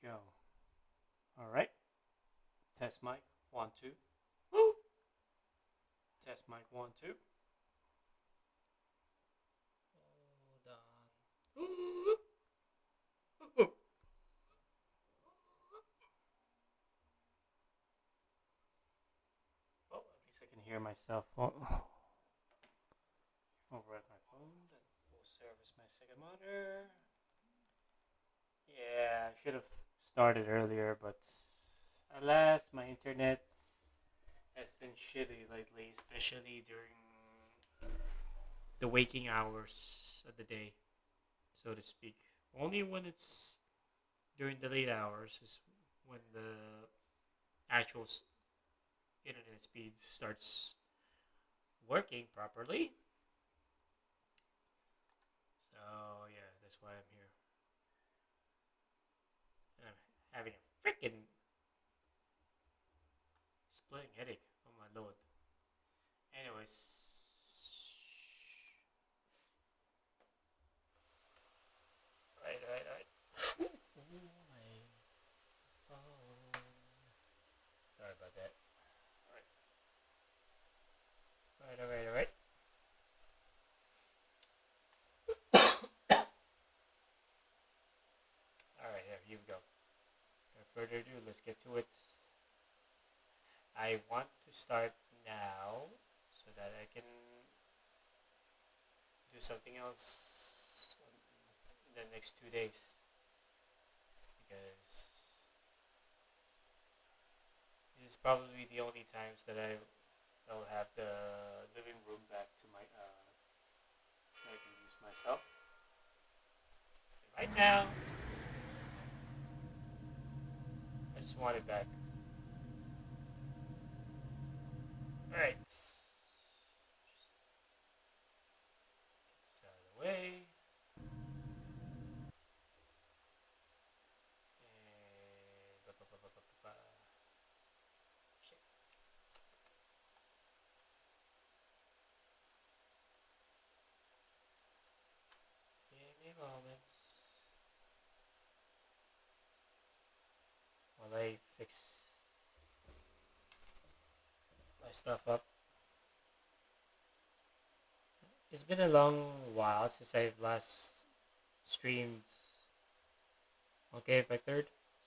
go. All right. Test mic. 1, 2. Woo! Test mic. 1, 2. Hold on. Ooh. Ooh. Well, at least I can hear myself over at my phone. That will serve as my second monitor. Yeah, I should have started earlier, but alas, my internet has been shitty lately, especially during the waking hours of the day, so to speak. Only when it's during the late hours is when the actual internet speed starts working properly. So yeah, that's why I'm here. And I'm having a freaking splitting headache on my load. Anyways, right. Ooh, my phone. Sorry about that. All right. All right, here we go. Without further ado, let's get to it. I want to start now so that I can do something else in the next 2 days because this is probably the only times that I'll have the living room back to my so I can use myself. And right now, I just want it back. All right, get this out of the way. Shit. Give me moments while I fix my stuff up. It's been a long while since I've last streamed Okay by third.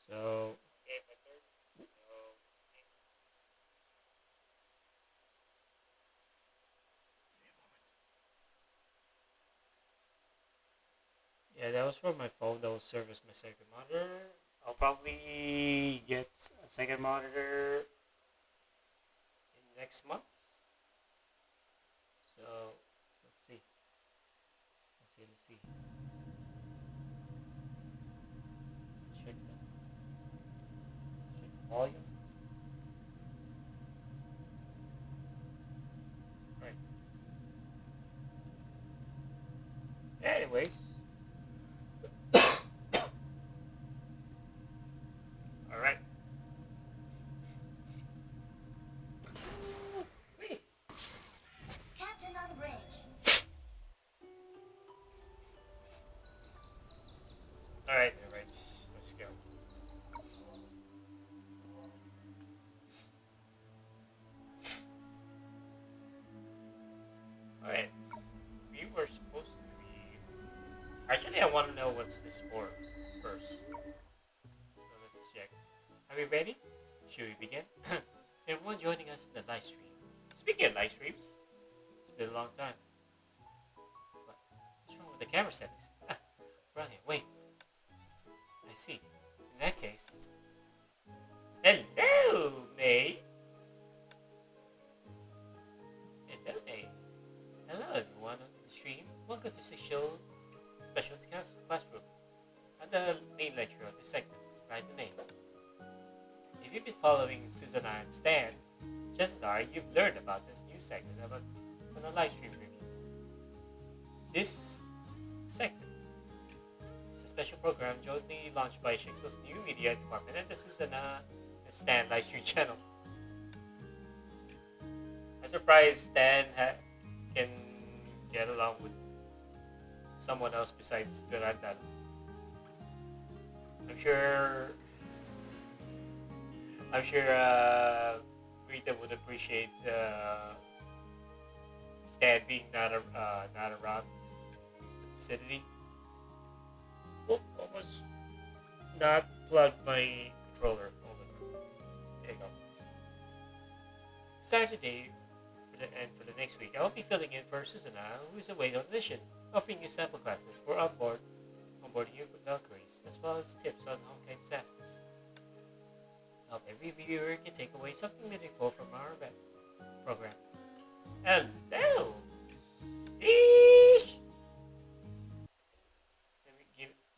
So yeah, that was from my phone. That will serve as my second monitor. I'll probably get a second monitor in next month. So let's see. Let's see. Check the volume. Right. Anyways. All right. Wait. Captain on bridge. All right. Let's go. All right. We were supposed to be. Actually, I want to know what's this for first. So let's check. Are we ready? Should we begin? Everyone joining us in the live stream. Speaking of live streams, it's been a long time. What? What's wrong with the camera settings? Right here, wait. I see. In that case, hello, May. Hello, May. Hello, everyone on the stream. Welcome to Special Classroom. I'm the main lecturer of this segment. Write the name. If you've been following Susanna and Stan, chances are you've learned about this new segment on a live stream review. This segment is a special program jointly launched by Shixo's new media department and the Susanna and Stan live stream channel. I'm surprised Stan can get along with someone else besides Durandal. I'm sure I'm sure Rita would appreciate Stan being not around the vicinity. Oh, almost not plugged my controller. Hold on. There you go. Saturday for the next week, I'll be filling in for Susanna, who is away on mission, offering you sample classes for onboarding your Valkyries, as well as tips on Honkai disasters. Help every viewer can take away something meaningful from our event program. Hello! Eesh!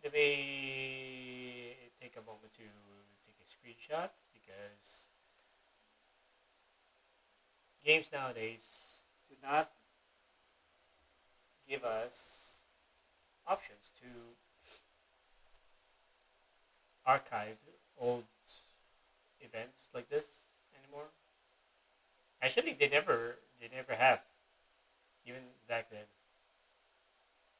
Let me take a moment to take a screenshot because games nowadays do not give us options to archive old events like this anymore. Actually, they never have, even back then.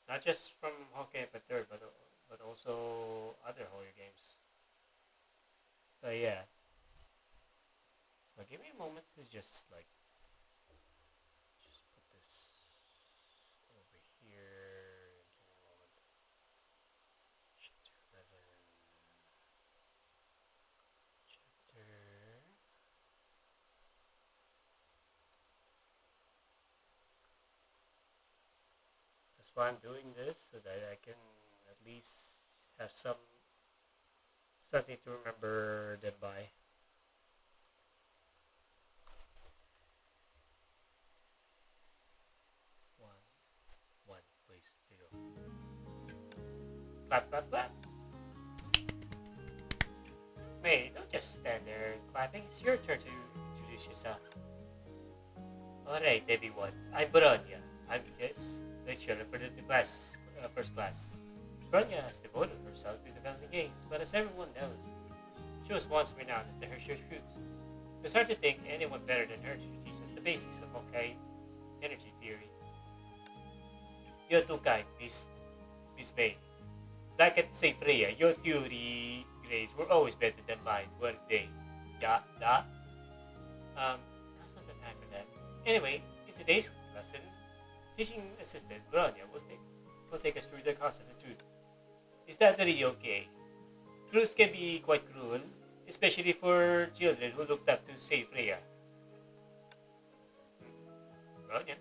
Not just from Honkai Impact Third, but also other horror games. So yeah. So give me a moment to just put this over here. Give me a moment. Chapter 11. Chapter. That's why I'm doing this so that I can at least have something to remember them by. One, please. Here you go. Clap, clap, clap. May, don't just stand there clapping. It's your turn to introduce yourself. Alright, everyone. I'm Bronya. I'm guest lecturer for the first class. Bronya has devoted herself to developing games, but as everyone knows, she was once renowned as the Hershey's Fruit. It's hard to think anyone better than her to teach us the basics of Honkai energy theory. You're too kind, Miss May. Like at St. Freya, your theory grades were always better than mine, weren't they? Yeah, yeah. Now's not the time for that. Anyway, in today's lesson, teaching assistant Bronya will take us through the concept of truth. Is that really okay? Truths can be quite cruel, especially for children who looked up to St. Freya. Bronya,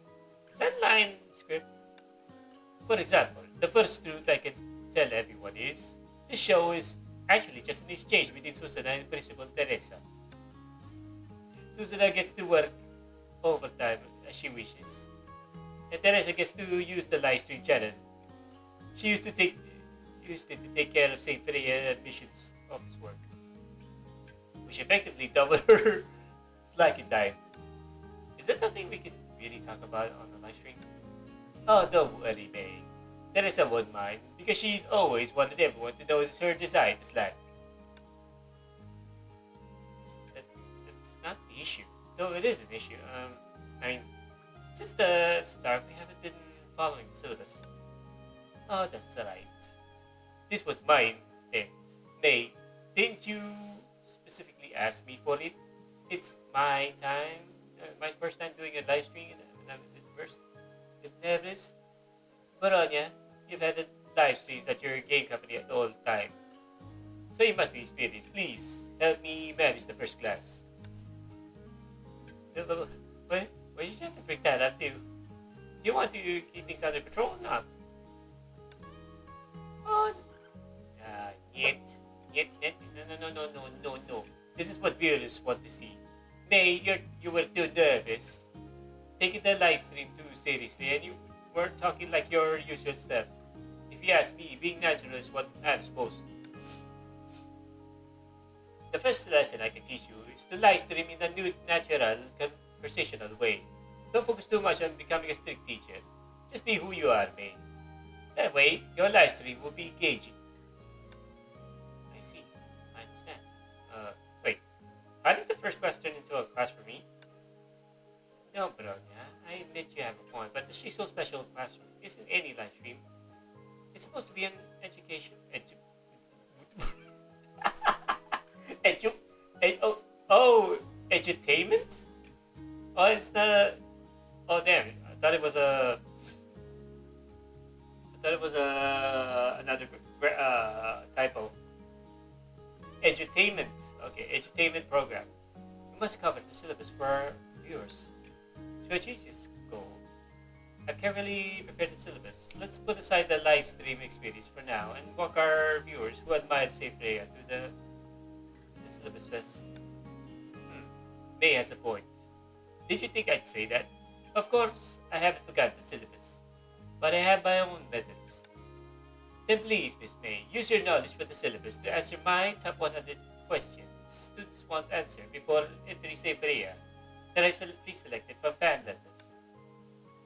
is that line in the script? For example, the first truth I can tell everyone is this show is actually just an exchange between Susana and Principal Teresa. Susana gets to work overtime as she wishes, and Teresa gets to use the live stream channel. She used it to take care of Saint Freya admissions office work, which effectively doubled her slacking time. Is this something we can really talk about on the live stream? Oh, don't worry, May. Teresa won't mind because she's always wanted everyone to know it's her desire to slack. That's not the issue, though it is an issue. I mean, since the start, we haven't been following the syllabus. Oh, that's alright. This was mine, then. May, didn't you specifically ask me for it? It's my time, my first time doing a live stream, and I'm nervous. But Anya, you've had live streams at your game company at all time, so you must be experienced. Please help me manage the first class. Why did you have to bring that up too? Do you want to keep things under control or not? Oh, yet, no. This is what viewers want to see. May, you were too nervous, taking the live stream too seriously, and you weren't talking like your usual stuff. If you ask me, being natural is what matters most. The first lesson I can teach you is to live stream in a new, natural, conversational way. Don't focus too much on becoming a strict teacher. Just be who you are, May. That way, your live stream will be engaging. I see. I understand. Wait. How did the first class turn into a class for me? No, Bronya. I admit you have a point, but the She's So Special classroom isn't any live stream. It's supposed to be an education. Edutainment? Oh, it's not a... Oh, damn. I thought it was a... another typo. Edutainment. Okay, edutainment program. We must cover the syllabus for our viewers. To achieve this goal, I've carefully prepared the syllabus. Let's put aside the live stream experience for now and walk our viewers who admire Safe Rhea through the syllabus fest. May has a point. Did you think I'd say that? Of course, I haven't forgotten the syllabus, but I have my own methods. Then please, Miss May, use your knowledge for the syllabus to answer my top 100 questions students want answered before entering Safe Rhea that I pre-selected from fan letters.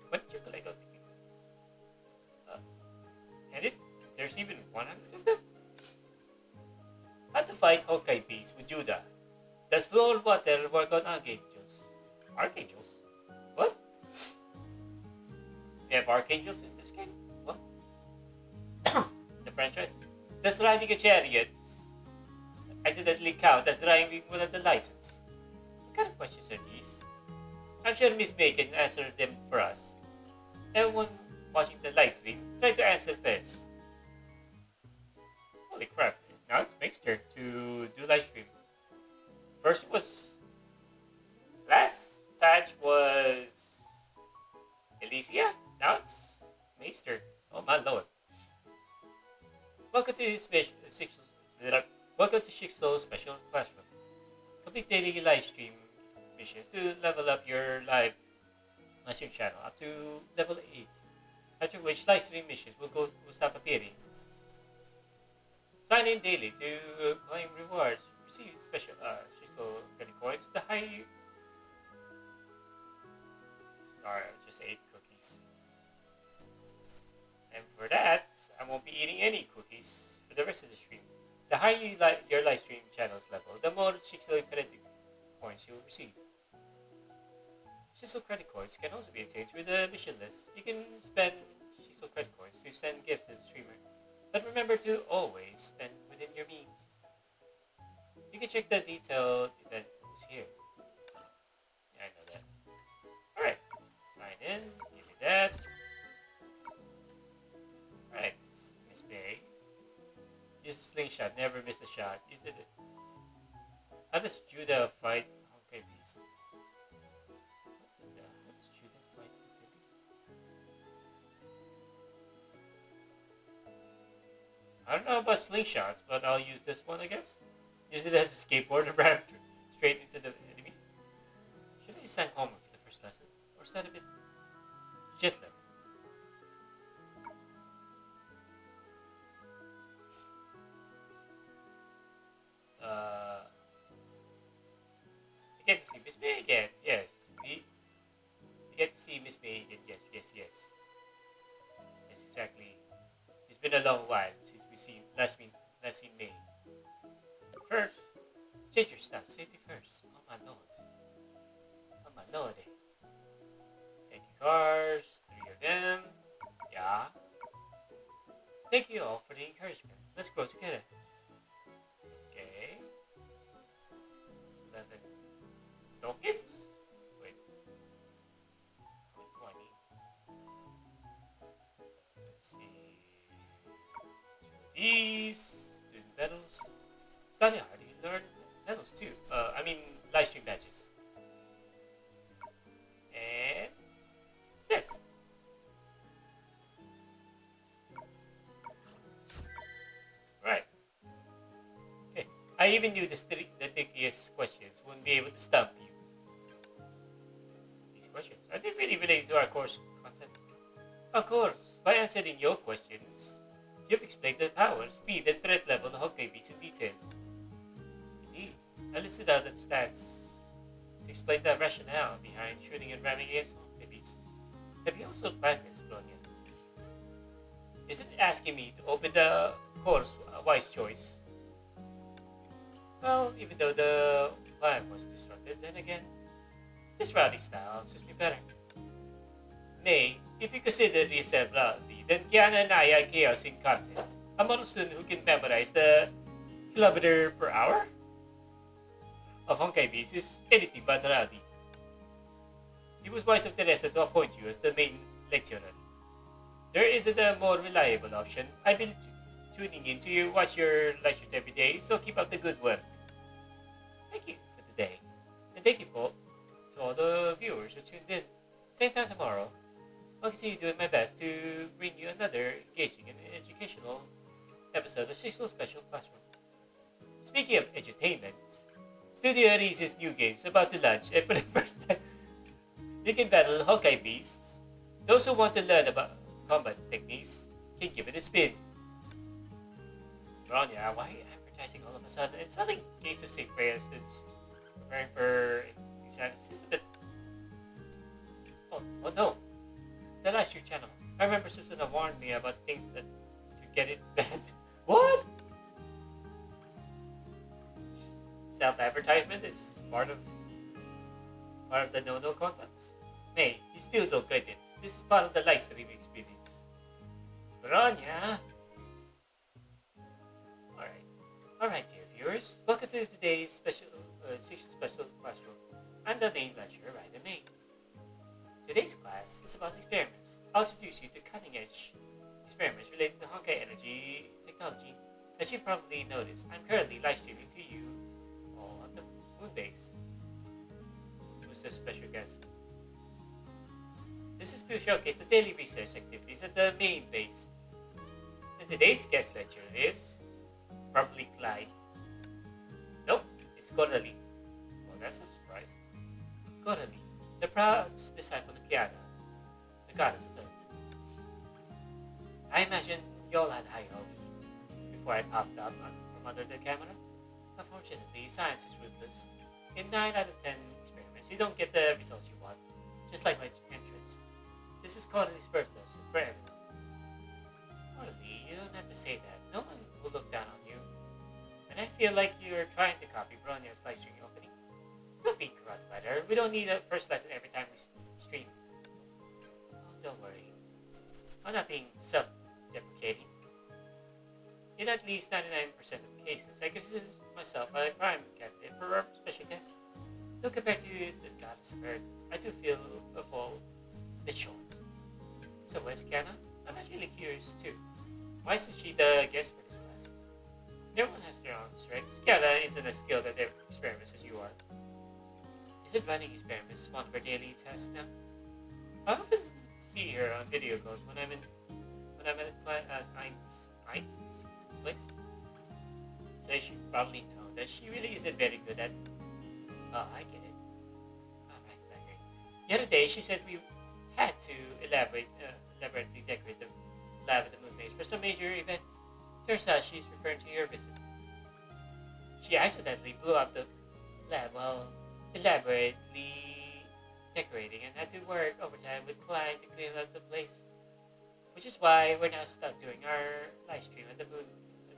What did you collect out to you? And there's even 100 of them? How to fight Honkai beasts with Judah? Does floor water work on archangels? Archangels? What? They have archangels in this game? What? The franchise? Does riding a chariot accidentally count as driving without a license? What kind of questions are these? I'm sure Miss May can answer them for us. Everyone watching the live stream, try to answer first. Holy crap, now it's Make's turn to do live stream. First it was... Last patch was... Elysia? Now it's Make's turn. Oh my lord. Welcome to Ch11's special classroom. Complete daily live stream missions to level up your live stream channel up to level 8. After which live stream missions will stop appearing. Sign in daily to claim rewards. Receive special credit coins. The high... Sorry, I just ate cookies. And for that, I won't be eating any cookies for the rest of the stream. The higher your live stream channel's level, the more Ch11 credit coins you'll receive. Ch11 credit coins can also be obtained through the mission list. You can spend Ch11 credit coins to send gifts to the streamer, but remember to always spend within your means. You can check the detailed event rules here. Yeah, I know that. Alright, sign in, give me that. Alright, Miss May. Use a slingshot, never miss a shot. Use it. How does Judah fight Honkai beasts? How does Judah fight Honkai beasts? I don't know about slingshots, but I'll use this one, I guess. Use it as a skateboard and ram straight into the enemy. Should I send homework for the first lesson? Or is that a bit gentler? You get to see Miss May again. Yes. You get to see Miss May again. Yes. Yes, exactly. It's been a long while since we last seen May. First, change your stuff. Safety first. Oh my lord. Oh my lord. Thank you, cars. 3 of them. Yeah. Thank you all for the encouragement. Let's grow together. Okay. 11 tokens? Wait. What do I need? Let's see. 2 of these. Student medals. Study hard, you can learn medals too. I mean, live stream badges. And this. Right. Okay. I even knew the trickiest questions wouldn't be able to stump you. These questions are they really related to our course content? Of course, by answering your questions, you've explained the power, speed, and threat level of Honkai beasts in detail. Indeed, I listed out the stats to explain the rationale behind shooting and ramming against Honkai beasts. Have you also planned this, Claudia? Isn't it asking me to open the course a wise choice? Well, even though the plan was disrupted, then again, this rowdy style suits me better. May, if you consider yourself rowdy, then Kiana and I are chaos incarnate. A model student who can memorize the kilometer per hour? of Honkai Beast is anything but rowdy. It was wise of Teresa to appoint you as the main lecturer. There isn't a more reliable option. I've been tuning in to you, watch your lectures every day, so keep up the good work. Thank you for today. And thank you to all the viewers who tuned in. Same time tomorrow. I'll continue doing my best to bring you another engaging and educational episode of Cecil's Special Classroom. Speaking of edutainment, Studio releases new games about to launch, and for the first time, you can battle Honkai Beasts. Those who want to learn about combat techniques can give it a spin. Bronya, why are you advertising all of a sudden? It's nothing games to save for your students preparing for exams. It's a bit. Oh no. The last year channel. I remember Susana warned me about things that could get it banned. What? Self-advertisement is part of the no-no contents. May, you still don't get it. This is part of the live streaming experience. Bronya! Alright dear viewers, welcome to today's special classroom. I'm the main lecturer, Ryder May. Today's class is about experiments. I'll introduce you to cutting-edge experiments related to Honkai energy technology. As you probably noticed, I'm currently live streaming to you all on the moon base. Who's the special guest? This is to showcase the daily research activities at the main base. And today's guest lecturer is probably Clyde. Nope, it's Coralie. Well, that's a surprise. Coralie, the proud disciple of Kiana, the goddess of Earth. I imagine you all had high hopes before I popped up from under the camera. Unfortunately, science is ruthless. In 9 out of 10 experiments, you don't get the results you want, just like my entrance. This is Coralie's first lesson for everyone. Coralie, you don't have to say that. No one will look down on you. And I feel like you're trying to copy Bronya's live streaming opening. Don't be corrupt, Ryder. We don't need a first lesson every time we stream. Oh, don't worry. I'm not being self-deprecating. In at least 99% of cases, I consider myself a prime candidate for our special guest. Though compared to the goddess of Earth, I do feel a bit short. So where's Kiana? I'm actually curious too. Why is she the guest for this class? Everyone has their own strengths. Kiana isn't as skilled at their experiments as you are. Isn't running experiments one of her daily tasks now? I often see her on video calls when I'm at Ein's place. So you should probably know that she really isn't very good at. Oh, I get it. Alright, I agree. The other day, she said we had to elaborately decorate the lab at the moon base for some major event. Turns out she's referring to your visit. She accidentally blew up the lab while elaborately decorating and had to work overtime with Clyde to clean up the place. Which is why we're now stuck doing our live stream at the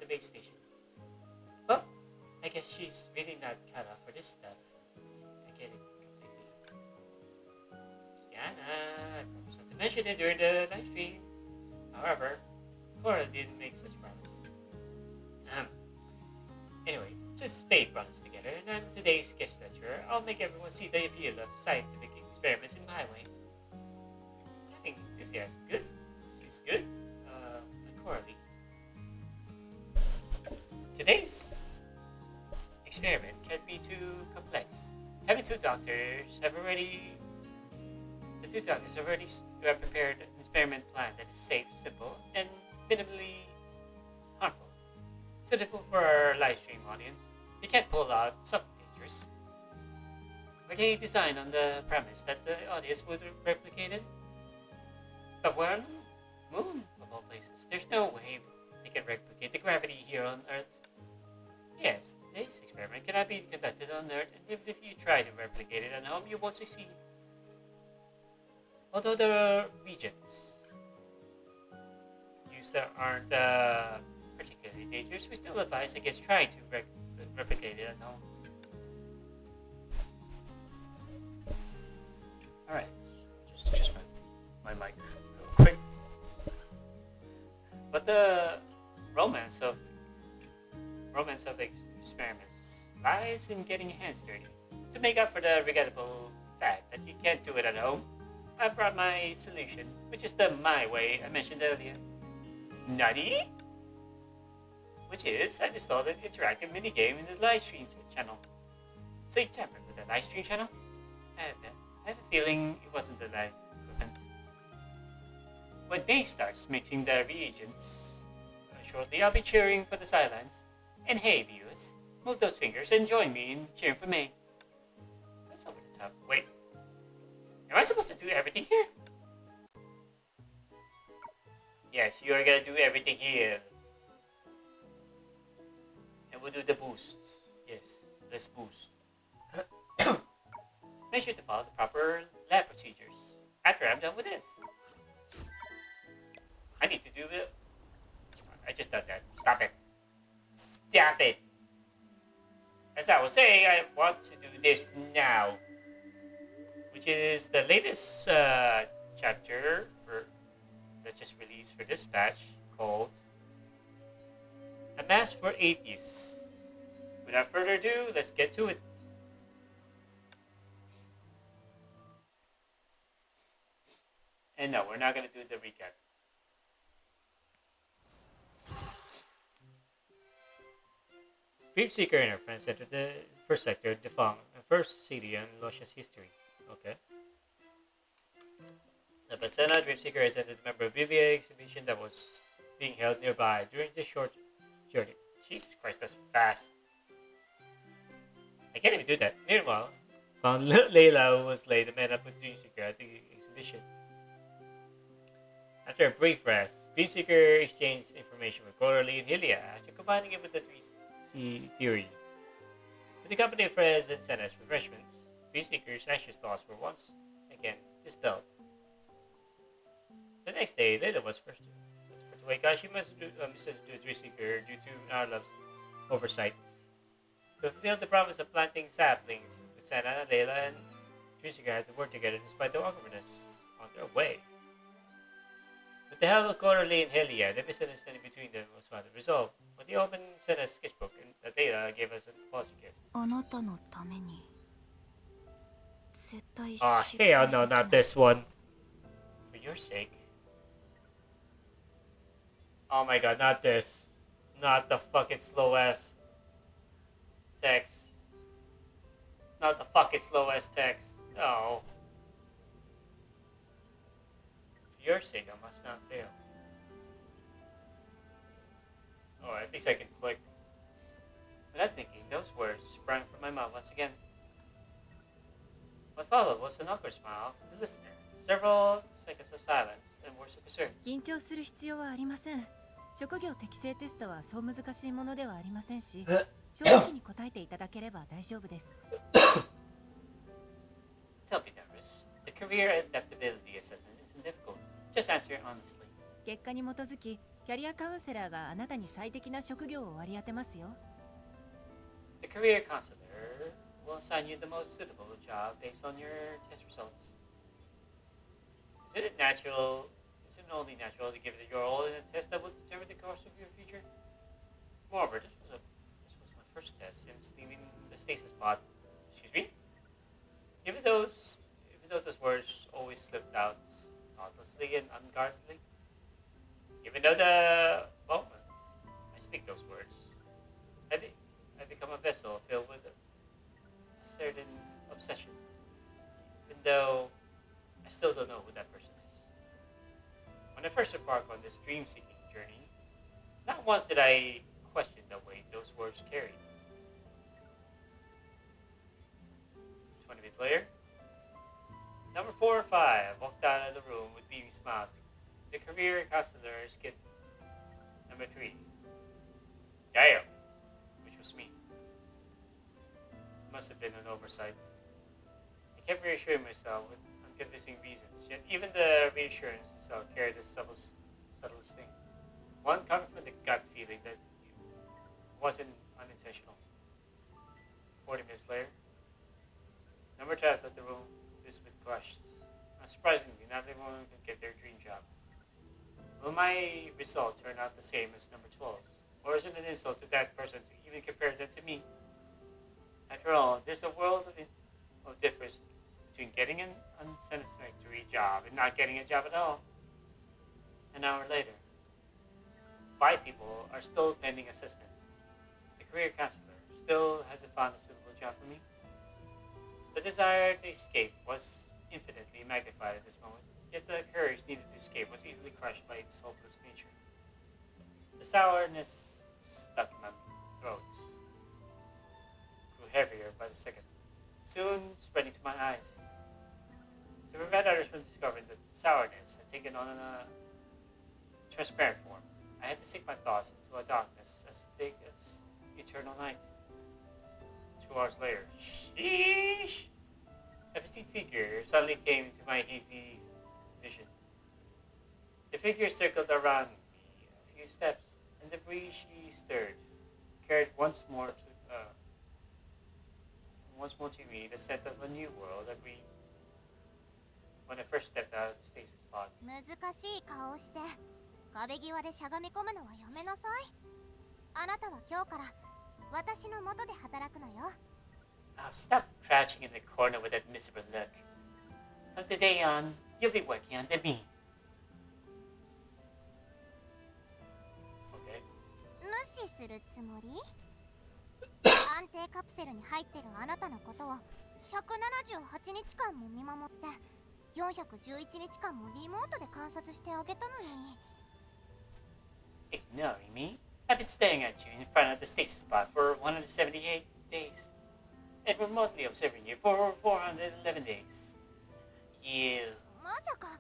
base station. Well, I guess she's really not cut off for this stuff. I get it completely. Kiana, I promised not to mention it during the live stream. However, Cora didn't make such promise. Anyway, since fate brought us together, and I'm today's guest lecturer, I'll make everyone see the appeal of scientific experiments in my way. I think enthusiasm good. She's good. Like Coralie. Today's experiment can't be too complex. The two doctors have already prepared an experiment plan that is safe, simple, and minimally harmful. Suitable for our live stream audience. They can't pull out something dangerous. Were they designed on the premise that the audience would replicate it? But we're on the moon, of all places. There's no way they can replicate the gravity here on Earth. Yes, today's experiment cannot be conducted on Earth, and even if you try to replicate it at home, you won't succeed. Although there are regions used that aren't particularly dangerous, we still advise against trying to replicate it at home. Alright, just adjust my mic real quick. But the romance of experiments lies in getting your hands dirty. To make up for the regrettable fact that you can't do it at home, I brought my solution, which is the my way I mentioned earlier. Nutty? Which is, I've installed an interactive minigame in the live stream channel. So you tampered with the live stream channel? I had a feeling it wasn't the live equipment. When May starts mixing the reagents, shortly I'll be cheering for the silence. And hey, viewers, move those fingers and join me in cheering for May. That's over the top. Wait, am I supposed to do everything here? Yes, you are gonna do everything here. And we'll do the boosts. Yes, let's boost. Make sure to follow the proper lab procedures. After I'm done with this. I need to do it. I just done that. Stop it. Stop it. As I was saying, I want to do this now. Which is the latest chapter that just released for this patch called A Mass for Atheists. Without further ado, let's get to it. And no, we're not going to do the recap. Dreamseeker and her friends entered the first sector, Defang, the first city in Lucia's history. Okay. The Basena Dreamseeker is a member of BVA exhibition that was being held nearby during this short journey. Jesus Christ, that's fast. I can't even do that. Meanwhile, found Layla, who was late, and met up with Dreamseeker at the exhibition. After a brief rest, Dreamseeker exchanged information with Coralie and Hylia after combining it with the 3C theory. With the company of friends and sent as refreshments, Dreamseeker's anxious thoughts were once again dispelled. The next day, Layla was forced to wake up. She must message to Dreamseeker due to Narlov's oversights. To fulfill the promise of planting saplings with Sana, Layla, and Dreamseeker had to work together despite the awkwardness on their way. With the help of Coralie and Hylia, the misunderstanding between them was finally resolved. When they opened Senna's sketchbook, and Layla gave us an apology gift. Oh, hell no, not this one. For your sake. Oh my god, not this. Not the fucking slow ass text. Not the fucking slow ass text. No. For your sake, I must not fail. Oh, at least I can click. Without thinking, those words sprang from my mouth once again. What followed was an awkward smile from the listener. Several seconds of silence and words of concern. 緊張する必要はありません。職業適性テストはそう難しいものではありませんし、正直に答えていただければ大丈夫です。Don't be nervous. The career adaptability assessment isn't difficult. Just answer honestly. 結果に基づき、キャリアカウンセラーがあなたに最適な職業を割り当てますよ。The career counselor will assign you the most suitable job based on your test results. Is it natural? Is it only natural to give it your all in a test that will determine the course of your future? Moreover, this was my first test since leaving the stasis pod. Excuse me? Even though those words always slipped out thoughtlessly and unguardedly. Even though the moment I speak those words, I become a vessel filled with a certain obsession. Even though I still don't know who that person is. When I first embarked on this dream-seeking journey, not once did I question the weight those words carried. 20 minutes later, number 4 and 5 walked out of the room with beaming smiles. The career counselor skipped number 3. Damn! Which was me. It must have been an oversight. I kept reassuring myself with unconvincing reasons, yet even the reassurance itself carried the subtlest thing. One coming from the gut feeling that it wasn't unintentional. 40 minutes later, number 12 left the room visibly crushed. Unsurprisingly, not everyone could get their dream job. Will my result turn out the same as number 12's? Or is it an insult to that person to even compare them to me? After all, there's a world of difference between getting an unsatisfactory job and not getting a job at all. An hour later, 5 people are still pending assessment. The career counselor still hasn't found a suitable job for me. The desire to escape was infinitely magnified at this moment, yet the courage needed to escape was easily crushed by its hopeless nature. The sourness stuck in my throat grew heavier by the second, soon spreading to my eyes. To prevent others from discovering that the sourness had taken on a transparent form, I had to sink my thoughts into a darkness as thick as eternal night. 2 hours later, sheesh! A petite figure suddenly came into my hazy vision. The figure circled around me a few steps, and the breeze she stirred carried once more to me the scent of a new world I breathed. When I first stepped out of the stasis pod, 難しい顔をして壁際でしゃがみ込むのはやめなさい。あなたは今日から私の元で働くのよ。now stop crouching in the corner with that miserable look. From today on, you'll be working under me. Okay. 無視するつもり？安定カプセルに入ってるあなたのことを178日間も見守って411日間もリモートで観察してあげたのに。Ignoring me? I've been staring at you in front of the stasis pod for 178 days, and remotely observing you for 411 days. You... まさか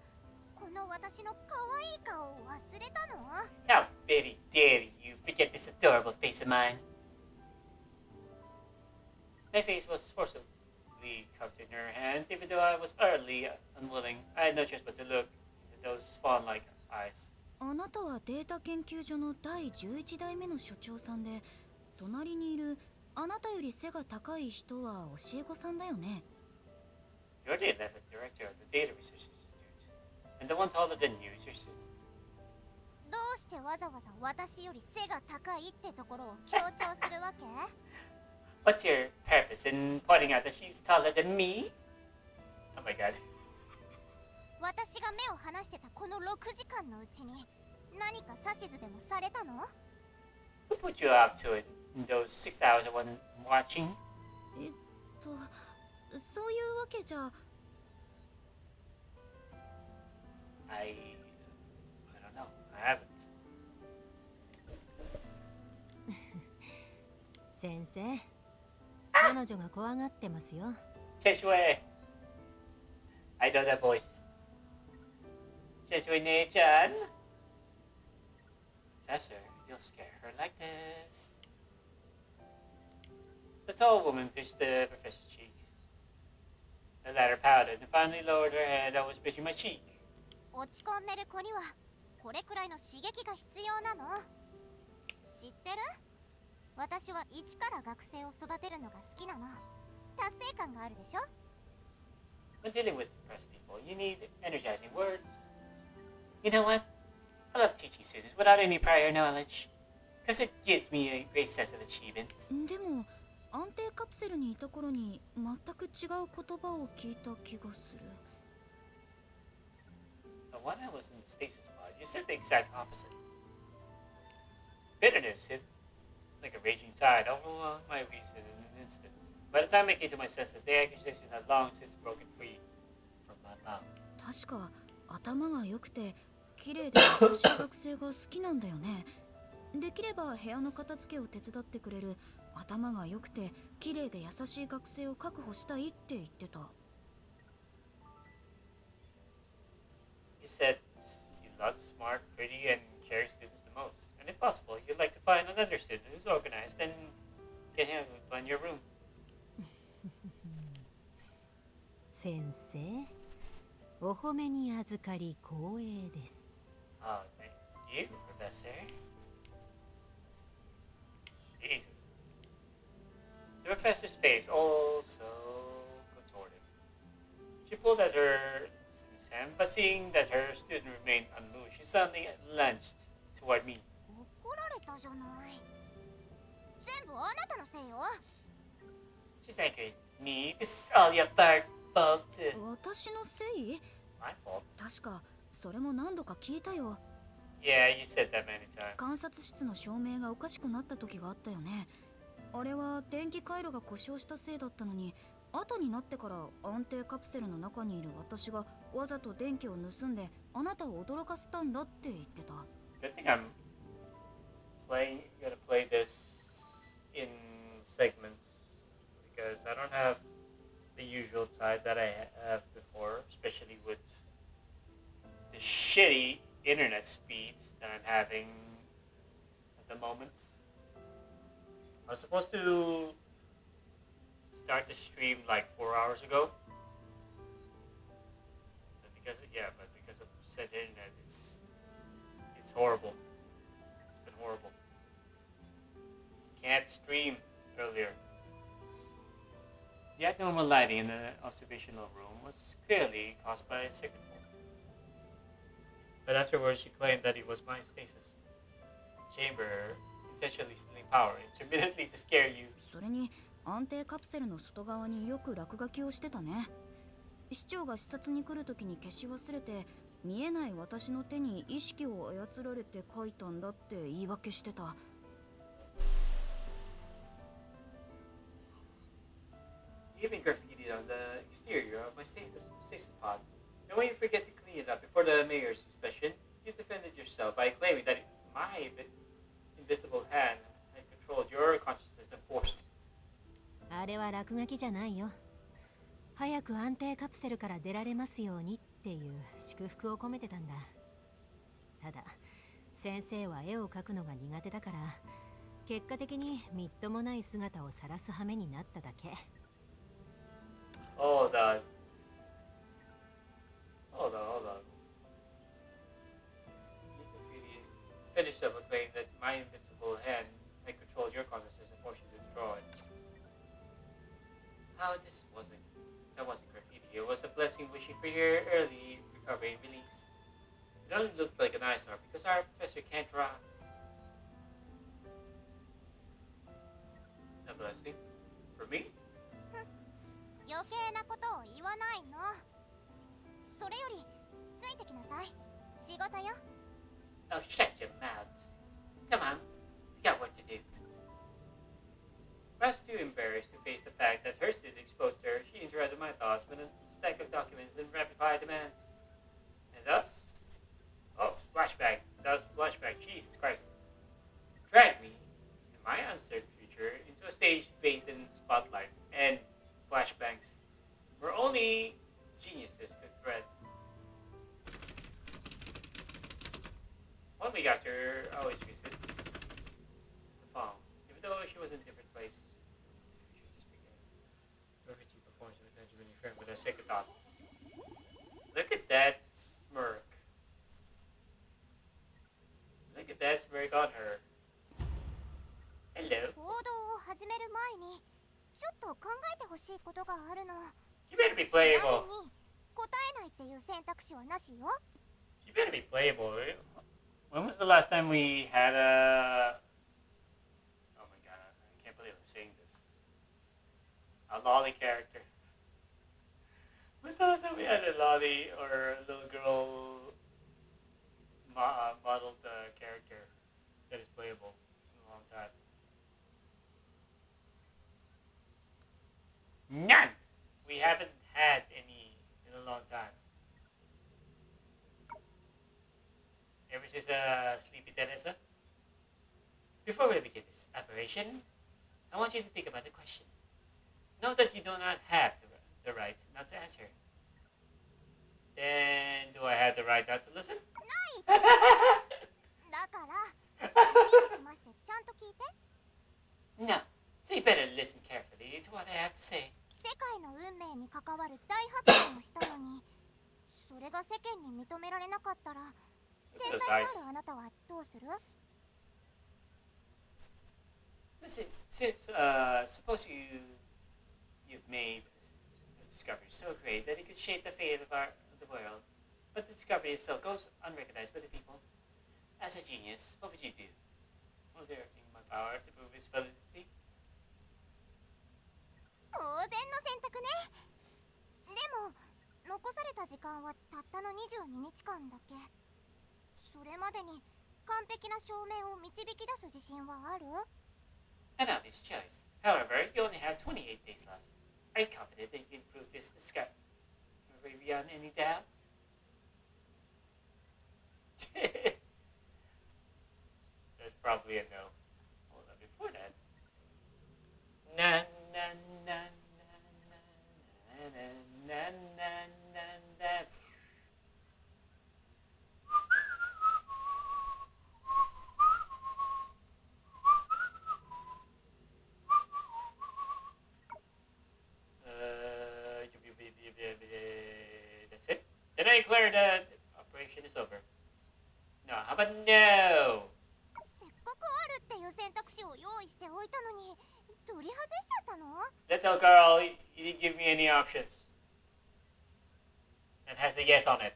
この私の可愛い顔を忘れたの？ How very dare you forget this adorable face of mine? My face was forcibly cupped in her hands, even though I was utterly unwilling. I had no choice but to look into those fawn-like eyes. あなたはデータ研究所の第11代目の所長さんで、隣にいるあなたより背が高い人は教え子さんだよね。You're the 11th director of the Data Research Institute, and the one taller than you is your student. どうしてわざわざ私より背が高いってところを強調するわけ？ What's your purpose in pointing out that she's taller than me? Oh my god. 私が目を離してたこの6時間のうちに何か指図でもされたの？ Who put you up to it in those 6 hours I wasn't watching? そういうわけじゃ。I don't know. I haven't. 先生、彼女が怖がってますよ。Ch11. I know that voice. Ch11-chan. Professor, you'll scare her like this. The tall woman pushed the professor's cheek. The latter pouted and finally lowered her head that was pushing my cheek. 落ち込んでる子にはこれくらいの刺激が必要なの。知ってる？私は一から学生を育てるのが好きなの。達成感があるでしょ？ When dealing with depressed people, you need energizing words. You know what? I love teaching students without any prior knowledge, because it gives me a great sense of achievement. でも安定カプセルにいた頃に全く違う言葉を聞いた気がする。But when I was in the stasis pod, you said the exact opposite. Bitterness hit like a raging tide, overwhelmed my reason in an instant. By the time I came to my senses, the accusation had long since broken free from my mouth. 確か頭が良くて綺麗で優しい学生が好きなんだよね。できれば部屋の片付けを手伝ってくれる頭が良くて綺麗で優しい学生を確保したいって言ってた。You said you loved smart, pretty, and caring students the most. And if possible, you'd like to find another student who's organized and can handle in your room. 先生、お褒めに預かり光栄です。Oh, thank you, Professor. Jesus. The professor's face also contorted. She pulled at her student's hand, but seeing that her student remained unmoved, she suddenly lunged toward me. 怒られたじゃない。全部あなたのせいよ。 She She's angry at me. This is all your fault. 私のせい？ My fault? 確かそれも何度か聞いたよ。 Yeah, you said that many times. 観察室の照明がおかしくなった時があったよね。あれは電気回路が故障したせいだったのに、後になってから安定カプセルの中にいる私がわざと電気を盗んであなたを驚かせたんだって言ってた。 Good thing I'm gonna play this in segments because I don't have the usual type that I have before, especially with the shitty internet speeds that I'm having at the moment. I was supposed to start the stream like 4 hours ago, but because of said internet, it's horrible. It's been horrible. Can't stream earlier. The abnormal lighting in the observational room was clearly caused by a circuit fault. But afterwards, she claimed that it was my stasis chamber intentionally stealing power intermittently to scare you. それに安定カプセルの外側によく落書きをしてたね。市長が視察に来るときに消し忘れて、見えない私の手に意識を操られて書いたんだって言い訳してた。 Even graffiti on the exterior of my stasis pod. And when you forget to clean it up before the mayor's inspection, you defended yourself by claiming that my invisible hand had controlled your consciousness and forced. あれは落書きじゃないよ。早く安定カプセルから出られますようにっていう祝福を込めてたんだ。ただ、先生は絵を描くのが苦手だから、結果的にみっともない姿を晒す羽目になっただけ。Hold on. You graffiti finished up a claim that my invisible hand had controlled your consciousness and forced you to draw it. How that wasn't graffiti. It was a blessing wishing for your early recovery and release. It only looked like an eyesore because our professor can't draw. A blessing? For me? 余計なことを言わないの。それよりついてきなさい。仕事よ。 Oh, shut your mouth. Come on, we got work to do. Perhaps too embarrassed to face the fact that her student exposed her, she interrupted my thoughts with a stack of documents and rapid-fire demands. And thus... Oh, flashback. Jesus Christ. Dragged me and my uncertain future into a stage bathed in spotlight and flashbangs where only geniuses could thread. One week after, I always visits the farm, even though she was in a different place. She just began. Riveting performance with Benjamin Frank with a second thought. Look at that smirk. Look at that smirk on her. Hello. 行動を始める前にちょっと考えてほしいことがあるの。 She better be ちなみに playable. 答えないっていう選択肢はなしよ。 She better be playable. When was the last time we had a... Oh my god, I can't believe I'm saying this. A lolly character. When's the last time we had a lolly or a little girl modeled character that is playable in a long time? None! We haven't had any in a long time. Ever since Sleepy Teresa? Before we begin this operation, I want you to think about the question. Know that you do not have the right not to answer. Then, do I have the right not to listen? だから耳を澄ましてちゃんと聞いて。 No. So you better listen carefully to what I have to say. 世界の運命に関わる大発見をしたのに、それが世間に認められなかったら、 Look 天 at 才 those であ eyes. るあなたはどうする？ Listen, since suppose you've made a discovery so great that it could shape the fate of the world, but the discovery itself goes unrecognized by the people. As a genius, what would you do? Will there in my power to prove its validity? お然の選択ね。でも残された時間はたったの22日間だけ。それまでに完璧な証明を導き出す自信はある？ An obvious choice. However, you only have 28 days left. Are you confident that you can prove this discovery beyond any doubt? There's probably a no. Hold on, before that. Na na na na na na na na na na. That's it. Then I declare the operation is over. No, how about no? せっかくあるっていう選択肢を用意しておいたのに取り外しちゃったの？ That's all, Carl. You didn't give me any options. That has a yes on it.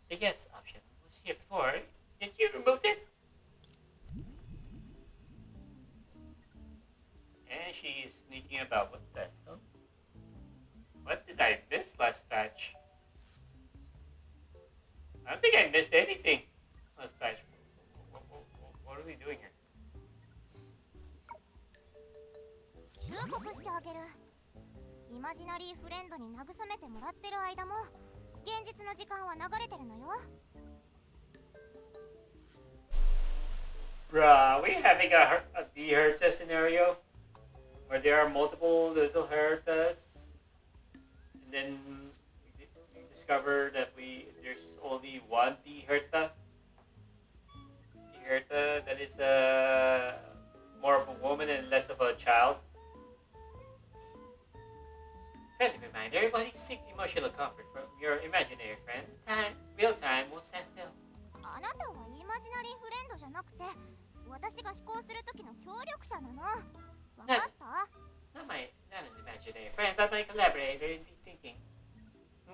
The yes option was here before. Yet you removed it? And she is sneaking about. What the hell? What did I miss last batch? I don't think I missed anything last batch. What are we doing here? 忠告してあげる。イマジナリーフレンドに慰めてもらってる間も現実の時間は流れてるのよ。 Bruh, are we having a the Herta scenario? Where there are multiple little Hertas? And then we discover that there's only one D Herta? D Herta that is more of a woman and less of a child? Friendly reminder, everybody seek emotional comfort from your imaginary friend. Real time won't stand still. あなたはイマジナリーフレンドじゃなくて私が思考する時の協力者なの。わかった？ Not an imaginary friend, but my collaborator in deep thinking.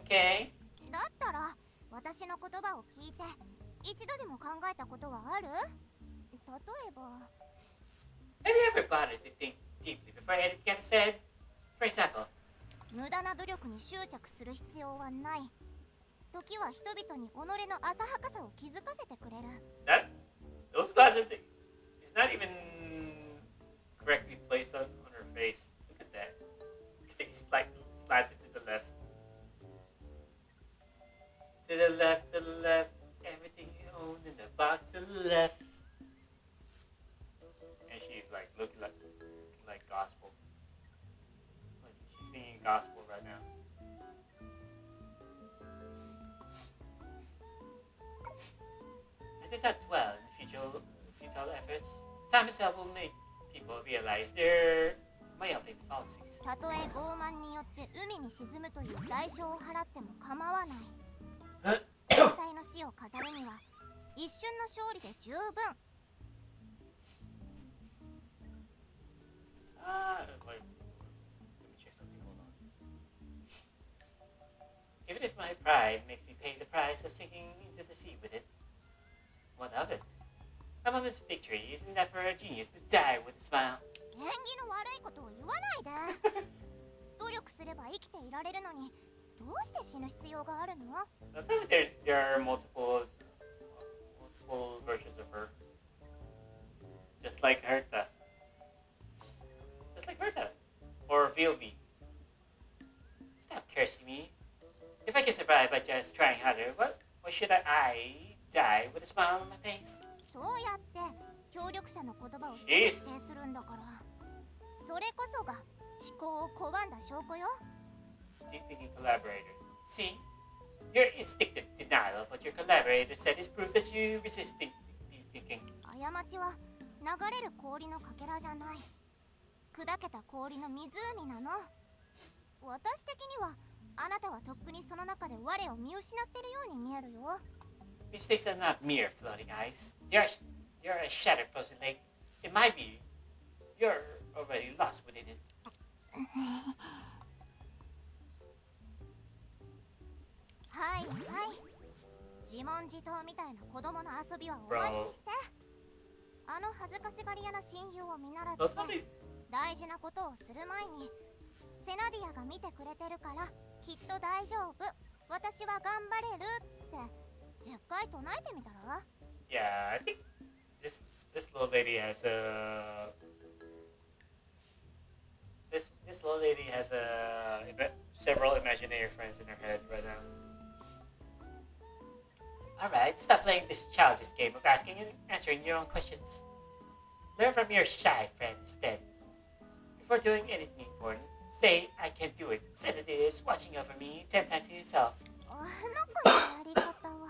Okay? だったら私の言葉を聞いて一度でも考えたことはある？例えば Have you ever bothered to think deeply before anything gets said? For example, 無駄な努力に執着する必要はない。時は人々に己の浅はかさを気づかせてくれる。 those glasses, it's not even correctly placed on her face. Look at that. It's like slanted to the left. To the left, to the left. Everything you own in the box to the left. And she's like looking like gospel. Like she's singing gospel right now. I did not dwell in futile efforts. Time itself will make people realize their myopic fallacies. たとえ傲慢によって海に沈むという代償を払っても構わない。天才の死を飾るには一瞬の勝利で十分。 Let me check something. Hold on. Even if my pride makes me pay the price of sinking into the sea with it, what of it? A moment's victory isn't that for a genius to die with a smile. 縁起の悪いことを言わないで。努力すれば生きていられるのにどうして死ぬ必要があるの？ I'll tell you, there are multiple versions of her. Just like Herta. Just like Herta. Or VOV. Stop cursing me. If I can survive by just trying harder, why should I die with a smile on my face? そうやって協力者の言葉を否定するんだから。それこそが思考を拒んだ証拠よ。 Deep thinking collaborator. See? Your instinctive denial of what your collaborator said is proof that you resist deep thinking. 過ちは流れる氷のかけらじゃない。砕けた氷の湖なの。私的にはあなたはとっくにその中で我を見失ってるように見えるよ。 Mistakes are not mere floating ice. You're a shattered frozen lake. In my view, you're already lost within it. はいはい。自問自答みたいな子供の遊びは終わりにして。あの恥ずかしがり屋な親友を見習って大事なことをする前にセナディアが見てくれてるからきっと大丈夫、私は頑張れるって10回唱えてみたら？ Yeah, I think this little lady has a this little lady has several imaginary friends in her head right now. Alright, stop playing this childish game of asking and answering your own questions. Learn from your shy friend instead. Before doing anything important, say I can do it. Senator is watching over me 10 times to yourself. あの子のやり方は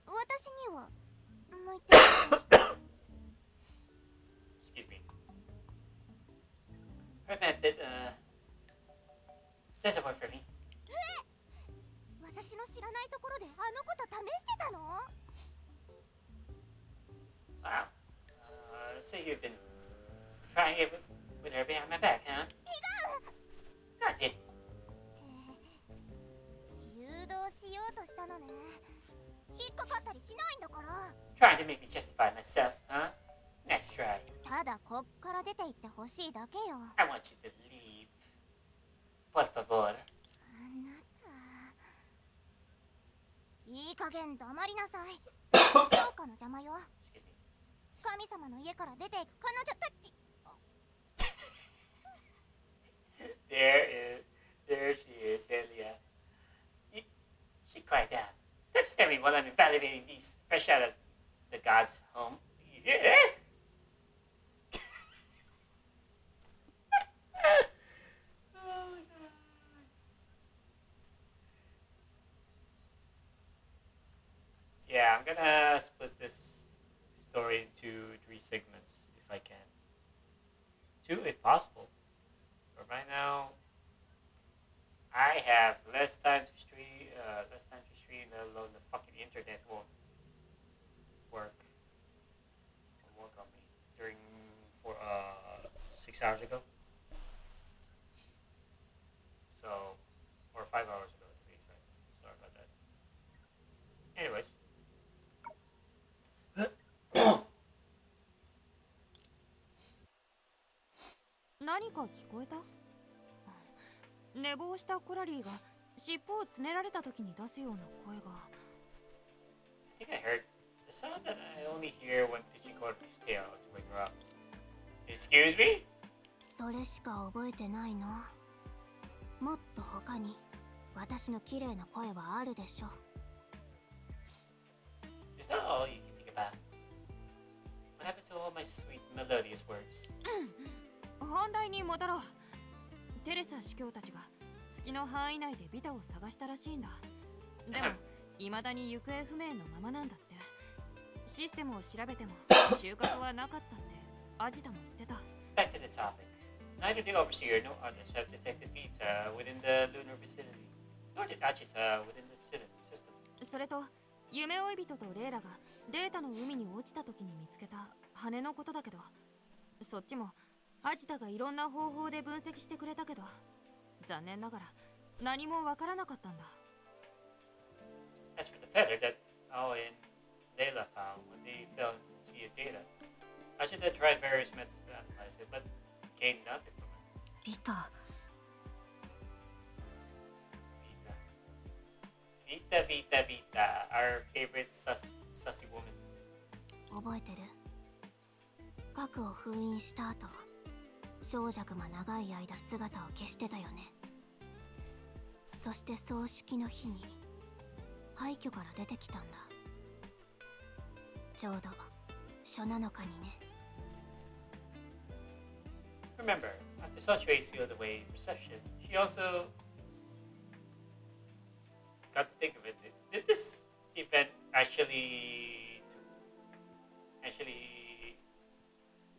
私には向いてない。 Excuse me. Her method, doesn't work for me. 私の知らないところであの子と試してたの？ Wow. So you've been trying it with her behind my back, huh? 違う God did. って誘導しようとしたのね。引っかかったりしないんだから。 Trying to make me justify myself, huh? Nice try. ただこっから出て行ってほしいだけよ。 I want you to leave. Por favor. あなたいい加減黙りなさい。評価の邪魔よ。 Excuse me. 神様の家から出ていく彼女たち。 There she is, Elia. She cried out. Don't stare at me while I'm evaluating these fresh out of the god's home. Yeah. Oh my god. Yeah, I'm gonna split this story into 3 segments if I can. 2 if possible. But right now, I have less time to stream, let alone the fucking internet won't work on me during 6 hours ago. So, or 5 hours ago to be exact. Sorry about that. Anyways. 何か聞こえた？寝坊したコラリーが尻尾をつねられた時に出すような声が。 I think I heard the sound that I only hear when pitching Cora's tail to wake her up. Excuse me? それしか覚えてないの？もっと他に私の綺麗な声はあるでしょ。 Is that all you can think about? What happened to all my sweet melodious words? 本題に戻ろう。テレサ司教たちが月の範囲内でビタを探したらしいんだ。でも未だに行方不明のままなんだって。システムを調べても収穫はなかったってアジタも言ってた。 Back to the topic. Neither the Overseer nor others have detected Vita within the lunar vicinity, nor did Achita within the system. それと夢追い人とレイラがデータの海に落ちた時に見つけた羽のことだけど、そっちもアジタがいろんな方法で分析してくれたけど、残念ながら何もわからなかったんだ。 As for the feather that Ao and Layla found when they fell into the sea of data, Achita tried various methods to analyze it, but gained nothing from it. ビタ、 Vita, our favorite sussy woman. 覚えてる？核を封印した後、小弱が長い間姿を消してたよね。そして葬式の日に廃墟から出てきたんだ。ちょうど初7日にね。 Remember, after Sanctuary sealed away perception, she also got to think of it. Did this event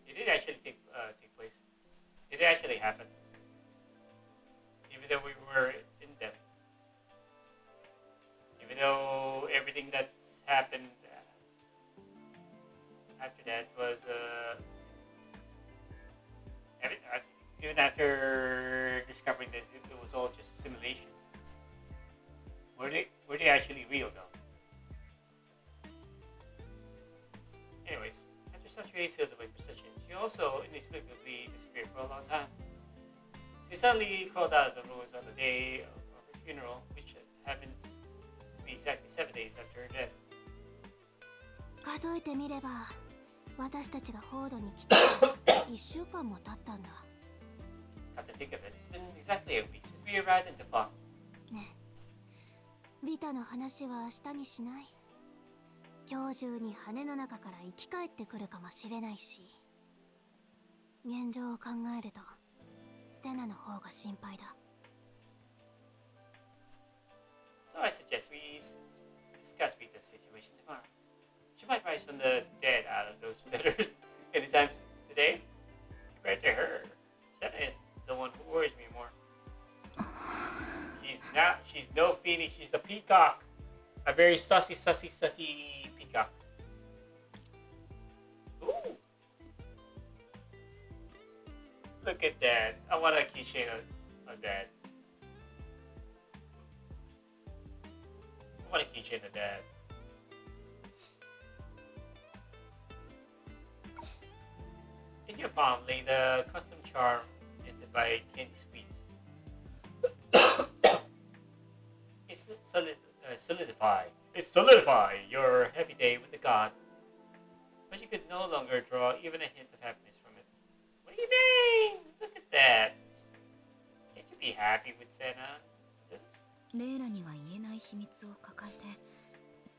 did it actually take place? Did it actually happen? Even though we were in them, even though everything that's happened after that was even after discovering this, it was all just a simulation. Were they actually real though? Anyways, after Sanctuary sealed away precision, she also inexplicably disappeared for a long time. suddenly crawled out of the ruins on the day of her funeral, which happened to be exactly 7 days after her death. 数えてみれば私たちがフォードに来て1週間も経ったんだ。 Come to think of it, it's been exactly a week since we arrived in Defon. ねえ、ビタの話は明日にしない？今日中に羽の中から生き返ってくるかもしれないし、現状を考えるとセナの方が心配だ。 So I suggest we discuss Vita's situation tomorrow. She might rise from the dead out of those feathers anytime today. Compared to her, Senna is the one who worries me more. She's no phoenix, she's a peacock. A very sussy peacock. Ooh. Look at that. I want a keychain of that. I want a keychain of that. In your palm lay the custom charm gifted by Candy Sweets. Solidify your happy day with the god, but you could no longer draw even a hint of happiness from it. What do you mean? Look at that. Can't you be happy with Senna? レイラには言えない秘密を抱えて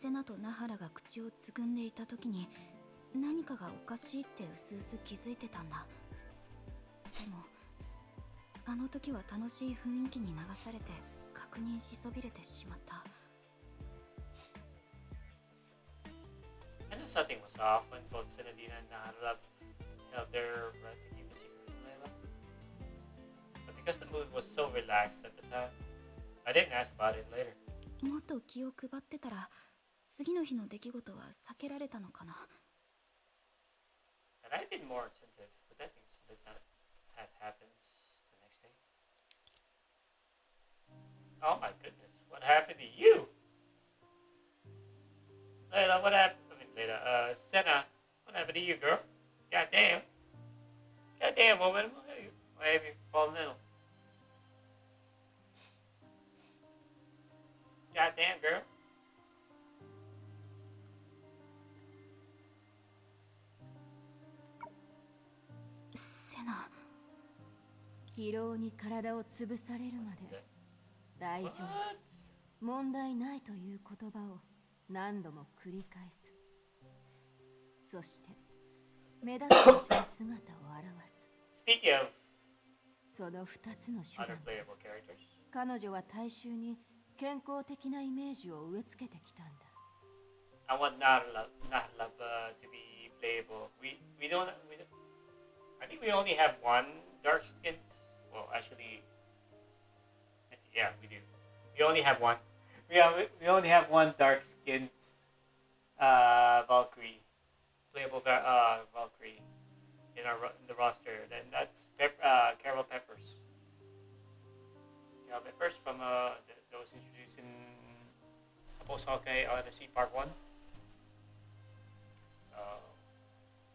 セナとナハラが口をつぐんでいた時に何かがおかしいってうすうす気づいてたんだ。でもあの時は楽しい雰囲気に流されて確認しそびれてしまった。 I knew something was off when both Senadina and Nahara held their breath to keep a secret from Layla. But because the mood was so relaxed at the time, I didn't ask about it later. もっと気を配ってたら次の日の出来事は避けられたのかな。 Had I been more attentive, would that thing did not have happened the next day? Oh my goodness, what happened to you? Layla, what happened? Senna, what happened to you, girl? Goddamn. Goddamn, woman. Why have you fallen ill? Goddamn, girl. セナ、疲労に体を潰されるまで大丈夫、問題ないという言葉を何度も繰り返す。そして目立つ場所に姿を現す。 Speaking of その2つの手 other 段、 playable characters, 彼女は大衆に健康的なイメージを植え付けてきたんだ。 I want Nahalab to be playable. We don't. I think we only have one dark skinned. Well, actually, yeah, we do. We only have one. We only have one dark skinned Valkyrie, playable Valkyrie in the roster. Then that's Carol Peppers. Carol Peppers from those introduced in Post Hawkeye Odyssey Part 1. So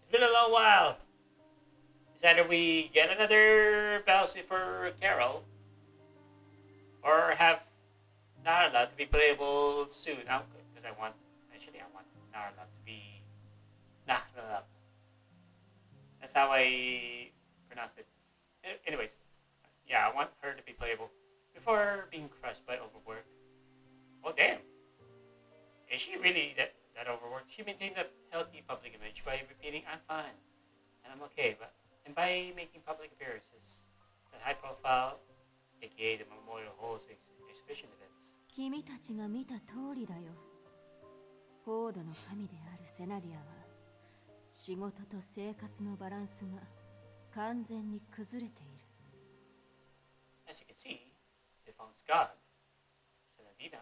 it's been a long while. It's either we get another Battlesuit for Carol or have Narla to be playable soon. Because I want Narla to be Narla. That's how I pronounced it. Anyways, yeah, I want her to be playable before being crushed by overwork. Oh damn. Is she really that overworked? She maintained a healthy public image by repeating "I'm fine" and "I'm okay," and by making public appearances at high profile, aka the Memorial Halls exhibition events. 君たちが見た通りだよ。フォードの神であるセナディアは仕事と生活のバランスが完全に崩れている。 As you can see, Defunct's god, Senadina,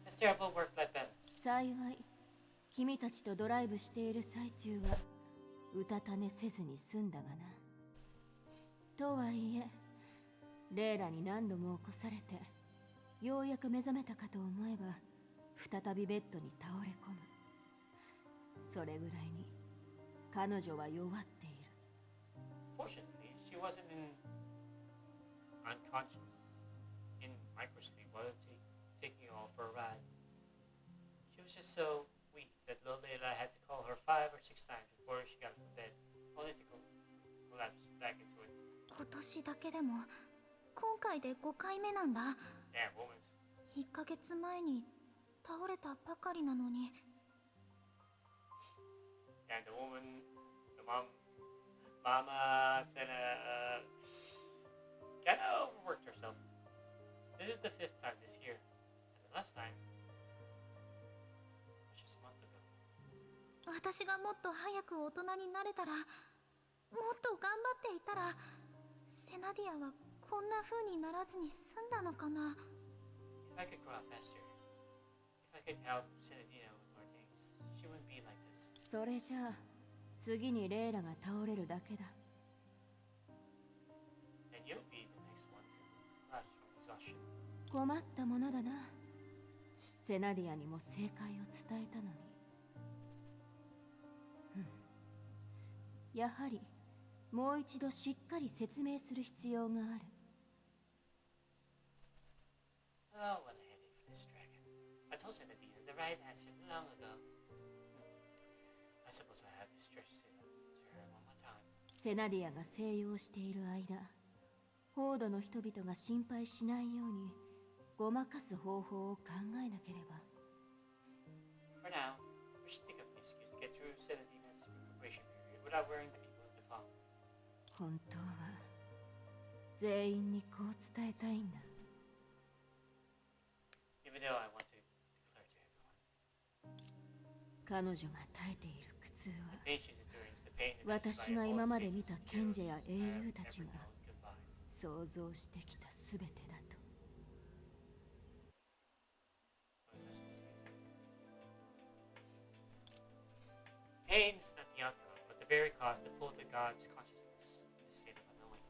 has terrible work-life balance. 幸い、君たちとドライブしている最中はうたた寝せずに済んだがな。とはいえ、レイラに何度も起こされて、ようやく目覚めたかと思えば、再びベッドに倒れ込む。それぐらいに彼女は弱っている。Fortunately, she wasn't in unconscious in microsleep while taking you all for a ride. She was just so weak that little Layla had to call her 5 or 6 times before she got from bed, only to collapse back into it. 今年だけでも今回で5回目なんだ。 Damn, woman's. 1ヶ月前に倒れたばかりなのに。 And the mama said, kinda overworked herself. This is the 5th time this year, and the last time was just a month ago. 私がもっと早く大人になれたら、もっと頑張っていたら、セナディアはこんな風にならずに済んだのかな。 If I could grow up faster, if I could help Senadina with more things, she wouldn't be like this. それじゃあ次にレイラが倒れるだけだ。 And you'll be the next one to collapse from exhaustion. 困ったものだな。セナディアにも正解を伝えたのに。やはりもう一度しっかり説明する必要がある。Oh, what a headache for this dragon. I told Senadina the right answer long ago. I suppose I have to stress it to her one more time. セナディアが静養している間、ホードの人々が心配しないようにごまかす方法を考えなければ。 For now, we should think of an excuse to get through Senadina's recuperation period without worrying the people at the farm. 本当は全員にこう伝えたいんだ。 Even though I want to declare to everyone. 彼女が耐えている苦痛は The pain she's enduring is the pain that 私が今まで見た賢者や英 heroes 雄たち have が ever known combined. 想像してきた全てだと。 Pain is not the outcome, but the very cause that pulled the god's consciousness in a state of unknowing.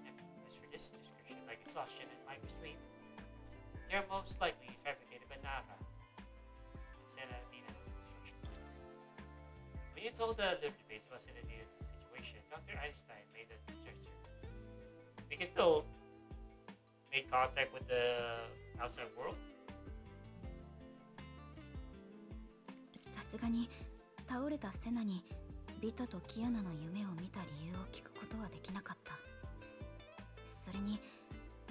And as for this description, like exhaustion and microsleep, they're most likely fabricated by Nara and Senadina's instruction. When you told the Liberty Base about Senadina's situation, Dr. Einstein made a gesture. We can still make contact with the outside world. さすがに倒れたセナにビタとキアナの夢を見た理由を聞くことはできなかった。それに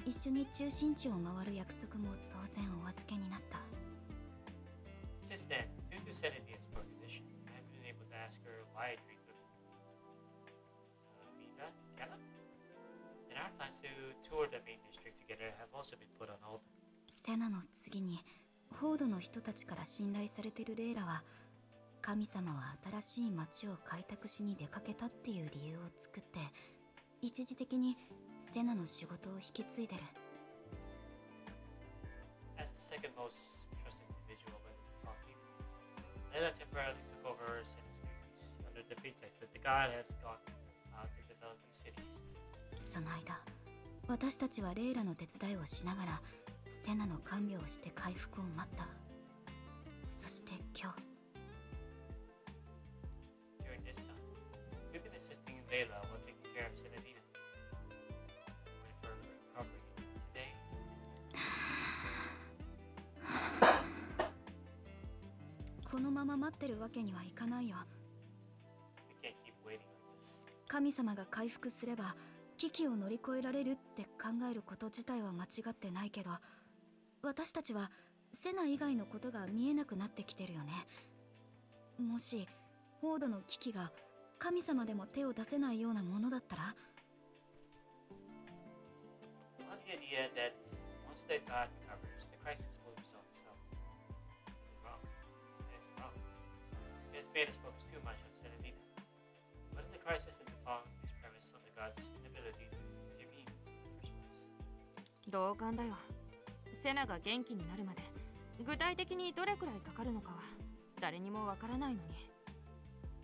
一緒に中心地を回る約束も当然お預けになった。 Since then, due to Senadina's poor condition, I haven't been able to ask her why I dreamed of Vita, Kena, and our plans to tour the main district together have also been put on hold. セナの次にホードの人たちから信頼されているレイラは、神様は新しい町を開拓しに出かけたっていう理由を作って一時的にセナの仕事を引き継いでる。 As the second most trusted individual by the defunct people, Layla temporarily took over her Sena's duties under the pretext that the god has gone out to develop new cities. その間、私たちはレイラの手伝いをしながらセナの看病をして回復を待った。そして今日、 During this time, we've been assisting Layla while taking care of Senadina. Waiting for her recovery. Today, このまま待ってるわけにはいかないよ。 we can't keep waiting like this. 神様が回復すれば危機を乗り越えられるって考えること自体は間違ってないけど、私たちはセナ以外のことが見えなくなってきてるよね。もしホードの危機が神様でも手を出せないようなものだったら、 On the idea that once the god recovers, the crisis will resolve itself. Is it wrong? It's wrong. It has made us focus too much on Senadina. What if the crisis in the farm is premised on the god's inability to intervene in the first place? 同感だよ。セナが元気になるまで具体的にどれくらいかかるのかは誰にもわからないのに、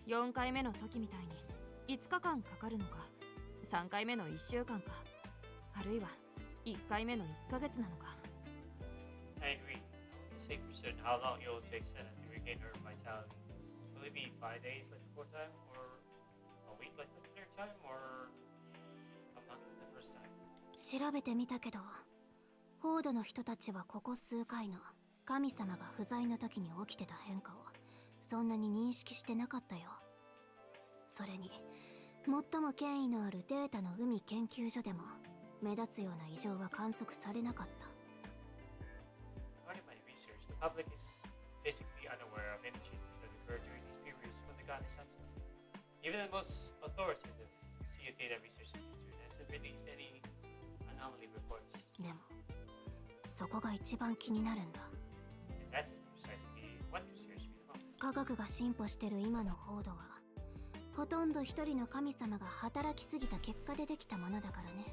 4回目の時みたいに5日間かかるのか、3回目の1週間か、あるいは1回目の1ヶ月なのか。 I agree. No one can say for certain how long it will take Senna to regain her vitality. Will it be 5 days like the fourth time, or a week like the third time, or a month like the first time? 調べてみたけど、ホードの人たちはここ数回の神様が不在の時に起きてた変化をそんなに認識してなかったよ。それに最も権威のあるデータの海研究所でも目立つような異常は観測されなかった。 According to my research, the public is basically unaware of any changes that occur during these periods when the god is absent. Even the most authoritative CA data research institute hasn't released any anomaly reports. でもそこが一番気になるんだ。 And that's precisely what concerns me the most. 科学が進歩してる今のホードはほとんど一人の神様が働きすぎた結果でできたものだからね。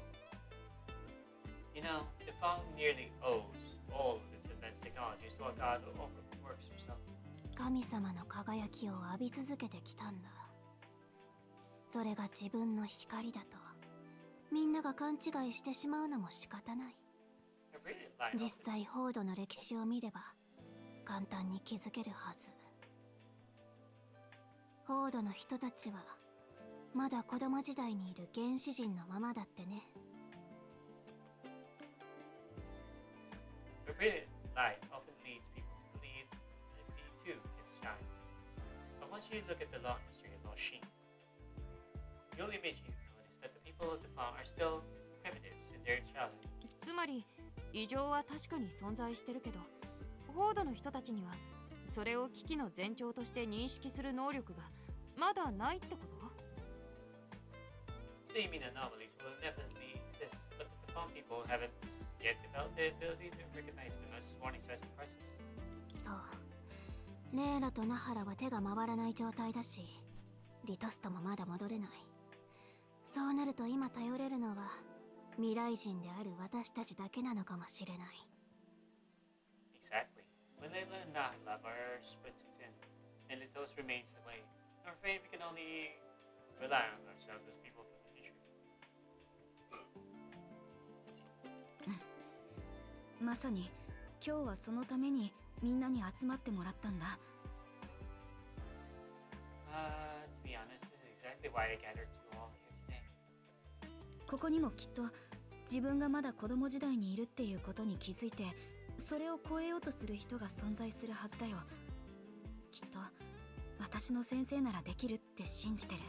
You know, the Fong nearly owes all of its advanced technologies to a god who overworks herself. 神様の輝きを浴び続けてきたんだ。それが自分の光だとみんなが勘違いしてしまうのも仕方ない。 A brilliant line 実際ホードの歴史を見れば簡単に気づけるはず。ホードの人たちはまだ子供時代にいる原始人のままだってね。 A brilliant light often leads people to believe that they too can shine. But once you look at the long history of Lost Shin, the only image you notice that the people of the Fong are still primitives in their childhood. つまり異常は確かに存在してるけど、ホードの人たちにはそれを危機の前兆として認識する能力がまだないってこと？ Seeming anomalies will definitely exist, but the Fong people haven't yet developed the ability to recognize them as warning signs of crisis. そう。レイラとナハラは手が回らない状態だし、リトストもまだ戻れない。そうなると今頼れるのは未来人である私たちだけなのかもしれない。 Exactly. When Layla and Nahla are split too thin, and Litos remains the way, I'm afraid we can only rely on ourselves as people for the future. まさに今日はそのためにみんなに集まってもらったんだ。To be honest, this is exactly why I gathered you all here today. ここにもきっと自分がまだ子供時代にいるっていうことに気づいて、それを超えようとする人が存在するはずだよ。きっと私の先生ならできるって信じてる。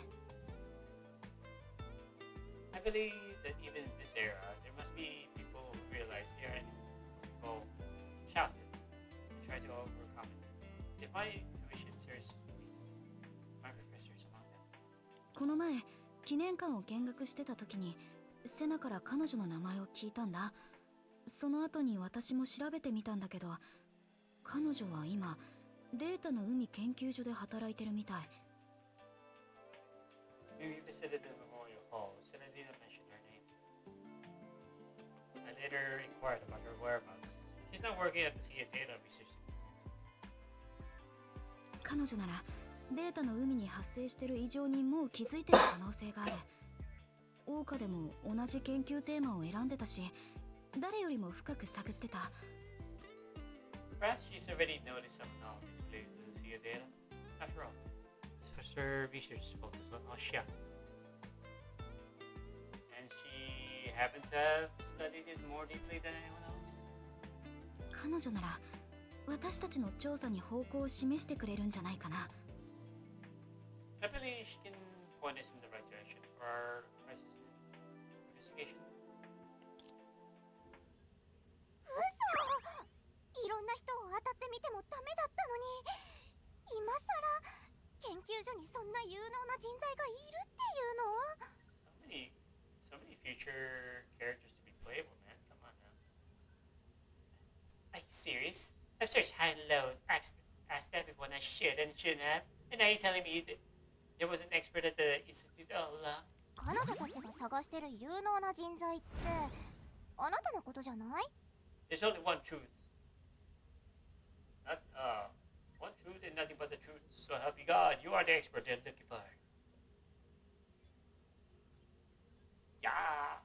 I believe that even in this era, there must be people who realize they are in what we call childhood and try to overcome it. If my intuition serves me, my professors among them. この前記念館を見学してた時にセナから彼女の名前を聞いたんだ。その後に私も調べてみたんだけど、彼女は今データの海研究所で働いてるみたい。 We visited the memorial hall, and I didn't mention her name. I later inquired about her whereabouts. She's not working at the CA Data Research Institute. 彼女ならデータの海に発生してる異常にもう気づいてる可能性がある。桜花でも同じ研究テーマを選んでたし、誰よりも深く探ってた。 Perhaps she's already noticed some anomalies related to the CA data. After all, this her research is focused on HI3. And she happens to have studied it more deeply than anyone else. 彼女なら私たちの調査に方向を示してくれるんじゃないかな。 I believe she can point us in the right direction for our crisis investigation. 嘘！いろんな人を当たってみてもダメだったのに、今さら研究所にそんな有能な人材がいるっていうの？ So many future characters to be playable, man. Come on now. Are you serious? I've searched high and low, asked everyone I should and shouldn't have, and now you're telling me that there was an expert at the institute all along? 彼女たちが探してる有能な人材ってあなたのことじゃない？ There's only one truth. Not one truth and nothing but the truth. So help you God, you are the expert they're looking for. Yeah.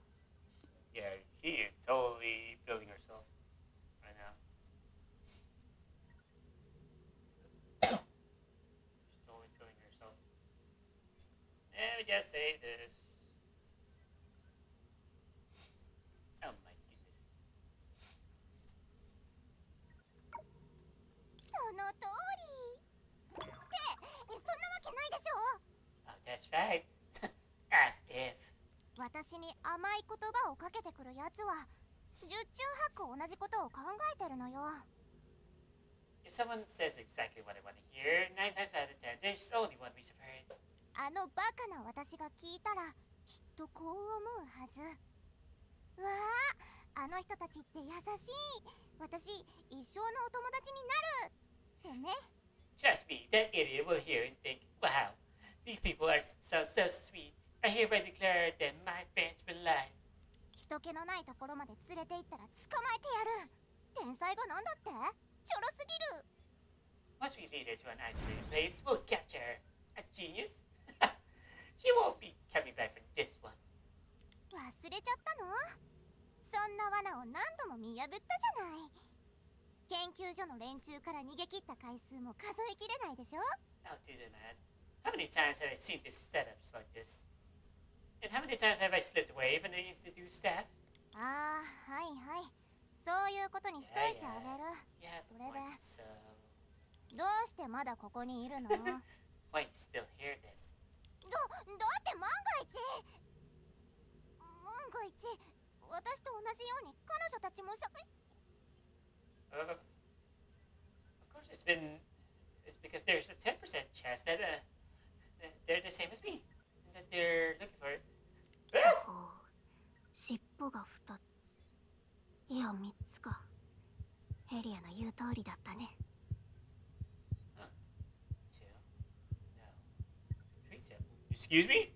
Yeah, she is totally feeling herself right now. She's totally feeling herself. Let me just say this. that's right. As if. 私に甘い言葉をかけてくるやつは十中八九同じことを考えてるのよ。 If someone says exactly what I want to hear, 9 times out of 10, there's only one reason for it. あのバカな私が聞いたらきっとこう思うはず。うわあ、あの人たちって優しい。私一生のお友達になるってね。 Trust me, that idiot will hear and think, wow, these people sound so sweet. I hereby declare them my friends for life. 人気のないところまで連れて行ったら捕まえてやる。天才がなんだって？ちょろすぎる。 Once we lead her to an isolated place, we'll capture her. A genius? She won't be coming back from this one. 忘れちゃったの？そんな罠を何度も見破ったじゃない。研究所の連中から逃げ切った回数も数えきれないでしょ。 I'll do that, man. How many times have I seen this setups like this? And how many times have I slipped away from the Institute staff? ああ、はいはい。そういうことにしといてあげる。 You have そ a れで point, so... どうしてまだここにいるの？だ Why you still here then? って万が一私と同じように彼女たちも探し Of course it's because there's a 10% chance that they're the same as me. And that they're looking for it. ほう、尻尾が2つ、いや3つか。ヘリアの言う通りだったね。 Huh. Two. No. Three tails. Excuse me?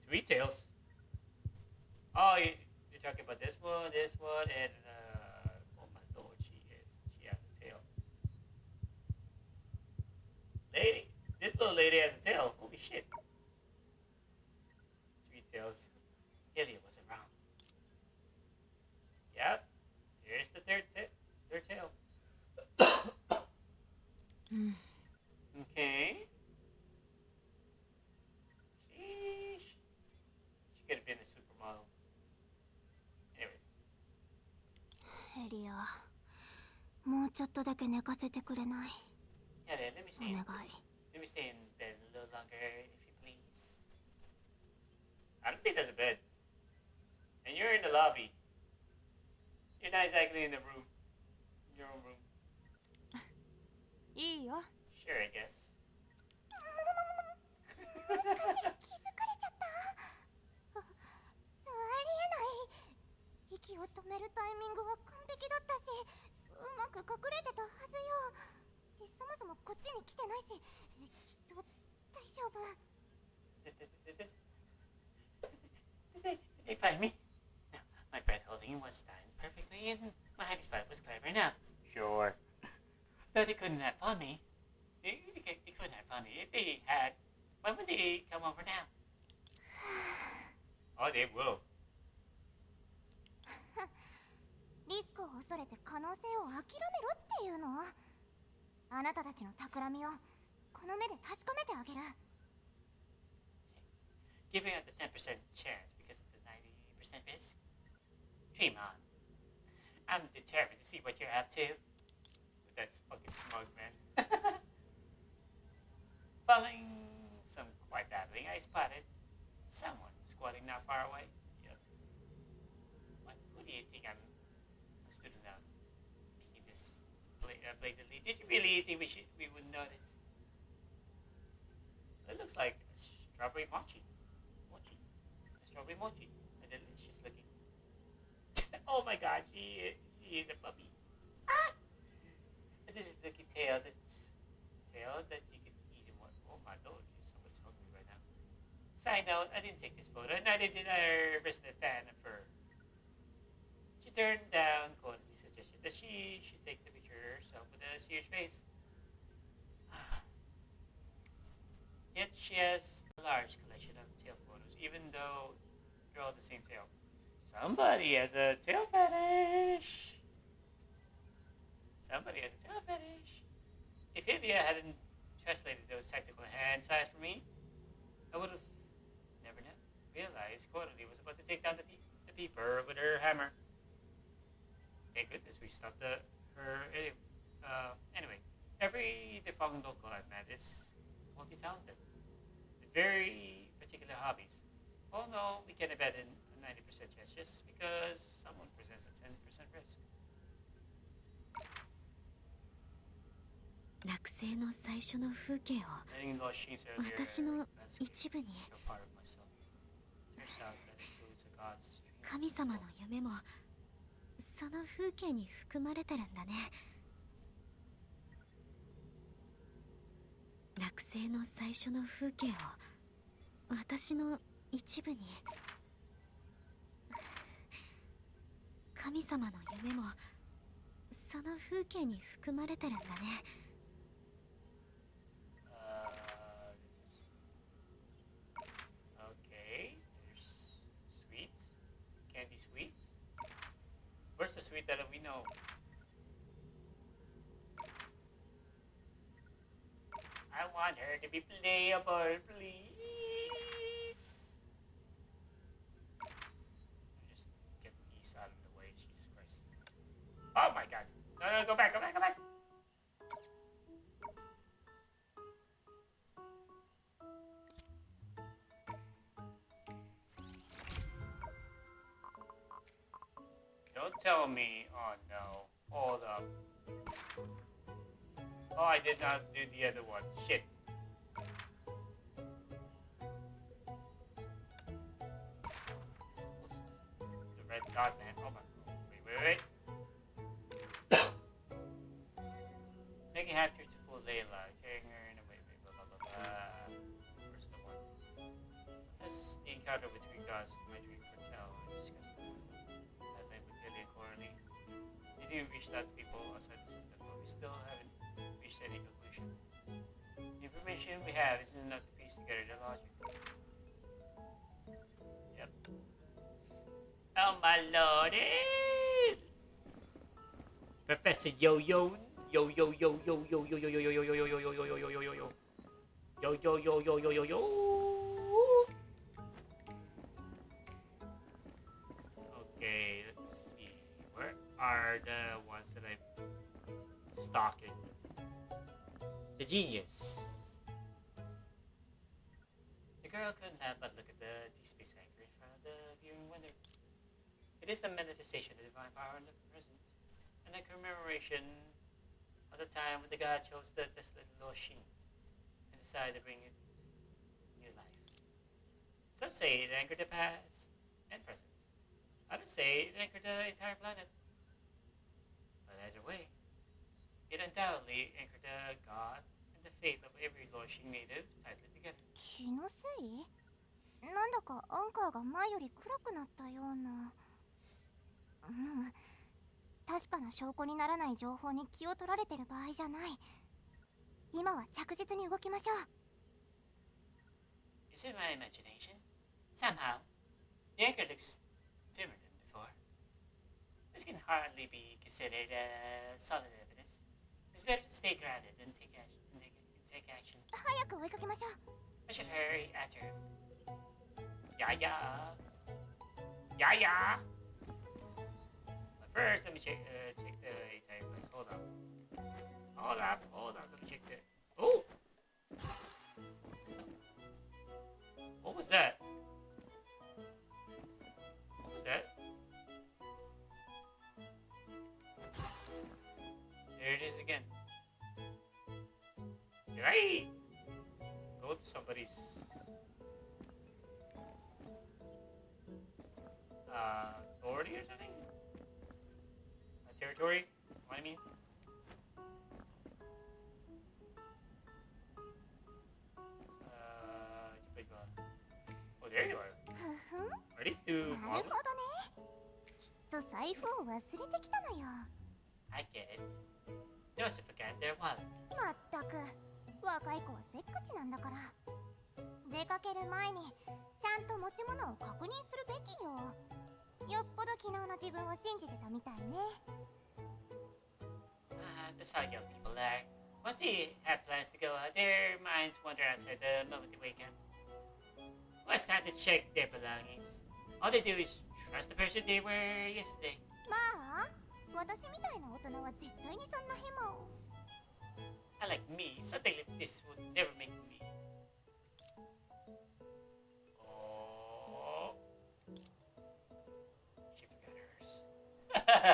Three tails. Oh, you're talking about this one, and oh my lord, she has a tail. Lady, this little lady has a tail. Holy shit. Three tails. Ilya wasn't wrong. Yep. Here's the third tail. うん。 Okay. Sheesh. She could have been a supermodel. Anyways. ヘリア、もうちょっとだけ寝かせてくれない？ Yeah, let me お stay. 願い。 Let me stay in bed a little longer, if you please. I don't think there's a bed. And you're in the lobby. You're not exactly in the room. In your own room. いいよ。 Sure, I guess. もしかして気づかれちゃった？ありえない。息を止めるタイミングは完璧だったし、うまく隠れてたはずよ。そもそもこっちに来てないし、きっと大丈夫。 Did they find me? No, my breath holding was timed perfectly, and my hiding spot was clever enough. Sure. Though they couldn't have found me. They couldn't have found me. If they had, why would they come over now? Oh, they will. リスクを恐れて可能性を諦めろっていうの？あなたたちの企みをこの目で確かめてあげる。 Giving up the 10% chance because of the 90% risk? Dream on. I'm determined to see what you're up to. That's fucking smug, man. Following some quiet babbling, I spotted someone squatting not far away. Yep. What? Who do you think I'm a student of? Peeking this blatantly. Did you really think we would notice? It looks like a strawberry mochi. A strawberry mochi. And then it's just looking. Oh my god, she is a puppy. Ah! And this is the tail that you can eat in one. Oh my lord, somebody's hungry right now. Side note, I didn't take this photo, neither did our resident fan of her. She turned down Cody's suggestion that she should take the picture herself with a serious face. Yet she has a large collection of tail photos, even though they're all the same tail. Somebody has a tail fetish. Somebody has a tail fetish. If India hadn't translated those tactical hand signs for me, I would have never realized Courtney was about to take down the peeper with her hammer. Thank goodness we stopped her. Anyway, every defunct local I've met is multi-talented. The with very particular hobbies. Oh no, we can abandon a 90% chance just because someone presents a 10% risk. 落成の最初の風景を Letting lost sheets earlier 私の landscape 一部に feel part of myself. Turns out that includes a god's dreams 神様 as の well. 夢もその風景に含まれてるんだね。落成の最初の風景を私の一部に。神様の夢もその風景に含まれてるんだね。This is okay. There's sweets, candy sweets. Where's the sweet that we know? I want her to be playable, please. Just get these out of the way, Jesus Christ. Oh my God! No, no, go back, go back, go back. Don't tell me. Oh no. Hold up. Oh, I did not do the other one. Shit. The red dot, man. Oh my. Wait. Making half to full Layla. Carrying her in a way. Blah blah blah blah. Where's the one? This the encounter between gods in my dream foretell. I discussed that night with Ilya Corley. We didn't reach out to people outside the system, but we still haven't reached any conclusion. The information we have isn't enough to piece together the logic. Yep. Oh my lord! Professor Yo-Yo. Okay, let's see. Where are the ones that I'm stalking? The genius. The girl couldn't help but look at the D-space anchor in front of the viewing window. It is the manifestation of divine power in the present, and a commemoration of the time when the god chose the desolate Loshin and decided to bring it new life. Some say it anchored the past and present. Others say it anchored the entire planet. But either way, it undoubtedly anchored the god and the fate of every Loshin native tightly together. 気のせい？なんだかアンカーが前より暗くなったような。確かな証拠にならない情報に気を取られてる場合じゃない。今は着実に動きましょう。Is it my imagination? Somehow, the anchor looks dimmer than before. This can hardly be considered solid evidence. It's better to stay grounded and take action. 早く追いかけましょう。 I should hurry after him. Yeah. But first, let me check the entire place. Hold up. Let me check the. Oh! What was that? There it is again. Did I go to somebody's authority or something? Territory? What I mean? Oh, there you are. ふふん。 Are these two なるほど models? ね。きっと財布を忘れてきたのよ。 I get it. They must have forgotten their wallet. まったく若い子はせっかちなんだから。出かける前にちゃんと持ち物を確認するべきよ。よっぽど昨日の自分を信じてたみたいね。That's how young people are. Once they have plans to go out, their minds wander outside the moment they wake up. Well, it's time to check their belongings. All they do is trust the person they were yesterday. まあ私みたいな大人は絶対にそんなヘマを。 Unlike me, something like this would never make me. まさか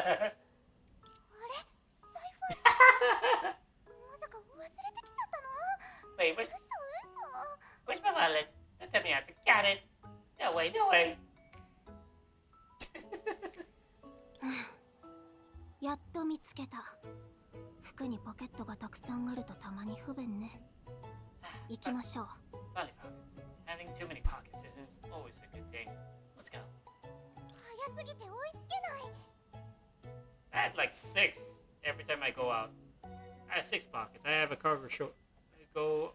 忘れてきちゃったの？ Wait, 嘘嘘。 where's my wallet? Don't tell me I forgot it. No way, no way. やっと見つけた。服にポケットがたくさんあるとたまに不便ね。行きましょう。 Finally found it. Having too many pockets isn't always a good thing. Let's go. 早すぎて追いつけない。 I have like 6 every time I go out. I have 6 pockets. I have a cargo short. I go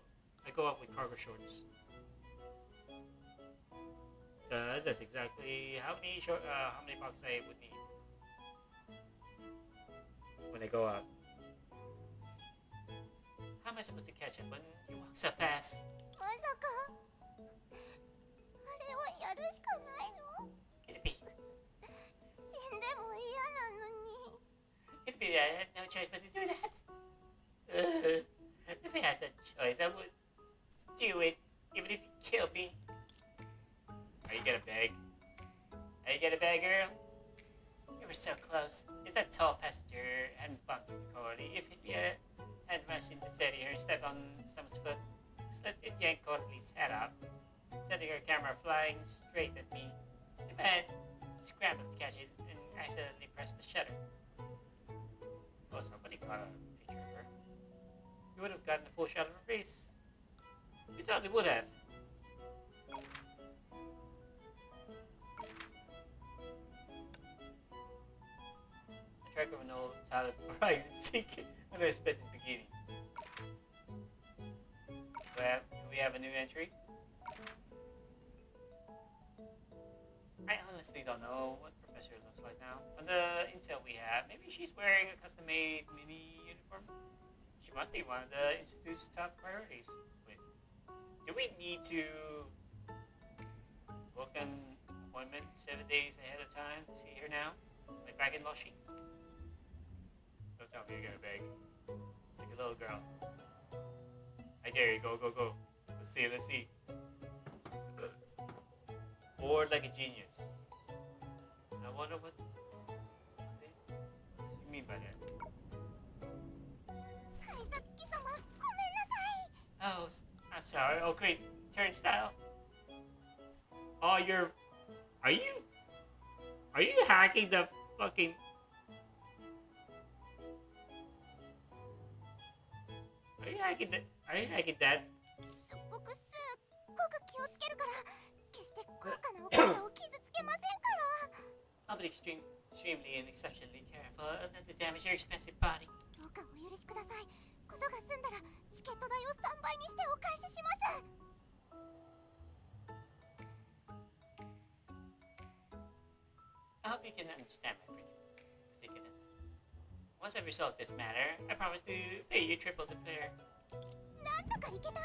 out with cargo shorts. That's exactly how many pockets I would need when I go out. How am I supposed to catch up when you walk so fast? まさかあれをやるしかないの？ Can it be? 死んでも嫌なのに。 Can it be that I had no choice but to do that? If I had that choice, I would do it, even if you killed me. Are you gonna beg? Are you gonna beg, girl? You were so close. If that tall passenger hadn't bumped into Corley, if he had rushed into steady her and stepped on someone's foot, slipped and yanked Corley's head off, sending her camera flying straight at me. If I had scrambled to catch it and accidentally pressed the shutter. Oh, somebody caught a picture of her. You would have gotten a full shot of her face. You totally would have. I track of an old talent for hide and seek when I spent in bikini. Do we have a new entry? I honestly don't know what Professor looks like now. From the intel we have, maybe she's wearing a custom-made mini uniform. She must be one of the Institute's top priorities. Wait, do we need to book an appointment 7 days ahead of time to see her now? Like back in Loshi? Don't tell me you're gonna beg. Like a little girl. I dare you, go, go, go. Let's see, let's see. Bored like a genius. I wonder what you mean by that. 改札機様、ごめんなさい。 Oh, I'm sorry. Oh, great. Turnstile. Oh, Are you hacking the fucking... Are you hacking that? すっごく気をつけるから、決して高価なお金を傷つけませんから。 I'll be extremely and exceptionally careful not to damage your expensive body. どうかお許しください。ことが済んだらチケット代を3倍にしてお返しします。 I hope you can understand my predicament. Once I resolve this matter, I promise to pay you triple the fare. なんとかいけた。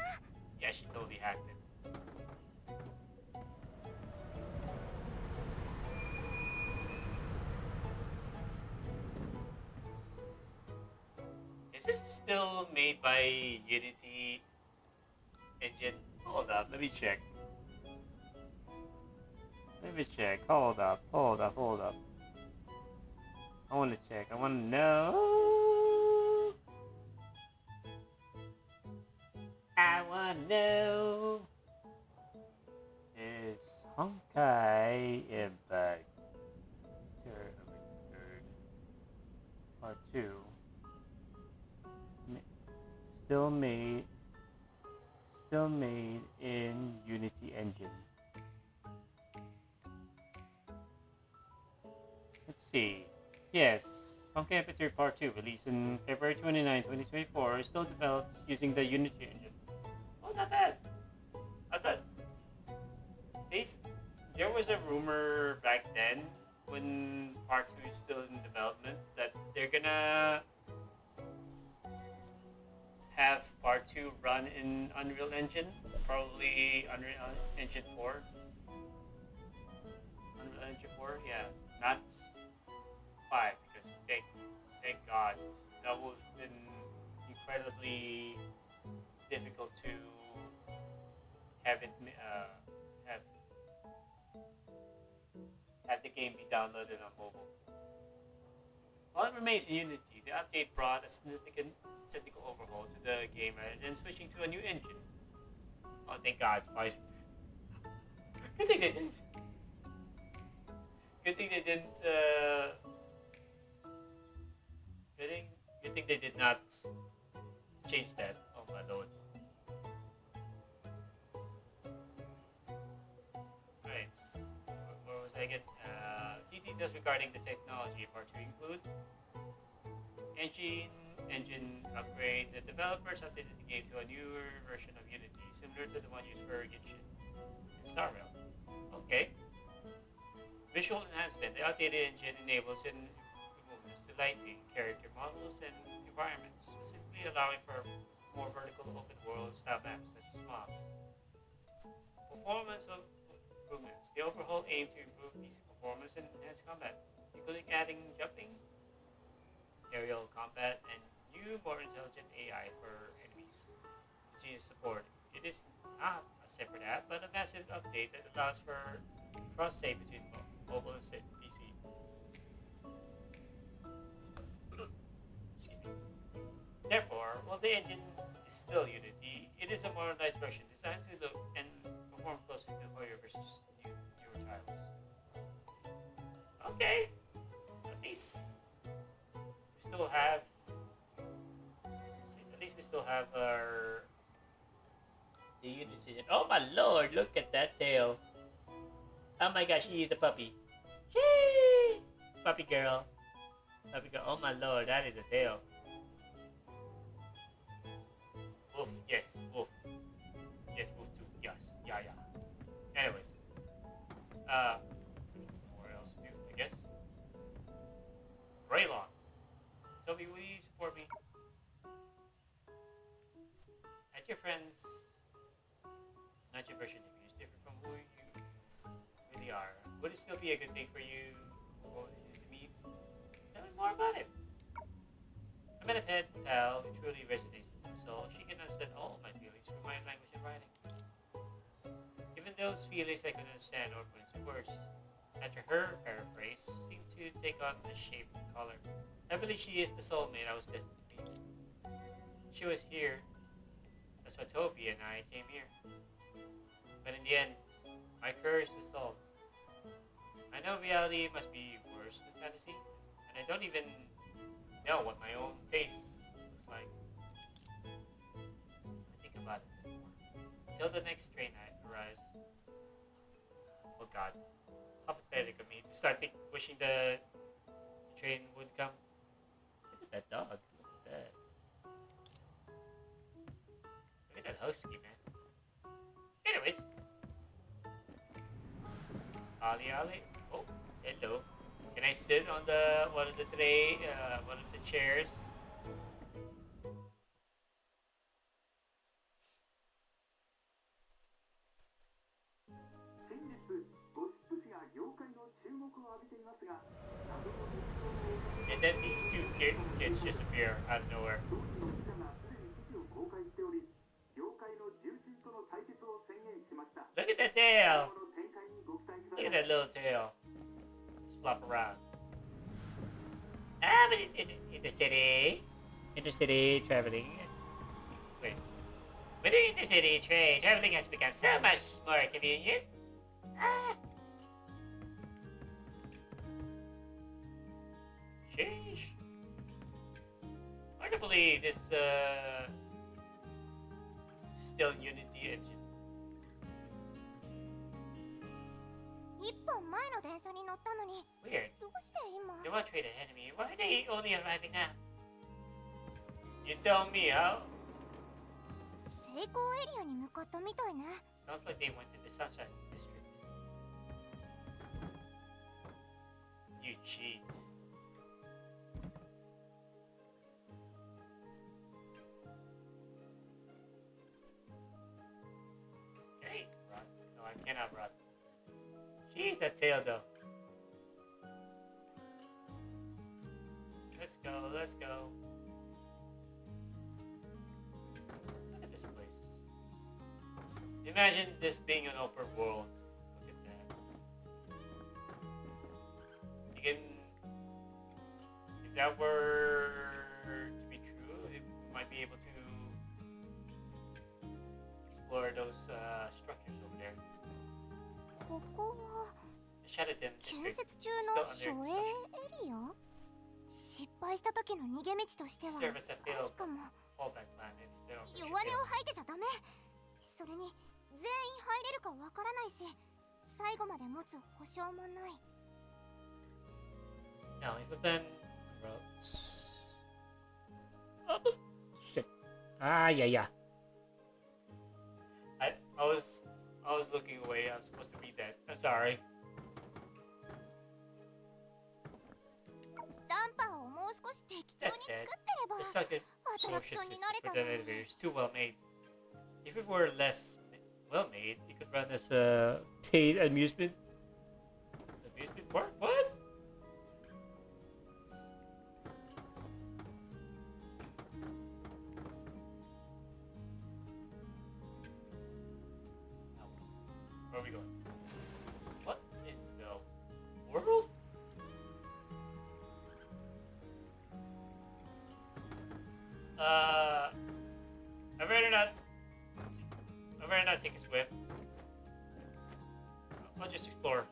Yeah, she totally hacked it. Is this still made by Unity engine? Hold up, let me check. Hold up. I want to check. I want to know. Is Honkai Impact third part 2 still made in Unity engine? Let's see. Yes, Honkai Impact 3 Part 2, released in February 29, 2024, is still developed using the Unity engine. Oh, not bad. I thought there was a rumor back then when Part 2 is still in development that they're gonna have Part 2 run in Unreal Engine, probably Unreal Engine 4. Unreal Engine 4, yeah, not 5, because thank God, that would have been incredibly difficult to have it have the game be downloaded on mobile. While it remains in Unity, the update brought a significant technical overhaul to the game rather than switching to a new engine. Oh, thank God! Good thing they didn't. Good thing they didn't. Good thing they did not change that. Oh my lord. Right. Where was I again? Key details regarding the technology are to include engine upgrade. The developers updated the game to a newer version of Unity, similar to the one used for Genshin and Star Rail. Okay. Visual enhancement. The outdated engine enables hidden improvements to lighting, character models, and environments, specifically allowing for more vertical open world style maps such as moss. Performance of improvements. The overhaul aimed to improve PC performance and enhance combat, including adding jumping, aerial combat, and new, more intelligent AI for enemies. Continuous support. It is not a separate app, but a massive update that allows for cross-save between mobile and PC. Excuse me. Therefore, while the engine is still Unity, it is a modernized version designed to look and perform closer to Hoyer versus newer titles. Okay, at least we still have. At least we still have our the Unity. Oh my lord! Look at that tail. Oh my gosh, she is a puppy. Yay! Puppy girl. Puppy girl. Oh my lord, that is a tail. Wolf, yes, wolf. Yes, wolf too. Yes, yeah. Anyways. What else to do, I guess? Braylon. Toby, will you support me? Add your friends. Not your version of you is different from who you really are. Would it still be a good thing for you to meet? Tell me more about it. I met a pen pal who truly resonates with me, so she can understand all of my feelings through my language and writing. Even those feelings I could understand or put into words, after her paraphrase, seemed to take on the shape and color. I believe she is the soulmate I was destined to meet. She was here. That's why Toby and I came here. But in the end, my courage was solved. I know reality must be worse than fantasy, and I don't even know what my own face looks like. I think about it anymore. Until the next train arrives. Oh god. How pathetic of me to start wishing the train would come. Look at that dog. Look at that. Look at that husky, man. Anyways. Ali. Oh, hello. Can I sit on the one of the chairs? And then these two kids just appear out of nowhere. Look at that tail! Look at that little tail. Just flop around. Ah, but intercity traveling. Wait. With the intercity train, traveling has become so much more convenient. Ah. Sheesh. Hard to believe this is still Unity engine. 一本前の電車に乗ったのに Weird. どうして今 They won't trade an enemy. Why are they only arriving now? You tell me, how? 成功エリアに向かったみたいね Sounds like they went to the Sunshine District. You cheat. Okay, run. No, I cannot run. Jeez, that tail though. Let's go, let's go. Look at this place. Imagine this being an open world. Look at that. You can that were to be true, we might be able to explore those structures over there. ここは The Sheraton 建 district 設中 is の still 守 under 衛 construction. エリア？失敗した時の逃げ道としては Serve as a あり failed かも。 fallback plan if the operation 弱音を fails. 吐いてちゃダメ。それに全員入れるかわからないし、最後まで持つ保証もない。 Now, if a plan routes. Oh, shit. Yeah. I was looking away. I was supposed to read that. I'm sorry. ダンパーをもう少し適当に That 作って said, れば the second アトラクシ solution ョンに system なれ for た the のに。 elevator is too well made. If it were less well made, it could run as paid amusement. Amusement park? What? Where are we going? What in the world? I'd rather not. I'd rather not take a swim. I'll just explore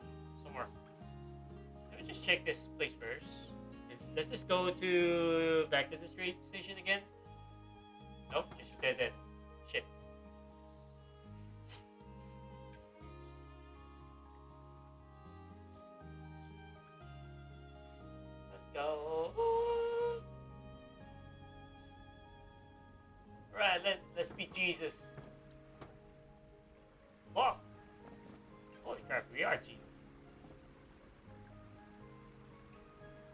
somewhere. Let me just check this place first. Does this go to back to the train station again? Nope, just dead end. Shit. Let's go. Right, let's be Jesus. Walk. Holy crap, we are Jesus.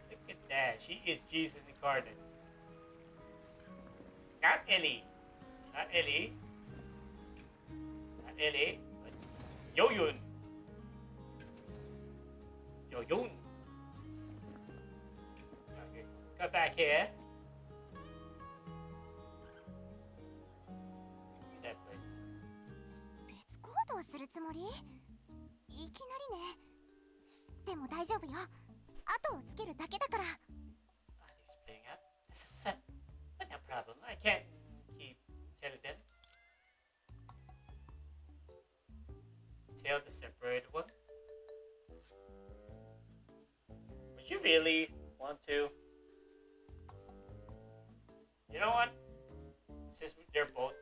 Look at that. She is Jesus incarnate. Not Ellie. Not Ellie. Not Ellie. Yo-Yun. Yo-Yun. Okay, cut back here. That place. 別行動するつもり？いきなりね。でも大丈夫よ。後をつけるだけだから。Are they splitting up? That's so sad. But no problem. I can't keep telling them. Tell the separated one. Would you really want to? You know what? Since they're both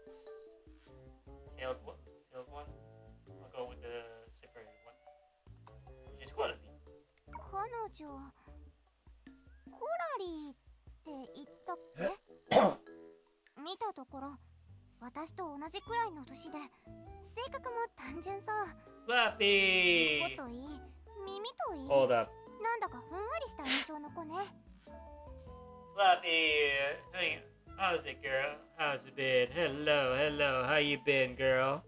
tailed one, I'll go with the separated one. Which is quality. 彼女コラリーって言ったっけ？見たところ私と同じくらいの年で性格も単純そう。尻 Fluffy! 尾といい耳といい Hold up. なんだかふんわりした印象の子ね。 Fluffy! Hey, how's it, girl? How's it been? Hello. How you been, girl?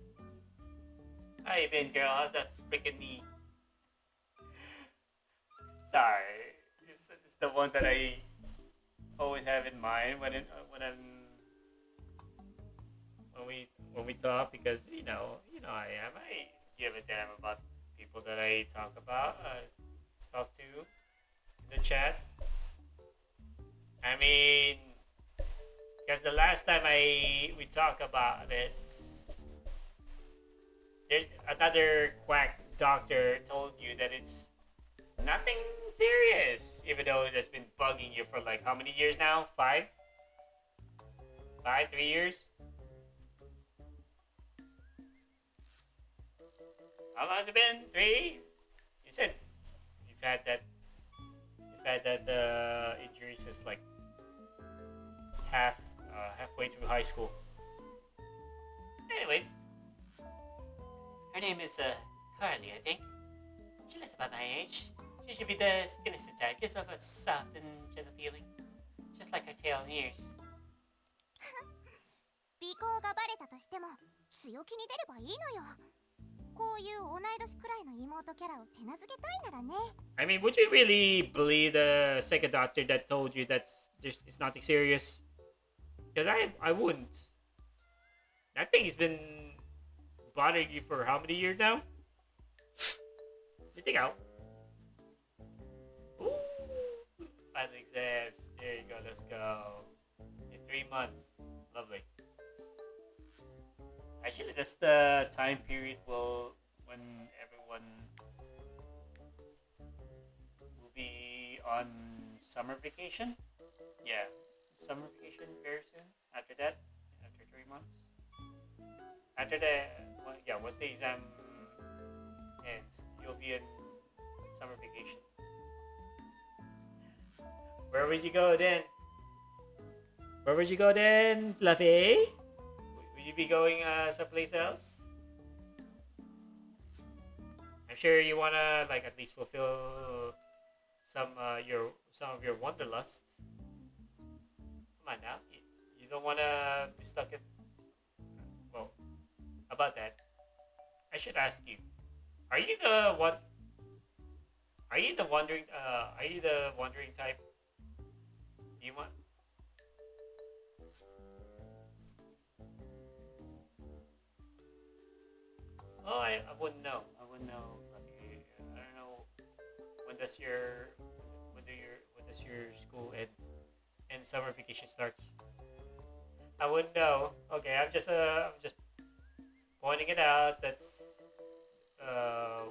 How you been, girl? How's that freaking knee? Sorry, it's the one that I always have in mind when we talk, because you know I am. I give a damn about people that I talk to in the chat. I mean, because the last time we talked about it, there's another quack doctor told you that it's nothing serious, even though it has been bugging you for like how many years now? 5? 3 years? How long has it been? 3? You said you've had that injury since like halfway through high school. Anyways, her name is Carly, I think. She looks about my age. She should be the innocent type. Gives off a soft and gentle feeling, just like her tail and ears. 尾行がバレたとしても強気に出ればいいのよ。こういう同い年くらいの妹キャラを手なずけたいならね。I mean, would you really believe the second doctor that told you that it's nothing serious? Because I wouldn't. That thing has been bothering you for how many years now? You think out. Ooh, final exams. go. Let's go. In 3 months. Lovely. Actually, that's the time period when everyone will be on summer vacation. Yeah, summer vacation very soon. After that, after 3 months. After the once the exam ends, you'll be in summer vacation. Where would you go then? Where would you go then, Fluffy? Would you be going someplace else? I'm sure you wanna like at least fulfill some of your wanderlust. Come on now, you don't wanna be stuck in. Well, about that, I should ask you: Are you the one? Are you the wandering? Are you the wandering type? Do you want? Oh, I wouldn't know. I wouldn't know. Fluffy. I don't know. When does your when does your school end and summer vacation starts? I wouldn't know. Okay, I'm just pointing it out. That's uh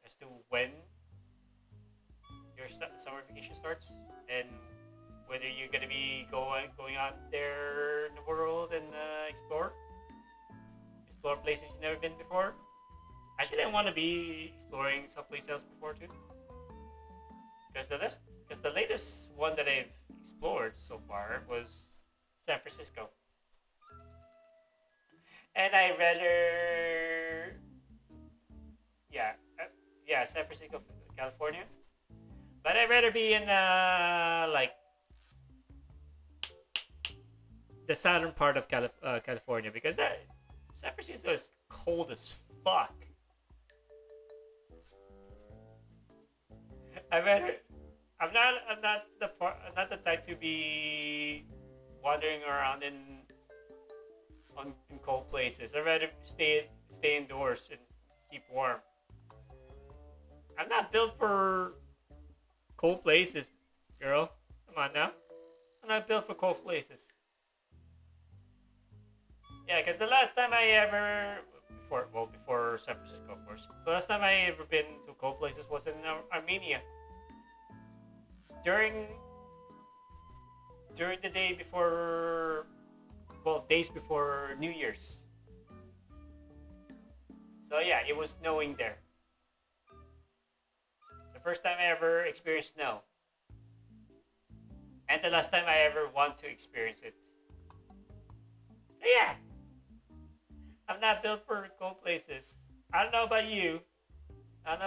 as to when your summer vacation starts and whether you're gonna be going out there in the world and explore places you've never been before. Actually, I want to be exploring someplace else before too. Because the latest one that I've explored so far was San Francisco, and I rather yeah San Francisco, California. But I'd rather be in like the southern part of California because that San Francisco is cold as fuck. I rather I'm not the type to be wandering around in cold places. I'd rather stay indoors and keep warm. I'm not built for cold places, girl. Come on now. I'm not built for cold places. Yeah, because the last time I ever before San Francisco, of course. The last time I ever been to cold places was in Armenia. During the day before, days before New Year's. So yeah, it was snowing there. The first time I ever experienced snow. And the last time I ever want to experience it. So yeah. I'm not built for cold places. I don't know about you. In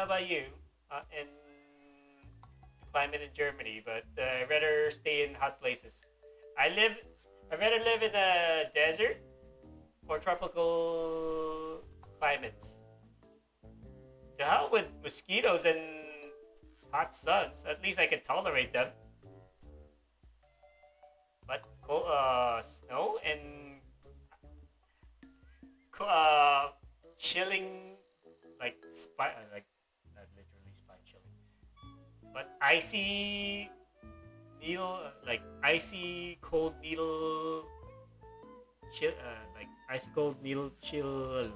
the climate in Germany, but I'd rather stay in hot places. I'd rather live in a desert or tropical climates. To hell with mosquitoes and hot suns. At least I can tolerate them. But snow and chilling, like not literally spine chilling, but icy cold needle chill, like icy cold needle chill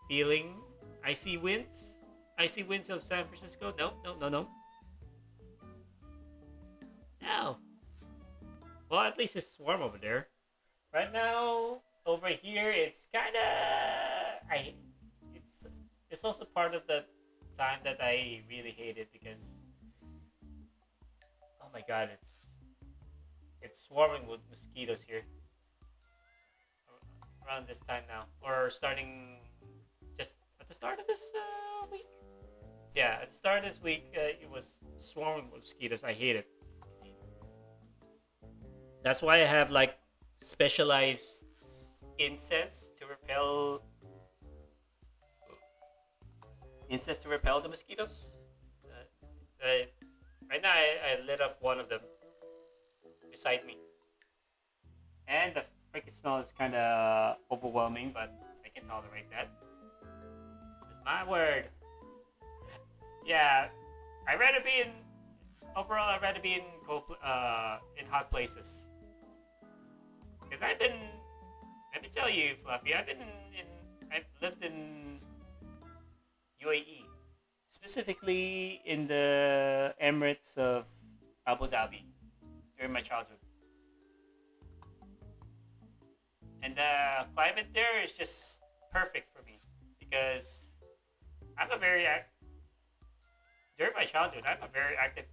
feeling. Icy winds of San Francisco. No. No. Well, at least it's warm over there. Right now, over here, it's kind of it's also part of the time that I really hate it because oh my god, it's swarming with mosquitoes here around this time now, or starting just at the start of this week. Yeah, at the start of this week, it was swarming with mosquitoes. I hate it. That's why I have like specialized incense to repel the mosquitoes. Right now, I lit up one of them beside me, and the freaking smell is kind of overwhelming, but I can tolerate that. But my word, yeah, I'd rather be in overall, I'd rather be in in hot places. Because let me tell you, Fluffy, I've lived in UAE, specifically in the Emirates of Abu Dhabi during my childhood. And the climate there is just perfect for me because I'm a very during my childhood I'm a very active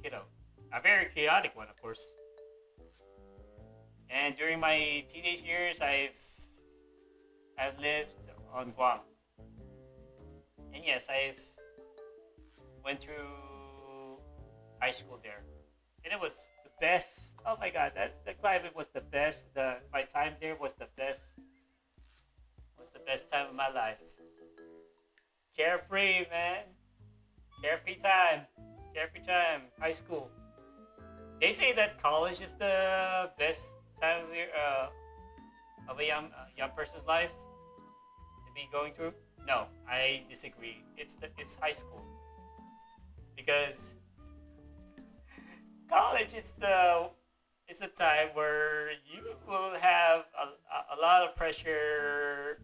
kiddo, a very chaotic one, of course. And during my teenage years, I've lived on Guam, and yes, I've went through high school there, and it was the best. Oh my god, that the climate was the best. My time there was the best. Was the best time of my life. Carefree, man. Carefree time. Carefree time. High school. They say that college is the best time of a young person's life to be going through. No, I disagree. It's high school because college is the time where you will have a lot of pressure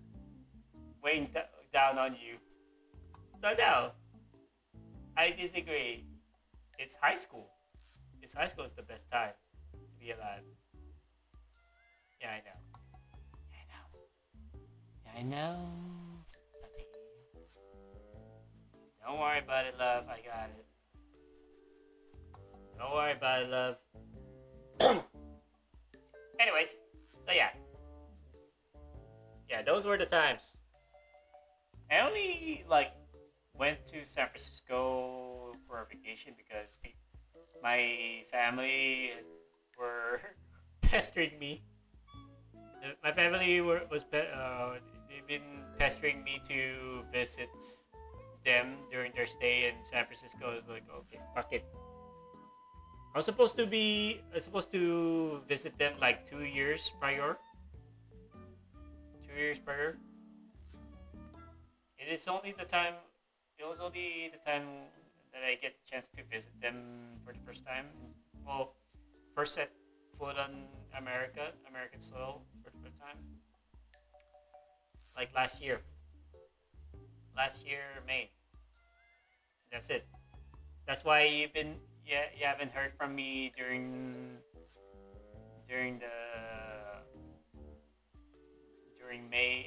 weighing down on you. So no, I disagree. It's high school. It's high school is the best time to be alive. Yeah, I know. Yeah, I know. Don't worry about it, love. I got it. Don't worry about it, love. Anyways, so yeah. Yeah, those were the times. I only went to San Francisco for a vacation because my family were pestering me. My family they've been pestering me to visit them during their stay in San Francisco. I was like, okay, fuck it. I was supposed to visit them like 2 years prior. 2 years prior. It was only the time that I get the chance to visit them for the first time. Well, first set foot on American soil for the first time. Like last year. May. That's it. That's why you haven't heard from me during May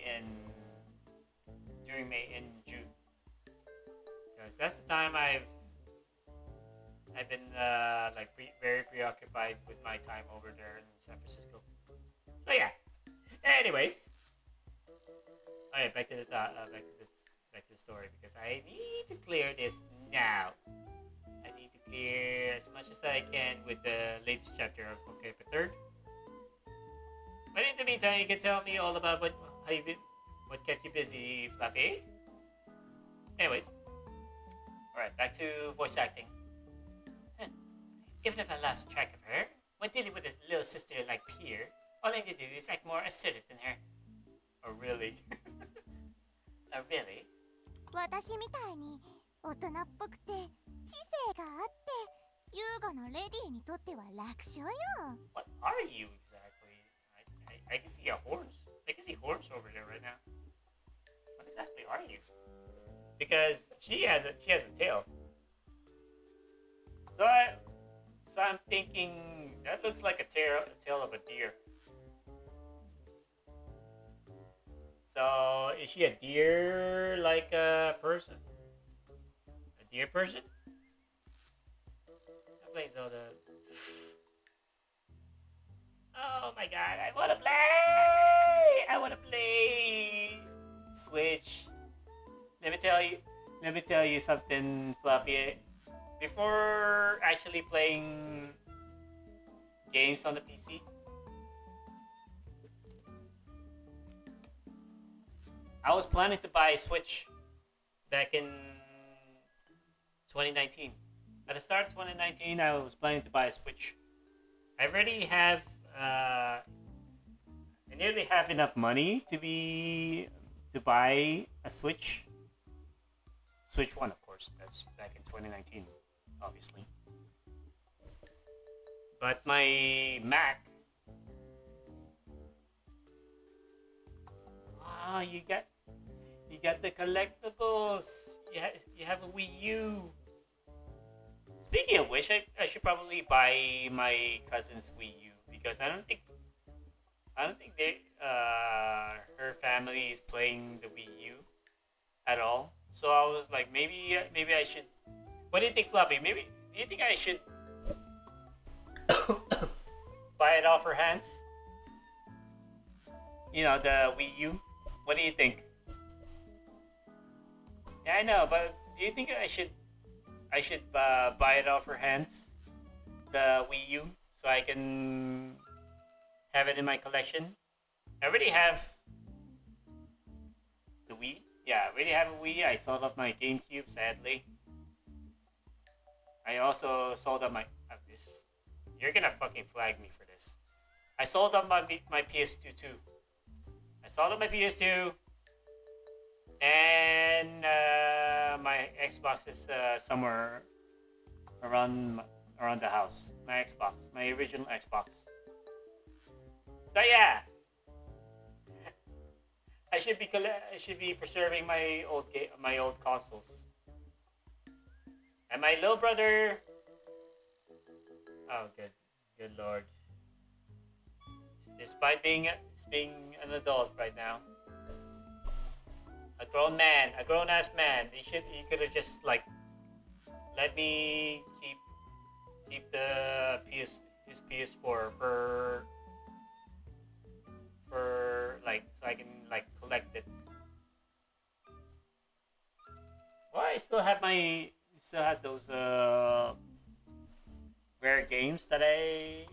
and June, because that's the time I've been very preoccupied with my time over there in San Francisco. So yeah. Anyways, all right, back to the story, because I need to clear this now. I need to clear as much as I can with the latest chapter of Hokkaido 3rd. But in the meantime, you can tell me all about what kept you busy, Fluffy. Anyways, alright, back to voice acting. Even if I lost track of her, when dealing with a little sister like Pierre, all I need to do is act more assertive than her. Oh, really? Oh, really? 私みたいに大人っぽくて知性があって優雅なレディーにとっては楽勝よ。 What are you exactly? I can see a horse. I can see horse over there right now. What exactly are you? Because she has a tail. So I'm thinking that looks like a tail of a deer. So is she a deer like a person? A deer person? I play Zelda. Oh my god, I wanna play! I wanna play Switch. Let me tell you something, Fluffy. Before actually playing games on the PC, I was planning to buy a Switch back in 2019. At the start of 2019, I was planning to buy a Switch. I already have I nearly have enough money to buy a Switch. Switch 1, of course. That's back in 2019, obviously. But my Mac. Ah, you got the collectibles. You have a Wii U. Speaking of which, I should probably buy my cousin's Wii U because I don't think her family is playing the Wii U at all. So I was like, maybe I should. What do you think, Fluffy? Maybe do you think I should buy it off her hands? You know, the Wii U. What do you think? Yeah, I know, but do you think I should buy it off her hands, the Wii U, so I can have it in my collection? I already have the Wii. Yeah, I already have a Wii. I sold up my GameCube, sadly. I also sold up my. This, you're gonna fucking flag me for this. I sold up my PS2 too. I sold up my PS2, and my Xbox is somewhere around the house. My Xbox, my original Xbox. So yeah, I should be preserving my old consoles. And my little brother. Oh, good lord. Despite being an adult right now, a grown ass man, he could have just like let me keep the his PS4 for like so I can like collect it. Well, I still have those rare games that I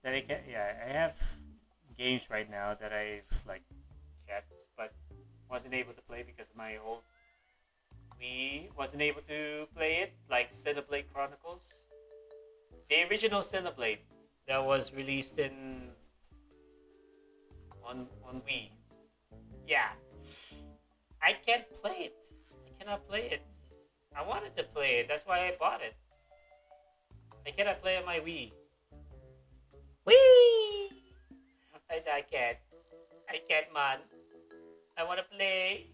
can. Yeah, I have games right now that I've like kept, but wasn't able to play because of my old Wii wasn't able to play it, like Xenoblade Chronicles, the original Xenoblade that was released on Wii. Yeah, I can't play it. I cannot play it. I wanted to play it. That's why I bought it. I cannot play on my Wii. Wii! I can't. I can't, man. I wanna play.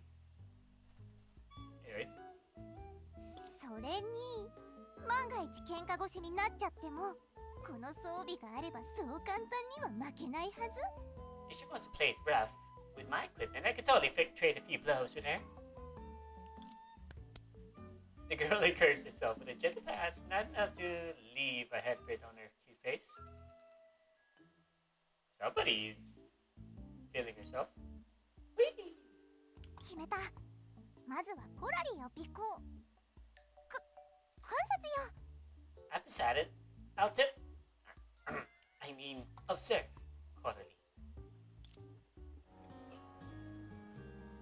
Anyways. それに万が一喧嘩腰になっちゃってもこの装備があればそう簡単には負けないはず If she wants to play it rough with my equipment, I could totally trade a few blows with her. The girl encouraged herself with a gentle pat, not enough to leave a headprint on her cute face. Somebody's feeling herself. Whee! 決めたまずはコラリーを尾行観察よ I've decided I'll I mean, observe quarterly.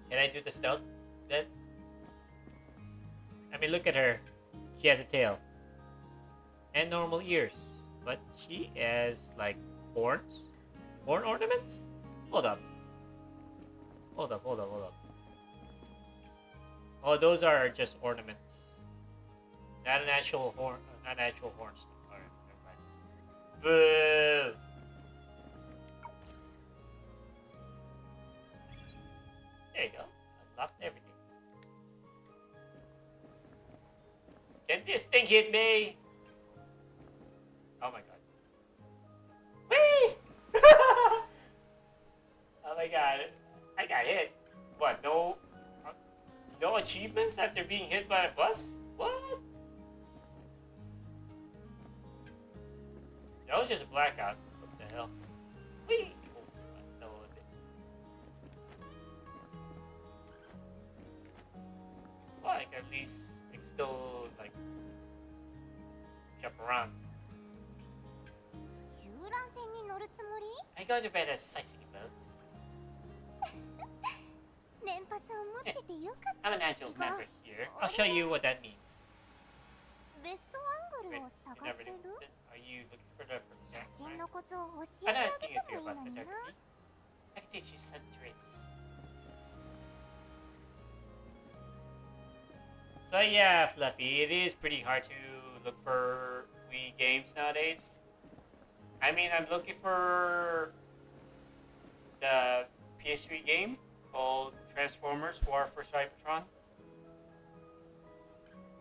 Can I do the stealth then? I mean, look at her. She has a tail and normal ears, but she has like horns, horn ornaments. Hold up. Oh, those are just ornaments. Not an actual horn. Not actual horns. Alright, never mind. Boo! There you go. Unlocked everything. Can this thing hit me? Oh my god. Whee! Oh my god. I got hit. What? No achievements after being hit by a bus? What? That was just a blackout. What the hell? Whee! Oh, no. Well, I can at least I can still like jump around. 遊覧船に乗るつもり I go to bed as sightseeing boat. 連覇さん持っててよかっ I'm た an agile member here. I'll show you what that means. ベストアングル Wait, を you 探 never してる knew that? Are you looking for the 写 perfect 真 right? のコツを教 I'm えてあ not げ thinking て to もい you い about のにな photography. I can teach you some tricks. So yeah, Fluffy, it is pretty hard to look for Wii games nowadays. I mean, I'm looking for the PS3 game called Transformers War for Cybertron.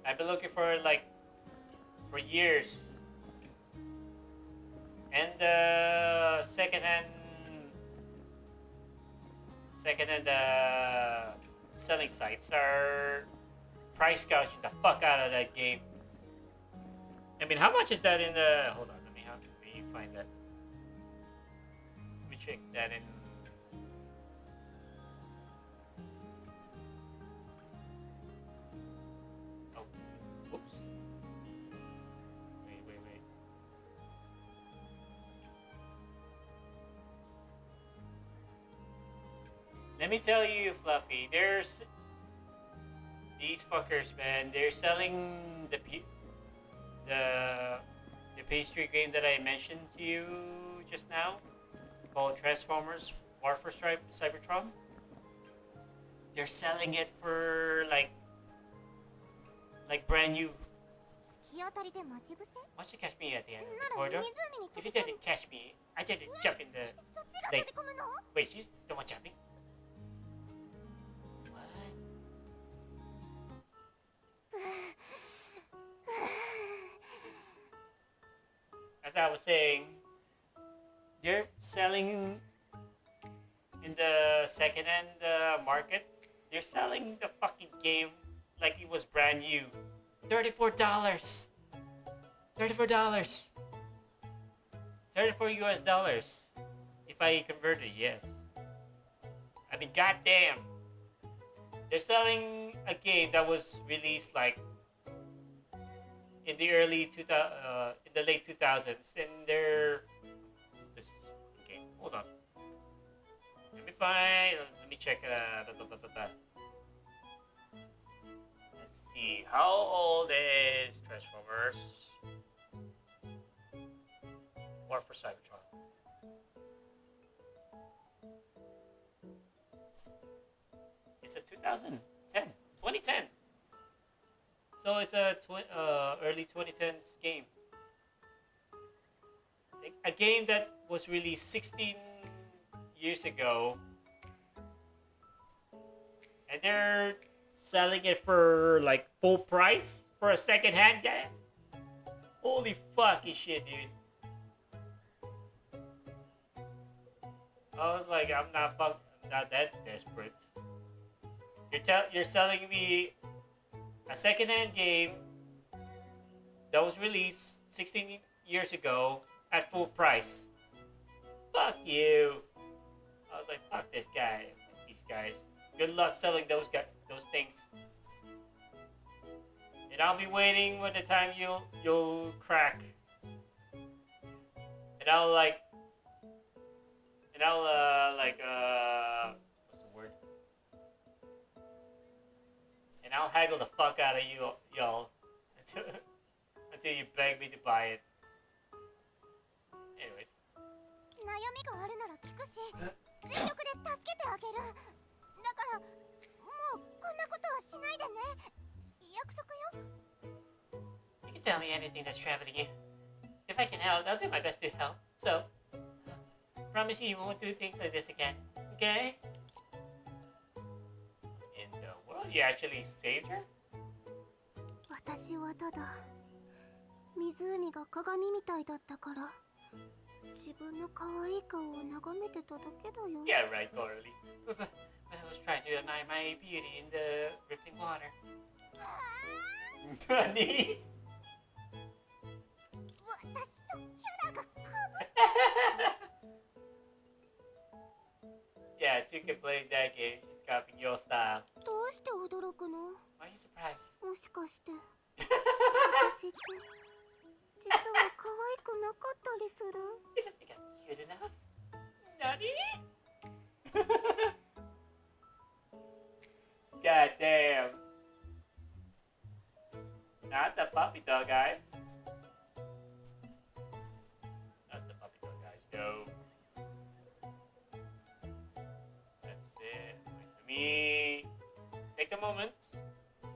I've been looking for it like for years. And the secondhand selling sites are price gouging the fuck out of that game. I mean, how much is that in the? Hold on, let me find that. Let me check that in. Oh, whoops. Wait. Let me tell you, Fluffy. There's these fuckers, man. They're selling the pastry game that I mentioned to you just now, called Transformers War for Cybertron. They're selling it for like brand new. 突き当たりで待ち伏せ Why don't you catch me at the end of な the ら corridor? 湖に If 飛 you び dare 込 to む catch me, I dare to jump in the そっちが飛び込むの Wait, she's the one jumping? What? As I was saying, they're selling in the second-hand market. They're selling the fucking game like it was brand new. $34. $34. 34 US dollars. If I convert it, yes. I mean, goddamn. They're selling a game that was released like in the in the late 2000s, and they're this okay. Hold on. Let me find. Let me check. Let's see. How old is Transformers War for Cybertron? It's a 2010. So it's a early 2010s game. A game that was released 16 years ago, and they're selling it for like full price for a second-hand game. Holy fucking shit, dude! I was like, I'm not that desperate. You're selling me a second-hand game that was released 16 years ago at full price. Fuck you! I was like, fuck this guy, these guys. Good luck selling those things. And I'll be waiting when the time you'll crack. And I'll what's the word? And I'll haggle the fuck out of y'all until you beg me to buy it. Anyways. 悩みがあるなら聞くし全力で助けてあげるだからもうこんなことはしないでね約束よ You can tell me anything that's troubling you. If I can help, I'll do my best to help. So, promise you won't do things like this again, okay? In the world, you actually saved her? 私はただ湖が鏡みたいだったから自分の可愛い顔を眺めてただけだよ Yeah, right, Coralie. But I was trying to admire my beauty in the rippling water. Honey? 私とキャラが被る Yeah, you can play that game. She's copying your style. どうして驚くの Why are you surprised? もしかして私って実は可愛くなかったりする You don't think I'm cute enough? Nani? God damn. Not the puppy dog, guys. Not the puppy dog, guys. No. That's it. Let me take a moment.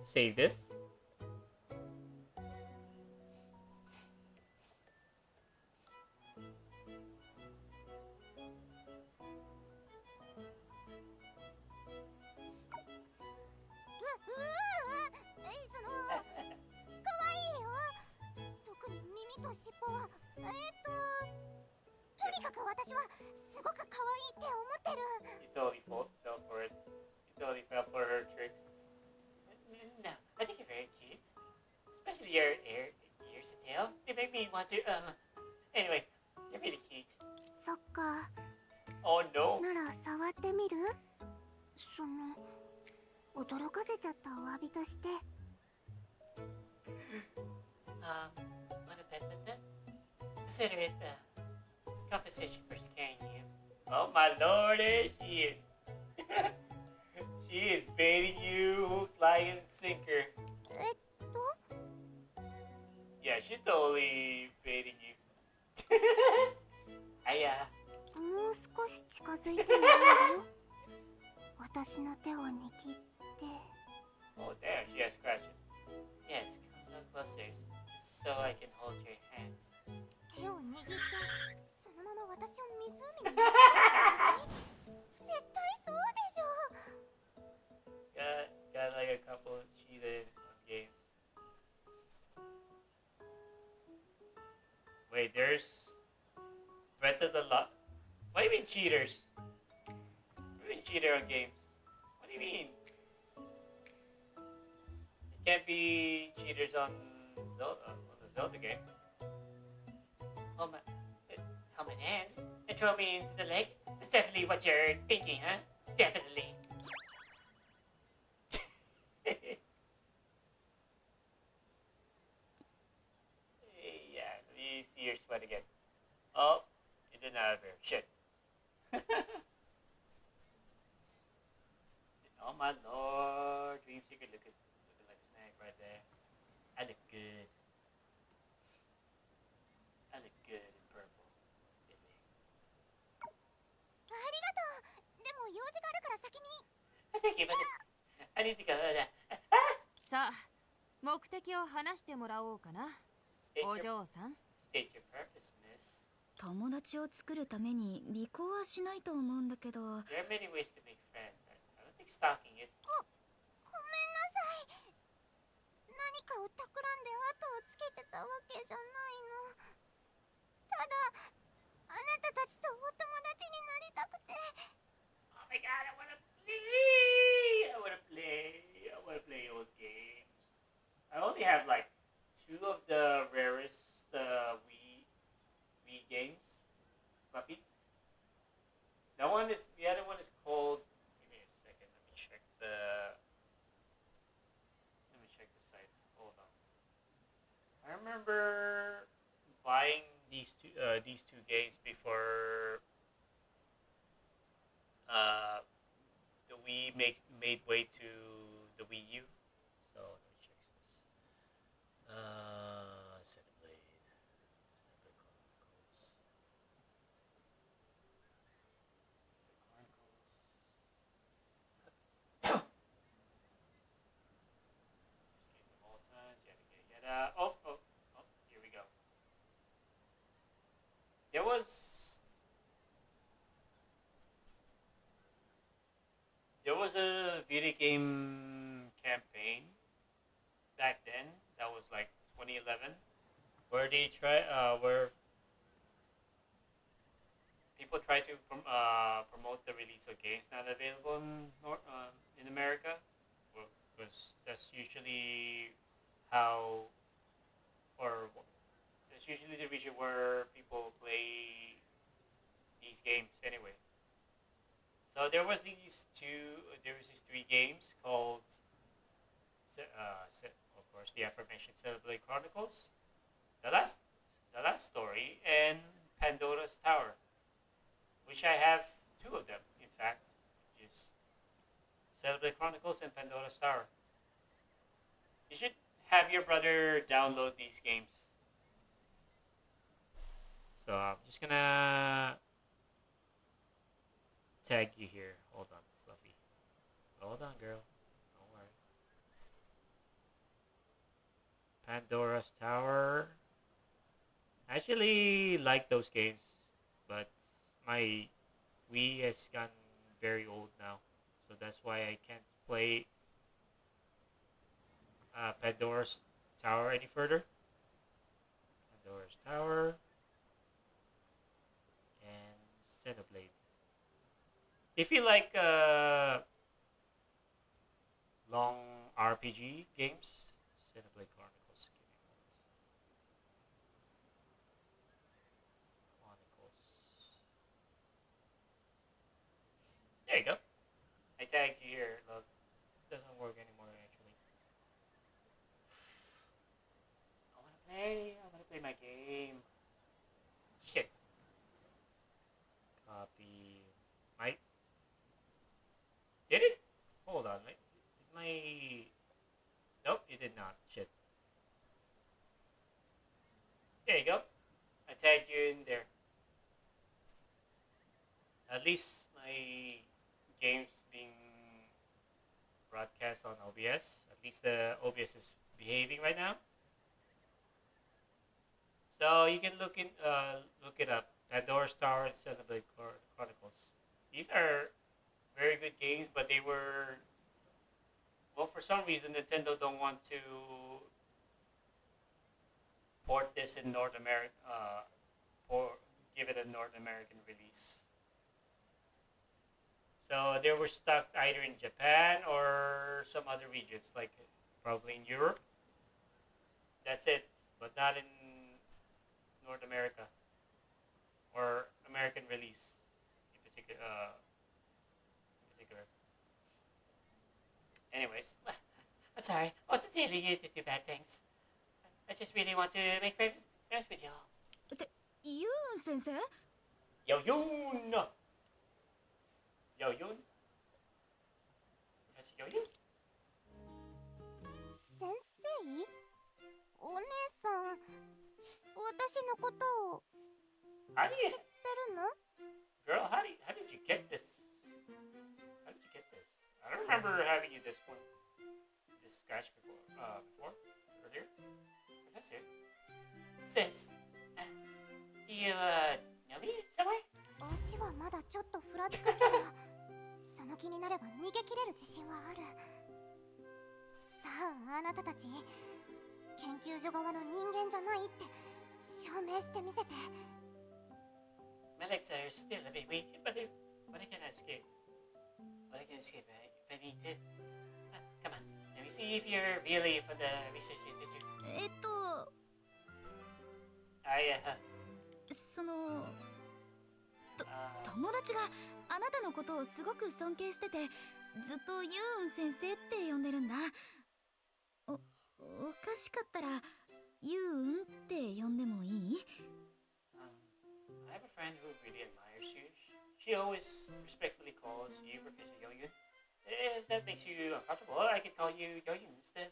Save this. その可愛いよ。特に耳と尻尾はとにかく私はすごく可愛いって思ってる。 You totally fell for it. You totally fell for her tricks. No, I think you're very cute. Especially your ears and tail. They make me want to, Anyway, you're really cute. そっか。 Oh no. なら触ってみる？その驚かせちゃったお詫びとして。 Wanna pet that? Consider it, compensation for scaring you. Oh my lord, she is. She is baiting you, hook, line, and sinker. えっと Yeah, she's totally baiting you. Hiya. もう少し近づいてみるよ。私の手を握って。 Oh damn, she has scratches. Yes, come a little closer so I can hold your hands. 手を握ってそのまま私を湖に投げ込む。絶対そうでしょ。 Got like a couple of cheated games. Wait, there's Breath of the Lot. What do you mean cheaters? What do you mean cheater on games? What do you mean? There can't be cheaters on the Zelda game. Helmet hand and throw me into the lake. That's definitely what you're thinking, huh? Definitely. Yeah, let me see your sweat again. Oh, it didn't have there. Shit. Oh my lord, Dream Secret looking like a snake right there. I look good. I look good in purple. ありがとう。でも用事があるから先に。 Thank you, but I need to go. さあ目的を話してもらおうかな State お your, 嬢さん。 state your purpose, miss. 友達を作るために尾行はしないと思うんだけど。 There are many ways to make friends. I don't think stalking is. ごめんなさい。何かを企んで後をつけてたわけじゃないの。ただあなたたちとお友達になりたくて。 Oh my god, I wanna play! I wanna play old games. I only have like 2 of the rarest Wii games. Fluffy. The other one is called. Give me a second. Let me check the site. Hold on. I remember buying these two games before the Wii made way to the Wii U. So let me check this. Xenoblade Chronicles. Escape from all times. Yada. Oh, here we go. There was a video game campaign back then that was like 2011 where where people try to promote the release of games not available in America, because that's usually how, or that's usually the region where people play these games anyway. So there was these 3 games called, of course, the aforementioned Xenoblade Chronicles, the last story, and Pandora's Tower, which I have 2 of them, in fact, just Xenoblade Chronicles and Pandora's Tower. You should have your brother download these games. So I'm just gonna tag you here. Hold on, Fluffy. Hold on, girl. Don't worry. Pandora's Tower. I actually like those games, but my Wii has gotten very old now, so that's why I can't play Pandora's Tower any further. Pandora's Tower and Xenoblade. If you like long RPG games, Xenoblade Chronicles. Give me a moment. Chronicles. There you go. I tagged you here, love. Doesn't work anymore actually. I wanna play my game. Shit. Copy. My. Did it? Hold on. Did my. Nope, it did not. Shit. There you go. I tagged you in there. At least my game's being broadcast on OBS. At least the OBS is behaving right now. So you can look it up. Pandora's Tower and Xenoblade Chronicles. These are very good games, but they were for some reason Nintendo don't want to port this in North America. Or give it a North American release. So they were stuck either in Japan or some other regions, like probably in Europe. That's it, but not in North America or American release in particular. Anyways, I'm sorry. I wasn't telling you to do bad things. I just really want to make friends with y'all. ユーン先生 Yo Yoon! Yo Yoon? Professor Yo Yoon? 先生？お姉さん、私のことを How do 知っ you... てるの？ Girl, how did you get this? How did you get this? I don't remember having you this scratch before? Earlier? Professor? Sis, do you, know me somewhere? 足はまだちょっとふらつくけどその気になれば逃げ切れる自信はある。さあ、あなたたち研究所側の人間じゃないって証明してみせて。 My legs are still a bit weak, but I can escape. But I can escape if I need to. Come on, let me see if you're really from the research institute. その友達があなたのことをすごく尊敬しててずっとユーン先生って呼んでるんだ。おかしかったらユーンって呼んでもいい？ I have a friend who really admires you. She always respectfully calls you Professor Yo-Yun. If that makes you uncomfortable, I could call you Yo-Yun instead.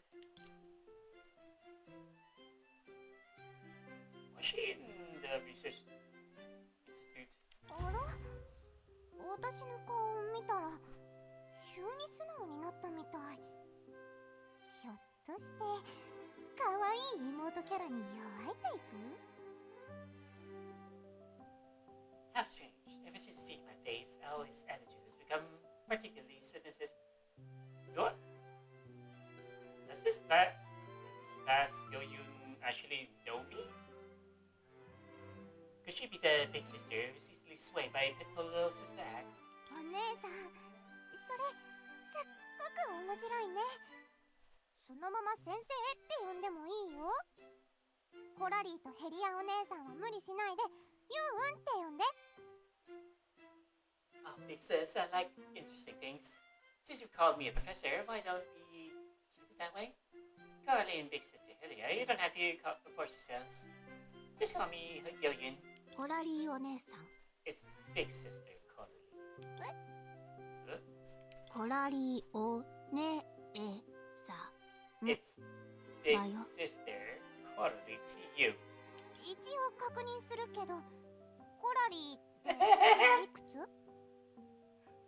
Was she in the research institute? あら？私の顔を見たら急に素直になったみたい。ひょっとして可愛い妹キャラに弱いタイプ？ How strange. Ever since seeing my face, Aoi's attitude has become particularly submissive. Does this past Yo-Yun actually know me? Could she be the big sister who's easily swayed by a pitiful little sister act? お姉さん、それすっごく面白いね。そのまま先生って呼んでもいいよ。コラリーとヘリアお姉さんは無理しないでユーンって呼んで。 Oh, big sis, I like interesting things. Since you called me a professor, why don't we keep it that way? Carly and big sister Helia, you don't have to force yourselves. Just call me Yo-Yun. コラリーお姉さん。 It's big sister Carly. コラリーお姉さん。 It's big Mayo. sister Carly to you. 一応確認するけど、コラリーっていくつ？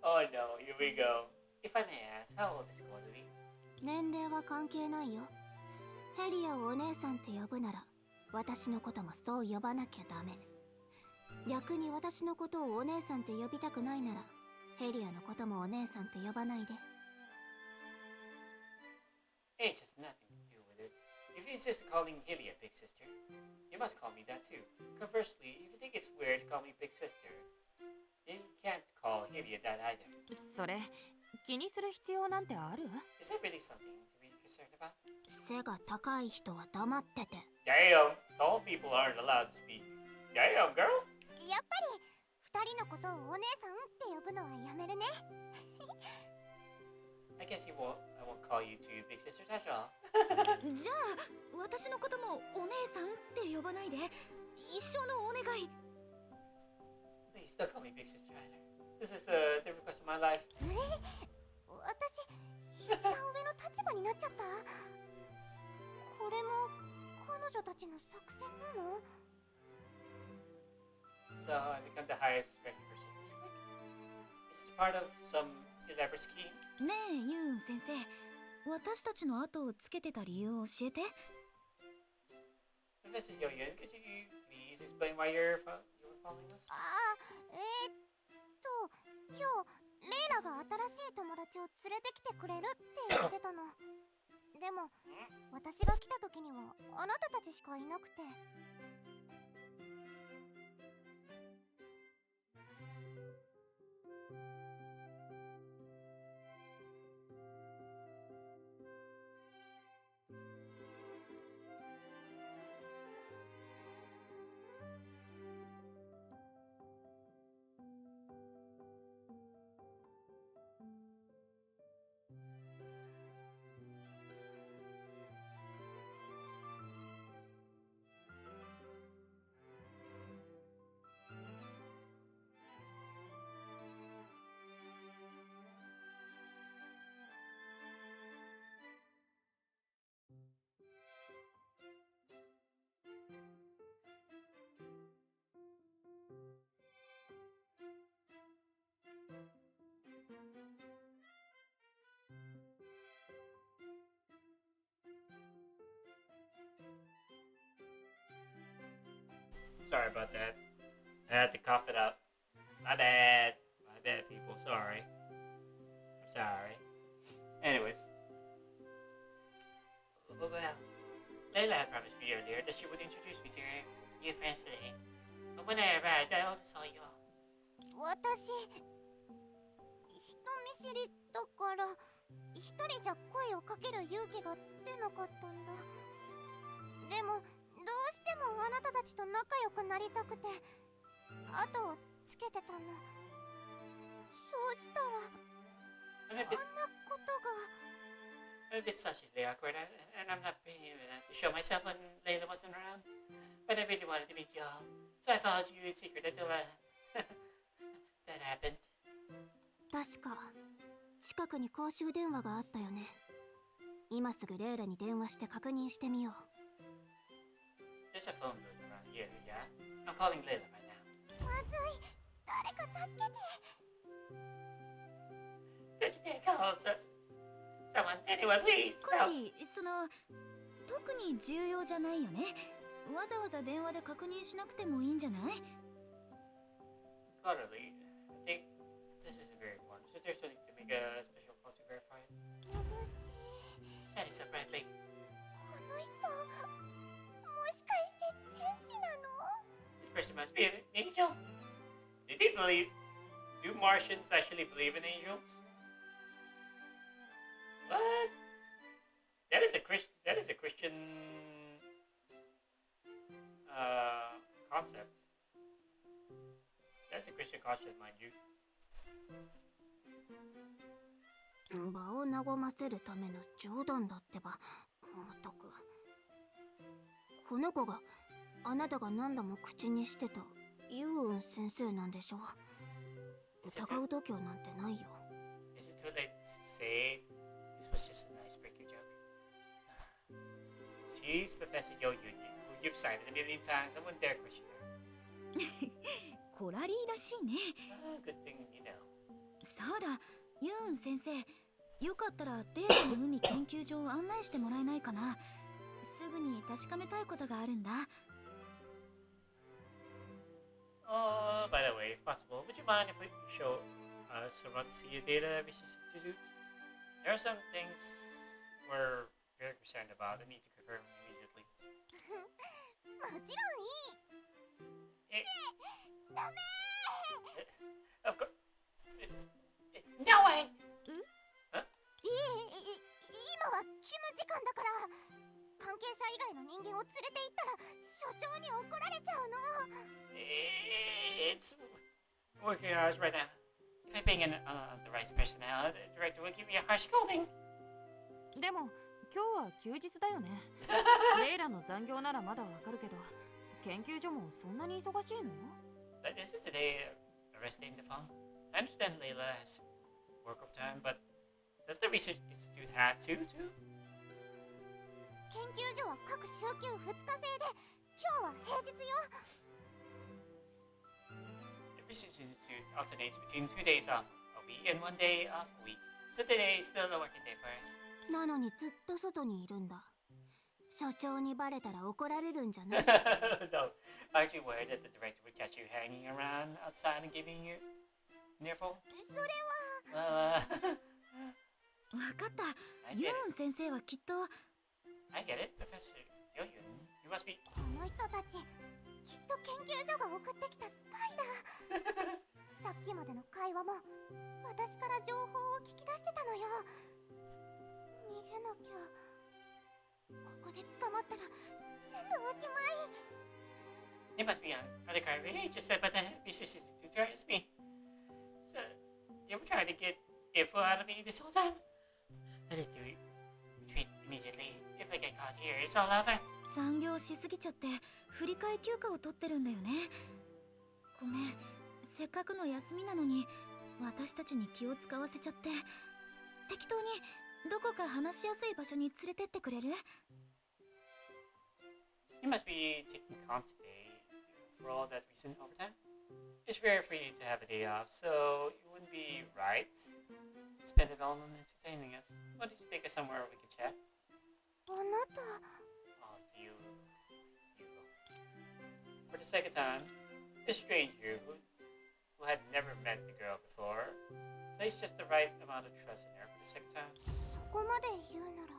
Oh no, here we go. If I may ask, how old is Carly? 年齢は関係ないよ。ヘリアをお姉さんって呼ぶなら、私のこともそう呼ばなきゃダメ。逆に私のことをお姉さんって呼びたくないなら、ヘリアのこともお姉さんって呼ばないで。Age has nothing to you insist on calling Hylia Big Sister, you must call me that too. Conversely, if you think it's weird to call me Big Sister, you can't call Hylia that either. それ気にする必要なんてある？ Is that really something to be concerned about? 背が高い人は黙ってて。 Damn, tall people aren't allowed to speak. Damn, girl. やっぱり二人のことをお姉さんって呼ぶのはやめるね。I guess I won't call you two Big Sisters after all. じゃあ私のこともお姉さんって呼ばないで。一生のお願い。 Please don't call me Big Sister either. This is the request of my life. 私一番上の立場になっちゃった。これも彼女たちの作戦なの？ So I become the highest ranking person in this clique. Is this part of some elaborate scheme? ねえユン先生、私たちの後をつけてた理由を教えて。 Professor Yo-Yun, could you please explain why you were following us? 今日レイラが新しい友達を連れてきてくれるって言ってたの。でも私が来た時にはあなたたちしかいなくて。 Sorry about that. I had to cough it up. My bad. My bad, people. Sorry. I'm sorry. Anyways. Well, Layla had promised me earlier that she would introduce me to her new friends today. But when I arrived, I only saw you all. 私人見知りだから一人じゃ声をかける勇気が出なかったんだ。でもどうしてもあなたたちと仲良くなりたくて後をつけてたの。そうしたらあんなことが。 I'm a bit socially awkward, and I'm not being able to show myself when Layla wasn't around. But I really wanted to meet you all, so I followed you in secret until that happened. 確か近くに公衆電話があったよね。今すぐレイラに電話して確認してみよう。 There's a phone booth around here, yeah? I'm calling Layla right now. まずい、誰か助けて。 Don't you dare call someone, anyone, please! コリー、特に重要じゃないよね。わざわざ電話で確認しなくてもいいんじゃない？ Quarterly, I think this is very important, so there's no need to make a special call to verify it. 眩しい。 Shining so brightly. この人、もしかして天使なの？ This person must be an angel. Do Martians actually believe in angels? What? That is a Christian concept. That's a Christian concept, mind you. 場を和ませるための冗談だってば。まったく。この子があなたが何度も口にしてたユウウン先生なんでしょ？疑う度胸なんてないよ。 Is it too late to say this was just an icebreaker joke? She's Professor Yo-Yun, who you've cited a million times. I wouldn't dare question her. コラリーらしいね。Good thing you know. そうだ、ユン先生、よかったらデータの海研究所を案内してもらえないかな。すぐに確かめたいことがあるんだ。Oh, by the way, if possible, would you mind if we show us around to see your data research institute? There are some things we're very concerned about and need to confirm immediately. もちろんいい。 Eh, ダメ of course. No way! 今は勤務時間だから。関係者以外の人間を連れて行ったら所長に怒られちゃうの。 It's working hours right now. If I bring in the right personnel, the director will give me a harsh scolding. でも今日は休日だよね。レイラの残業ならまだわかるけど、研究所もそんなに忙しいの？ But isn't today a rest day in the fall? I understand Layla has work overtime, but does the research institute have to too? 研究所は各週休2日制で、今日は平日よ。 The research institute alternates between 2 days off a week and 1 day off a week, so today is still a working day for us. なのにずっと外にいるんだ。所長にバレたら怒られるんじゃない？ No, aren't you worried that the director would catch you hanging around outside and giving you an earful? それは Well, わかった。 I ユ get ン先生はきっと I get it, Professor Yoyun. You must be. この人たち、きっと研究所が送ってきたスパイだ。さっきまでの会話も私から情報を聞き出してたのよ。逃げなきゃ。ここで捕まったら全部おしまい。 They must be on other car really just said, but the research institute harassed me. So they were trying to get info out of me this whole time. I need to retreat immediately. If I get caught here, it's all over. 残業しすぎちゃって振り替え休暇を取ってるんだよね。ごめん、せっかくの休みなのに私たちに気を使わせちゃって。適当にどこか話しやすい場所に連れてってくれる？ You must be taking comp today for all that recent overtime. It's rare for you to have a day off, so it wouldn't be right to spend it all on entertaining us. Why don't you take us somewhere we can chat? あなた。 Oh, you. For the second time, this stranger who had never met the girl before placed just the right amount of trust in her for the second time. そこまで言うなら、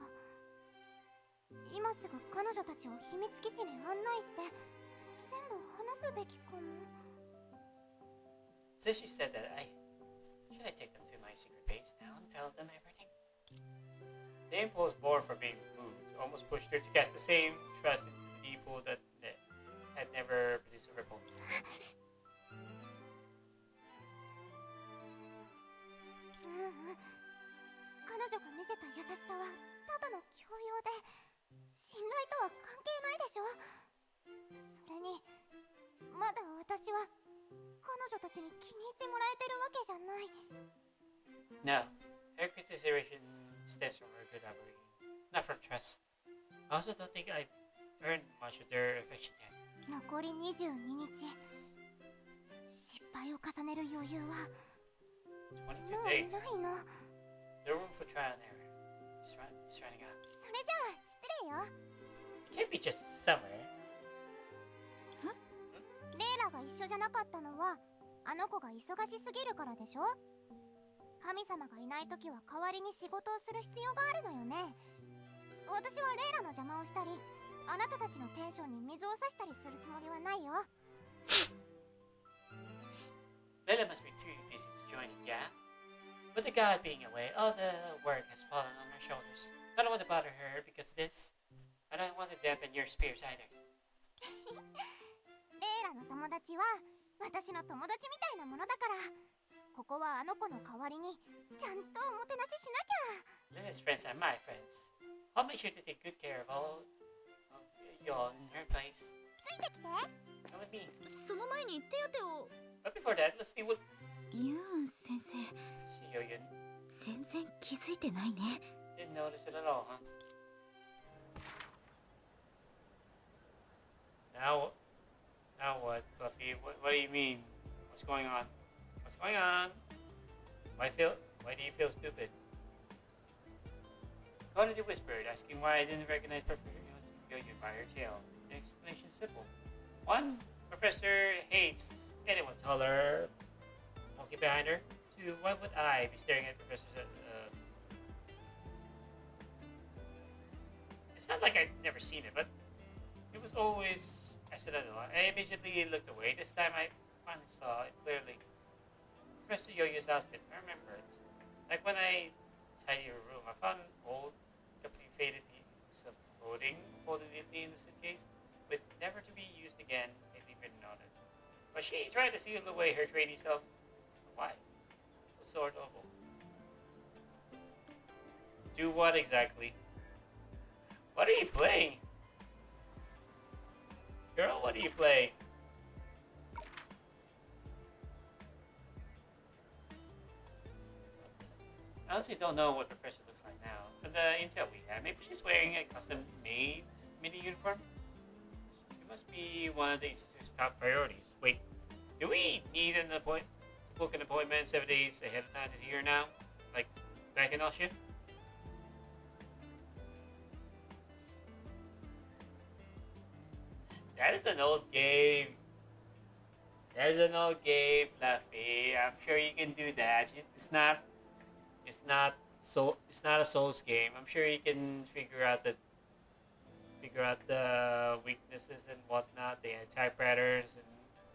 今すぐ彼女たちを秘密基地に案内して全部話すべきかも。 So she said that should I take them to my secret base now and tell them everything? The impulse born from being moved almost pushed her to cast the same trust into the people that had never produced a ripple. 彼女が見せた優しさはただの教養で、信頼とは関係ないでしょ。それにまだ私は彼女たちに気に入ってもらえてるわけじゃない。 No, her consideration stems from her good upbringing, not from trust. I also don't think I've earned much of their affection yet. 残り22日。失敗を重ねる余裕はも22う days. ないの。 The room for trial and error is running out. それじゃあ失礼よ。 It can't be just somewhere. レイラが一緒じゃなかったのはあの子が忙しすぎるからでしょ。神様がいない時は代わりに仕事をする必要があるのよね。私はレイラの邪魔をしたり、あなたたちのテンションに水を差したりするつもりはないよ。 Bella must be too busy to join it, yeah? With the god being away, all the work has fallen on my shoulders. I don't want to bother her because of this. I don't want to dampen your spirits either. レイラの友達は私の友達みたいなものだから、ここはあの子の代わりにちゃんとおもてなししなきゃ。 Lilla's friends are my friends. I'll make sure to take good care of all of y'all in her place. ついてきて。 Come with me. その前に手当を。 But before that, let's see what... ユン先生、 See, Yoyun 全然気づいてないね。 didn't notice it at all, huh? Now what, Fluffy? What do you mean? What's going on? What's going on? Why do you feel stupid? Conan whispered, asking why I didn't recognize Professor Yoyun by her tail. The explanation is simple. 1. Professor hates anyone taller, monkey behind her. 2. Why would I be staring at Professor's It's not like I've never seen it, but it was always accidental. I immediately looked away. This time I finally saw it clearly. Professor Yo-Yo's outfit. I remember it. Like when I tidied her room, I found an old, completely faded piece of clothing folded neatly in the suitcase, with never to be used again, faintly written on it. But she tried to seal away her trainee self. Why? It was so adorable. Do what exactly? What are you playing? Girl, what are you playing? I honestly don't know what Professor looks like now. From the intel we have, maybe she's wearing a custom-made mini uniform? She must be one of the Institute's top priorities. Wait, do we need to book an appointment 7 days ahead of time to see her now? Like, back in Austria? That is an old game. That is an old game, Fluffy. I'm sure you can do that. It's not a Souls game. I'm sure you can figure out the weaknesses and whatnot, the attack patterns and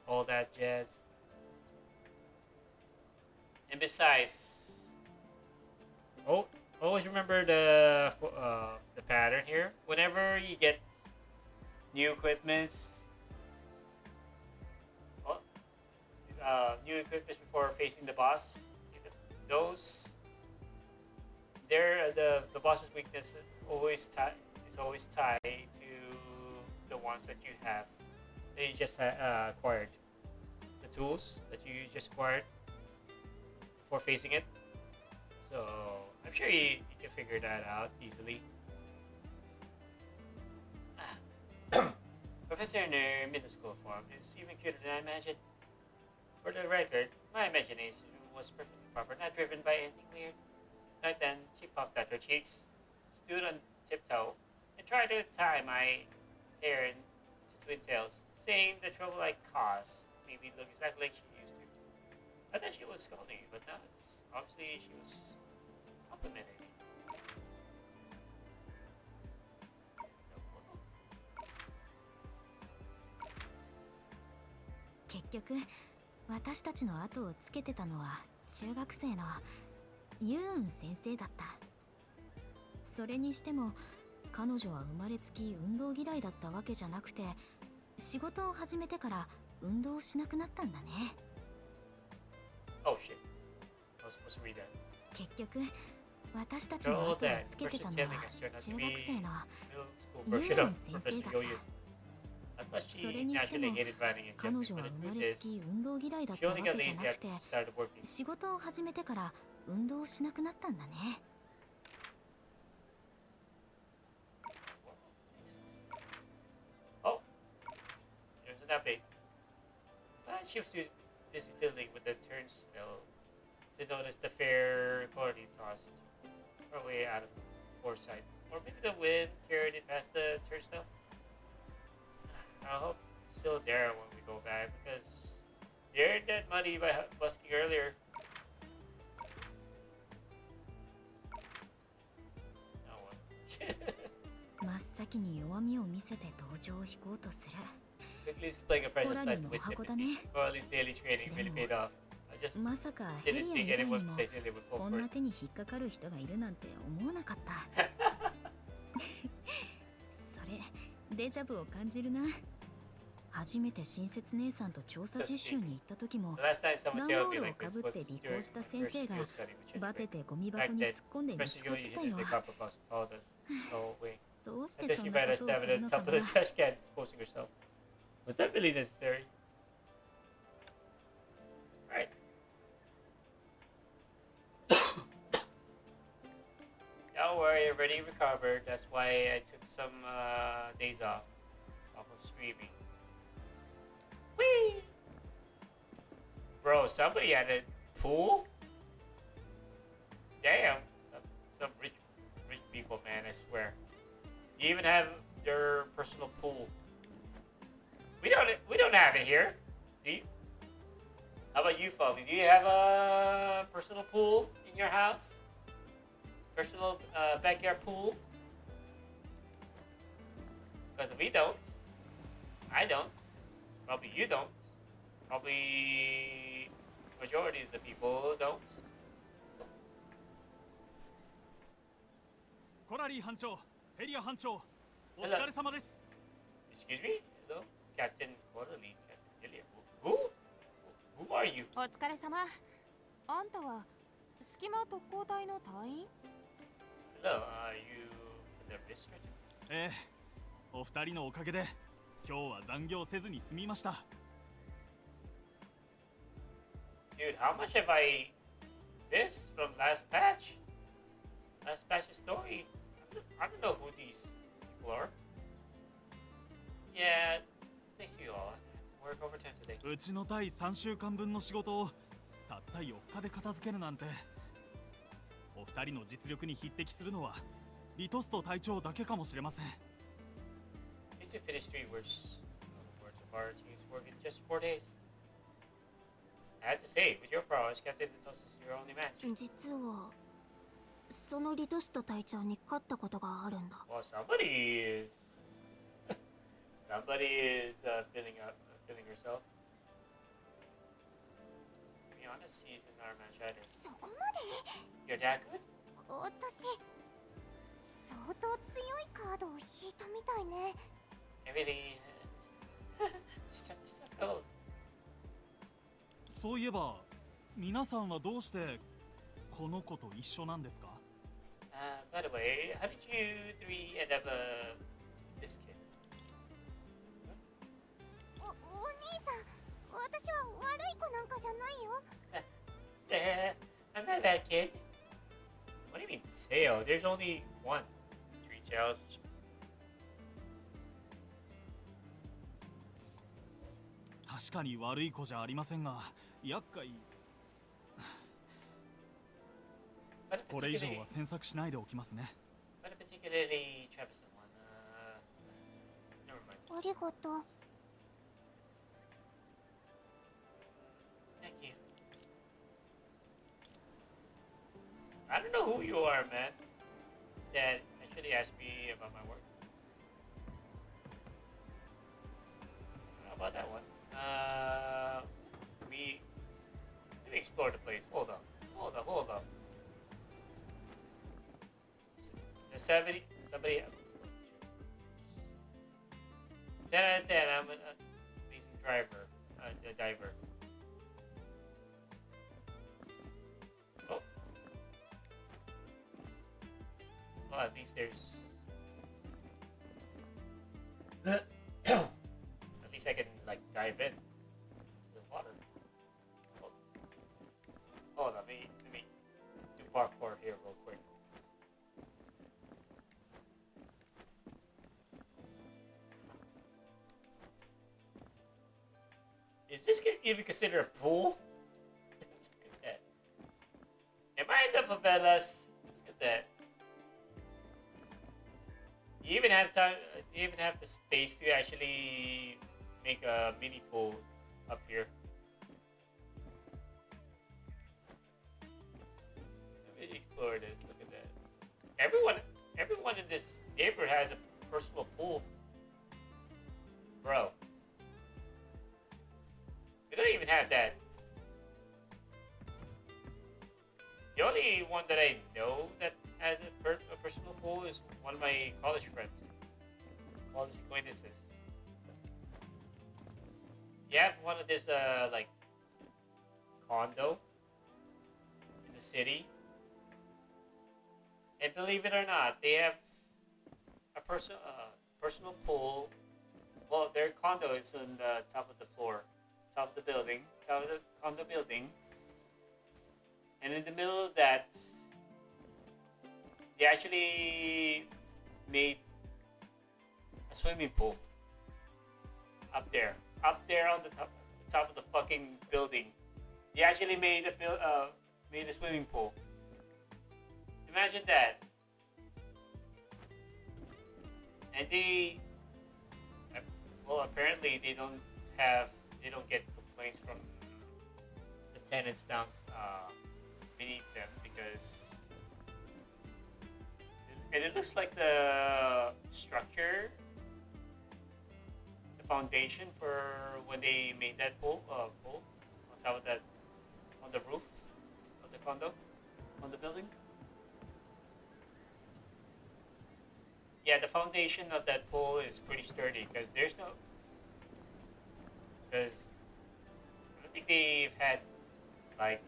all that jazz. And besides, always remember the pattern here. Whenever you get new equipments, new equipment before facing the boss, those the boss's weakness is always tied to the ones that you have that you just acquired, the tools that you just acquired before facing it. So I'm sure you can figure that out easily. Professor in her middle school form is even cuter than I imagined. For the record, my imagination was perfectly proper, not driven by anything weird. Back then, she puffed out her cheeks, stood on tiptoe, and tried to tie my hair into twin tails, saying the trouble I caused made me look exactly like she used to. I thought she was scolding me, but no, it's obviously she was complimenting me. 結局私たちの後をつけてたのは中学生のユーン先生だった。それにしても彼女は生まれつき運動嫌いだったわけじゃなくて、仕事を始めてから運動をしなくなったんだね。 Oh shit. I was supposed to read that. 結局私たちの後をつけてたのは中学生の Middle school ユ version ーン of 先 Professor 生だった。 Yo-Yo. I thought そ she れにしても naturally hated running and 彼 jumping, 女 but は the 生ま truth れ is, つき運動嫌いだっ she たわ only け got じゃ lazy なく after て、 she started working. 仕事を始めてから運動をしなくなったんだね。 Oh, there's an update. But she was too busy fiddling with the turnstile to notice the fair quality tossed her way out of foresight. Or maybe the wind carried it past the turnstile. I hope it's still there when we go back because you earned that money by busking earlier. No one. 真っ先に弱みを見せて道場を引こうとする。 Quickly displaying a friend's Horario life no with hako da sympathy. ne. Or at least daily training really paid off. I just まさかヘリ didn't ア think 以外に anyone も would say they would fall こん for な it. 手に引っかかる人がいるなんて思わなかった。それデジャブを感じるな。初めて親切姉さんと調査実習に行った時も The last time ダ someone ン told ボー me ルを like か this ぶ was って尾 during 行した my 先 first 生が field study with バテ Chitwick. てゴミ箱に突っ込んで見 Professor つかっ Yo てた used よ。 the copper box and followed us. No way. どうし I て think そ she んな might こ have とを stabbed す at る the のか top of the な。 trash can, exposing herself. Was that really necessary? Alright. Don't worry, I've already recovered. That's why I took some days off of streaming. Whee! Bro, somebody had a pool? Damn. Some rich people, man, I swear. You even have your personal pool. We don't have it here. Do you? How about you, Foggy? Do you have a personal pool in your house? Personal backyard pool? Because we don't. I don't. Probably you don't. Probably majority of the people don't. コラリー班長、ヘリア班長、お疲れ様です。 Excuse me? Hello? Captain Quarterly, Captain Gilliam. Who are you? お疲れ様。あんたは隙間特攻隊の隊員？ Hello, are you from the district? ええ、お二人のおかげで今日は残業せずに済みました。 Dude, how much have I missed from last patch? Last patch's story. I don't know who these people are. Yeah, thanks to you all. I had to work overtime today. うちの隊3週間分の仕事をたった4日で片付けるなんて。お二人の実力に匹敵するのはリトスト隊長だけかもしれません。 Need to finish 3 words of our team's work in just 4 days. I have to say, with your prowess, Captain, the toss is your only match. 実はそのリトシト隊長に勝ったことがあるんだ。 Well, somebody is feeling herself. To be honest, he's in our match either. そこまで You're that good? 私相当強いカードを引いたみたいね。 I really just cold. そういえば皆さんはどうしてこの子と一緒なんですか？ By the way, how did you 3 end up this kid? お兄さん、私は悪い子なんかじゃないよ。I'm not a bad kid. What do you mean, Seo? There's only one. 3 Chels. 確かに悪い子じゃありませんが、厄介。これ以上は詮索しないでおきますね。But a particularly troublesome one. Never mind. ありがとう。 Thank you. I don't know who you are, man. That actually asked me about my work. How about that one? Let me explore the place. Hold up. Does somebody 10 out of 10. I'm an amazing driver, a diver. Oh. Well, at least there's. At least I can like dive in the water. Oh. Hold on, let me do parkour here real quick. Is this even considered a pool? Look at that. Am I in the favelas? Look at that. You even have time. You even have the space to actually make a mini pool up here. Let me explore this. Look at that. Everyone in this neighborhood has a personal pool, bro. We don't even have that. The only one that I know that has a personal pool is one of my college friends. College acquaintances. You have one of this like condo in the city. And believe it or not, they have a personal pool. Well, their condo is on the top of the floor. Top of the building, top of the condo building, and in the middle of that, they actually made a swimming pool up there on the top of the fucking building. They actually made a swimming pool. Imagine that, and apparently they don't get complaints from the tenants down beneath them because it looks like the structure, the foundation for when they made that pole on top of that, on the roof of the condo, on the building. Yeah, the foundation of that pole is pretty sturdy because because I don't think they've had like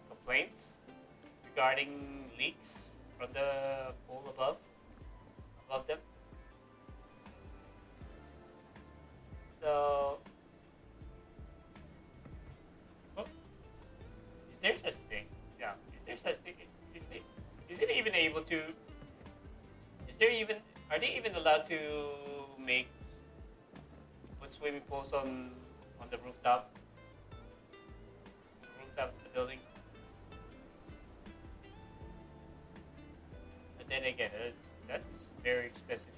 complaints regarding leaks from the pole above them. So, oh, is there such thing? Yeah, is there such thing? Is it even able to? Is there even? Are they even allowed to put swimming pools on the rooftop? The rooftop of the building. But then again, that's very expensive.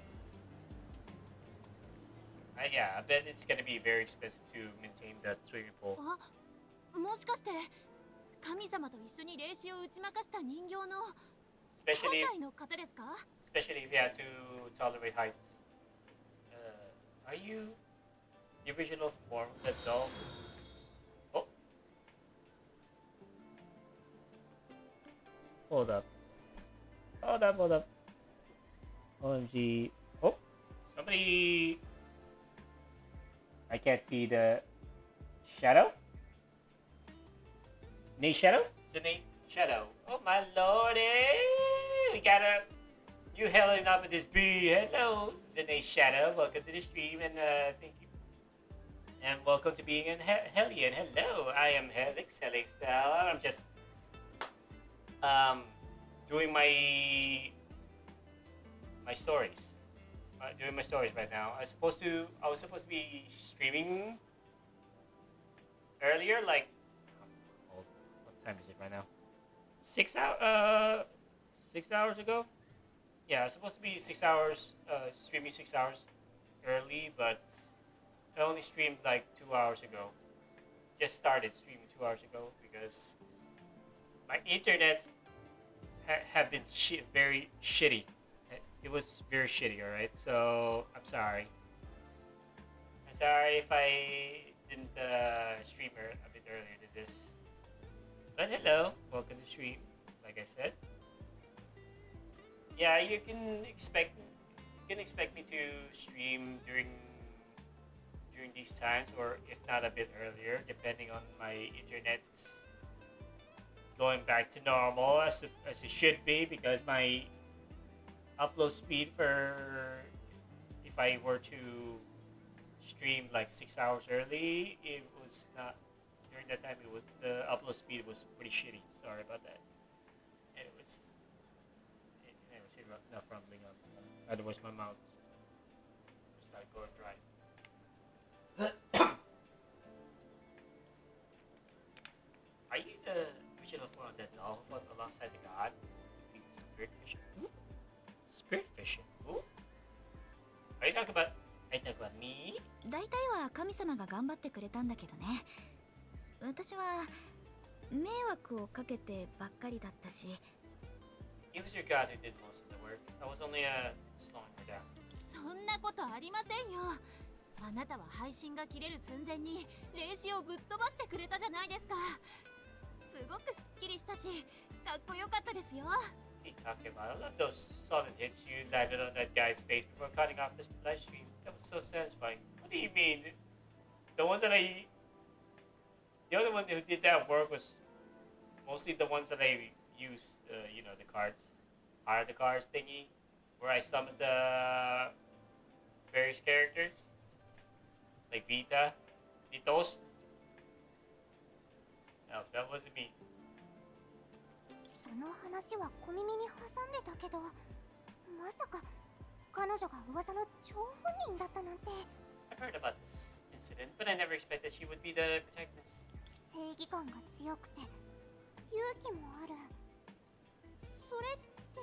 Yeah, I bet it's gonna be very expensive to maintain that swimming pool. もしかして神様と一緒に霊視を打ち負かした人形の本 Especially 体の方ですか？ especially if you have to tolerate heights. Are you the original form of that doll? Oh. Hold up. OMG. Oh. Somebody... I can't see the... Shadow? Nate Shadow? It's the Nate Shadow. Oh my lordy! We got a... You helling up with this bee. Hello, Zene Shadow. Welcome to the stream and thank you. And welcome to being in Hellion. Hello, I am Helix. I'm just doing my stories. Doing my stories right now. I was supposed to be streaming earlier, like what time is it right now? 6 hours ago. Yeah, it's supposed to be 6 hours, streaming 6 hours early, but I only streamed like 2 hours ago. Just started streaming 2 hours ago because my internet have been very shitty. It was very shitty, alright? So, I'm sorry. I'm sorry if I didn't stream a bit earlier than this. But hello, welcome to stream, like I said. Yeah, you can expect me to stream during these times, or if not a bit earlier, depending on my internet's going back to normal as it should be, because my upload speed for if I were to stream like 6 hours early, it was not during that time. It was the upload speed was pretty shitty. Sorry about that. Anyways, enough rambling on. Otherwise, my mouth will start going dry. Are you the original form of that doll who fought alongside the god? Defeat spirit fishing. Ooh. Spirit fishing. Ooh. Are you talking about me? 大体は神様が頑張ってくれたんだけどね。私は迷惑をかけてばっかりだったし。It was your god who did most of the work. I was only slowing her down. そんなことありませんよ。あなたは配信が切れる寸前に霊視をぶっ飛ばしてくれたじゃないですか。すごくすっきりしたし、かっこよかったですよ。What are you talking about? I love those solid hits you landed on that guy's face before cutting off this live stream. That was so satisfying. What do you mean? The other one who did that work was mostly the ones that I used, the cards, are the cards thingy, where I summoned the various characters, like Vita, Vitos. No, that wasn't me. その話は小耳に挟んでたけど、まさか彼女が噂の張本人だったなんて。I've heard about this incident, but I never expected she would be the protagonist. 正義感が強くて勇気もある。それって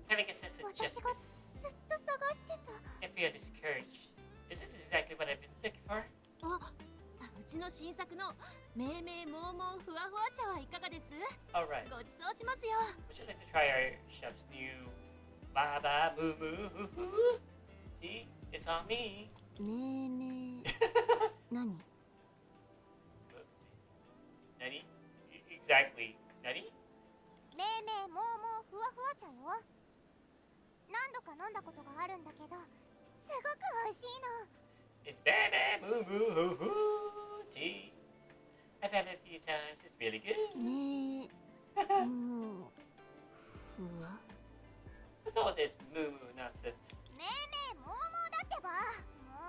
Having a sense of 私が justice ずっと探してた。 and fearless courage. Is this exactly what I've been looking for? うちの新作の命名モーモーふわふわ茶はいかがです？ Alright. ごちそうしますよ。 Would you like to try our shop's new Baba Moo Moo? See? It's on me. 命名何？ Nani? Exactly. Nani? 命名もうもうふわふわ茶よ。何度か飲んだことがあるんだけど、すごく美味しいの。 It's baby moo moo hoo hoo tea. I've had it a few times. It's really good. もうふわ。 What's all this moo moo nonsense? 命名もうもうだってば。も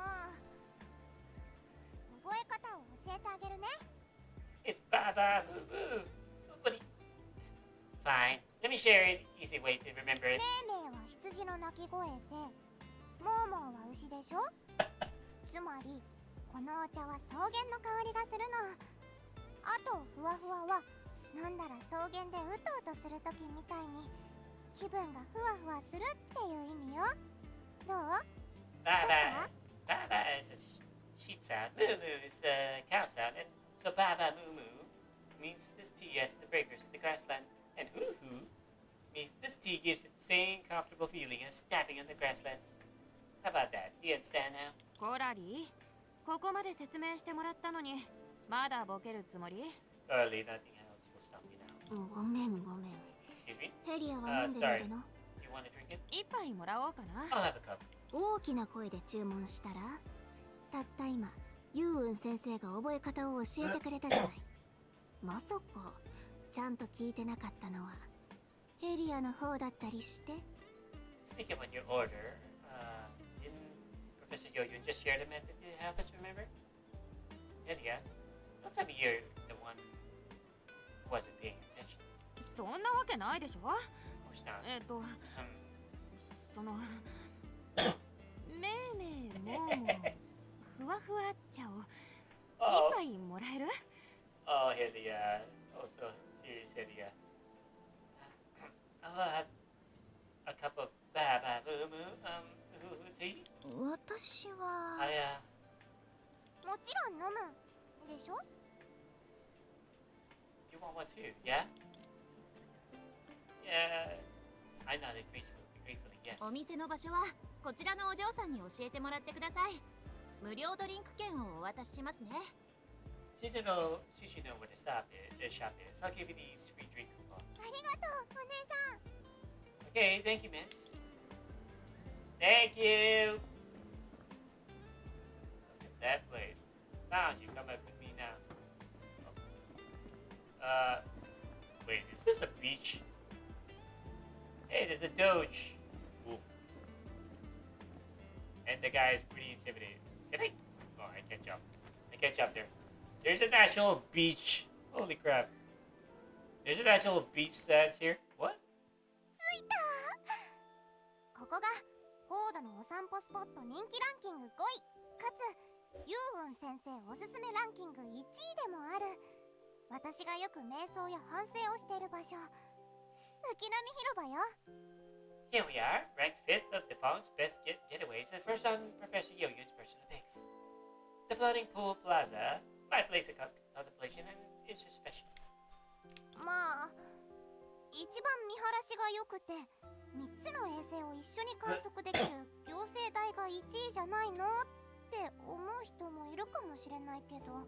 う覚え方を教えてあげるね。 It's baba moo moo. Nobody. Fine. Let me share an easy way to remember it. 命名は羊の鳴き声で、もうもうは牛でしょ。つまりこのお茶は草原の香りがするの。あとふわふわは飲んだら草原でうとうとするときみたいに気分がふわふわするっていう意味よ。どう？ Baba. Baba is a sheep sound. Moo moo is a cow sound. And so baba moo moo means this tea has the fragrance of the grassland. And hoo hoo means this tea gives it the same comfortable feeling as snapping on the grasslands. How about that? Do you understand now? コラリー、ここまで説明してもらったのにまだボケるつもり？ Early, nothing else will stop me now. ごめんごめん。 Excuse me? ヘリアは飲んでみるの？ Do you want to drink it? 一杯もらおうかな。 I'll have a cup. 大きな声で注文したら、たった今ユウウン先生が覚え方を教えてくれたじゃない。まさかちゃんと聞いてなかったのはヘリアの方だったりして。 Speaking of your order, didn't Professor Yo-Yun just share the method to help us remember? Yeah. Don't tell me you're the one who wasn't paying attention. そんなわけないでしょ。 Of course not. そのめいめいもうもふわふわ茶を一杯もらえる？ Oh, Helia. Also, serious Helia. I'll have a cup of baba moo moo, hoo hoo tea. 私は I, もちろん飲むでしょ。 you want one too, yeah? Yeah. I nodded gratefully, yes. お店の場所はこちらのお嬢さんに教えてもらってください。無料ドリンク券をお渡ししますね。Since you know where the shop is, I'll give you these free drink coupons. ありがとうお姉さん。 Okay, thank you, miss. Thank you! Look at that place. Found you. Come up with me now. Wait, is this a beach? Hey, there's a doge. Oof. And the guy is pretty intimidating. Can I? Oh, I can't jump. I can't jump there. There's an actual beach. Holy crap. There's an actual beach that's here. What? 着いた。ここがフォードのお散歩スポット人気ランキング5位かつユウウン先生おすすめランキング1位でもある私がよく瞑想や反省をしている場所吹波広場よ。 Here we are, ranked 5th of the phone's best getaways and first on Professor Yo-Yun's personal picks. The floating pool plaza, my place of contemplation, and it's just special. まあ一番見晴らしが良くて3つの衛星を一緒に観測できる行政代が1位じゃないのって思う人もいるかもしれないけど。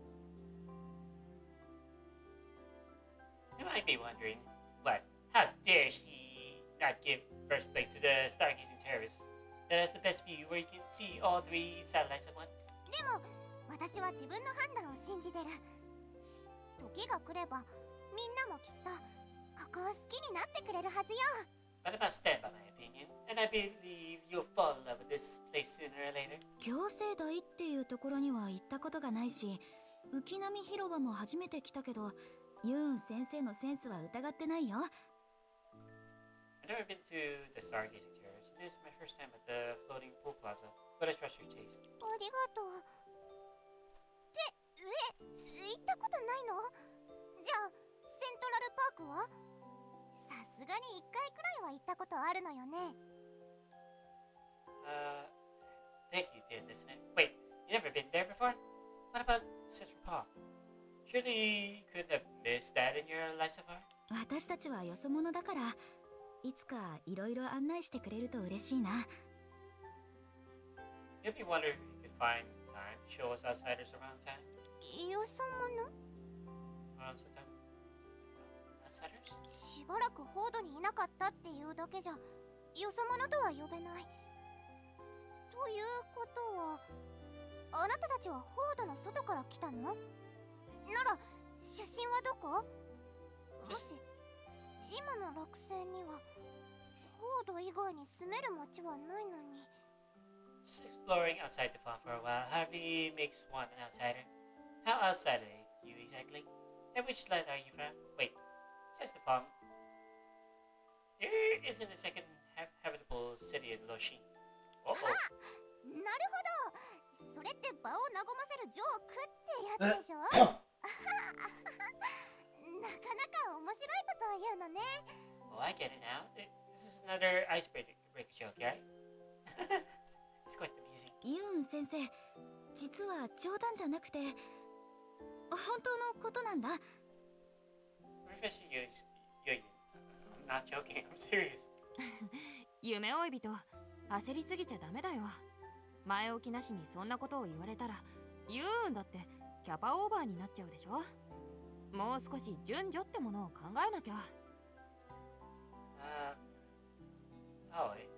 You might be wondering, what? How dare she not give first place to the stargazing terrace that has the best view where you can see all 3 satellites at once? でも私は自分の判断を信じてる。時が来ればみんなもきっとここを好きになってくれるはずよ。 But I must stand by my opinion, and I believe you'll fall in love with this place sooner or later. 行政台っていうところには行ったことがないし、浮波広場も初めて来たけど、ユーン先生のセンスは疑ってないよ。I've never been to the stargazing terrace. This is my first time at the floating pool plaza, but I trust your taste. ありがとう。行ったことないの？じゃあセントラルパークは？さすがに1回くらいは行ったことあるのよね。Thank you, dear listener. Wait, you never been there before? What about Central Park? Surely you couldn't have missed that in your life so far? 私たちはよそ者だから、いつかいろいろ案内してくれると嬉しいな。You'll Maybe wonder if you could find time to show us outsiders around town. よそ者 Around the town. Outsiders? しばらくフォードにいなかったっていうだけじゃよそ者とは呼べない。ということはあなたたちはフォードの外から来たの？なら写真はどこ？待って、今の落星にはフォード以外に住める街はないのに。 Just exploring outside the farm for a while hardly makes one an outsider. How outsider are you exactly? And which land are you from? Wait, says the farm. There isn't a second habitable city in Loshi. Uh-oh. なるほど、それって場を和ませるジョークってやつでしょ？なかなか面白いことを言うのね。 Oh, I get it now. This is another icebreaker joke, right? It's quite amusing. ユン先生、実は冗談じゃなくて本当のことなんだ。 Professor Yoyin, I'm not joking, I'm serious. 夢追い人、焦りすぎちゃダメだよ。前置きなしにそんなことを言われたら言うんだってキャパオーバーになっちゃうでしょ。もう少し順序ってものを考えなきゃ。Aoi,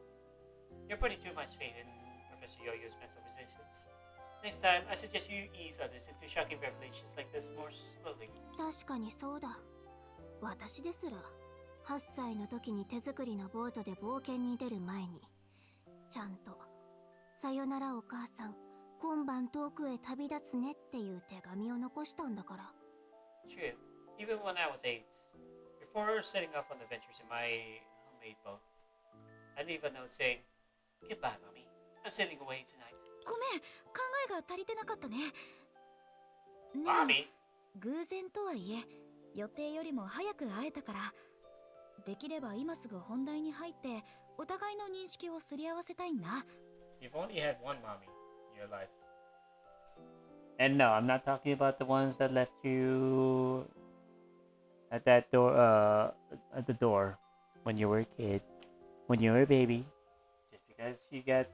you're putting too much faith in Professor Yoyo's mental resistance. Next time, I suggest you ease others into shocking revelations like this more slowly. 確かにそうだ。私ですら8歳の時に手作りのボートで冒険に出る前にちゃんと「さよならお母さん、今晩遠くへ旅立つね」っていう手紙を残したんだから。 True, even when I was 8, before setting off on adventures in my homemade boat, I leave a note saying, "Goodbye, Mommy. I'm sailing away tonight." ごめん、考えが足りてなかったね。でも Mommy? 偶然とはいえ予定よりも早く会えたから、できれば今すぐ本題に入ってお互いの認識をすり合わせたいんだ。 You've only had one mommy in your life. And no, I'm not talking about the ones that left you at that door, at the door when you were a kid, when you were a baby, just because you got,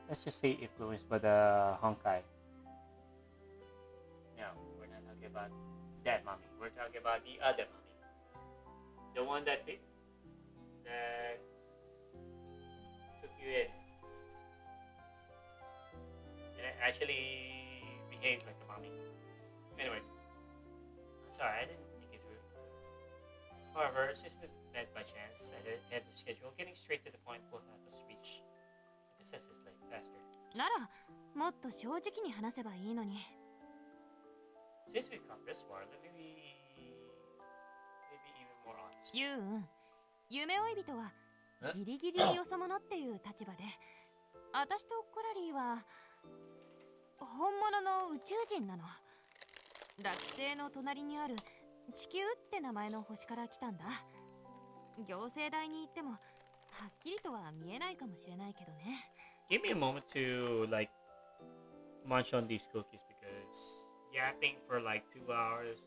let's just say influenced by the Honkai. No, we're not talking about that mommy. We're talking about the other mommy, the one that took you in. And it actually behaved like a mommy. Anyways, sorry, I didn't think it through. However, since we met by chance at a head of schedule, getting straight to the point will help us reach the consensus lane faster. ならもっと正直に話せばいいのに。 Since we've come this far, let me be even more honest. ユン、夢追い人はえギリギリよそ者っていう立場で、私とコラリーは本物の宇宙人なの。落星の隣にある地球って名前の星から来たんだ。行政代に行ってもはっきりとは見えないかもしれないけどね。 Give me a moment to like munch on these cookies because yapping for like 2 hours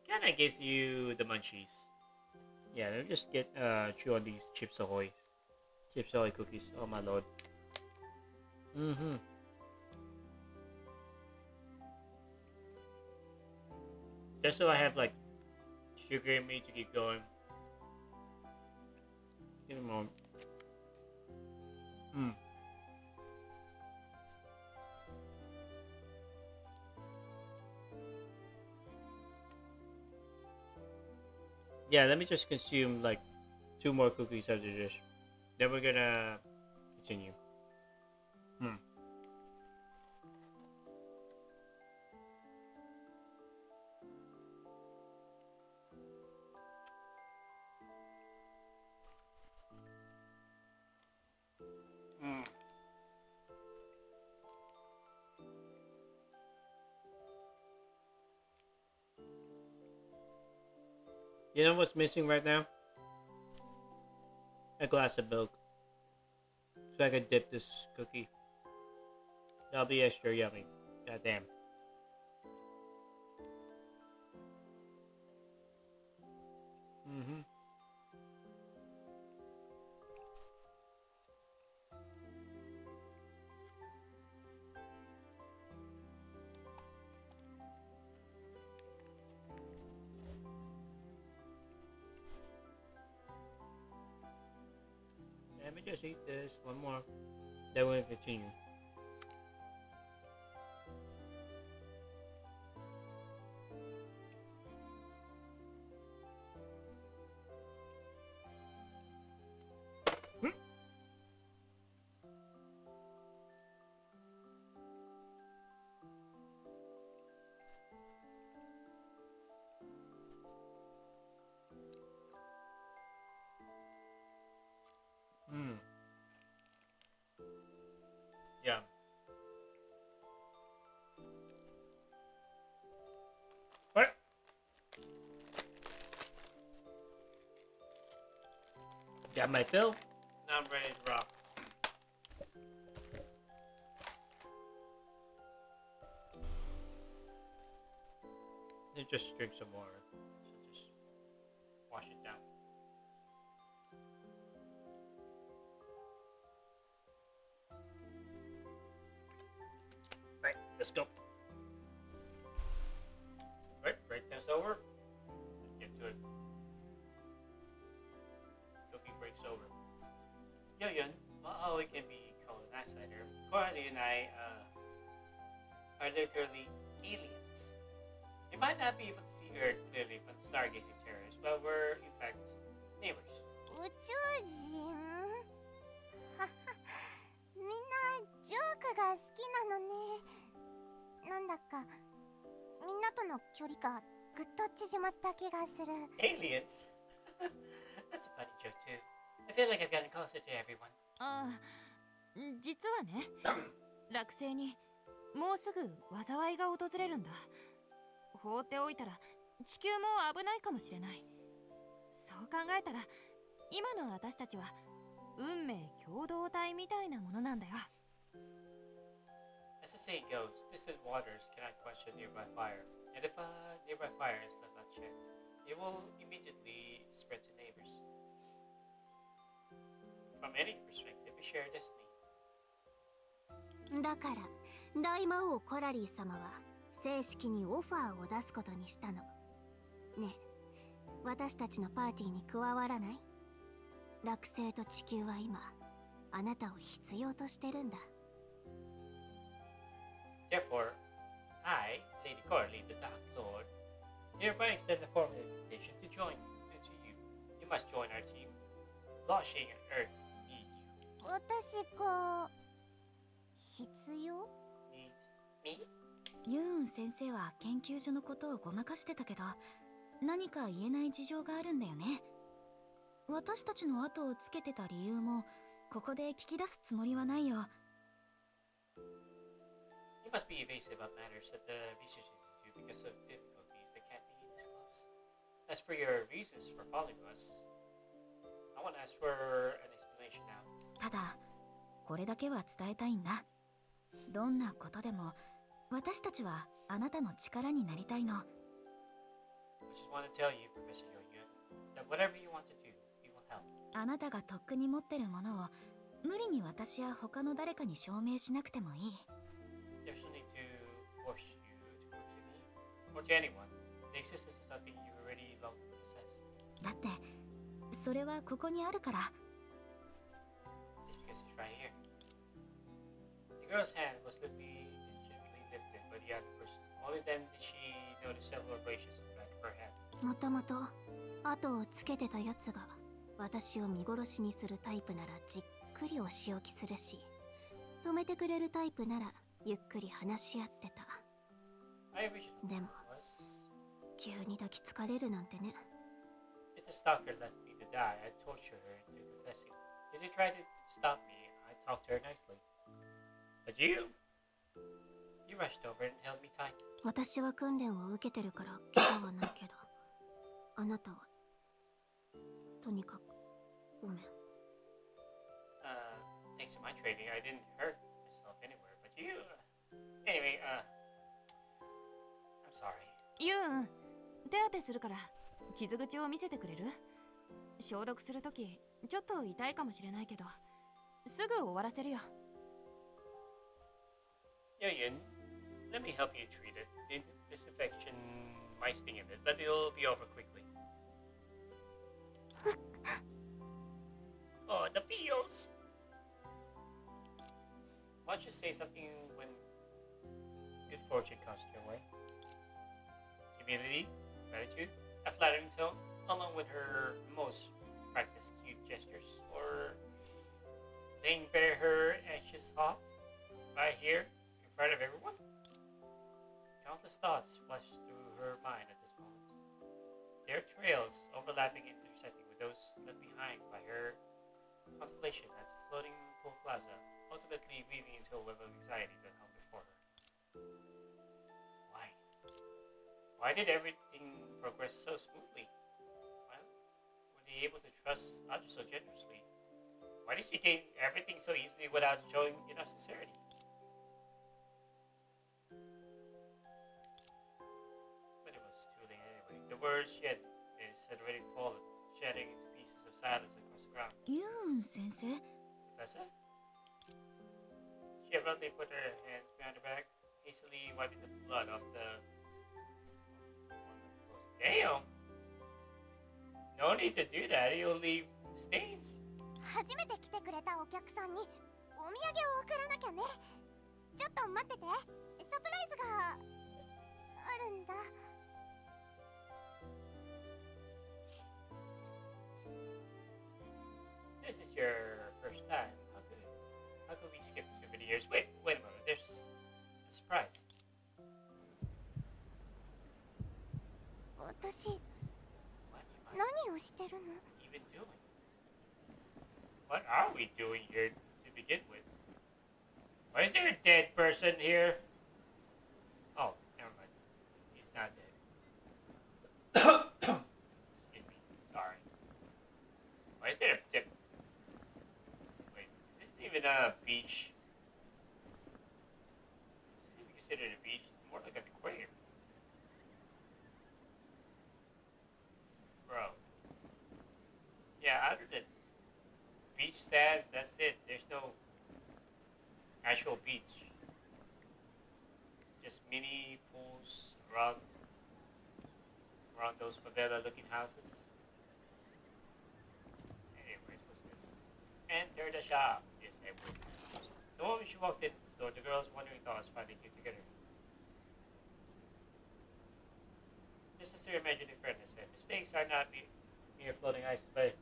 kind of gives you the munchies. Yeah, let me just get chew on these Chips Ahoy cookies. Oh my lord. Just so I have like sugar in me to keep going. Give me a moment. Yeah, let me just consume like 2 more cookies after this. Then we're gonna continue. You know what's missing right now? A glass of milk. So I can dip this cookie. That'll be extra yummy. Goddamn. let me just eat this one more. Then we'll continue. Yeah. What? Got my fill. Now I'm ready to rock. Then just drink some water. So just wash it down. Right, let's go. Right, break this over. Let's get to it. Cookie breaks over. Yun, while we can be called an outsider, Coralie and I are literally aliens. You might not be able to see Earth clearly from the stargazing terrace, but we're in fact neighbors. 宇宙人ははみんなジョークが好きなのね。なんだかみんなとの距離がぐっと縮まった気がする。 Aliens? That's a funny joke too. I feel like I've gotten closer to everyone. ああ、実はね、落星にもうすぐ災いが訪れるんだ。放っておいたら地球も危ないかもしれない。そう考えたら今の私たちは運命共同体みたいなものなんだよ。As the saying goes, distant waters cannot quench a nearby fire, and if a nearby fire is left unchecked, it will immediately spread to neighbors. From any perspective, we share destiny. だから大魔王コラリー様は正式にオファーを出すことにしたの。ねえ、私たちのパーティーに加わらない？落星と地球は今あなたを必要としてるんだ。Therefore, I, Lady Coralie, the Dark Lord, hereby extend a formal invitation to join to you. You must join our team. Loshing and Earth need you. 私が必要？ Need me? ユーン先生は研究所のことをごまかしてたけど、何か言えない事情があるんだよね。私たちの後をつけてた理由もここで聞き出すつもりはないよ。You must be evasive about matters at the research institute because of difficulties that can't be disclosed. As for your reasons for following us, I want to ask for an explanation now. ただこれだけは伝えたいんだ。どんなことでも私たちはあなたの力になりたいの。 I just want to tell you, Professor Yo-Yun, that whatever you want to do, we will help. あなたがとっくに持ってるものを無理に私や他の誰かに証明しなくてもいい。 There's no need to force you to prove to me or to anyone the existence of something you already long possess. だってそれはここにあるから。 Just because it's right here. The girl's hand was gently lifted by the other person. Only then did she notice several abrasions on the back of her hand. もともと後をつけてたやつが私を見殺しにするタイプならじっくりお仕置きするし、止めてくれるタイプならゆっくり話し合ってた。 My original でも plan was, 急に抱きつかれるなんてね。 if the stalker left me to die, I'd torture her into confessing. If she tried to stop me, I'd talk to her nicely. But you rushed over and held me tight. 私は訓練を受けてるから怪我はないけど、あなたはとにかくごめん。Thanks to my training, I didn't hurt myself anywhere. But you, anyway, I'm sorry. ユーン、手当てするから傷口を見せてくれる？消毒するときちょっと痛いかもしれないけど、すぐ終わらせるよ。Yoyun, let me help you treat it. This infection might sting a bit, but it'll be over quickly. Oh, the feels. Why don't you say something when good fortune comes your way? Humility, gratitude, a flattering tone, along with her most practiced cute gestures, or laying bare her anxious heart right here in front of everyone? Countless thoughts flash through her mind at this moment. Their trails overlapping and intersecting with those left behind by her contemplation at the floating pool plaza, ultimately weaving into a web of anxiety that hung before her. Why? Why did everything progress so smoothly? Why were they able to trust others so generously? Why did she gain everything so easily without showing enough sincerity? But it was too late anyway. The words she had already fallen, shattering into pieces of silence across the ground. ユーン先生 Professor? She abruptly put her hands behind her back, hastily wiping the blood off the... Damn! No need to do that, you'll leave stains. 初めて来てくれたお客さんにお土産を送らなきゃね。ちょっと待ってて。サプライズがあるんだ。This is your first time. How could we skip the souvenirs? Wait a moment. There's a surprise. 私 What am I 何をしてるの？ even doing? What are we doing here to begin with? Why is there a dead person here? Oh, never mind. He's not dead. Excuse me. Sorry. Why is there a dead... Wait, is this even a beach? Is this even considered a beach? It's more like an aquarium. Bro. Yeah, other than beach sands, that's it. There's no actual beach. Just mini pools around those favela-looking houses. Anyways, what's this? Enter the shop. Yes, I would. The moment she walked into the store, the girl's wondering thoughts finally came together. Just as her imagined friend had said, mistakes are not mere floating ice, but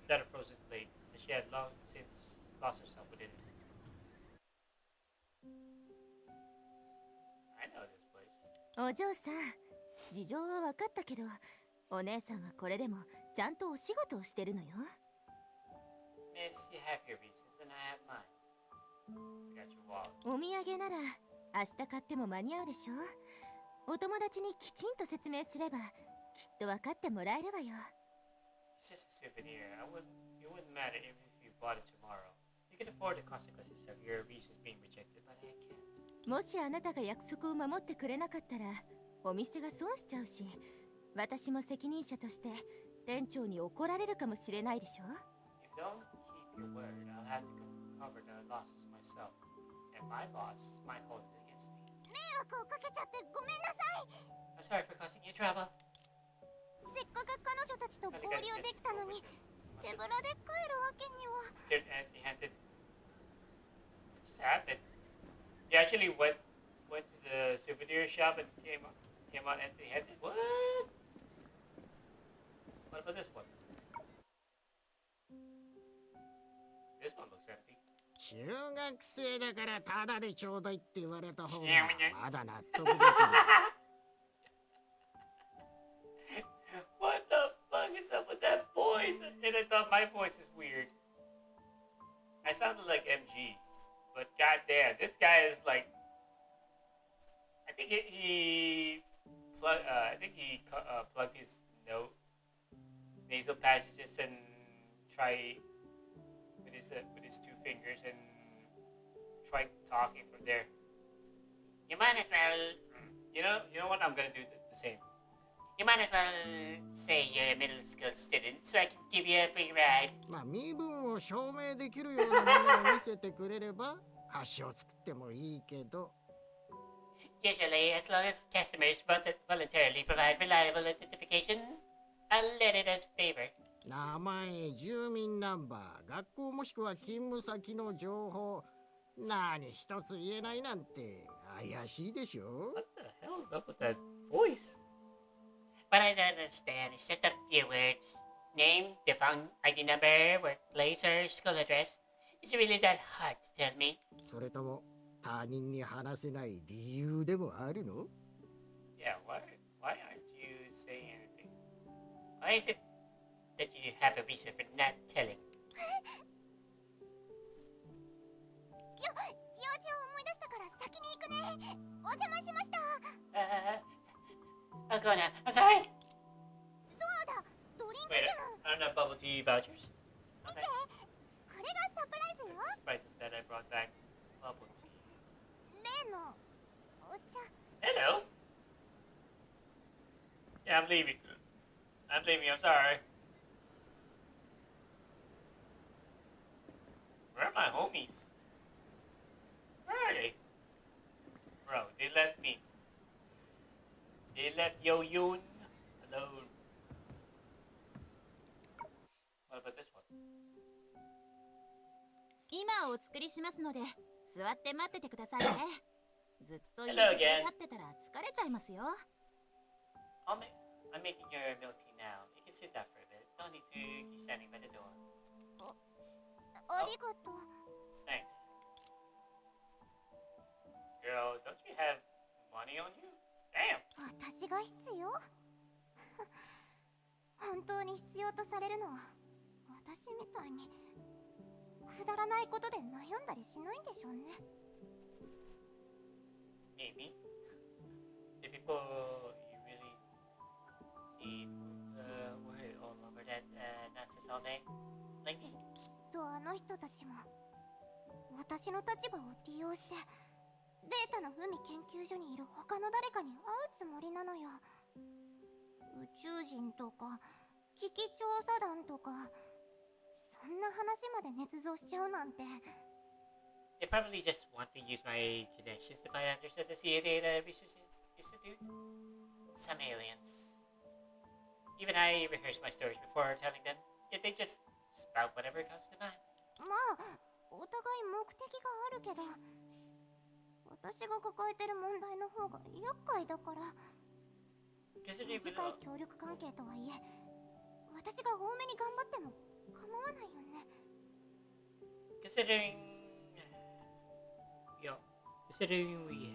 shadow frozen lake, and she had long since lost herself within it. I know this place. お嬢さん、事情は分かったけど、お姉さんはこれでもちゃんとお仕事をしてるのよ。Miss, you have your reasons and I have mine. I got your wallet. お土産なら明日買っても間に合うでしょ。お友達にきちんと説明すればきっと分かってもらえるわよ。It's just a souvenir. It wouldn't matter even if you bought it tomorrow. You can afford the consequences of your reasons being rejected, but I can't. もしあなたが約束を守ってくれなかったらお店が損しちゃうし、私も責任者として店長に怒られるかもしれないでしょ。 If you don't keep your word, I'll have to cover the losses myself. And my boss might hold it against me. 迷惑をかけちゃってごめんなさい。 I'm sorry for causing you trouble. せっかく彼女たちと合流できたのに手ぶらで帰るわけには。 They're empty-handed. What just happened? You actually went to the souvenir shop and came out empty-handed? What? What about this one? This one looks empty. 中学生だからタダでちょうだいって言われた方がいやいやまだ納得できる。What the fuck is up with that voice? And I thought my voice is weird. I sounded like MG, but goddamn, this guy is like. I think he plugged his nasal passages and tried with his two fingers and tried talking from there. You might as well, you know what? I'm gonna do the same. You might as well say you're a middle school student so I can give you a free ride. まあ身分を証明できるようなものを見せてくれれば歌詞を作ってもいいけど。Usually, as long as customers voluntarily provide reliable identification, I'll let it as favor. 名前、住民ナンバー、学校もしくは勤務先の情報、何一つ言えないなんて怪しいでしょ。 What the hell is up with that voice? But I don't understand. It's just a few words. Name, the phone ID number, workplace, or school address. Is it really that hard to tell me? それとも他人に話せない理由でもあるの？ Yeah, why aren't you saying anything? Why is it that you have a reason for not telling? 用事を思い出したから先に行くね。お邪魔しました。 I'll go now. I'm sorry. そうだ、ドリンク Wait, 券。 I don't have bubble tea vouchers. 見て、これがサプライズよ。 Surprised that I brought back bubble tea. 例のお茶。 Hello. Yeah, I'm leaving. I'm leaving. I'm sorry. Where are my homies? Where are they? Bro, they left me. They left Yo Yoon alone. What about this one? 今お作りしますので座って待っててくださいね。ずっと入 Hello り口で again. 立ってたら疲れちゃいますよ。I'm making your milk tea now. You can sit down for a bit. Don't need to keep standing by the door. ありがとう。 Thanks. Girl, don't you have money on you? Damn. 私が必要？本当に必要とされるのは私みたいにくだらないことで悩んだりしないんでしょうね。 Maybe. The people you really need worry all over that nonsense all day. Like me. きっとあの人たちも私の立場を利用してデータの海研究所にいる他の誰かに会うつもりなのよ。宇宙人とか危機調査団とかそんな話まで捏造しちゃうなんて。 They probably just want to use my connections to find answers at the CA Data Research Institute. Some aliens. Even I rehearse my stories before telling them, yet they just spout whatever comes to mind. まあお互い目的があるけど私が抱えてる問題の方が厄介だから。 Considering 短い協力関係とはいえ私が多めに頑張っても構わないよね。 considering considering we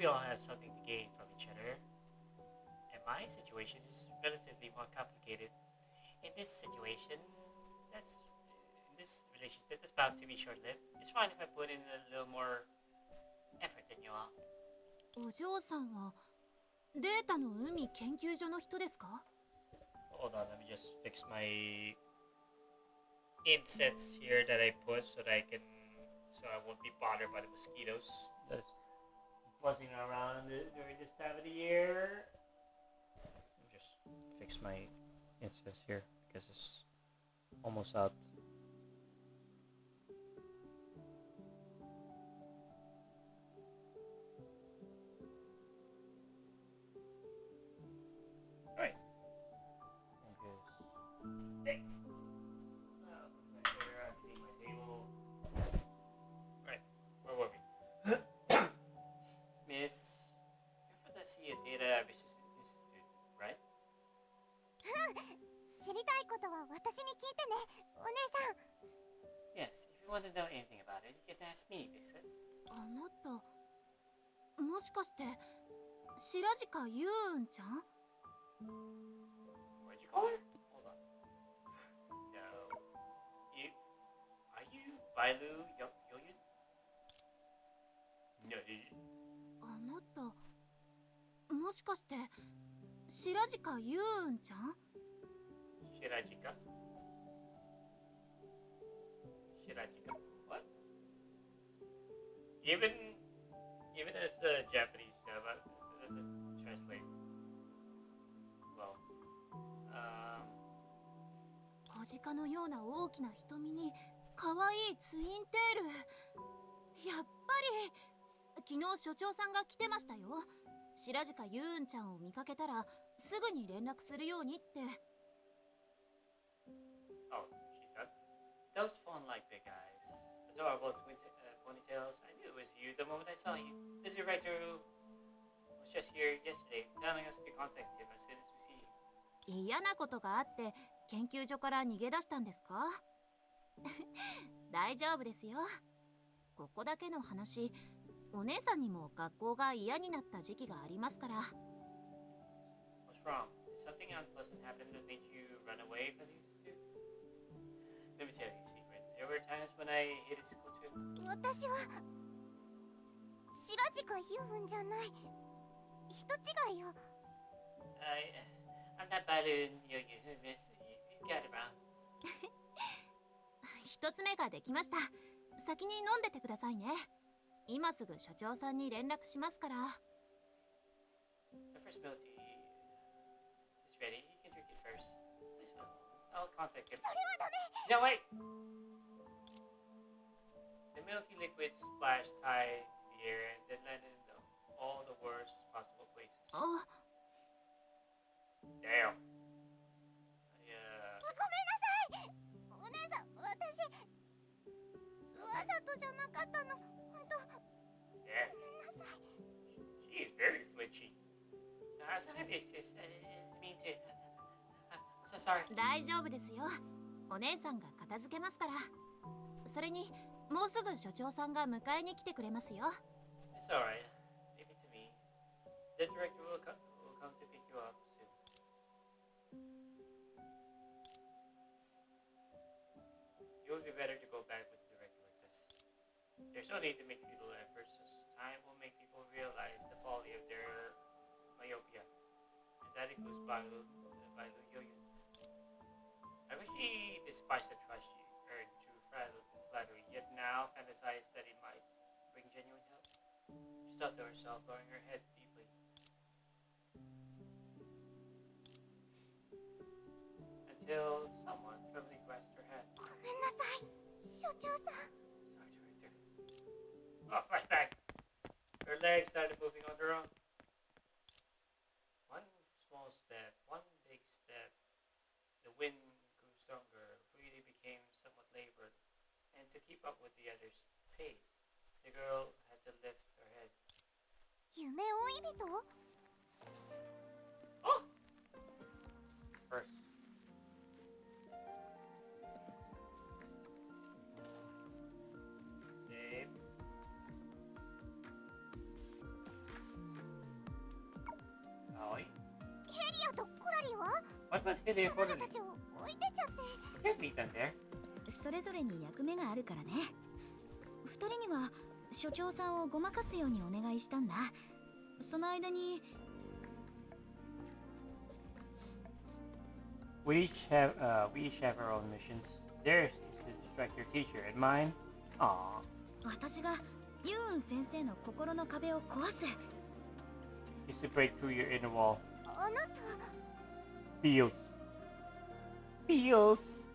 all have something to gain from each other, and my situation is relatively more complicated. In this situation, in this relationship that's bound to be short-lived, it's fine if I put in a little more effort than you all. お嬢さんはデータの海研究所の人ですか？ Hold on, let me just fix my incense here that I put so I won't be bothered by the mosquitoes that's buzzing around during this time of the year. Let me just fix my incense here because it's almost out. Alright. Hey. Where were we? Miss, you're for the CA Data Research Institute, right? 知りたいことは私に聞いてね、お姉さん。 Yes, if you want to know anything about it, you can ask me, Mrs. あなたもしかして白塚優雲ちゃん？ What'd you call her? Hold on. No. Are you Bailu Yoyun? No, あなたもしかして白塚優雲ちゃん？ Shirajika? Shirajika? What? Even as a Japanese Java, it doesn't translate well. 小鹿のような大きな瞳に可愛いツインテール。やっぱり昨日所長さんが来てましたよ。白塚ゆうんちゃんを見かけたらすぐに連絡するようにって。 Oh, she's done. Those fawn-like big eyes, adorable ponytails. I knew it was you the moment I saw you. The director who was just here yesterday, telling us to contact him as soon as we see you. 嫌なことがあって研究所から逃げ出したんですか？大丈夫ですよ。ここだけの話、お姉さんにも学校が嫌になった時期がありますから。 What's wrong? Did something unpleasant happen that made you run away from the institute? Let me tell you a secret. There were times when I hated school too. 私は白塚優雲じゃない。人違いよ。I'm not Balloon, you miss. You got it wrong. 一つ目ができました。先に飲んでてくださいね。今すぐ所長さんに連絡しますから。 The first milk tea is ready. You can drink it first. This one, I'll contact him. それはダメ。 No, wait! The milky liquid splashed high into the air and then landed in all the worst possible places. あ、 Damn. ごめんなさい。お姉さん、私わざとじゃなかったの。本当。 Yeah. ごめんなさい。 She is very flinchy. Sorry, sis. I didn't mean to. I'm so sorry. 大丈夫ですよ。お姉さんが片付けますから。それにもうすぐ所長さんが迎えに来てくれますよ。 It's alright. Leave it to me. The director will come to pick you up soon. It would be better to go back with the director like this. There's no need to make futile efforts, as time will make people realize the folly of their myopia. And that includes Bailu Yoyun. I wish he despised the trust she earned through flattery, yet now fantasized that it might bring genuine help. She thought to herself, bowing her head deeply. Until someone firmly grasped her hand. ごめんなさい。所長さん。 Sorry, director. Oh, flashback! Her legs started moving on their own. One small step, one big step. The wind grew stronger, breathing became somewhat labored, and to keep up with the other's pace, the girl had to lift her head. 夢追い人？ Oh! First. Save. はい。ヘリアとコラリーは？ What about Hilly and 彼女 Coralie? たちを置いてっちゃって。 Can't leave them there. それぞれに役目があるからね。二人には所長さんをごまかすようにお願いしたんだ。その間に We each have our own missions. Theirs is to distract your teacher, and mine, aww, 私がユーン先生の心の壁を壊す。 is to break through your inner wall. あなた。 Feels. Feels.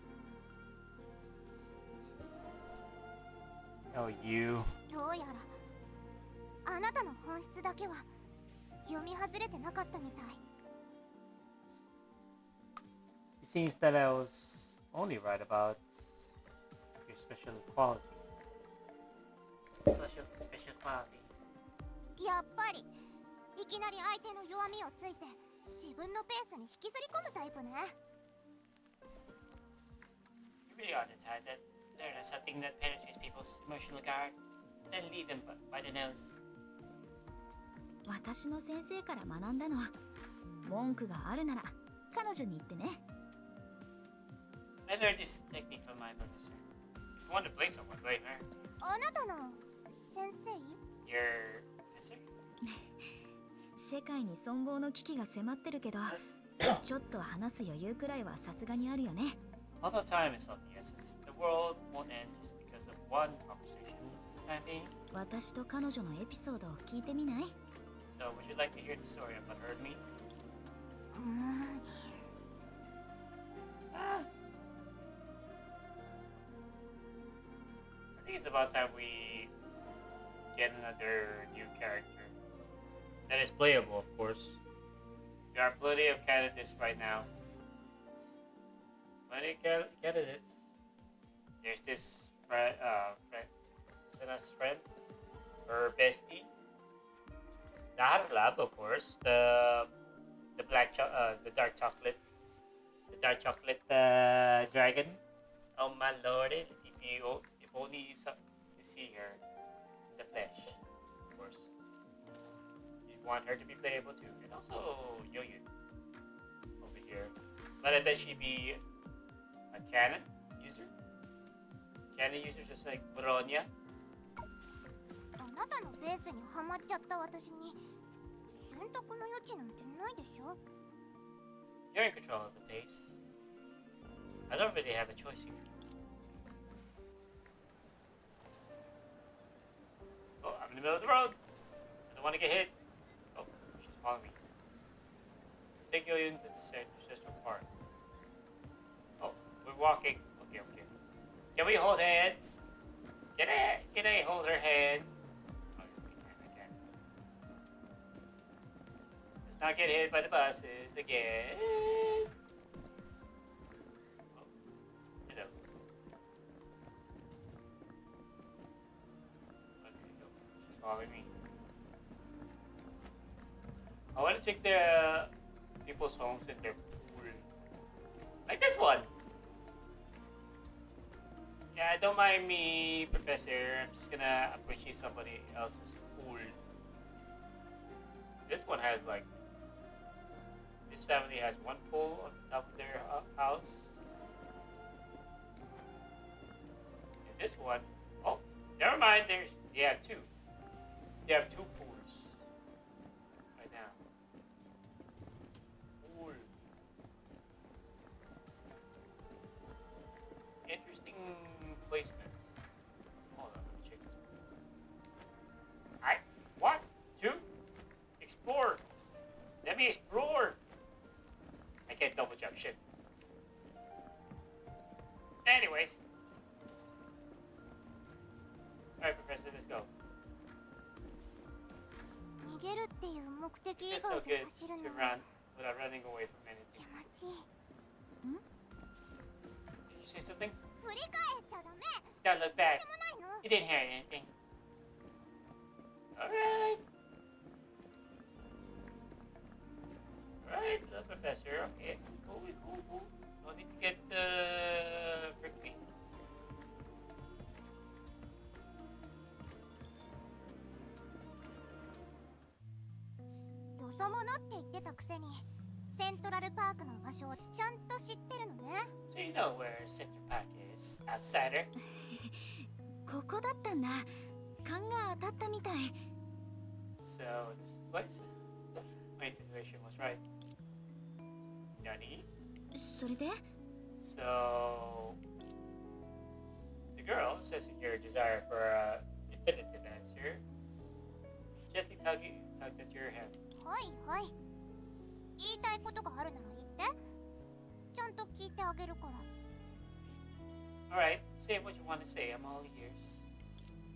Oh, you. どうやらあなたの本質だけは読み外れてなかったみたい。 It seems that I was only right about your special quality. Special quality. やっぱりいきなり相手の弱みをついて自分のペースに引きずり込むタイプね。 You really are the type that learns something that penetrates people's emotional guard, then lead them by the nose. 私の先生から学んだの。文句があるなら彼女に言ってね。 I learned this technique from my professor. If you want to blame someone, blame her. あなたの先生？ Your professor? 世界に存亡の危機が迫ってるけど、ちょっと話す余裕くらいはさすがにあるよね。 Although time is of the essence, the world won't end just because of one conversation for the time being. 私と彼女のエピソードを聞いてみない？ So, would you like to hear the story about her and me? Ah. I think it's about time we get another new character. that is playable, of course. There are plenty of candidates right now. Plenty of candidates. There's this Sena's friend, her bestie, Lab, of course. The dark chocolate dragon. Oh my lord! If only you see her in the flesh, of course. You want her to be playable too, and also Yo-Yo over here. But I bet she'd be a canon user. Canon user just like Bronya. あなたのベースにハマっちゃった私に選択の余地なんてないでしょ。 You're in control of the pace. I don't really have a choice here. Oh, I'm in the middle of the road. I don't want to get hit. Oh, she's following me. Take you into the central part. Oh, we're walking. Okay. Can we hold hands? Can I hold her hand? Oh, I can't. Let's not get hit by the buses again. Oh, hello. Okay, no, she's following me. I want to check the people's homes and their pool. Like this one. Yeah, don't mind me, Professor. I'm just gonna appreciate somebody else's pool. This one has like... This family has one pool on the top of their house. And this one... Oh, never mind. They have two. They have two pools. Right now. Pool. Interesting placements. Hold on, let me check this one. I want to explore. Let me explore. I can't double jump shit. Anyways. Alright, Professor, let's go. 逃げるっていう目的以 It's so 外で good 走る to のは run without running away from 気 anything. 持ちいい。 Did you say something? 振り返っちゃダメ。 Don't look back. でもないの。 You didn't hear anything. Alright. Alright, the Professor. Okay. Cool. No need to get prickly. よそ者って言ってたくせにセントラルパークの場所をちゃんと知ってるのね。 So you know where Central Park is, outsider. ここだったんだ。勘が当たったみたい。 So this is the place. My anticipation was right. Nani? それで So the girl says in your desire for a definitive answer, gently tugged at your hand. はいはい。言いたいことがあるなら言って。ちゃんと聞いてあげるから。 Alright, say what you want to say. I'm all ears.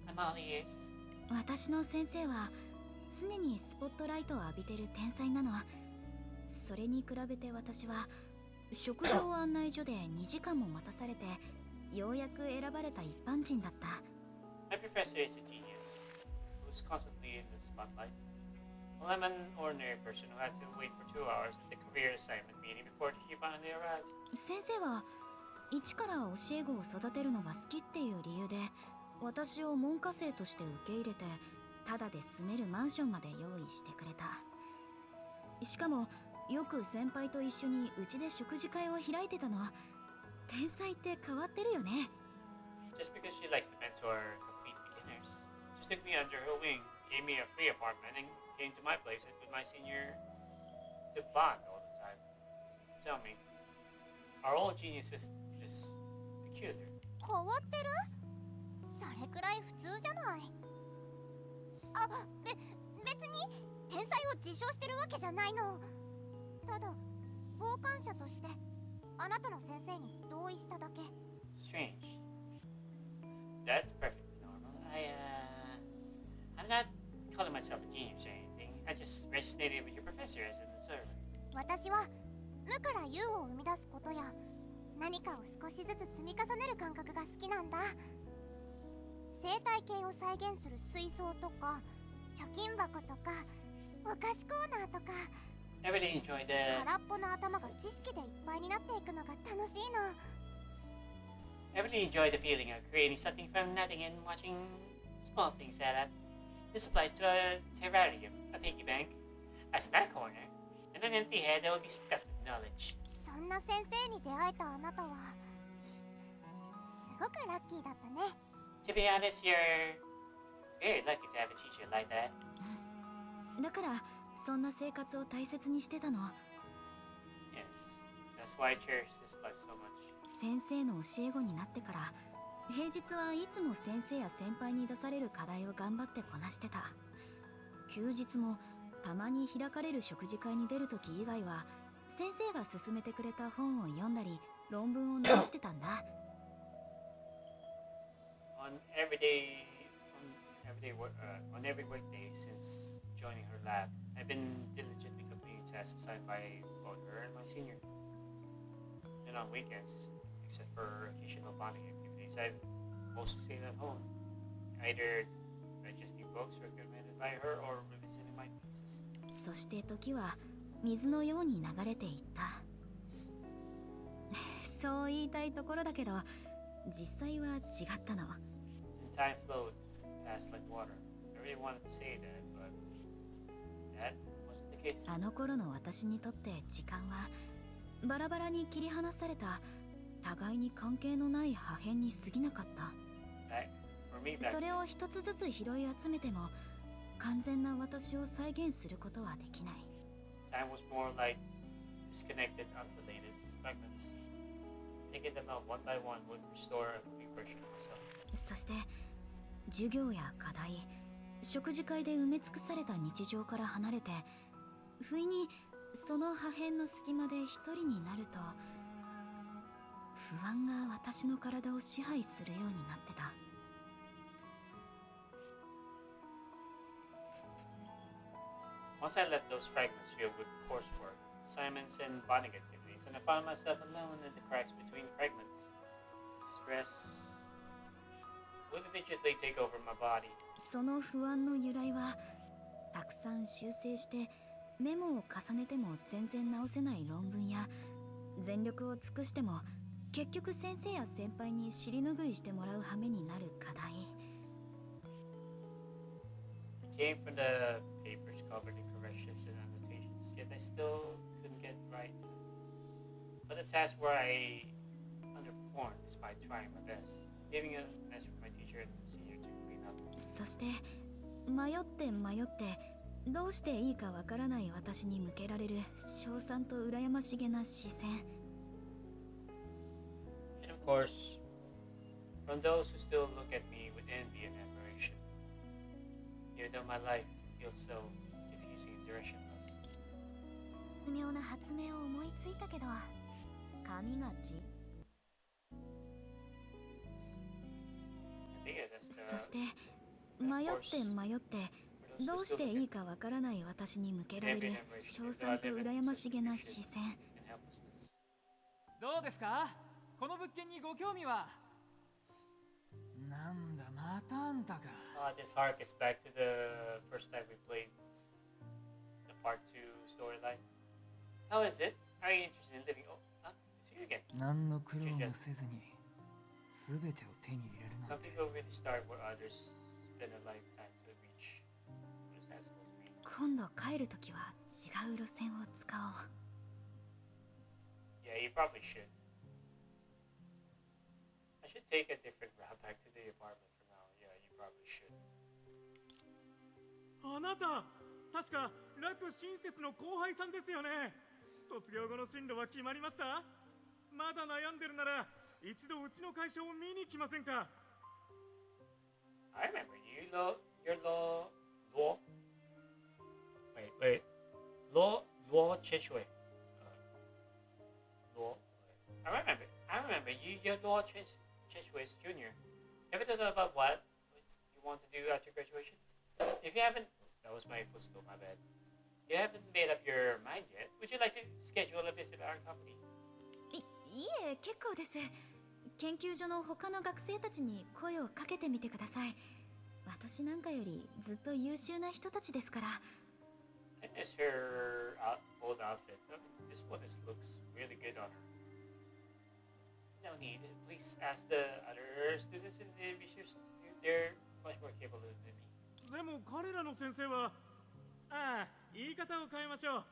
I'm all ears. 私の先生は常にスポットライトを浴びてる天才なの。それに比べて私は食堂案内所で2時間も待たされてようやく選ばれた一般人だった。 My professor is a genius who's constantly in the spotlight. Well, I'm an ordinary person who had to wait for 2 hours at the career assignment meeting before he finally arrived. 先生は一から教え子を育てるのが好きっていう理由で私を門下生として受け入れてタダで住めるマンションまで用意してくれた。しかもよく先輩と一緒にうちで食事会を開いてたの。天才って変わってるよね。 Just because she likes to mentor complete beginners. She took me under her wing, gave me a free apartment, and came to my place with my senior to bond all the time. Tell me, are all geniuses this peculiar? 変わってる？それくらい普通じゃない。別に天才を自称してるわけじゃないの。ただ傍観者としてあなたの先生に同意しただけ。 Strange. That's perfectly normal. I'm not calling myself a genius or anything. I just fascinated with your professor as an observer. 私は無から有を生み出すことや何かを少しずつ積み重ねる感覚が好きなんだ。生態系を再現する水槽とか貯金箱とかお菓子コーナーとか I really enjoy the 空っぽの頭が知識でいっぱいになっていくのが楽しいの。 I really enjoy the feeling of creating something from nothing and watching small things add up. This applies to a terrarium, a piggy bank, a snack corner, and an empty head that will be stuffed with knowledge. そんな先生に出会えたあなたはすごくラッキーだったね。 To be honest, you're very lucky to have a teacher like that. だからそんな生活を大切にしてたの。 Yes, that's why I cherish this life so much. 先生の教え子になってから平日はいつも先生や先輩に出される課題を頑張ってこなしてた。休日もたまに開かれる食事会に出るとき以外は先生が勧めてくれた本を読んだり論文を直してたんだ。On every day, on every work day since joining her lab, I've been diligently completing tasks assigned by both her and my senior. And on weekends, except for occasional bonding activities, I've mostly stayed at home, either digesting books recommended by her or revisiting my thesis. そして時は水のように流れていった。そう言いたいところだけど実際は違ったの。 And time flowed past like water. I really wanted to say that, but that wasn't the case. あの頃の私にとって時間はバラバラに切り離された互いに関係のない破片に過ぎなかった。 For me back それを一つずつ拾い集めても完全な私を再現することはできない。 time was more like disconnected, unrelated fragments. Taking them out one by one would restore a complete version of myself. そして授業や課題、食事会で埋め尽くされた日常から離れて不意にその破片の隙間で一人になると不安が私の体を支配するようになってた。 Once I left those fragments filled with coursework, assignments, and bonding activities, and I found myself alone in the cracks between fragments. Stress would eventually take over my body. その不安の由来はたくさん修正してメモを重ねても全然直せない論文や全力を尽くしても結局先生や先輩に尻拭いしてもらう羽目になる課題。 It came from the papers covered in corrections and annotations, yet I still couldn't get right. For the task where I underperformed despite trying my best, leaving a mess for my teacher and senior to clean up. そして迷ってどうしていいかわからない私に向けられる称賛と羨ましげな視線。 And of course, from those who still look at me with envy and admiration, even though my life feels so confusing and directionless. 絶妙な発明を思いついたけど髪がち I think that's そして迷ってどうしていいかわからない私に向けられる称賛と羨ましげな視線。 and helplessness. どうですか？この物件にご興味は？なんだまたあんたか。This harkens back to the first time we played the part 2 storyline. How is it? Are you interested in living? Oh, it's you again. 何の苦労もせずに全てを手に入れるな Some んて。 people really start where others spend a lifetime to reach. What is that supposed to mean? 今度帰るときは違う路線を使おう。 Yeah, you probably should. I should take a different route back to the apartment for now. Yeah, you probably should. あなた確か楽親切の後輩さんですよね。卒業後の進路は決まりました？まだ悩んでるなら一度うちの会社を見に来ませんか？ I remember you, law. Wait. Law Ch11. Law. I remember you, your law Ch11 Junior. Ever thought about what you want to do after graduation? If you haven't, that was my footstool, my bad. You haven't made up your mind yet. Would you like to schedule a visit to our company? いえ、結構です。研究所の他の学生たちに声をかけてみてください。私なんかよりずっと優秀な人たちですから。I miss her old outfit. I mean, this one looks really good on her. No need. Please ask the other students in the research institute. They're much more capable than me. でも彼らの先生は、ああ、言い方を変えましょう。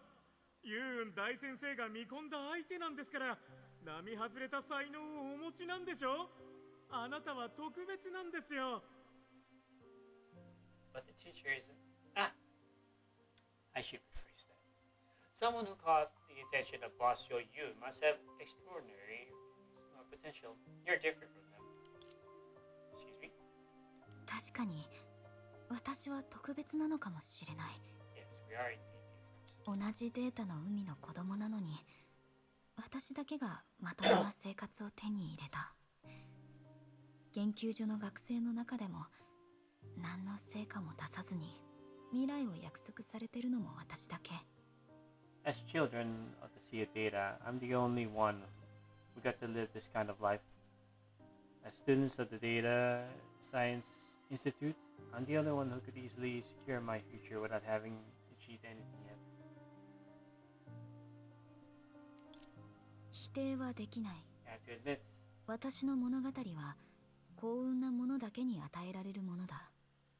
ユーン大先生が見込んだ相手なんですから、並外れた才能をお持ちなんでしょ。あなたは特別なんですよ。But the teacher isn't. I should rephrase that. Someone who caught the attention of Boss Joe Yu must have extraordinary potential. You're different from them. Excuse me? 確かに、私は特別なのかもしれない。Yes, we are indeed different. 同じデータの海の子供なのに、私だけがまともな生活を手に入れた。研究所の学生の中でも何の成果も出さずに未来を約束されてるのも私だけ。 As children of the Sea of Data, I'm the only one who got to live this kind of life. As students of the Data Science Institute, I'm the only one who could easily secure my future without having achieved anything yet. 否定はできない。 I have to admit, 私の物語は幸運なものだけに与えられるものだ。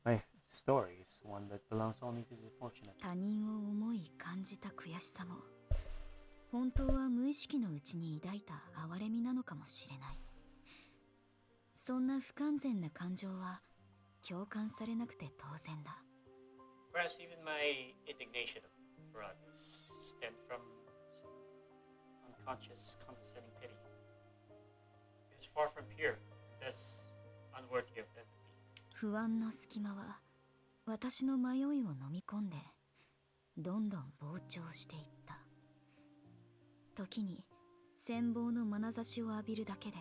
my story is one that belongs only to the fortunate. 他人を思い感じた悔しさも本当は無意識のうちに抱いた哀れみなのかもしれない。そんな不完全な感情は共感されなくて当然だ。 Perhaps even my indignation for others stemmed from unconscious, condescending pity. It was far from pure, thus unworthy of empathy. 不安の隙間は私の迷いを飲み込んでどんどん膨張していった。時に羨望の眼差しを浴びるだけで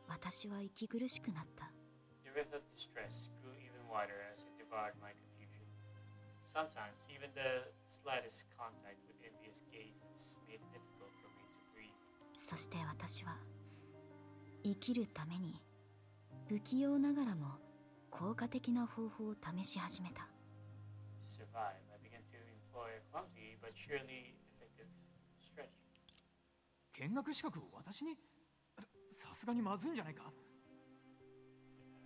私は息苦しくなった。 The rift of distress grew even wider as it devoured my confusion. Sometimes even the slightest contact with envious gazes made it difficult for me to breathe. そして私は生きるために不器用ながらも効果的な方法を試し始めた。 To survive, I began to employ a clumsy but surely effective strategy. 見学資格を私にさすがにまずいんじゃないか。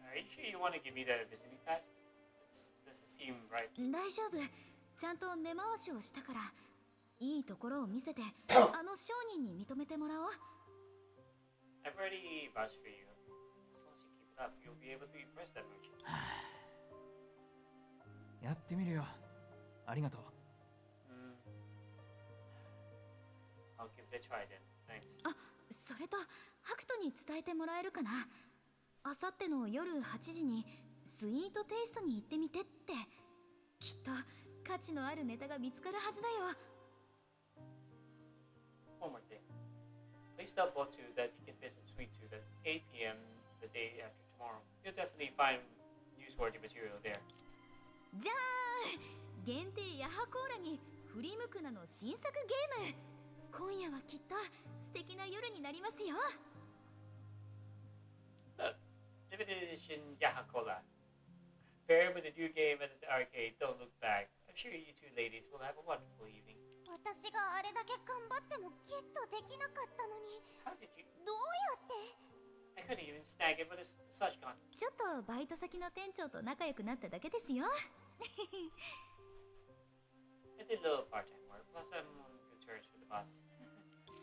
Are you sure you want to give me that visiting pass? This doesn't seem right. 大丈夫。ちゃんと根回しをしたからいいところを見せてあの商人に認めてもらおう。 I've already vouched for you. As long as you keep it up, you'll be able to impress that merchant. やってみるよ。ありがとう。I'll give it a try then. Thanks. あ、それとハクトに伝えてもらえるかな。あさっての夜8時にスイートテイストに行ってみてって。きっと価値のあるネタが見つかるはずだよ。 One more thing. Please tell Botu that he can visit Sweet Tooth at 8 p.m. the day after tomorrow. You'll definitely find newsworthy material there. じゃーん、限定ヤハコーラに振り向くなの新作ゲーム。今夜はきっと素敵な夜になりますよ。 Look, limited edition Yahakola. Paired with a new game at the arcade. Don't look back. I'm sure you two ladies will have a wonderful evening. 私があれだけ頑張ってもゲットできなかったのに、 How did you? どうやって？ I couldn't even snag it with a such gun. ちょっとバイト先の店長と仲良くなっただけですよ。 I did a little part-time work. Plus, I'm on good terms with the boss.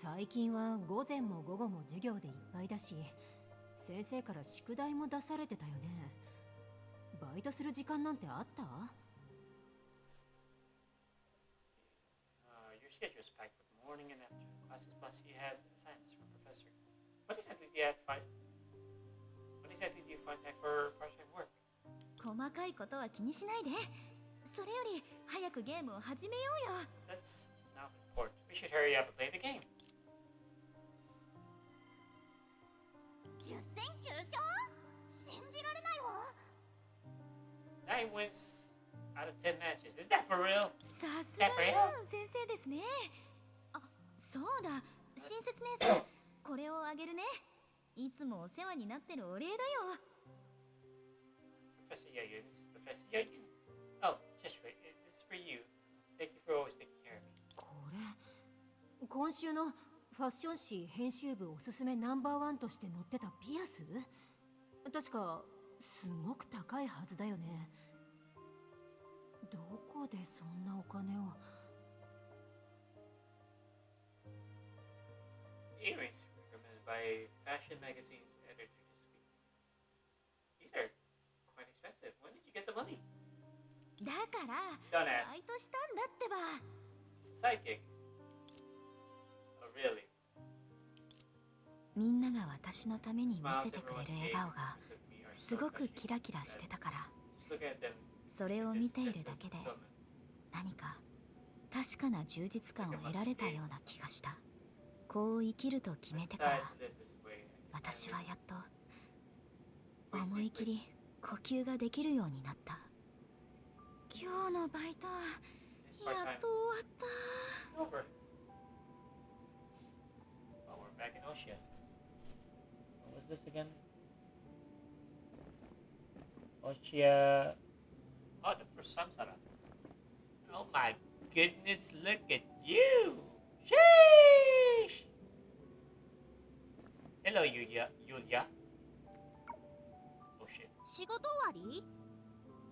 最近は午前も午後も授業でいっぱいだし、先生から宿題も出されてたよね。バイトする時間なんてあった？ Your schedule is packed with morning and afternoon classes. Plus, you have assignments from professor. What exactly do you have find? What exactly do you find time for part-time work? 細かいことは気にしないで。それより早くゲームを始めようよ。 That's not important. We should hurry up and play the game. 10戦9勝？信じられないわ。 9 wins, out of 10 matches. Is that for real? さすがユン先生ですね。あ、そうだ、親切姉さん、これをあげるね。いつもお世話になってるお礼だよ。Professor Yoyun, this is Professor Yoyun. Oh, just wait. It's for you. Thank you for always taking care of me. これ今週のファッション誌編集部おすすめナンバーワンとして載ってたピアス、確かすごく高いはずだよね。どこでそんなお金を。 Earrings recommended by Fashion Magazine's editor this week. These are quite expensive. When did you get the money? だからバ Don't ask. イトしたんだってば。 It's a sidekick. Oh, really? みんなが私のために見 Smiles せてく everyone れる gave 笑顔が because of me are す so ごく touching. キラキラしてたから、 Just looking at them それを gives 見 a てい sense る of だけで fulfillment. 何か確かな充実感を得られたような気がした。こう生きると決めてから Decide to live this way. I can 私 finally はやっと思い切り呼吸ができるようになった。今日のバイト finish や part-time. っと終わった。 It's over. Well, we're back in Oshia. What was this again? Oshia. Oh, the first Samsara. Oh my goodness, look at you! Sheesh! Hello, Yulia. Yulia. Oh shit. 仕事終わり？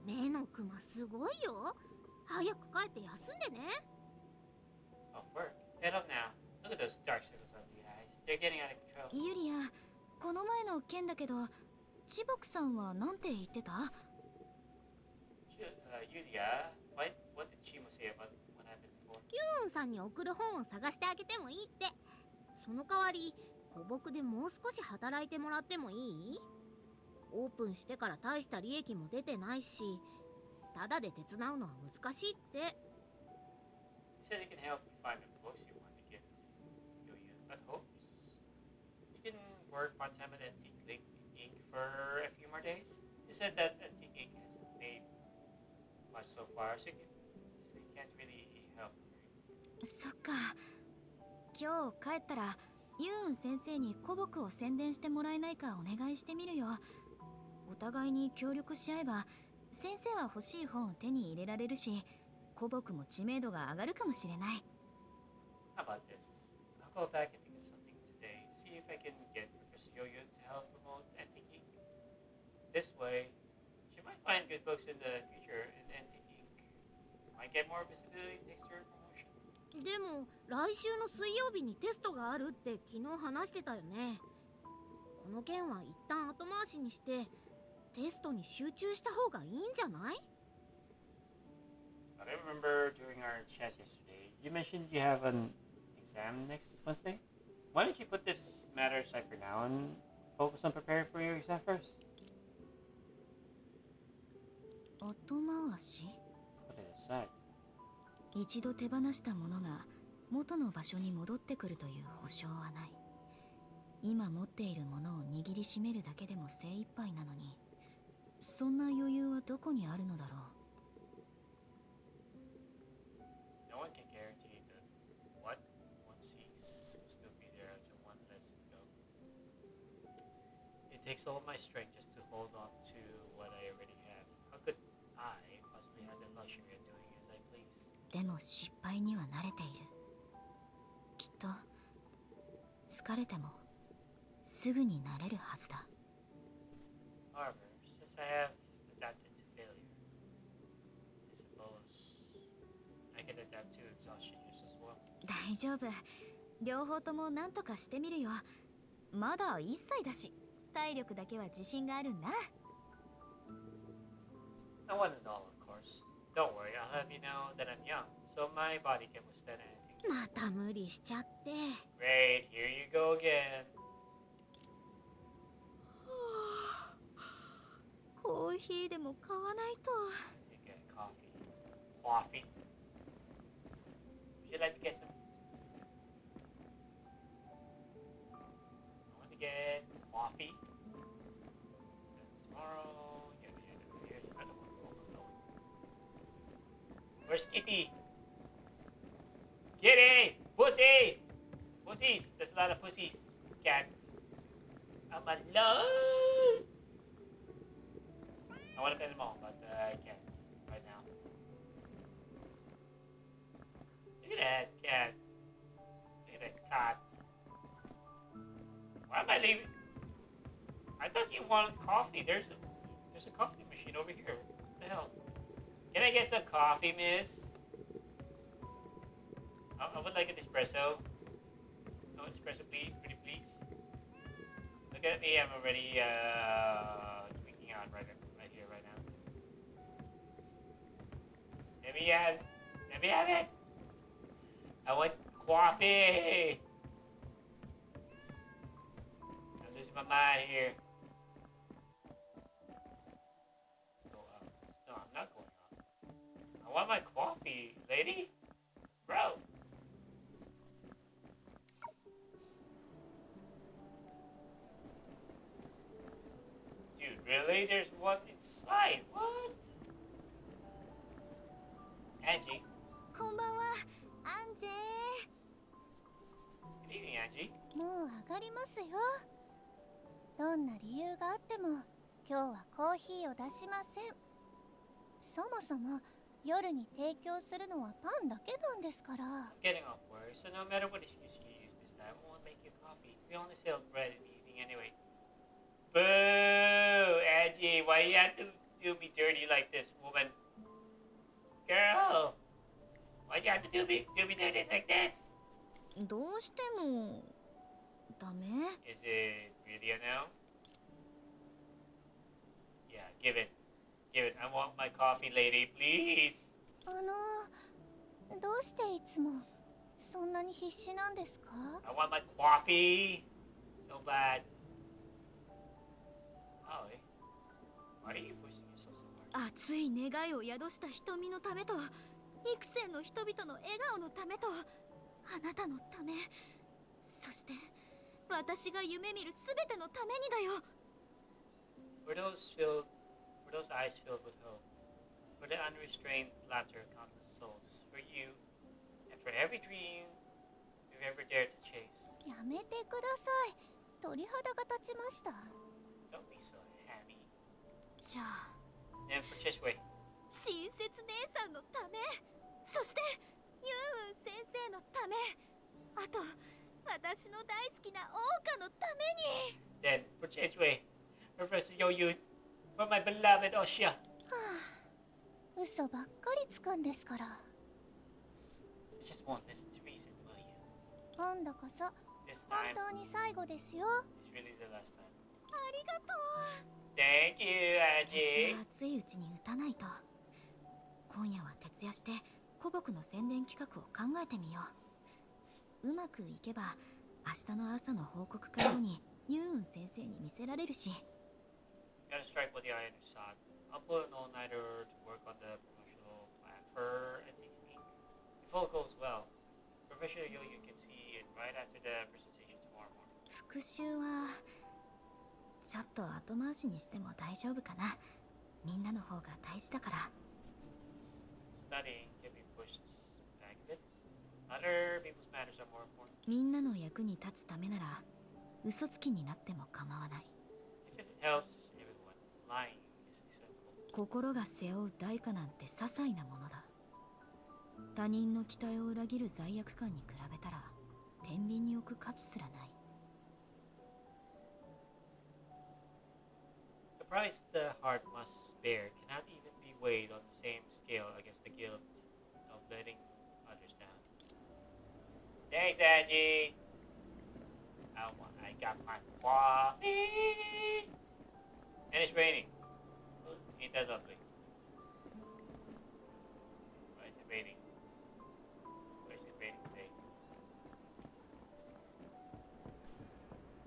目のクマすごいよ。早く帰って休んでね。 Off work. Head up now. Look at those dark circles on your eyes. They're getting out of control. ユリア、この前の件だけど、チボクさんはなんて言ってた？ Yulia, what did Chimo say about what happened before? ユンさんに送る本を探してあげてもいいって。その代わり古木でもう少し働いてもらってもいい？オープンしてから大した利益も出てないし、ただで手伝うのは難しいって。 He said he can help you find the books you want to give Yulia, but hopes you can work part-time at Antique Ink for a few more days. He said that Antique Ink hasn't made much so far, so he can't really help. そっか。今日帰ったらユン先生に古木を宣伝してもらえないかお願いしてみるよ。お互いに協力し合えば先生は欲しい本を手に入れられるし、古木も知名度が上がるかもしれない。 How about this? I'll go back and think of something today. See if I can get Professor Yoyun to help promote Antique Ink. This way, she might find good books in the future in Antique Ink. Might get more visibility thanks to her promotion. でも来週の水曜日にテストがあるって昨日話してたよね。この件は一旦後回しにしてテストに集中した方がいいんじゃない？ But I remember during our chat yesterday, you mentioned you have an exam next Wednesday. Why don't you put this matter aside for now and focus on preparing for your exam first? 後回し？ Put it aside. 一度手放したものが元の場所に戻ってくるという保証はない。今持っているものを握りしめるだけでも精一杯なのに、そんな余裕はどこにあるのだろう。 No one can guarantee that what one seeks will still be there until one lets it go. It takes all my strength just to hold on to what I already have. How could I possibly have the luxury of doing as I please? でも失敗には慣れている。きっと疲れてもすぐに慣れるはずだ。 However, since I have adapted to failure, I suppose I can adapt to exhaustion just as well. 大丈夫。両方とも何とかしてみるよ。まだ1歳だし、体力だけは自信があるんだ。 I want it all, of course. Don't worry, I'll have you know that I'm young, so my body can withstand anything. また無理しちゃって。 Great, here you go again. コーヒーでも買わないと。 You get coffee. Coffee. Would you like to get some? I want to get coffee. So tomorrow, here's another one. Where's Kitty? Kitty! Pussy! Pussies! There's a lot of pussies. Cats. I'm alone! I want to pet them all, but I can't right now. Look at that cat. Look at that cat. Why am I leaving? I thought you wanted coffee. There's a coffee machine over here. What the hell? Can I get some coffee, miss? I would like an espresso. No espresso, please. Pretty please. Look at me. I'm already tweaking out right here, right now. Let me have it. I want coffee. I'm losing my mind here. Go up. No, I'm not going up. I want my coffee, lady. Bro. Dude, really? There's one inside. What? Angie. こんばんは、アンジェ Good evening, Angie. もう上がりますよ。どんな理由があっても今日はコーヒーを出しません。そもそも夜に提供するのはパンだけなんですから。 I'm getting off work, so no matter what excuse you use this time, I won't make you coffee. We only sell bread in the evening anyway. Boo! Angie, why you have to do me dirty like this, woman? Girl! Why you have to do me dirty like this? どうしてもダメ？ Is it really a no? Yeah, give it. Give it. I want my coffee, lady, please. どうしていつもそんなに必死なんですか？ I want my coffee so bad. Oh, why are you pushing yourself so hard? 熱い願いを宿した瞳のためと、幾千の人々の笑顔のためと、あなたのため、そして私が夢見るすべてのためにだよ。 For those eyes filled with hope, for the unrestrained laughter of countless souls, for you, and for every dream you've ever dared to chase. やめてください。鳥肌が立ちました。 Don't be so hammy. じゃあ And for Chishway, 親切姉さんのため、そしてユンウン先生のため、あと私の大好きな桜花のために。 then for Chishway, Professor Yoyun, for my beloved Osha. 嘘ばっかりつくんですから。 You just won't listen to reason, will you? 今度こそ This 本 time 当に最後ですよ。 is really the last time. ありがとう。 Thank you, 鉄 Angie. は熱いうちに打たないと。今夜は徹夜して古木の宣伝企画を考えてみよう。うまくいけば明日の朝の報告会後にユンウン先生に見せられるし。 Gotta strike while the iron is hot. I'll put an all-nighter to work on the promotional plan for I think week. If all goes well, Professor Yoyun can see it right after the presentation tomorrow morning. 復習はちょっと後回しにしても大丈夫かな。みんなの方が大事だから。 Studying can be pushed back a bit. Other people's matters are more important. みんなの役に立つためなら嘘つきになっても構わない。 If it helps everyone, lying is acceptable. 心が背負う代価なんて些細なものだ。他人の期待を裏切る罪悪感に比べたら天秤に置く価値すらない。 The price the heart must bear cannot even be weighed on the same scale against the guilt of letting others down. Thanks, Angie. I got my coffee. And it's raining. Oh, ain't that lovely? Why is it raining? Why is it raining today?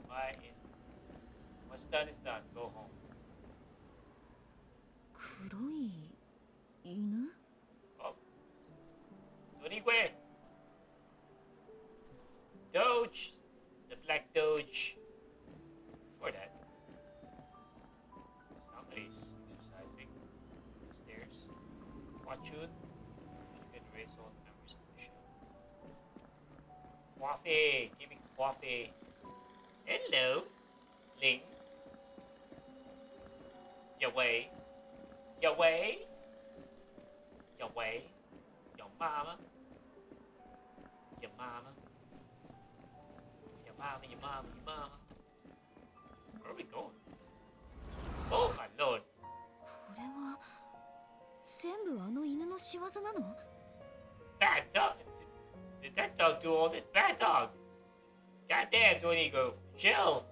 Why is... What's done is done. Go home. 黒い犬？ Oh. Tonigwe. Doge. The Black Doge. Before that, somebody's exercising upstairs. Watchun. erase all the memories of the show. Coffee! Give me coffee! Hello, Ling. Your way. Your way. Your way. Your mama. Your mama. Your mama, your mama, your mama. Where are we going? Oh my lord. これは全部あの犬の仕業なの？ Bad dog. Did that dog do all this? Bad dog. Goddamn, Dorigo. Chill.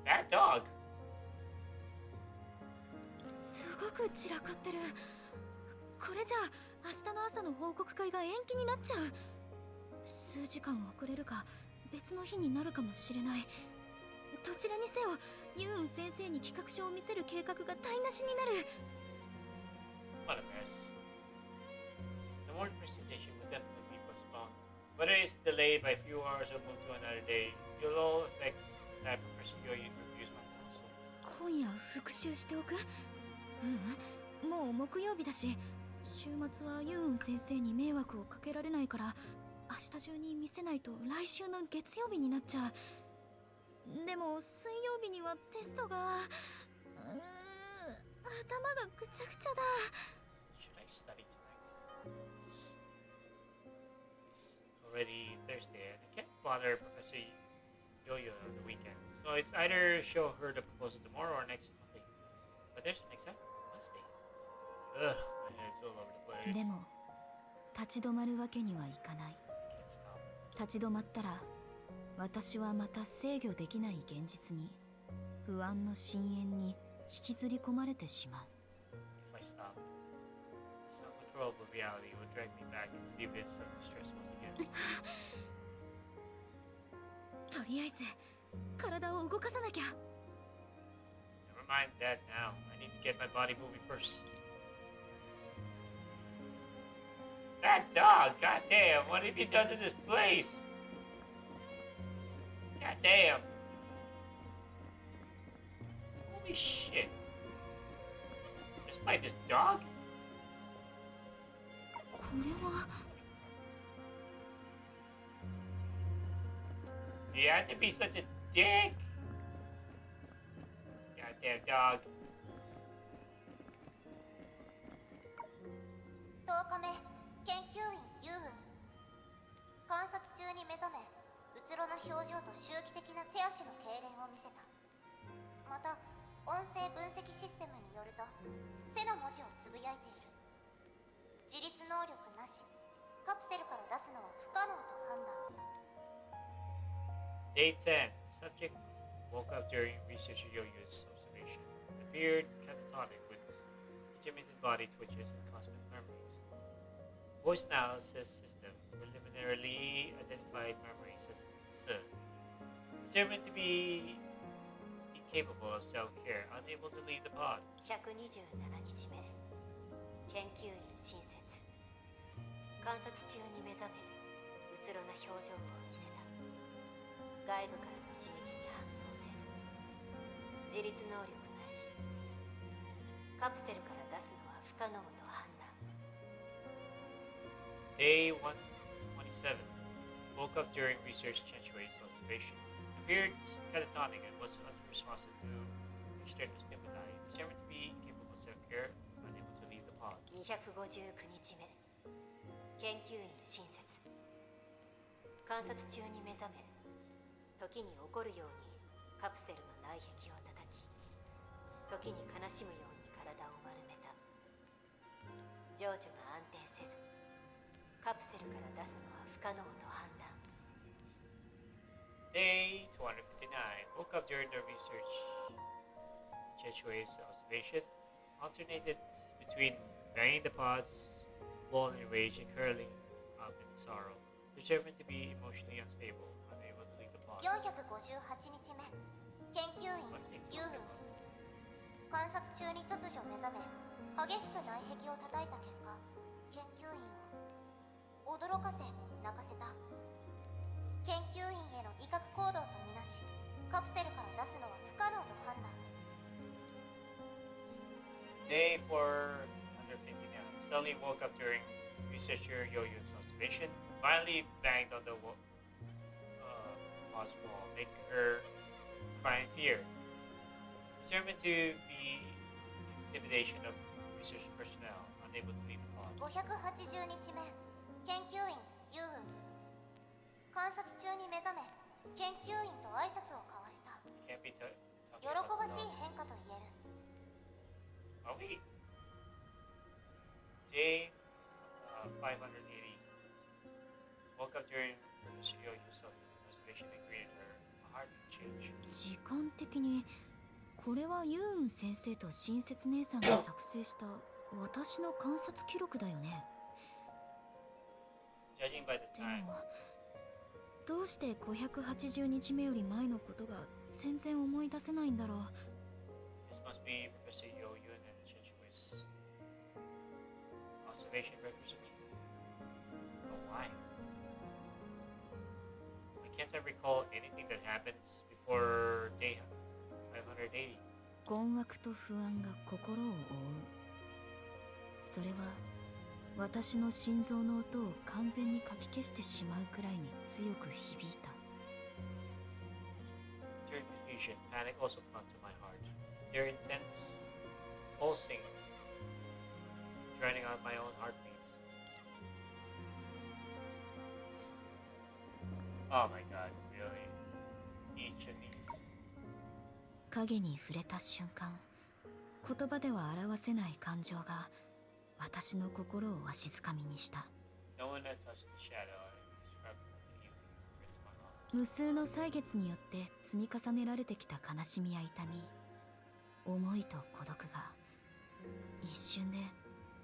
Bad dog. すごく散らかってる。これじゃあ明日の朝の報告会が延期になっちゃう。数時間遅れるか別の日になるかもしれない。どちらにせよユーン先生に企画書を見せる計画が台無しになる。 What a mess. The morning presentation will definitely be postponed. Whether it's delayed by a few hours or moved to another day, you'll all affect the time Professor Yoyin reviews my proposal. 今夜復習しておく？もう木曜日だし、週末はユーン先生に迷惑をかけられないから明日中に見せないと来週の月曜日になっちゃう。でも水曜日にはテストが頭がぐちゃぐちゃだ。 Should I study tonight? It's already Thursday and I can't bother Professor Yo-Yo on the weekend. So it's either show her the proposal tomorrow or next Monday. But there's an exam on Wednesday. Ugh, my head's all over the place. でも立ち止まるわけにはいかない。 I can't stop. 立ち止まったら私はまた制御できない現実に、不安の深淵に引きずり込まれてしまう。 If I stop, this uncontrollable reality will drag me back into the abyss of distress once again. とりあえず体を動かさなきゃ。 Never mind that now. I need to get my body moving first. That dog! Goddamn! What have you done to this place? Goddamn! Holy shit! Just by this dog? これは You have to be such a dick! Goddamn dog. 10日目研究員ユーウン。観察中に目覚めうつろな表情と周期的な手足の痙攣を見せた。また音声分析システムによると背の文字をつぶやいている。自立能力なし、カプセルから出すのは不可能と判断。 Day 10. Subject woke up during researcher Yo-Yo's observation. Appeared catatonic with intermittent body twitches and constant memories. Voice analysis system preliminarily identified memories as S. Determined to be incapable of self-care, unable to leave the pod. 127日目研究員新設観察中に目覚めうつろな表情を見せた。外部からの刺激に反応せず自立能力なし、カプセルから出すのは不可能と判断。 Day 127. Woke up during research Ch11's observation. Appeared catatonic and was unresponsive to external stimuli. Determined to be incapable of self-care, unable to leave the pod. 259日目研究員新設観察中に目覚め時に怒るようにカプセルの内壁を叩き時に悲しむように体を丸めた。情緒が安定せずカプセルから出すのは不可能と判断。 Day 259. Woke up during the research Ch11's observation. Alternated between banging the pods, bawling in rage, and curling up in sorrow. Determined to be emotionally unstable, unable to leave the pod. 458日目研究員 What are they ユー talking ウン。 about? 観察中に突如目覚め激しく内壁を叩いた結果、研究員を驚かせ泣かせた。研究員への威嚇行動とみなしカプセルから出すのは不可能と判断。 Day 460. 59. Suddenly woke up during researcher Yo-Yo's observation, violently banged on the house wall, making her cry in fear. Determined to be intimidation of research personnel, unable to leave the pod. 580日目研究員ユウン観察中に目覚め研究員と挨拶を交わした Can't be talking 喜 about ば the しい dog. 変化と言える Are we? Day 580. Woke up during Yoyo's observation and greeted her. A heartbeat change. 時間的にこれはユーン先生と親切姉さんが作成した私の観察記録だよね。 Judging by the で time, もどうして580日目より前のことが全然思い出せないんだろう。 this must be Professor Yo Yun and Shinjui's observation records of me. But why? Why can't I recall anything that happens before day 580? 困惑と不安が心を覆う。それは私の心臓の音を完全にかき消してしまうくらいに強く響いた。 During confusion, panic also clung to my heart. Their intense pulsing, drowning out my own heartbeats. Oh my god, really? Each of these. 影に触れた瞬間、言葉では表せない感情が私の心をわしづかみにした。 No one that touched the shadow and described the feeling into my heart. 無数の歳月によって積み重ねられてきた悲しみや痛み、思いと孤独が一瞬で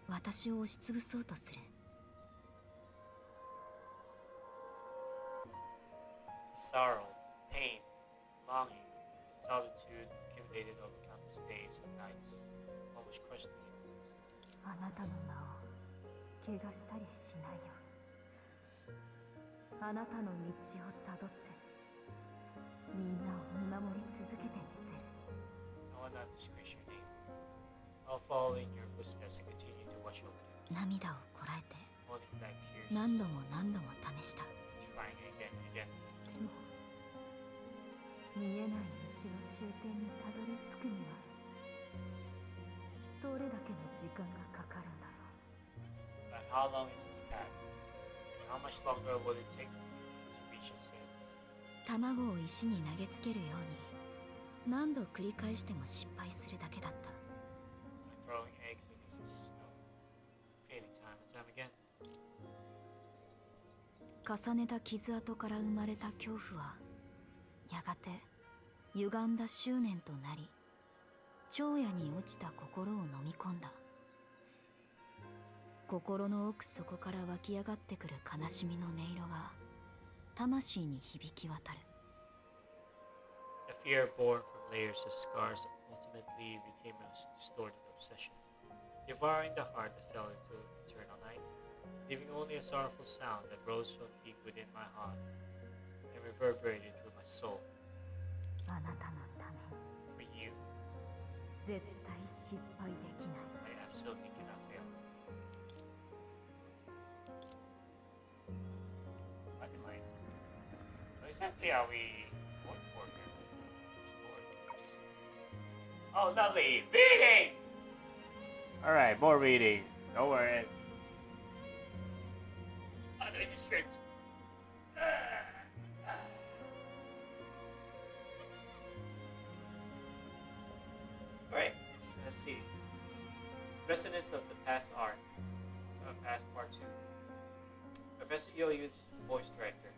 私を押しつぶそうとする。 Sorrow, pain, longing, solitude accumulated over countless days and nights, almost crushed me. あなたの名を怪我したりしないよ。あなたの道をたどってみんなを見守り続けてみせる。 I will not disgrace your name. I'll follow in your footsteps and continue to watch over you, 涙をこらえて holding back tears, 何度も何度も試した。 trying again and again. でも見えない道の終点にたどり着くにはどれだけの時間がかかるんだろう。 But how long is this path? And how much longer will it take to reach us in? 卵を石に投げつけるように何度繰り返しても失敗するだけだった。 Like throwing eggs against the snow, failing time and time again. 重ねた傷跡から生まれた恐怖はやがて歪んだ執念となり昼夜に落ちた心を飲み込んだ。心の奥底から湧き上がってくる悲しみの音色が魂に響き渡る。 The fear born from layers of scars ultimately became a distorted obsession, devouring the heart that fell into eternal night, leaving only a sorrowful sound that rose from deep within my heart and reverberated through my soul. あなたのため For you, 絶対失敗できない。 I absolutely cannot fail. What am I? What exactly are we going for here? Story. Oh, lovely! Reading! Alright, more reading. Don't worry. Oh, let me just stretch. Alright, let's see. Resonance of the past arc. Past part 2. Professor Yoyu's voice director.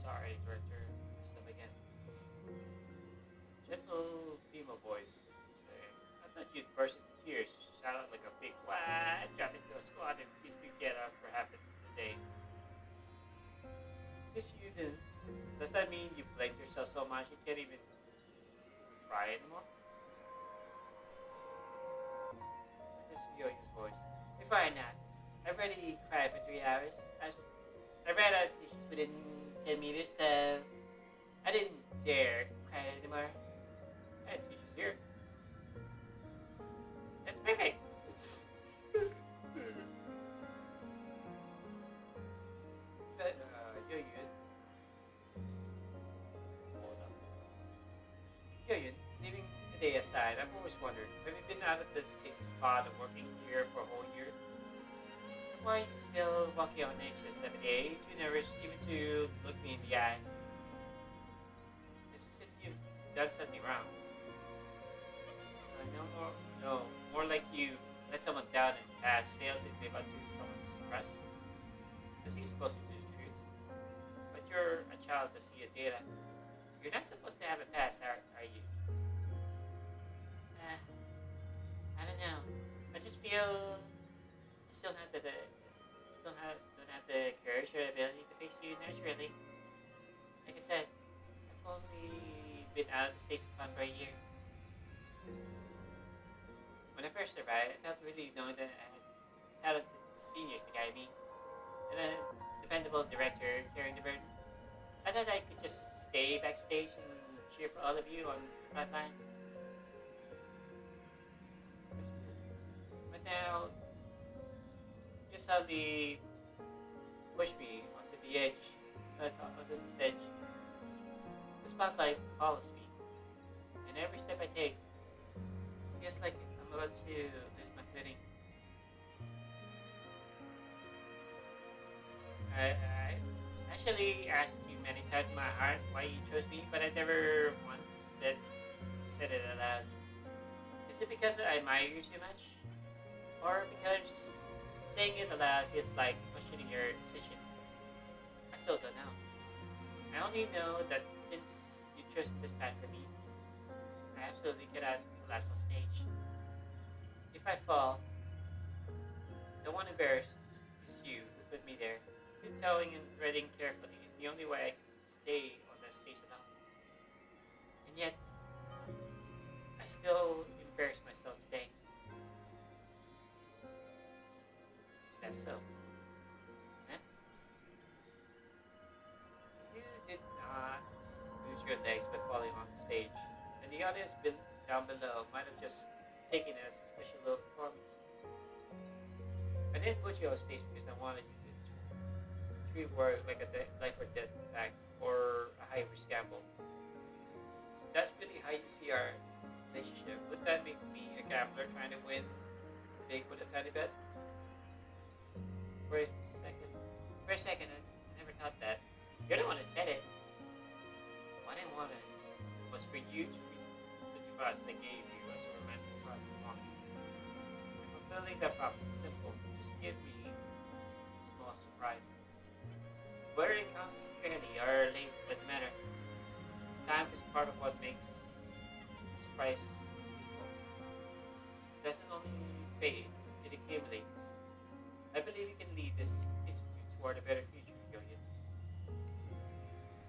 Sorry, director. Messed up again. Gentle female voice. Saying, I thought you'd burst into tears, shout out like a big wah, drop into a squad and piece together for half the day. Since you didn't, does that mean you blanked yourself so much you can't even cry anymore? Professor Yoyu's voice. If I not, I've already cried for 3 hours. I ran out of tissues within 10 meters, so I didn't dare cry anymore. I had tissues here. holiday aside, I've always wondered, have you been out of the stasis pod and working here for a whole year? So why are you still walking on eggshells every day, too nervous even to look me in the eye? It's as if you've done something wrong. No, more like you let someone down in the past, failed to live up to someone's trust. This seems closer to the truth. But you're a child of the data. You're not supposed to have a past, are you? I don't know. I just feel I still have don't have the courage or ability to face you naturally. Like I said, I've only been out of the stasis pod for a year. When I first arrived, I felt really knowing that I had talented seniors to guide me, and a dependable director carrying the burden. I thought I could just stay backstage and cheer for all of you on the front lines. But now, you suddenly push me onto the edge, onto this edge. The spotlight follows me, and every step I take feels like I'm about to lose my footing. I actually asked you many times in my heart why you chose me, but I never once said it aloud. Is it because I admire you too much? Or because saying it aloud feels like questioning your decision? I still don't know. I only know that since you chose this path for me, I absolutely cannot collapse on stage. If I fall, the one embarrassed is you who put me there. Tiptoeing and threading carefully is the only way I can stay on that stage alone. And yet, I still embarrass myself today. Is that so? Huh? You did not lose your legs by falling on the stage, and the audience down below might have just taken it as a special little performance. I didn't put you on stage because I wanted you to treat work like a life or death fact or a high risk gamble. That's really how you see our relationship. Would that make me a gambler trying to win big with a tiny bet? For a second, I never thought that. You're the one who said it. What I wanted was for you to treat the trust I gave you as a romantic promise. And fulfilling that promise is simple. Just give me a small surprise. Whether it comes early or late doesn't matter. Time is part of what makes the surprise beautiful. It doesn't only fade, it accumulates. I believe you can lead this institute toward a better future, Yoyin.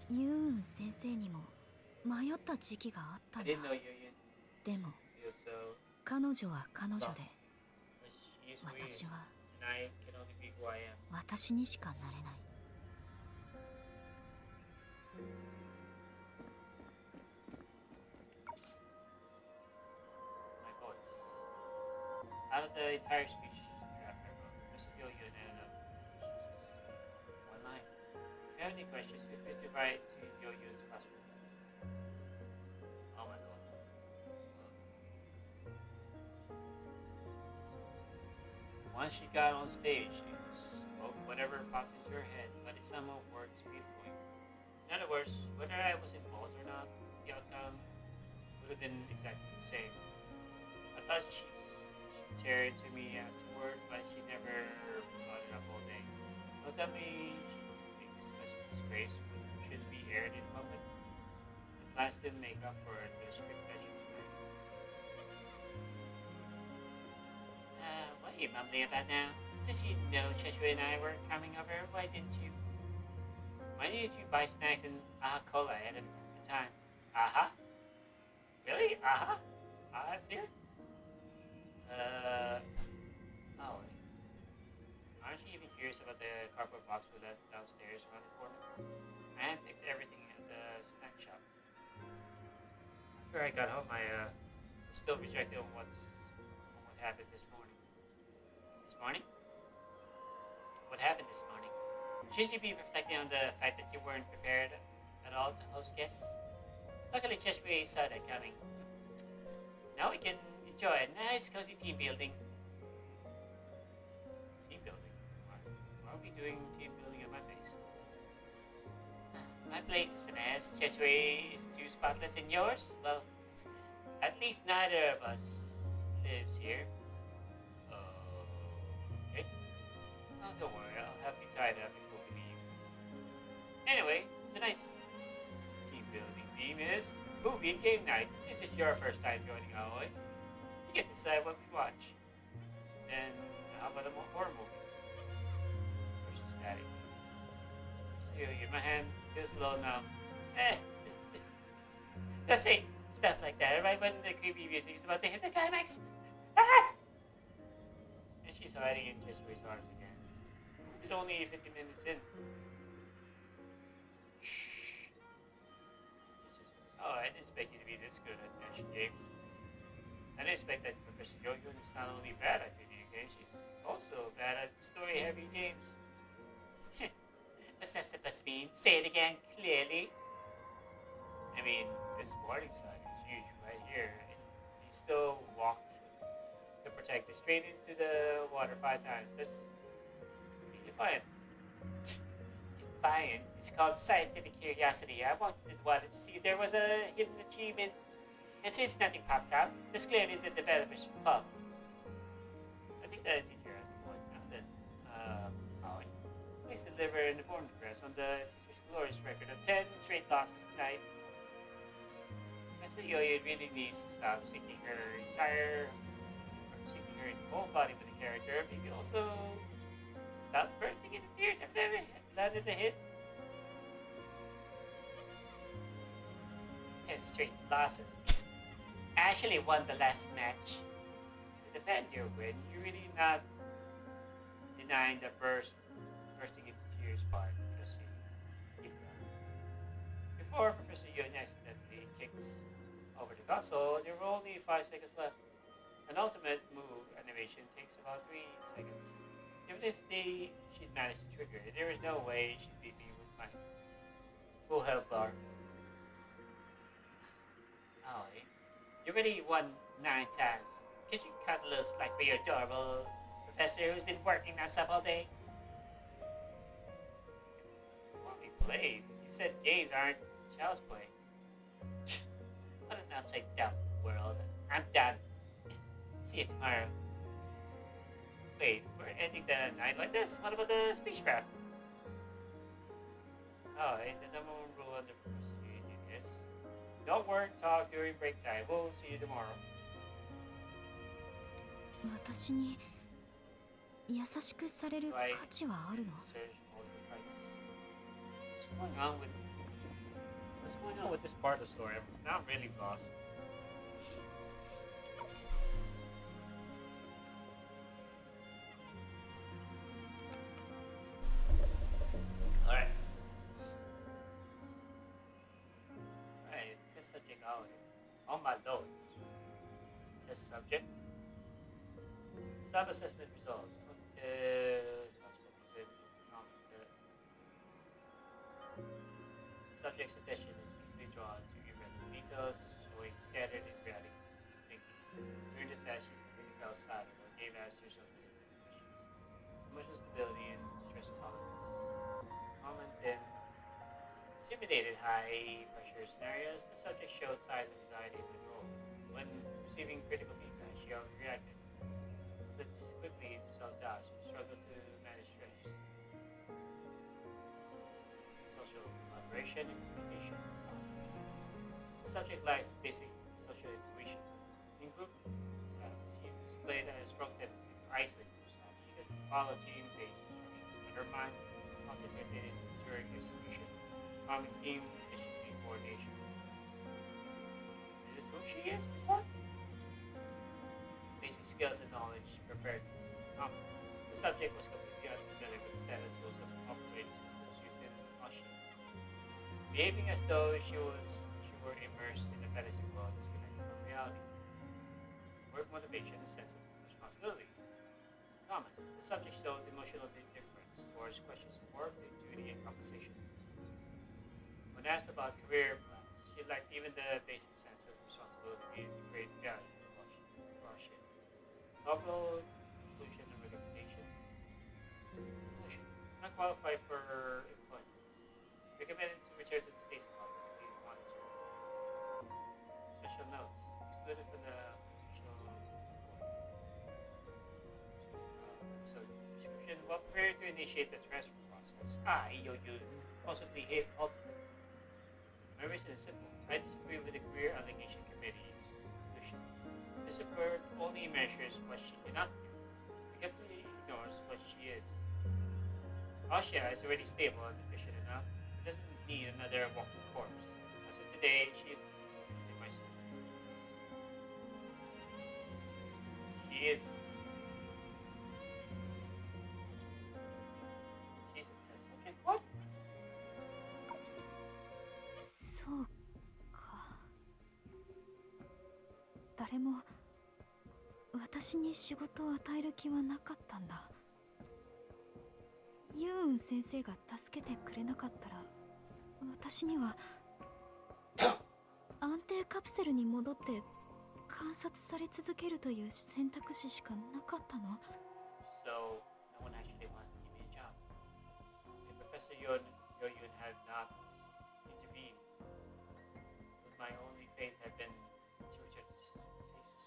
ユーン先生にも迷った時期があったん I だ。 didn't know Yoyin でも feels so 彼女は彼女 lost. で But she is who he is, 私は and I can only be who I am. 私にしかなれない。 My voice. Out of the entire speech draft I wrote, Mr. Yoyin ended up one line. If you have any questions, feel free to write to Yoyun's classroom. Oh my god. Once she got on stage, she just spoke whatever popped into her head, but it somehow works beautifully. In other words, whether I was involved or not, the outcome would have been exactly the same. I thought she'd tear into me afterward, but she never brought it up all day. Don't tell me she thinks such a disgrace shouldn't be aired in public. And plans to make up for it with a strict measure tonight. What are you mumbling about now? Since you know Ch11 and I were coming over, why didn't you? Why didn't you buy snacks and cola ahead of the time? Aha? Really? Aha? Aha's here? Oh wait. Aren't you even curious about the cardboard box we left downstairs around the corner? I handpicked everything at the snack shop. After I got home, I was still rejected on what happened this morning. This morning? What happened this morning? Should you be reflecting on the fact that you weren't prepared at all to host guests? Luckily, Cheshire saw that coming. Now we can enjoy a nice cozy team building. Team building? Why are we doing team building at my place? My place is a mess. Ch11 is too spotless, and yours? Well, at least neither of us lives here. Okay. Oh, don't worry, I'll help you tie it up before we leave. Anyway, tonight's team building theme is movie and game night. Since it's your first time joining Aoi, you get to decide what we watch. Then, how about a horror movie? Versus static. So, my hand feels a little numb. Let's say stuff like that, right when the creepy music is about to hit the climax. Ah! And she's hiding in Ch11's arms again. It's only 50 minutes in. Shh. Oh, I didn't expect you to be this good at action games. I didn't expect that Professor Yo-Yun is not only bad at video games, she's also bad at story-heavy games. What's that supposed to mean? Say it again clearly. I mean, this warning sign is huge right here. He still walked to protect it straight into the water 5 times. That's pretty defiant. Defiant? It's called scientific curiosity. I wanted to see if there was a hidden achievement. And since nothing popped out, it's clearly the developer's fault. I think the teacher has a point now then. Holly, please deliver an important address on the teacher's glorious record of 10 straight losses tonight. Professor Yo-Yo really needs to stop seeking her whole body with the character. Maybe also stop bursting into tears after landed the hit. 10 straight losses. I actually won the last match. To defend your win, you're really not denying the bursting into tears part, Professor Ifra. Before Professor Yun accidentally kicks over the console, there were only 5 seconds left. An ultimate move animation takes about 3 seconds. Even if she'd managed to trigger it, there is no way she'd beat me with my full health bar. Oh, you already won 9 times. Could you cut a little slack for your adorable professor who's been working non-stop all day? Before we played, you said games aren't child's play. What an upside down world. I'm done. See you tomorrow. Wait, we're ending the night like this? What about the speech craft? Oh, the number 1 rule under Professor Union is don't work, talk during break time. We'll see you tomorrow. 私に優しくされる価値はあるの？ What's going on with this part of the story? I'm not really lost. Alright. Alright, test subject out. On my load. Test subject. Sub-assessment results. Subject's attention is easily drawn to irrelevant details, showing scattered and erratic thinking. During the test, you completely fell silent or gave answers unrelated to questions. Emotional stability and stress tolerance. Common in simulated high-pressure scenarios, the subject showed signs of anxiety and withdrawal. When receiving critical feedback, she overreacted, slipped quickly into self-doubt, and struggled to manage stress. Social collaboration and communication problems. The subject lacks basic social intuition. In group tasks, she displayed a strong tendency to isolate herself. She could follow team-based instructions, but her mind concentrated during execution, harming team efficiency and coordination. Is this who she is before? Basic skills and knowledge, preparedness. The subject was completely unfamiliar with the standard tools of operating systems used in Russia. Behaving as though she were immersed in a fantasy world disconnected from reality. Work motivation and sense of responsibility. Common. The subject showed emotional indifference towards questions of work, duty, and compensation. When asked about career plans, she lacked even the basic sense of responsibility to create value. Novel, conclusion, and recommendation. Conclusion. Not qualified for employment. Recommended to return to the States Department if you want to. Special notes. Excluded from the official report. So, description. While preparing to initiate the transfer process, I, Yo-Yo, possibly hate ultimate. My reason is simple. I disagree with the Career Allocation Committee's conclusion. This report only measures what she cannot do. It completely ignores what she is. Asha is already stable and efficient enough. She doesn't need another walking corpse. As of today, she is in my story. She is. She's a test subject? What? そうか。誰も私に仕事を与える気はなかったんだ。ユーン先生が助けてくれなかったら、私には安定カプセルに戻って観察され続けるという選択肢しかなかったの。 So, no one actually wanted to give me a job. If Professor Yoyun had not intervened, would my only fate have been to return to the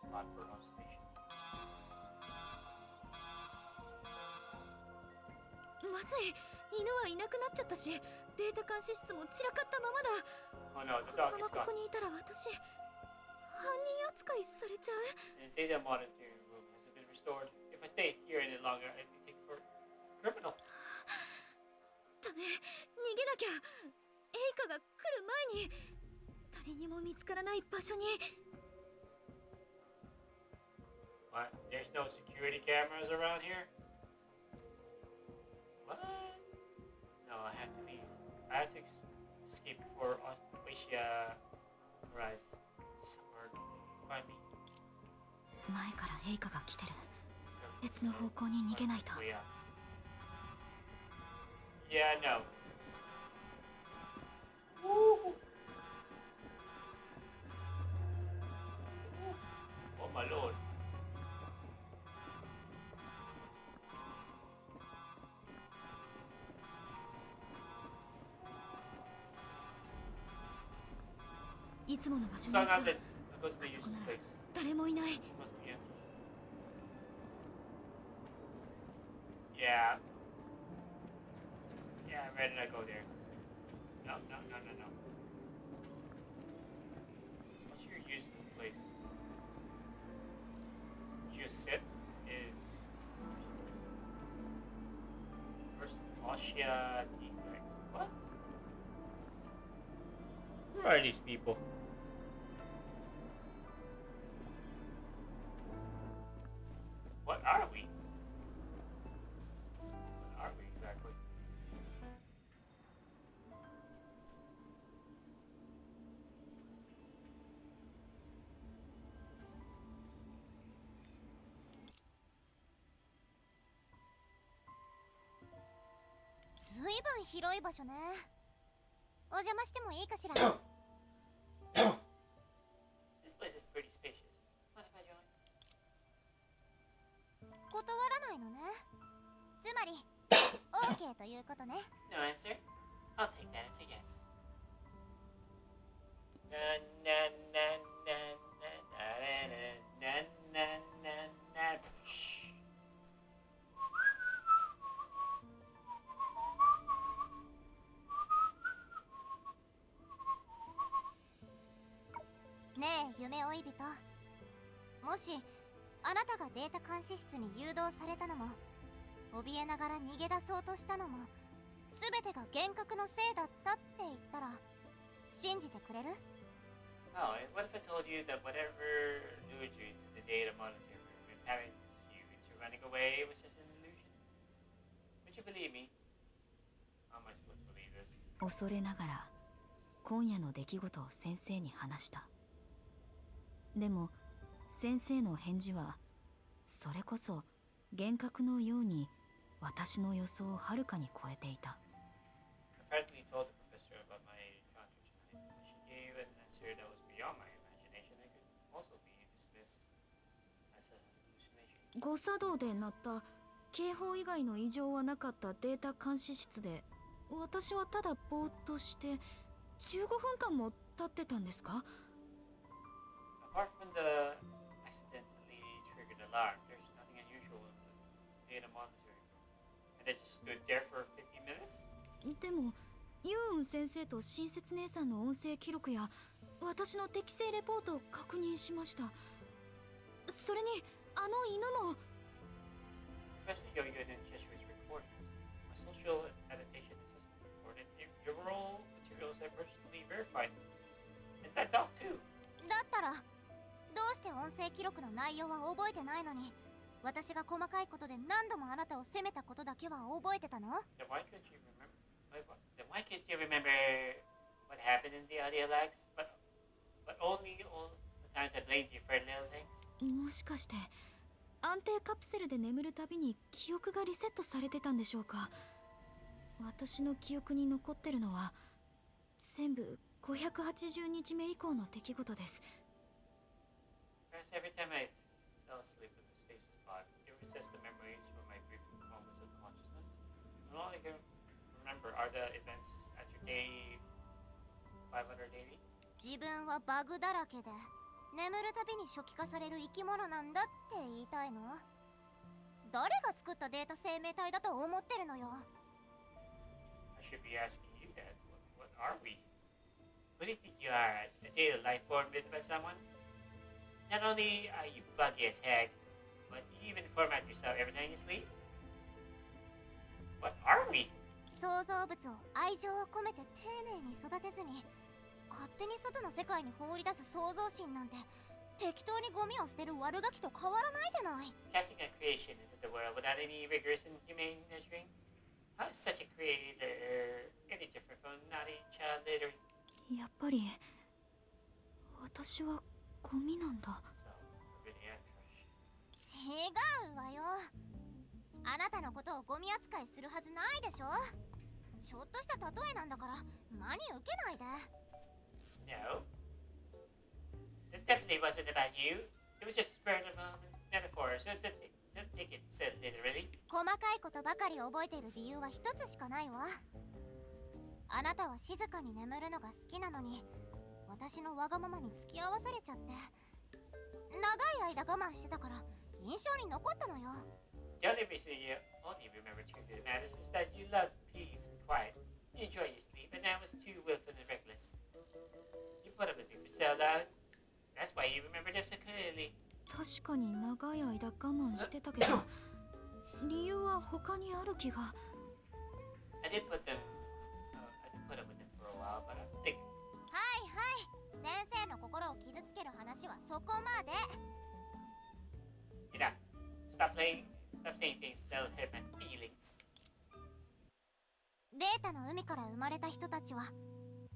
spot for observation? まずい、犬はいなくなっちゃったし、データ監視室も散らかったままだ。 Oh no, the この dog ま is まここ gone. にいたら私、犯人扱いされちゃう。 And the data monitoring room hasn't been restored. If I stay here any longer, I'd be taken for criminal. ダメ、逃げなきゃ。エイカが来る前に、誰にも見つからない場所に。 What? There's no security cameras around here? What? No, I have to leave. I have to escape before Asia arrives. Somewhere find me. 前からエイカが来てる。別の方向に逃げないと。 Way out. Yeah, no. Woo! Oh my lord. いつもの場所に So 行 now く。 that I go to the あそ usual こなら place. 誰もいない。 It must be empty. Yeah. Yeah, where did I go there? No, no, no, no, no. What's your usual place? Just sit is first Austria defect. What? Who are these people? What are we? What are we exactly?ずいぶん広い場所ね。お邪魔してもいいかしら。 This place is pretty spacious. Mind if I join? 断らないのね。つまり OK ということね。 No answer. I'll take that as a yes. Na na na na na na na na na na. Psh. ねえ夢追い人、もしあなたがデータ監視室に誘導されたのも、怯えながら逃げ出そうとしたのも、全てが幻覚のせいだったって言ったら信じてくれる？ Oh, and what if I told you that whatever lured you to the data monitoring room and having you into running away was just an illusion? Would you believe me? How am I supposed to believe this? 恐れながら今夜の出来事を先生に話した。でも先生の返事はそれこそ幻覚のように私の予想をはるかに超えていた。 I frankly told the professor about my encounter tonight. She gave an answer that was beyond my imagination and could also be dismissed as a hallucination. 誤作動で鳴った警報以外の異常はなかったデータ監視室で、私はただぼーっとして15分間も経ってたんですか？ Apart from the accidentally triggered alarm, there's nothing unusual in the data monitoring room. And I just stood there for 15 minutes? でもユーン先生と親切姉さんの音声記録や私の適正レポートを確認しました。それにあの犬も。 Professor Yo-Yo didn't just reach recordings. My social adaptation assessment recorded your oral materials I personally verified. And that dog too. だったらどうして音声記録の内容は覚えてないのに、私が細かいことで何度もあなたを責めたことだけは覚えてたの？ Then why couldn't you remember? Then why can't you remember what happened in the audio lags? But only all the times I blamed you for little things. もしかして安定カプセルで眠るたびに記憶がリセットされてたんでしょうか。私の記憶に残ってるのは全部580日目以降の出来事です。 Perhaps every time I fell asleep in the stasis pod, it recessed the memories from my brief moments of consciousness. And all I can remember are the events after day 580. 自分はバグだらけで眠るたびに初期化される生き物なんだって言いたいの？誰が作ったデータ生命体だと思ってるのよ。 I should be asking you that. What are we? Who do you think you are? A data life form written by someone? Not only are you buggy as heck, but you even format yourself every time you sleep? What are we? 創造物を愛情を込めて丁寧に育てずに勝手に外の世界に放り出す創造心なんて適当にゴミを捨てる悪ガキと変わらないじゃない。 Casting a creation into the world without any rigorous and humane nurturing? How is such a creator any different from naughty child littering? やっぱり私はゴミなんだ。 So, really am trash. 違うわよ。あなたのことをゴミ扱いするはずないでしょ。ちょっとした例えなんだから真に受けないで。 No. That definitely wasn't about you. It was just a spur of the moment metaphor, so don't take it so literally. 細かいことばかり覚えている理由は一つしかないわ。あなたは静かに眠るのが好きなのに私のわがままに付き合わされちゃって長い間我慢してたから印象に残ったのよ。 The only reason you only remember two good matters is that you love peace and quiet. You enjoy your sleep, and that was too willful and reckless. You put up with me for so long. That's why you remember them so clearly. 確かに長い間我慢してたけど理由は他にある気が。 I did put up with them for a while, but I don't think. はいはい、先生の心を傷つける話はそこまで。 Enough. Stop saying things that'll hurt my feelings. ベータの海から生まれた人たちは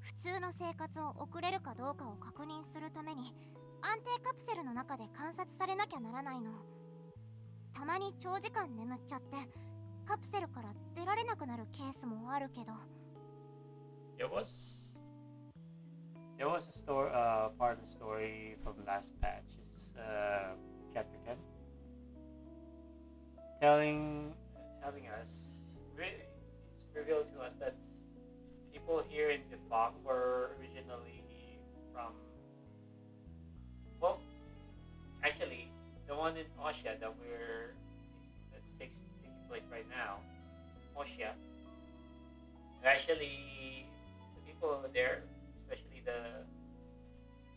普通の生活を送れるかどうかを確認するために安定カプセルの中で観察されなきゃならないの。たまに長時間眠っちゃってカプセルから出られなくなるケースもあるけど。 There was a part of the story from last patch. It's chapter 10, telling us, it's revealed to us that people here in the fog were originally from, well, actually the one in Ossia that's taking place right now, Ossia, actually the people there,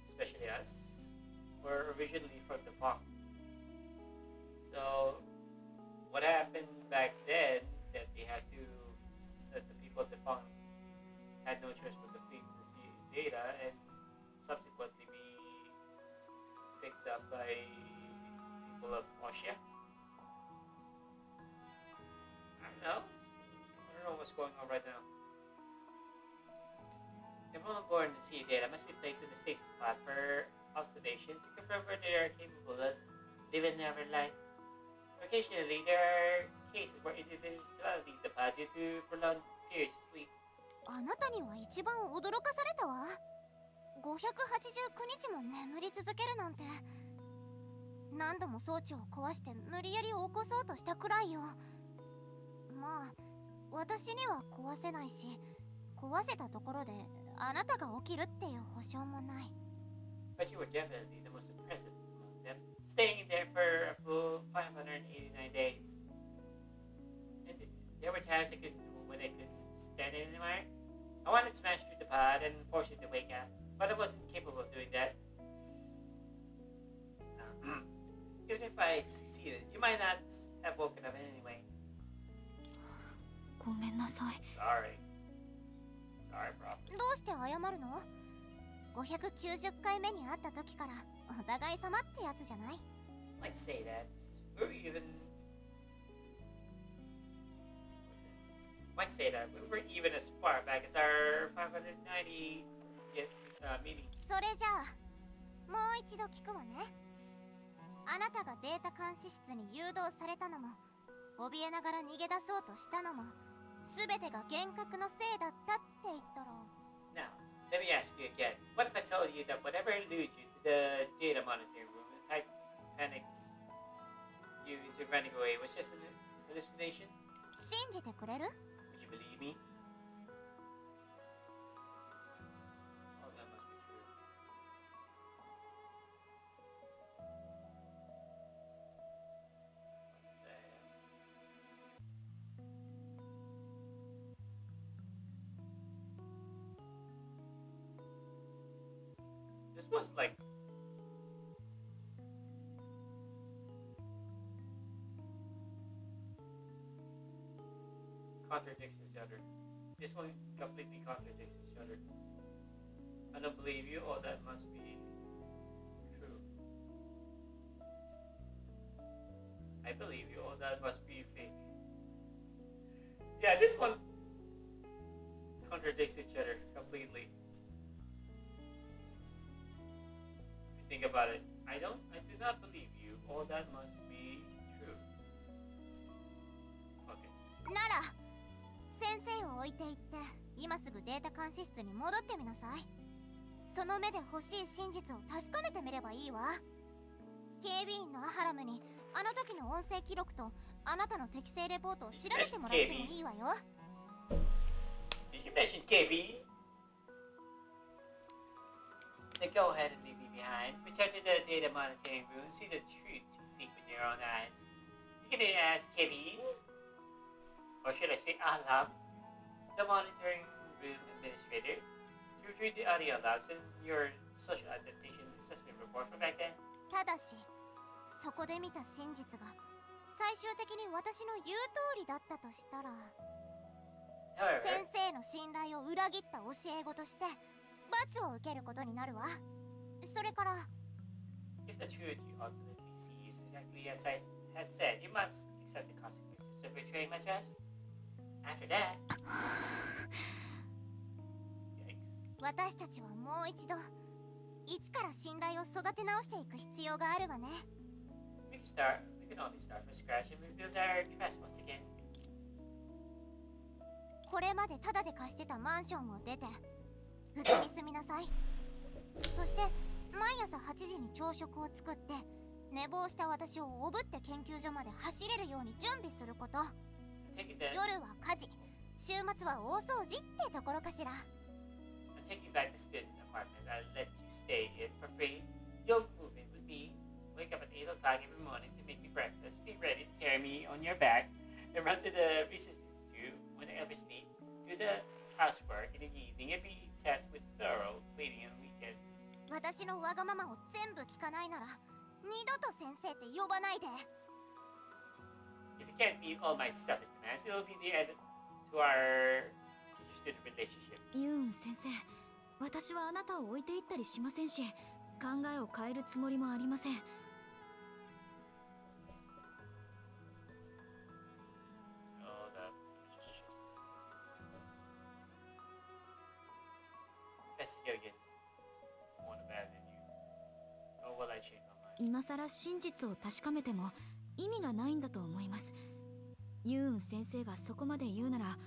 especially us, were originally from the fog. So what happened back then that the people of the fog had no choice but to flee to the sea data and subsequently be picked up by people of Ossia. I don't know what's going on right now. Everyone born in sea data must be placed in the stasis pod for observation to confirm whether they are capable of living their life. Occasionally, there are cases where individuals leave the pod due to prolonged periods of sleep. あなたには一番驚かされたわ。589日も眠り続けるなんて何度も装置を壊して無理やり起こそうとしたくらいよ。まあ私には壊せないし、壊せたところであなたが起きるっていう保証もない。 But you were definitely the most impressive among them, staying there for a full 589 days. And there were times when I couldn't stand it anymore. I wanted to smash through the pod and force you to wake up, but I wasn't capable of doing that. Even if I succeeded, you might not have woken up anyway. ごめんなさい。 Sorry. Sorry, Prophet. どうして謝るの？ 590回目に会った時からお互い様ってやつじゃない？ Might say that. We were even. Might say that we were even as far back as our 590 meeting. それじゃあもう一度聞くわね。あなたがデータ監視室に誘導されたのも、怯えながら逃げ出そうとしたのも、全てが幻覚のせいだったって言ったら。 Now, let me ask you again. What if I told you that whatever lured you to the data monitoring room and panics you into running away was just an hallucination? 信じてくれる？ Would you believe me? Oh, that must be true. What the hell? This was like contradicts each other. This one completely contradicts each other. I don't believe you. Oh, that must be true. I believe you. Oh, that must be fake. Yeah, this one contradicts each other completely. If you think about it, I do not believe you. Oh, that must be true. Fuck it. なら先生を置いていって今すぐデータ監視室に戻ってみなさい。その目で欲しい真実を確かめてみればいいわ。警備員のアハラムにあの時の音声記録とあなたの適正レポートを調べてもらってもいいわよ。 Did you mention KB? Then go ahead and leave me behind. Return to the data monitoring room and see the truth you seek with your own eyes. You can ask KB, or should I say Alam, the monitoring room administrator, to retrieve the audio logs and your social adaptation assessment report from back then. ただしそこで見た真実が最終的に私の言う通りだったとしたら、 However, 先生の信頼を裏切った教え子として罰を受けることになるわ。それから if the truth you ultimately see is exactly as I had said, you must accept the consequences of betraying my trust. After that, yikes. 私たちはもう一度一から信頼を育て直していく必要があるわね。 We can only start from scratch and rebuild our trust once again. これまでタダで貸してたマンションを出てうちに住みなさい。そして毎朝8時に朝食を作って寝坊した私をおぶって研究所まで走れるように準備すること。 Taking the 夜は家事、週末は大掃除ってところかしら。 I'm taking back the student apartment I let you stay in for free. You'll move in with me. Wake up at 8 o'clock every morning to make me breakfast. Be ready to carry me on your back and run to the research institute when I ever sleep. Do the housework in the evening and be tasked with thorough cleaning on weekends. 私のわがままを全部聞かないなら二度と先生って呼ばないで。 If you can't meet all my selfish demands, it'll be the end to our teacher-student relationship. ユーン先生、私はあなたを置いていったりしませんし、考えを変えるつもりもありません。 Oh, that relationship. Professor Yogan, I want to abandon you. Nor will I change my mind. 今さら真実を確かめても意味がないんだと思います。ユーン先生がそこまで言うなら、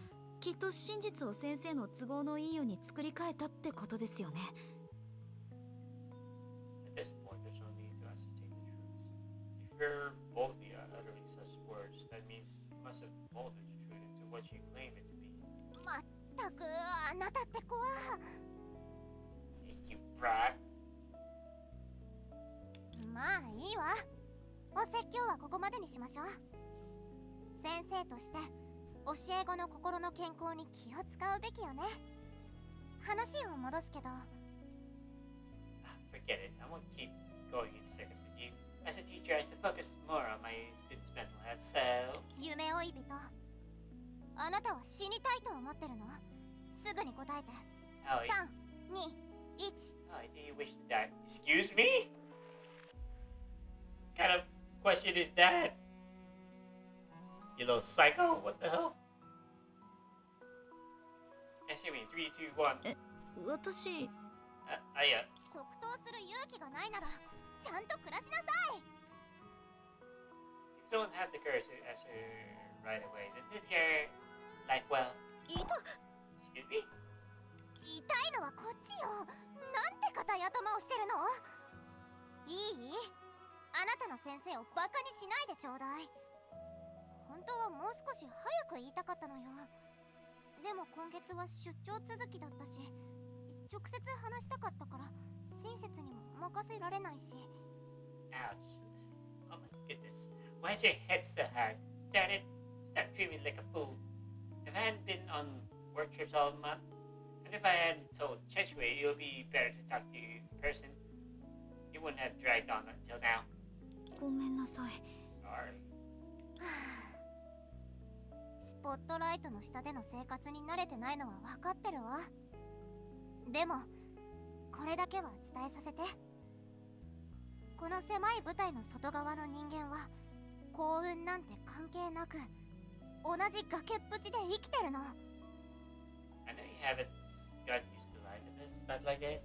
きっと真実を先生の都合のいいように作り変えたってことですよね。 At this point, there's no need to ascertain the truth. you're boldly uttering such words, that means you must have molded the truth into what you claim it to be. まったくあなたって子は。 Thank you, brat. まあいいわ。お説教はここまでにしましょう。先生として教え子の心の健康に気を使うべきよね。話を戻すけど、 Forget it. I won't keep going into circles with you. As a teacher, I should focus more on my students' mental health, so... 夢追い人、あなたは死にたいと思ってるの？すぐに答えて。 Oh, 3、2、1。 oh, do you wish to die? Excuse me? What kind of question is that? You little psycho? What the hell? Answer me in 3, 2, 1. 私、Yeah. 即答する勇気がないならちゃんと暮らしなさい。 If you don't have the courage to answer right away, then live your life well. 痛 Excuse me? 痛いのはこっちよ。なんて硬い頭をしてるの？いい？あなたの先生をバカにしないでちょうだい。本当はもう少し早く言いたかったのよ。でも今月は出張続きだったし、直接話したかったから親切にも任せられないし。 Ouch. Oh my goodness. Why is your head so hard? Darn it. Stop treating me like a fool. If I hadn't been on work trips all month, and if I hadn't told Ch11 it would be better to talk to you in person, you wouldn't have dragged on until now. ごめんなさい。 Sorry. スポットライトの下での生活に慣れてないのは分かってるわ。でもこれだけは伝えさせて。この狭い舞台の外側の人間は幸運なんて関係なく同じ崖っぷちで生きてるの。 I know you haven't gotten used to life in this spot like that,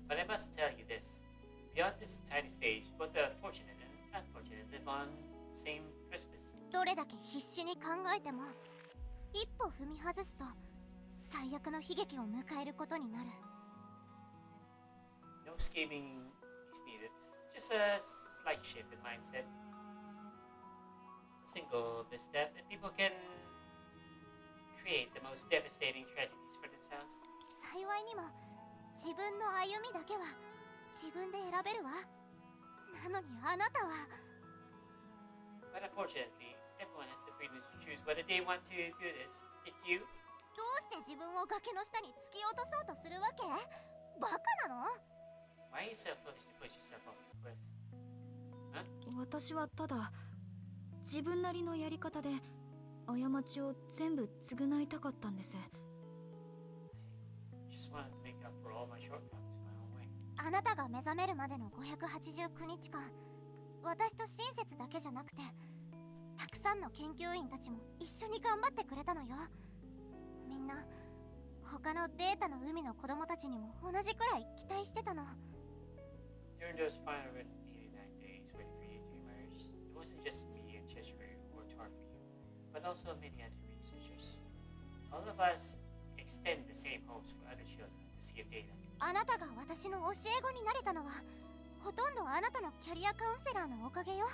but I must tell you this. Beyond this tiny stage, both the fortunate and unfortunate live on the same precipice. どれだけ必死に考えても一歩踏み外すと最悪の悲劇を迎えることになる。 No scheming is needed, just a slight shift in mindset. A single misstep, and people can create the most devastating tragedies for themselves. 幸いにも自分の歩みだけは自分で選べるわ。なのにあなたは。 But unfortunately, everyone has the freedom to choose whether they want to do this. Did you? どうして自分を崖の下に突き落とそうとするわけ？バカなの？ Why are you so foolish to push yourself off the cliff? Huh? 私はただ自分なりのやり方で過ちを全部償いたかったんです。 I just wanted to make up for all my shortcomings my own way. あなたが目覚めるまでの589日間、私と親切だけじゃなくてたくさんの研究員たちも一緒に頑張ってくれたのよ。みんな他のデータの海の子供たちにも同じくらい期待してたの。 During those 589 days waiting for you to emerge, it wasn't just me and Ch11 who worked hard for you, but also many other researchers. All of us extend the same hopes for other children to see a data. あなたが私の教え子になれたのはほとんどあなたのキャリアカウンセラーのおかげよ。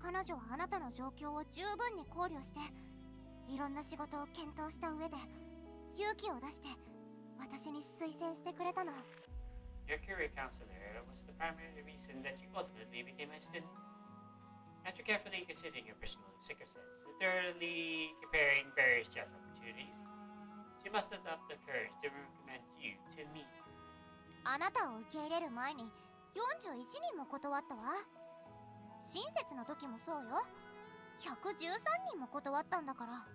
彼女はあなたの状況を十分に考慮していろんな仕事を検討した上で勇気を出して私に推薦してくれたの。 Your career counselor was the primary reason that you ultimately became my student. After carefully considering your personal circumstances and thoroughly comparing various job opportunities, she must adopt the courage to recommend you to me. あなたを受け入れる前に41人も断ったわ。親切の時もそうよ。113人も断ったんだから。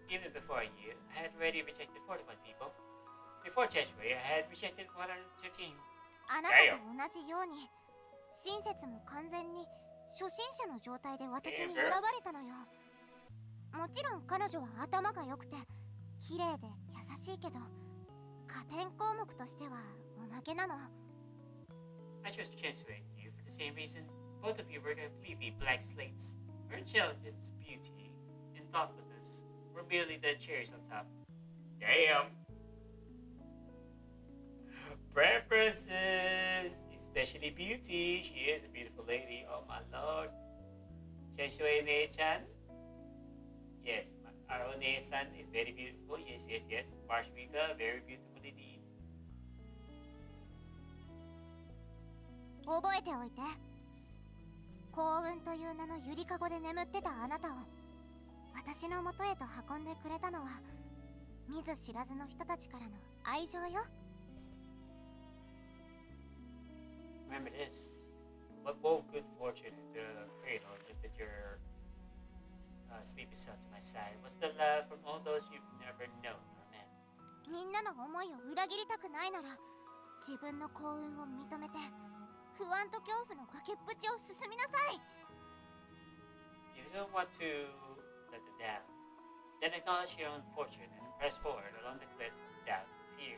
Even before you, I had already rejected 41 people. Before Ch11, I had rejected 113. あなたと同じように親切も完全に初心者の状態で私に選ばれたのよ。もちろん彼女は頭が良くて綺麗で優しいけど加点項目としてはおまけなの。 I chose Ch11 and you for the same reason. Both of you were completely blank slates. Her intelligence, beauty, and thoughtfulness were merely the cherries on top. Damn! Preferences is Especially Beauty. She is a beautiful lady. Oh my lord. Ch11 Yes, our own son is very beautiful. Yes, yes, yes. Marshvita, very beautiful indeed. 覚えておいて。幸運という名のゆりかごで眠ってたあなたを私の元へと運んでくれたのは見ず知らずの人たちからの愛情よ。 Remember this. What woke good fortune into the cradle lifted your sleepy self to my side was the love from all those you've never known or met. みんなの思いを裏切りたくないなら自分の幸運を認めて不安と恐怖の崖っぷちを進みなさい。 If you don't want to let it down, then acknowledge your own fortune and press forward along the cliff of doubt and fear.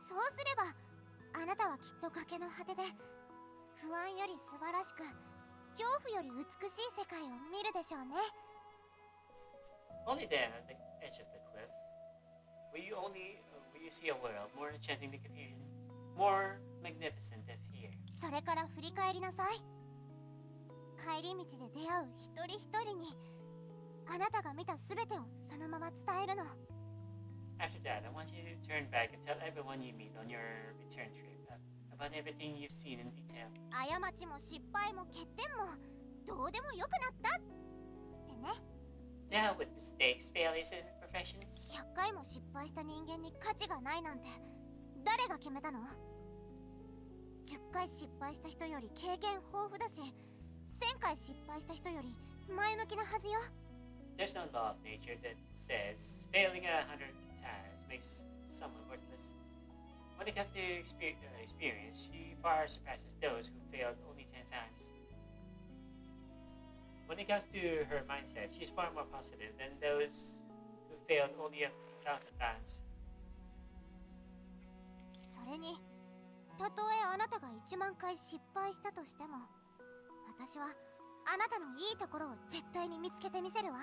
そうすればあなたはきっと崖の果てで不安より素晴らしく恐怖より美しい世界を見るでしょうね。 Only then, at the edge of the cliff, will you see a world more enchanting than confusion, more magnificent than fear. それから振り返りなさい。帰り道で出会う一人一人にあなたが見たすべてをそのまま伝えるの。 After that, I want you to turn back and tell everyone you meet on your return trip about everything you've seen in detail. 過ちも失敗も欠点もどうでもよくなったってね。 Now with mistakes, failures, and imperfections. 100回も失敗した人間に価値がないなんて誰が決めたの？ 10回失敗した人より経験豊富だし1000回失敗した人より前向きなはずよ。 There's no law of nature that says failing 100 times makes someone worthless. When it comes to experience, she far surpasses those who failed only 10 times. When it comes to her mindset, she's far more positive than those who failed only 1,000 times. それにたとえあなたが1万回失敗したとしても私はあなたのいいところを絶対に見つけてみせるわ。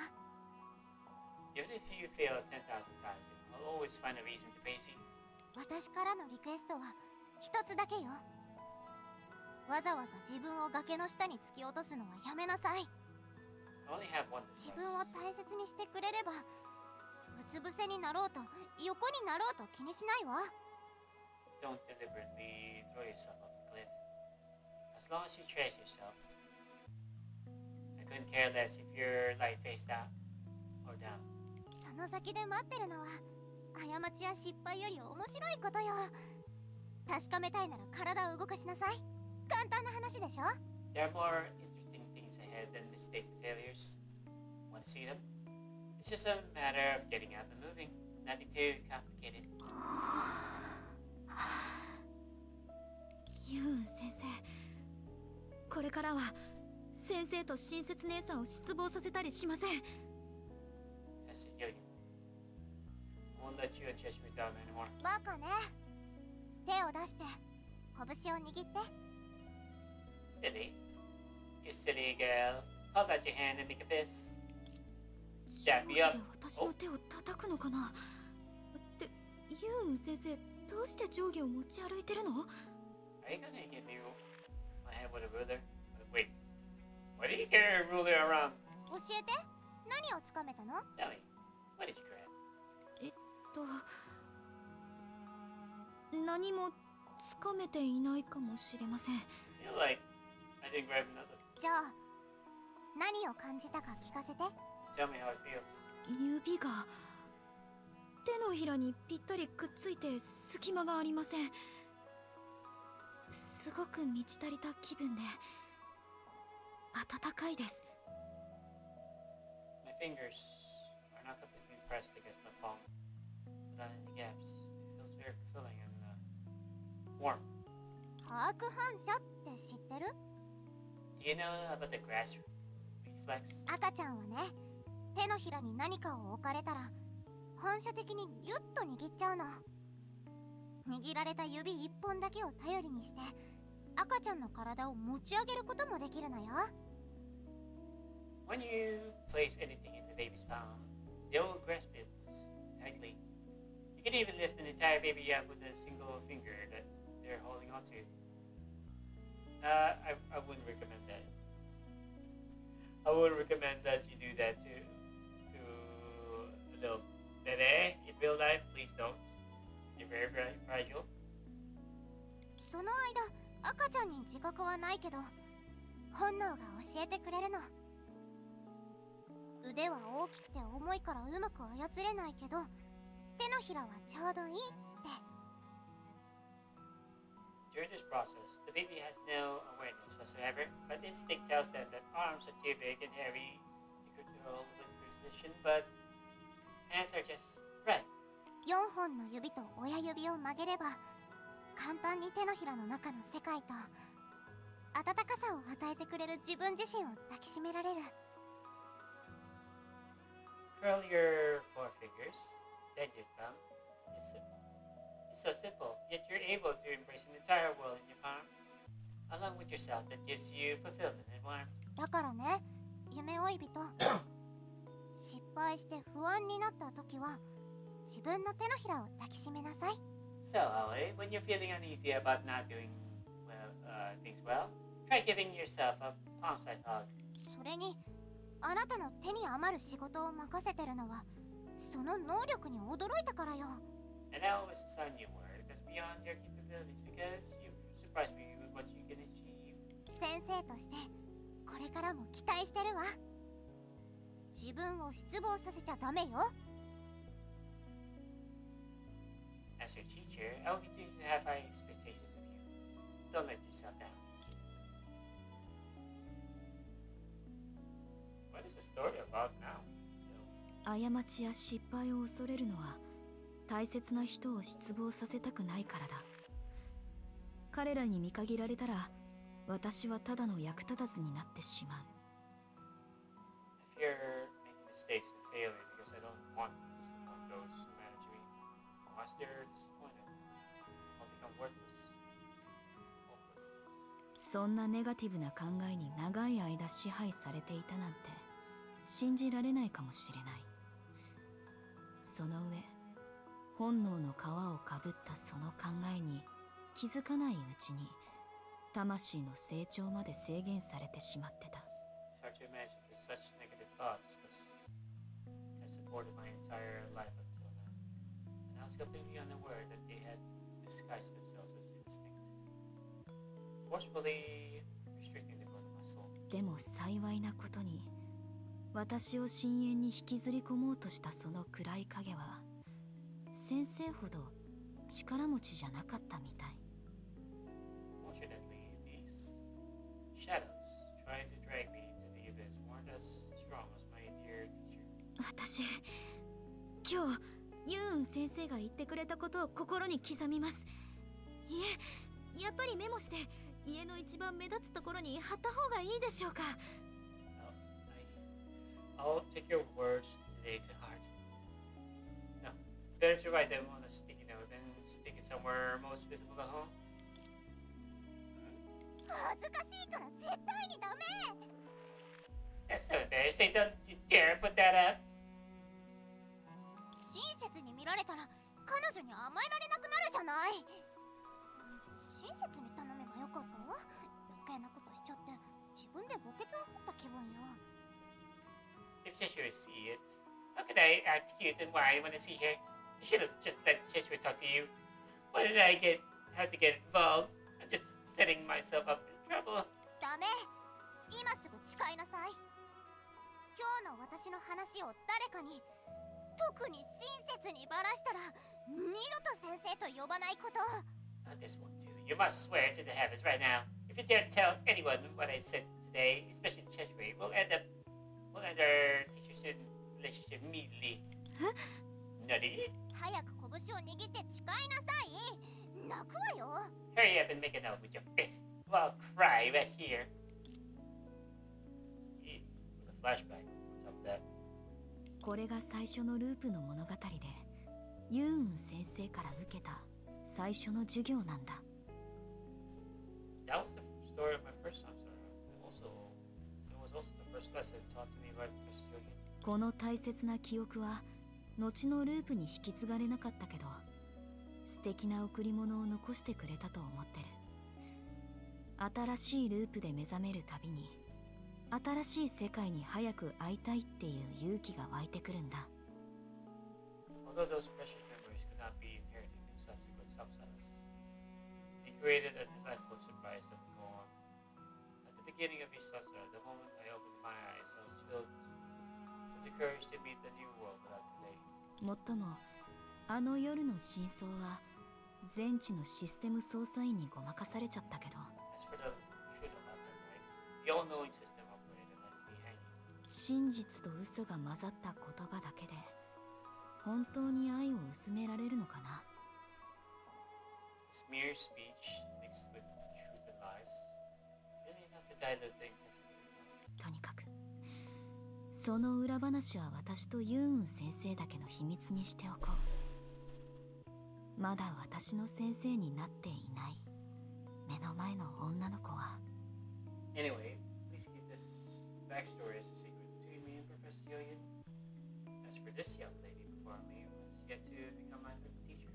Even if you fail 10,000 times, I'll always find a reason to praise you. 私からのリクエストは一つだけよ。わざわざ自分を崖の下に突き落とすのはやめなさい。 I only have one 自 request. 分を大切にしてくれればうつ伏せになろうと横になろうと気にしないわ。 Don't deliberately throw yourself off a cliff. As long as you treasure yourself, I couldn't care less if you're like face down or down. その先で待ってるのは過ちや失敗より面白いことよ。確かめたいなら体を動かしなさい。簡単な話でしょ。 There are more interesting things ahead than mistakes and failures. Want to see them? It's just a matter of getting up and moving. Nothing too complicated. ユーン先生、これからは先生と親切姉さんを失望させたりしません。 Professor Young. I won't let you and Cheshire down anymore. バカね。手を出して拳を握って。 Silly. You silly girl. Hold out your hand and make a fist. Dap me で up. 私の手を叩くのかな。ってユーン先生、どうして定規を持ち歩いてるの？ Are you gonna hit me my head with a ruler? Wait. Why do you carry a ruler around? 教えて。何をつかめたの？ Tell me. What did you grab? 何もつかめていないかもしれません。 I feel like I didn't grab another. じゃあ何を感じたか聞かせて。 Tell me how it feels. 指が手のひらにぴったりくっついて隙間がありません。すごく満ち足りた気分で温かいです。 My fingers are not completely pressed against my palm, but in the gaps, it feels very fulfilling and warm. 把握反射って知ってる？ Do you know about the grass reflex? 赤ちゃんはね、手のひらに何かを置かれたら反射的にギュッと握っちゃうの。握られた指一本だけを頼りにして赤ちゃんの体を持ち上げることもできるのよ。 When you place anything in the baby's palm, they'll grasp it tightly. You can even lift an entire baby up with a single finger that they're holding onto. I wouldn't recommend that. I wouldn't recommend that you do that to a little baby in real life. Please don't. You're very, very fragile. その間赤ちゃんに自覚はないけど本能が教えてくれるの。腕は大きくて重いからうまく操れないけど手のひらはちょうどいいって。 During this process, the baby has no awareness whatsoever, but instinct tells them that arms are too big and heavy to control with precision, but hands are just right. 4本の指と親指を曲げれば簡単に手のひらの中の世界と温かさを与えてくれる自分自身を抱きしめられる。 Curl your four fingers, then your thumb. It's so simple, yet you're able to embrace an entire world in your palm, along with yourself that gives you fulfillment and warmth. だからね、夢追い人失敗して不安になった時は自分の手のひらを抱きしめなさい。 So, Aoi, when you're feeling uneasy about not doing things well, try giving yourself a palm-sized hug. それにあなたの手に余る仕事を任せてるのはその能力に驚いたからよ。 And I always assign you work that's beyond your capabilities because you surprise me with what you can achieve. 先生としてこれからも期待してるわ。自分を失望させちゃダメよ。 As your teacher, I will continue to have high expectations of you. Don't let yourself down. What is the story about now? 過ちや失敗を恐れるのは大切な人を失望させたくないからだ。彼らに見限られたら私はただの役立たずになってしまう。 If you're making mistakes and failing because I don't want those who matter to me, unless they're disappointed, I'll become worthless, hopeless. そんなネガティブな考えに長い間支配されていたなんて信じられないかもしれない。その上本能の皮をかぶったその考えに気づかないうちに魂の成長まで制限されてしまってた。 It's hard to imagine that such negative thoughts have supported my entire life until now, and I was completely unaware that they had disguised themselves as instinct, forcefully restricting the growth of my soul. でも幸いなことに私を深淵に引きずり込もうとしたその暗い影は先生ほど力持ちじゃなかったみたい。 Fortunately, these shadows trying to drag me into the abyss weren't as strong as my dear teacher. 私今日ユーン先生が言ってくれたことを心に刻みます。いえ、やっぱりメモして家の一番目立つところに貼った方がいいでしょうか。 I'll take your words today to heart. No, better to write them on a sticky note than stick it somewhere most visible at home. 恥ずかしいから絶対にダメ。 That's so embarrassing. Don't you dare put that up. 親切に見られたら彼女に甘えられなくなるじゃない。親切に頼めばよかったわ。余計なことしちゃって自分で墓穴を掘った気分よ。 If Cheshire see it, how could I act cute and whine when I see her? I should have just let Cheshire talk to you. Why did I have to get involved? I'm just setting myself up for trouble. ダメ。今すぐ誓いなさい。今日の私の話を誰かに特に親切にばらしたら二度と先生と呼ばないこと。 This won't do. You must swear to the heavens right now. If you dare tell anyone what I said today, especially Cheshire, we'll end our teacher-student relationship immediately. Nutty? 早く拳を握って誓いなさい。泣くわよ。 Hurry up and make it out with your fist. Well, I'll cry right here. With a flashback on top of that. これが最初のループの物語でユーン先生から受けた最初の授業なんだ。 That was the story of my first semester. It was also the first lesson taught to me by Professor Jogi. この大切な記憶は後のループに引き継がれなかったけど素敵な贈り物を残してくれたと思ってる。新しいループで目覚めるたびに新しい世界に早く会いたいっていう勇気が湧いてくるんだ。 Although those precious memories could not be inherited in subsequent subcells, they created a delightful surprise that would go on. At the beginning of each subcell, the moment I opened my eyes, I was filled with the courage to meet the new world without delay. もっともあの夜の真相は全知のシステム操作員にごまかされちゃったけど、 As for the truth about that night, the all-knowing system operator left me hanging. 真実と嘘が混ざった言葉だけで本当に愛を薄められるのかな。 This mere speech mixed with truth and lies, really enough to dilute the intensity of love. とにかくその裏話は私とユンウン先生だけの秘密にしておこう。まだ私の先生になっていない目の前の女の子は。 Anyway, please keep this backstory as a secret between me and Professor Yoyin. As for this young lady before me, who has yet to become my teacher.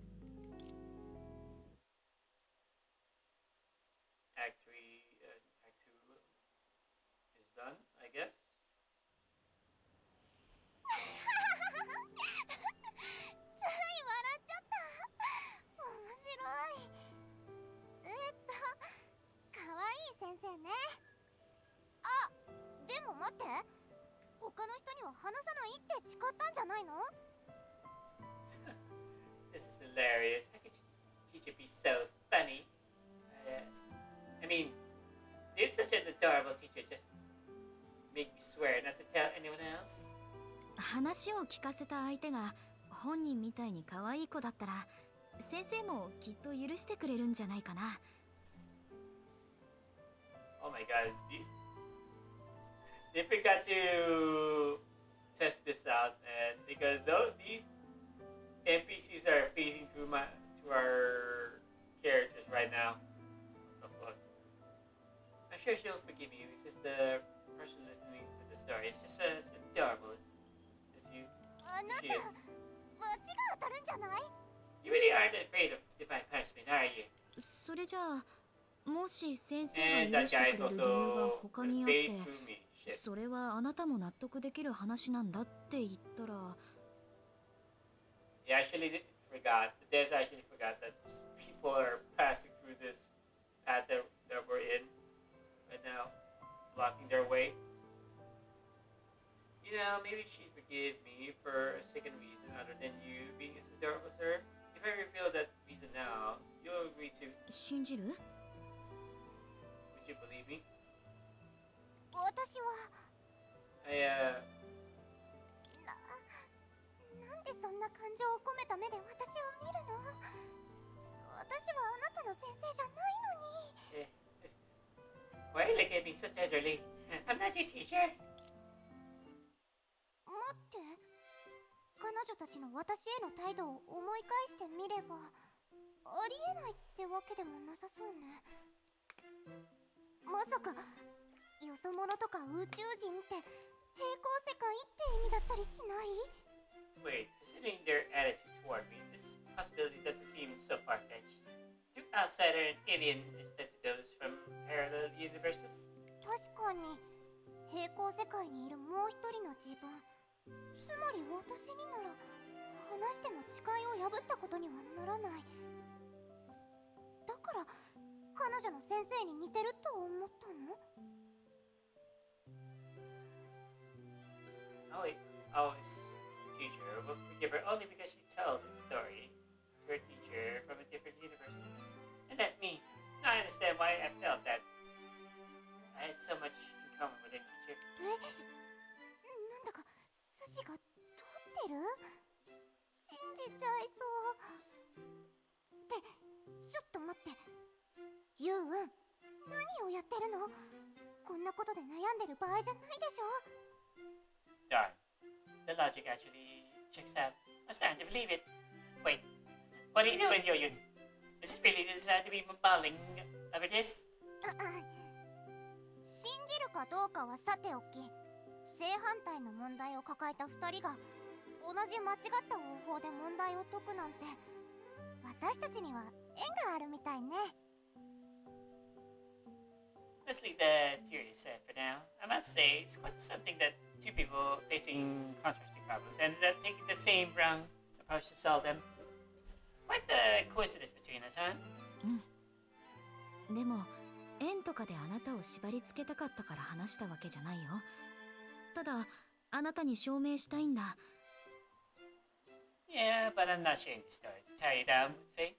Act 3, Act 2 is done, I guess. つい笑っちゃった。面白い。かわいい先生ね。あ、でも待って。他の人には話さないって誓ったんじゃないの？ This is hilarious. How could your teacher be so funny? I mean, did such an adorable teacher just make you swear not to tell anyone else? 話を聞かせた相手が本人みたいに可愛い子だったら先生もきっと許してくれるんじゃないかな。 Oh my god, they forgot to test this out, and because these NPCs are phasing through our characters right now. What the fuck? I'm sure she'll forgive me. It's just the person listening to the story. It's just as adorable as you. あなた、 She is. 罰が当たるんじゃない？ You really aren't afraid of divine punishment, are you? それじゃあもし先生 And が許 that してくれ guy's る理由が also 他にあっ phased て through me. Shit. それはあなたも納得できる話なんだって言ったら They actually forgot. The devs actually forgot that people are passing through this path that we're in right now, blocking their way. You know, maybe she'd forgive me for a second reason other than you being as adorable as her. If I reveal that reason now, you'll agree to. 信じる？ Would you believe me? 私は なんでそんな感情を込めた目で私を見るの？私はあなたの先生じゃないのに。Why are you looking at me so tenderly? I'm not your teacher. 待って。彼女たちの私への態度を思い返してみれば、ありえないってわけでもなさそうね。まさかよそ者とか宇宙人って平行世界って意味だったりしない？ Wait, considering their attitude toward me, this possibility doesn't seem so far-fetched. Do outsider and alien instead to those from parallel universes? 確かに平行世界にいるもう一人の自分、つまり私になら話しても誓いを破ったことにはならない。だから彼女の先生に似てると思ったの？ Always teacher will forgive her only because she told the story to her teacher from a different universe. And that's me. Now I understand why I felt that. I had so much in common with her teacher. なんだか筋が通ってる？信じちゃいそう。って、ちょっと待って。ユウン、何をやってるの？こんなことで悩んでる場合じゃないでしょ。 Darn. The logic actually checks out. I'm starting to believe it. Wait, what are you doing, Yoyun? Is it really designed to be mulling over this? 信じるかどうかはさておき、正反対の問題を抱えた2人が同じ間違った方法で問題を解くなんて、私たちには縁があるみたいね。let's leave the theory aside for now. I must say, it's quite something that two people facing contrasting problems ended up taking the same wrong approach to solve them. Quite the coincidence between us, huh? でも縁とかであなたを縛り付けたかったから話したわけじゃないよ。ただあなたに証明したいんだ。Yeah, but I'm not sharing the story to tie you down with fate.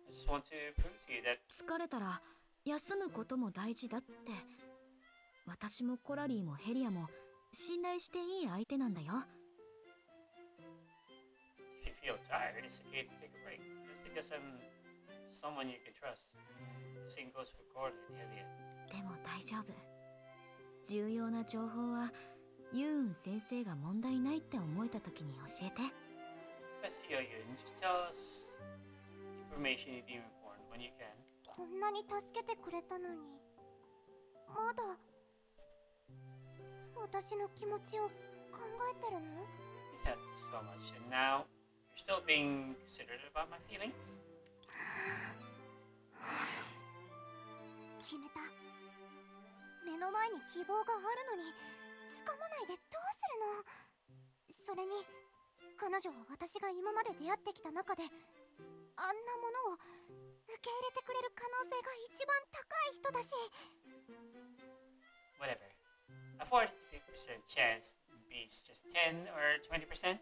I just want to prove to you that 疲れたら休むことも大事だって。私もコラリーもヘリアも信頼していい相手なんだよ。if you feel tired, it's okay to take a break. Just because I'm someone you can trust. The same goes for Corley and Ilya. でも大丈夫。重要な情報はユーン先生が問題ないって思えた時に教えて。Professor Yoyun, just tell us information you deem important when you can. こんなに助けてくれたのにまだ私の気持ちを考えてるの？ You thank you so much, and now you're still being considerate about my feelings? 決めた。目の前に希望があるのに掴まないでどうするの？それに彼女は私が今まで出会ってきた中であんなものを受け入れてくれる可能性が一番高い人だし。 Whatever. A 40 to 50% chance beats just 10 or 20%.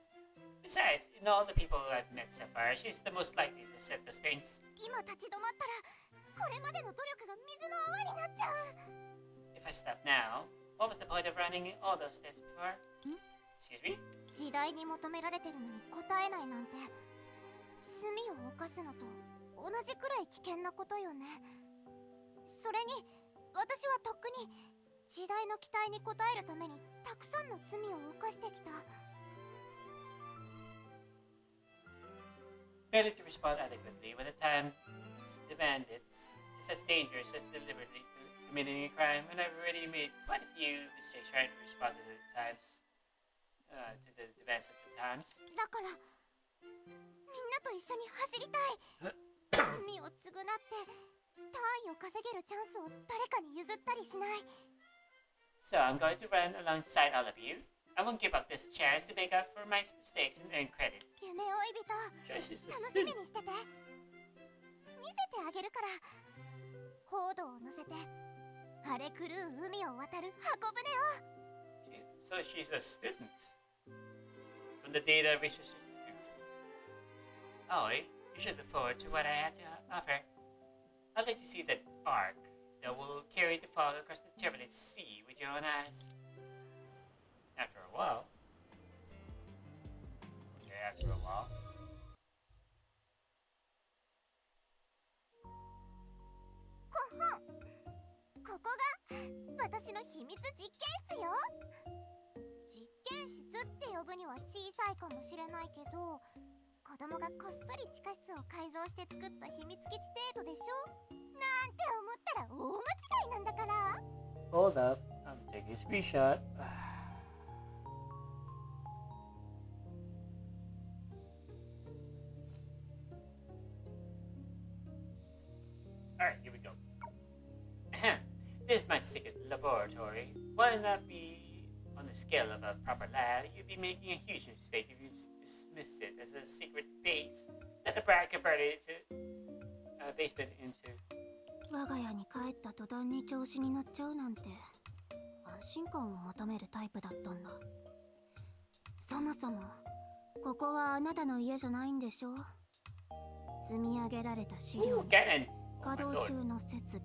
Besides, in all the people I've met so far, she's the most likely to set those things. 今立ち止まったらこれまでの努力が水の泡になっちゃう。 If I stop now, what was the point of running all those steps before? Excuse me? 時代に求められてるのに応えないなんて罪を犯すのと同じくらい危険なことよね。それに私はとっくに時代の期待に応えるためにたくさんの罪を犯してきた。 Failing to respond adequately when the time is demanded is as dangerous as deliberately committing a crime, and I've already made quite a few mistakes trying to respond to the times, to the demands of the times. だからみんなと一緒に走りたい。罪を償って単位を稼げるチャンスを誰かに譲ったりしない。 So I'm going to run alongside all of you. I won't give up this chance to make up for my mistakes and earn credit. 夢追い人 Choices 楽しみにしてて。見せてあげるから。報道を乗せて荒れ狂う海を渡る箱舟を。 So she's a student from the Data Research Institute. Oh, you should look forward to what I have to offer. I'll let you see the arc that will carry the fog across the turbulent sea with your own eyes. After a while. Okay, after a while. ここが私の秘密実験室よ。実験室って呼ぶには小さいかもしれないけど、子供がこっそり地下室を改造して作った秘密基地程度でしょ。なんて思ったら大間違いなんだから。 Hold up, I'm taking a screenshot. Alright, here we go. Ahem. This is my secret laboratory. While it not be on the scale of a proper lab, you'd be making a huge mistake if you dismiss it as a secret base that the brat converted it to basement into. 我が家に帰った途端に調子に乗っちゃうなんて安心感を求めるタイプだったんだ。そもそもここはあなたの家じゃないんでしょ。積み上げられた資料、 Ganon! 稼働中の設備、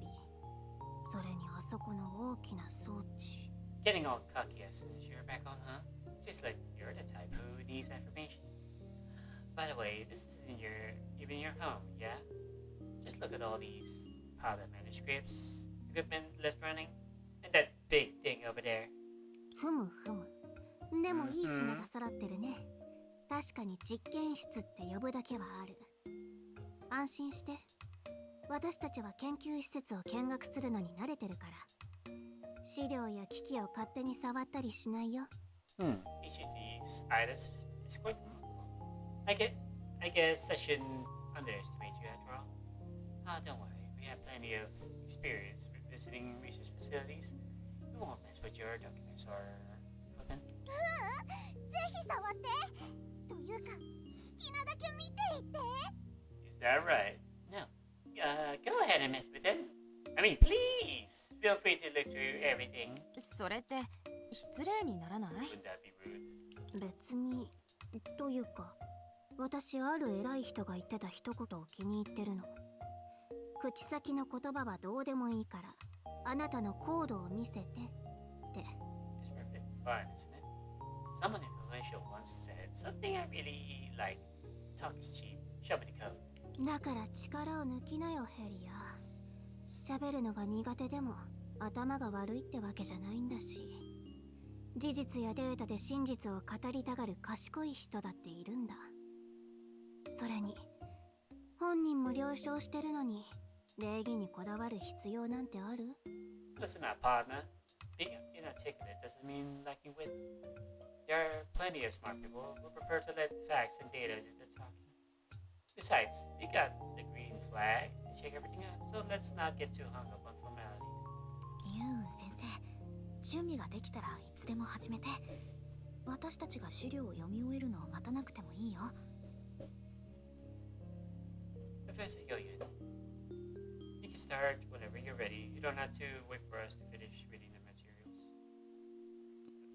それにあそこの大きな装置。 Getting all cocky as soon as you're back on, huh? Seems like you're the type who needs affirmation. By the way, this isn't even your home, yeah? Just look at all these pilot manuscripts, equipment left running, and that big thing over there. ふむふむ。でもいい品が揃ってるね。確かに実験室って呼ぶだけはある。安心して。私たちは研究施設を見学するのに慣れてるから。資料や機器を勝手に触ったりしないよ。Each of these items is quite remarkable. I guess I shouldn't underestimate you after all. Oh, don't worry. We have plenty of experience with this visiting research facilities. We won't mess with your documents or equipment. ぜひ触ってというか好きなだけ見ていって Is that right? No. Go ahead and mess with them. I mean, please feel free to look through everything. それって失礼にならない？ Wouldn't that be rude? 別にというか、私ある偉い人が言ってた一言を気に入ってるの。口先の言葉はどうでもいいから、あなたのコードを見せてって。 It's perfectly fine, isn't it? Someone influential once said something I really like. Talk is cheap. Show me the code. だから力を抜きなよヘリア。喋るのが苦手でも頭が悪いってわけじゃないんだし、事実やデータで真実を語りたがる賢い人だっているんだ。それに本人も了承してるのに礼儀にこだわる必要なんてある？ Listen up, partner. Being inarticulate doesn't mean lacking wit. There are plenty of smart people who prefer to let facts and data do the talking. Besides, we got the green flag to check everything out, so let's not get too hung up on formalities. ユウ先生、準備ができたらいつでも始めて。私たちが資料を読み終えるのを待たなくてもいいよ。 Professor Yoyun, you can start whenever you're ready. You don't have to wait for us to finish reading the materials.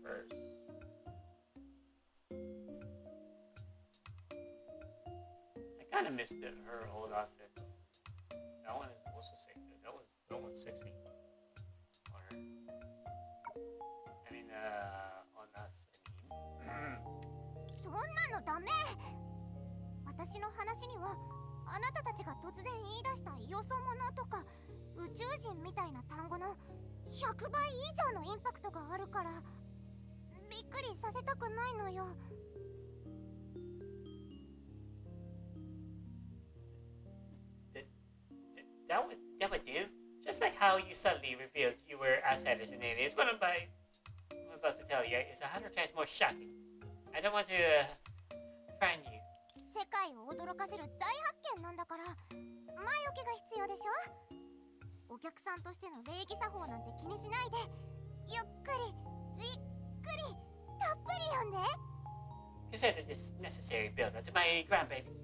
But first... I kind of missed her old outfits. That one is also sick. That one's sexy. On her. I mean, on us. I mean. そんなのダメ。私の話にはあなたたちが突然言い出したよそ者とか宇宙人みたいな単語の100倍以上のインパクトがあるからびっくりさせたくないのよ。That would do. Just like how you suddenly revealed you were outsiders and aliens. What I'm about to tell you is 100 times more shocking. I don't want to frighten you. 世界を驚かせる大発見なんだから前置きが必要でしょ。お客さんとしての礼儀作法なんて気にしないでゆっくりじっくりたっぷり読んで。 Consider this necessary build-up to my groundbreaking.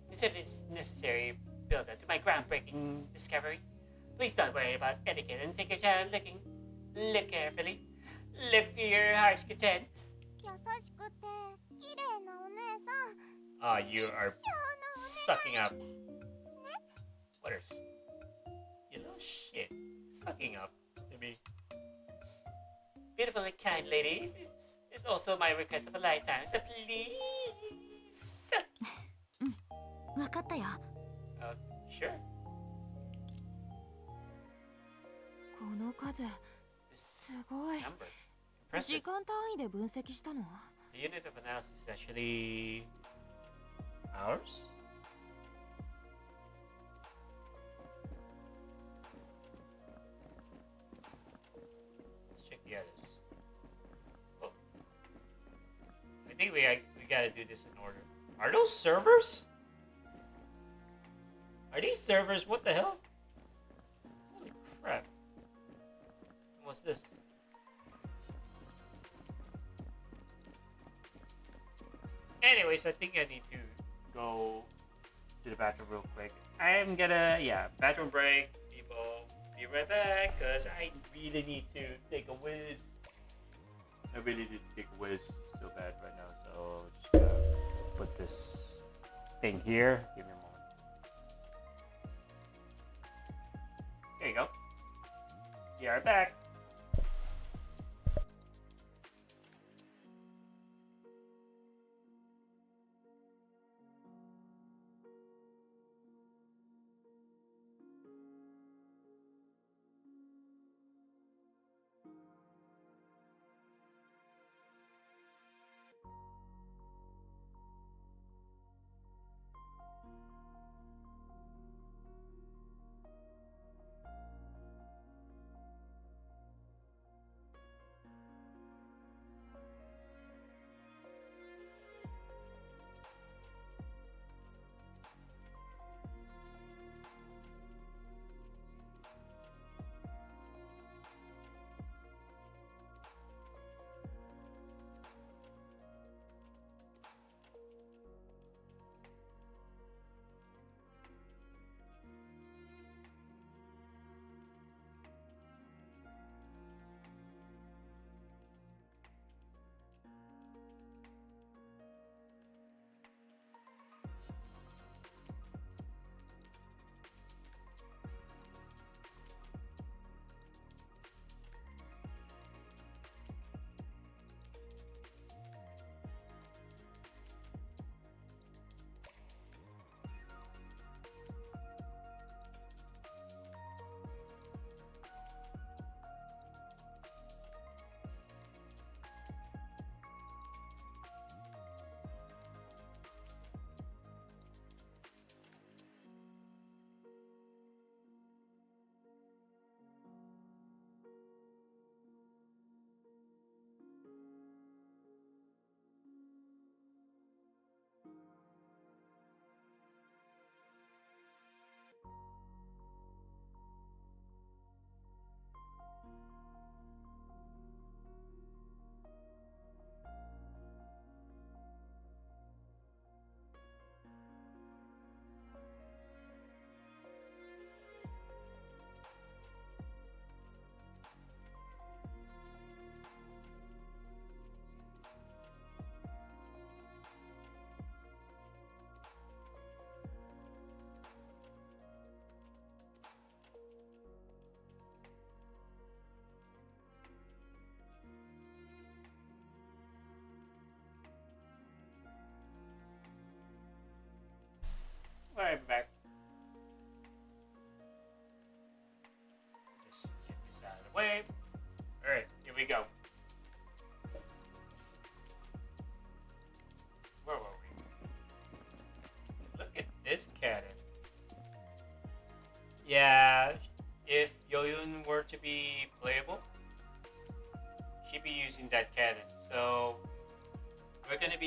Consider this necessary build-up to my groundbreaking discovery. Please don't worry about etiquette and take your time looking. Look carefully. Look to your heart's content. 優しくて綺麗なお姉さん。 Ah, you are sucking up. What are you little shit sucking up to me? Beautiful and kind lady, this is also my request of a lifetime, so please. 分かったよ。Sure. この数すごい。 Number. 時 Impressive. 間単位で分析したの？ The unit of analysis is actually ours? Let's check the others. Oh. I think we gotta do this in order. Are those servers? Are these servers? What the hell? Holy crap. What's this? Anyways, I think I need to go to the bathroom real quick. I'm gonna, bathroom break, people. Be right back, because I really need to take a whiz. I really need to take a whiz so bad right now, so just gonna put this thing here. Give me a moment. There you go. Be right back.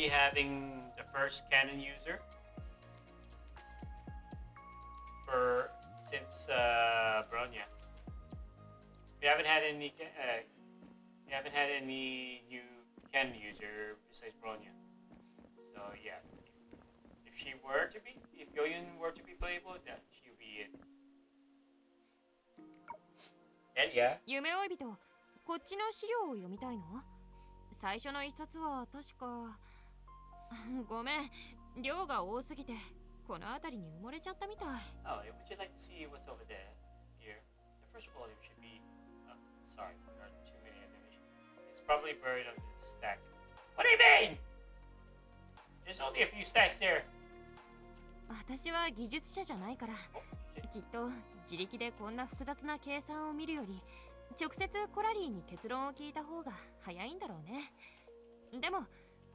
be having the first canon user for since Bronya. We haven't had any. We haven't had any new canon user besides Bronya. So yeah, if she were to be, if Yoyun were to be playable, then she'll be it. And yeah. 夢追い人、こっちの資料を読みたいの？最初の一冊は確かごめん、量が多すぎてこの辺りに埋もれちゃったみたい。Oh, would you like to see what's over there? Here, the first volume should be. Oh, sorry, there are too many animations. It's probably buried under the stack. What do you mean? There's only a few stacks there. 私は技術者じゃないから、きっと自力でこんな複雑な計算を見るより直接コラリーに結論を聞いた方が早いんだろうね。でも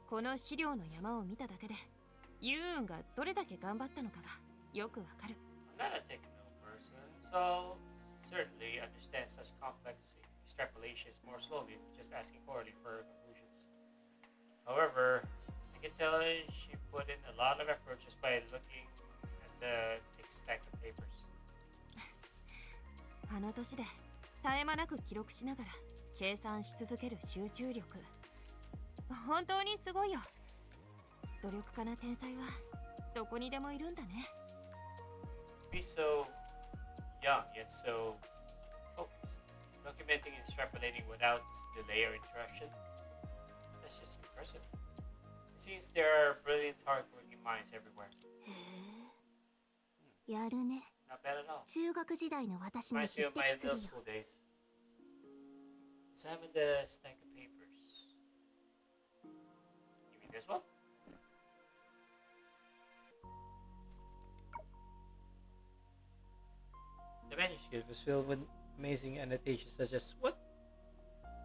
この資料の山を見ただけでユーンがどれだけ頑張ったのかがよくわかる。 I'm not a technical person, so certainly understand such complex extrapolations more slowly than just asking Coralie for conclusions. However, I can tell she put in a lot of effort just by looking at the thick stack of papers. あの年で絶え間なく記録しながら計算し続ける集中力、本当にすごいよ。努力家な天才はどこにでもいるんだね。Be so young yet so focused, documenting and extrapolating without delay or interruption. That's just impressive. It seems there are brilliant, hardworking minds everywhere. やるね。 Not bad at all. 中学時代の私に Reminds me 匹 of my 敵する middle よ。 school days. Examine the stack of papers. You mean this one? The manuscript was filled with amazing annotations such as what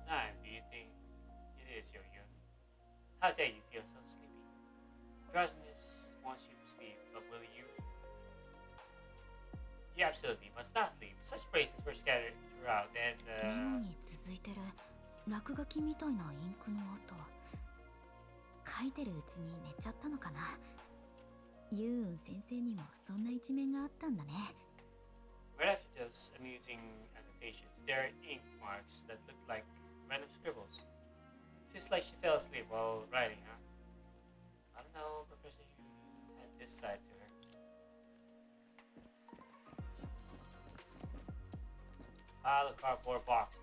time do you think it is, Yo-Yun? How dare you feel so sleepy? Drowsiness wants you to sleep, but will you? You absolutely must not sleep. Such phrases were scattered throughout, and メモに続いてる落書きみたいなインクの跡。書いてるうちに寝ちゃったのかな。ユーン先生にもそんな一面があったんだね。 right after those amusing annotations, there are ink marks that look like random scribbles. Seems like she fell asleep while writing, huh? I don't know, Professor Yu had this side to her. Pile of cardboard boxes.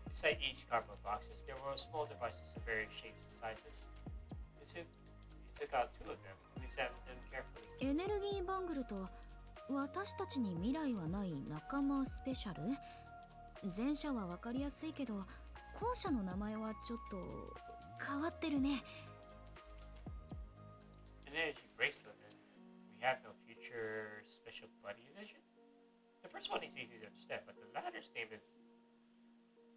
Beside each cardboard boxes, there were small devices of various shapes and sizes. He took out two of them and examined them carefully. エネルギーバングルと私たちに未来はない仲間スペシャル。前者は分かりやすいけど後者の名前はちょっと変わってるね。 An energy bracelet, and we have no future special buddy edition? The first one is easy to understand, but the latter's name is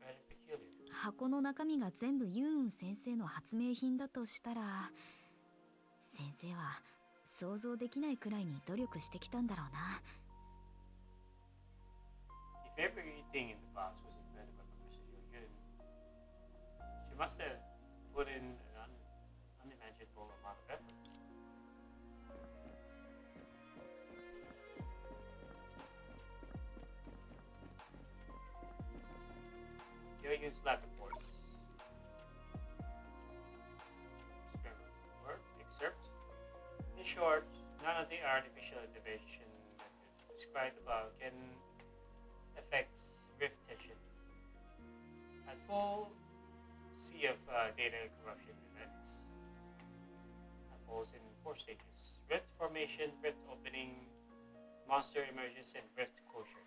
rather peculiar. 箱の中身が全部ユーン先生の発明品だとしたら、先生は想像できないくらいに努力してきたんだろうな。 If everything in the box was invented by Professor Yoyun, she must have put in an unimaginable amount of effort. Yoyun's lab reports. Experimental work, excerpt. In short, none of the artificial innovation that is described above can affect rift tension. At full sea of data corruption events unfolds in 4 stages: rift formation, rift opening, monster emergence, and rift closure.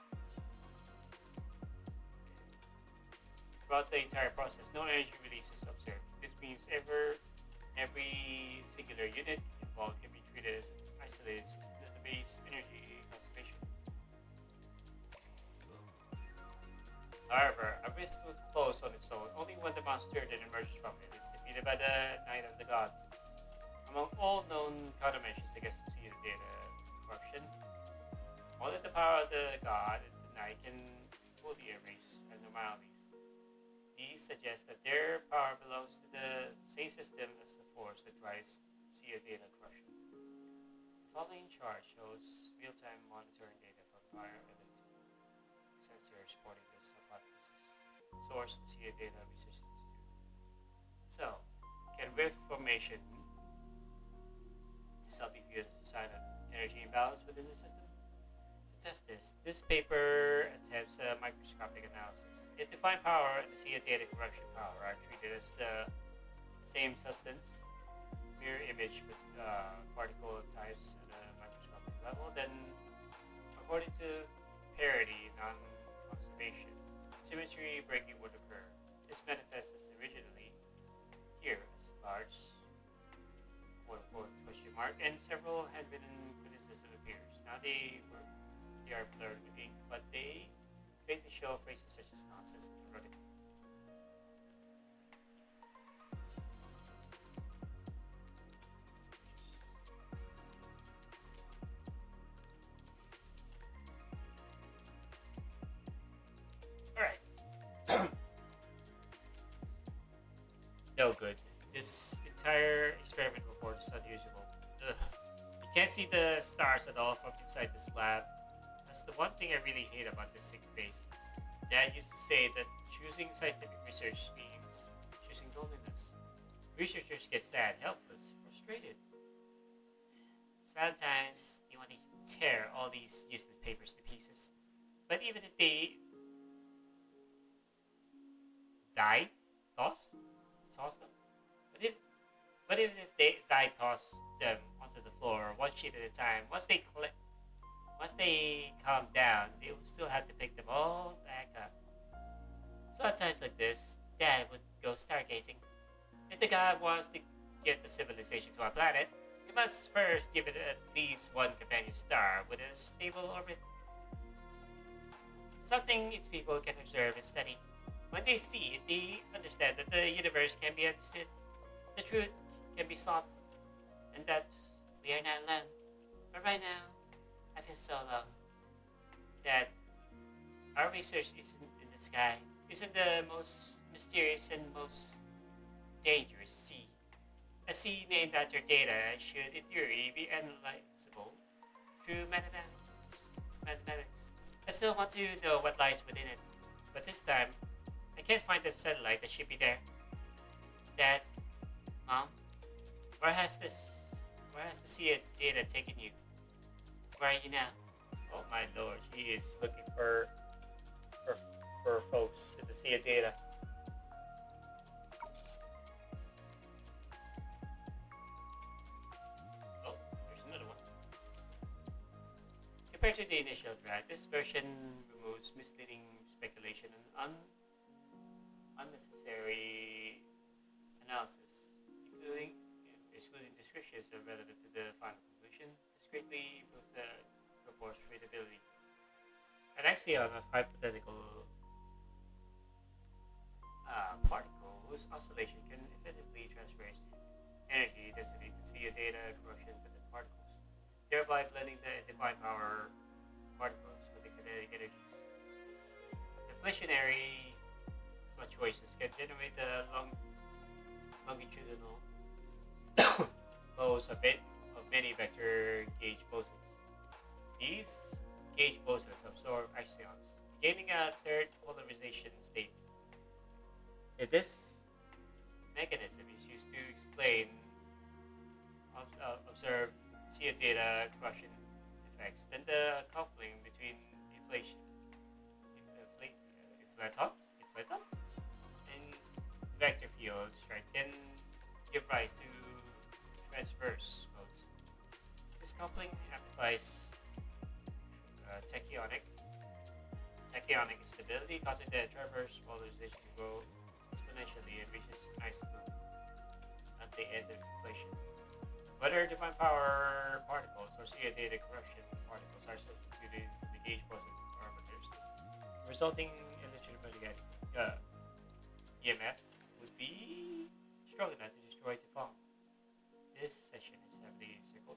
Throughout the entire process, no energy release is observed. This means every singular unit involved can be treated as an isolated system-based energy conservation. However, a rift will close on its own only when the monster that emerges from it is defeated by the Knight of the Gods. Among all known countermeasures against the sea of data corruption, only the power of the god and the Knight can fully erase abnormalities. These suggest that their power belongs to the same system as the force that drives CO data corruption. The following chart shows real-time monitoring data from bioelectric sensors supporting this hypothesis. Source: the CO Data Research Institute. So, can rift formation itself be viewed as a sign of energy imbalance within the system? To test this paper attempts a microscopic analysis. If defined power and the CO data corruption power are treated as the same substance, mirror image with particle types at a microscopic level, then according to parity non-conservation, symmetry breaking would occur. This manifests as originally here as large quote-unquote question mark and several handwritten criticism appears. Now they are blurred with ink, but they faintly show phrases such as nonsense and erotic. Alright. No good. This entire experiment report is unusable. Ugh. You can't see the stars at all from inside this lab. That's the one thing I really hate about this sick face. Dad used to say that choosing scientific research means choosing loneliness. Researchers get sad, helpless, frustrated. Sometimes they want to tear all these useless papers to pieces. But even if they die, toss them. But even if they die, toss them onto the floor, one sheet at a time. Once they calm down, they will still have to pick them all back up. Sometimes like this, Dad would go stargazing. If the god wants to get the civilization to our planet, he must first give it at least one companion star with a stable orbit. Something its people can observe and study. When they see it, they understand that the universe can be understood, the truth can be sought, and that we are not alone. But right now, I feel so alone. That our research isn't in the sky, isn't the most mysterious and most dangerous sea. A sea named after data should, in theory, be analyzable through mathematics. I still want to know what lies within it, but this time, I can't find the satellite that should be there. Dad, Mom, where has the sea data taken you? Where are you now? Oh my lord, he is looking for folks in the sea data. Oh, there's another one. Compared to the initial draft, this version removes misleading speculation and unnecessary analysis, excluding descriptions that are relevant to the final conclusion. This greatly improves the report's readability. An axion of hypothetical particle whose oscillation can effectively transfer energy density to see a data corruption within particles, thereby blending the defined power particles with the kinetic energies. Deflationary fluctuations can generate the longitudinal modes of many vector gauge bosons. These gauge bosons absorb axions, gaining a third polarization state. If this mechanism is used to explain observed CO data corruption effects, then the coupling between inflatons and vector field strength can give rise to transverse modes. This coupling amplifies tachyonic instability, causing the transverse polarization to grow exponentially and reaches maximum at the end of inflation. Whether defined power particles or CO data corruption particles are substituted into the gauge boson parameters, resulting electromagnetic EMF would be strong enough to destroy the phone. This session is heavily circled.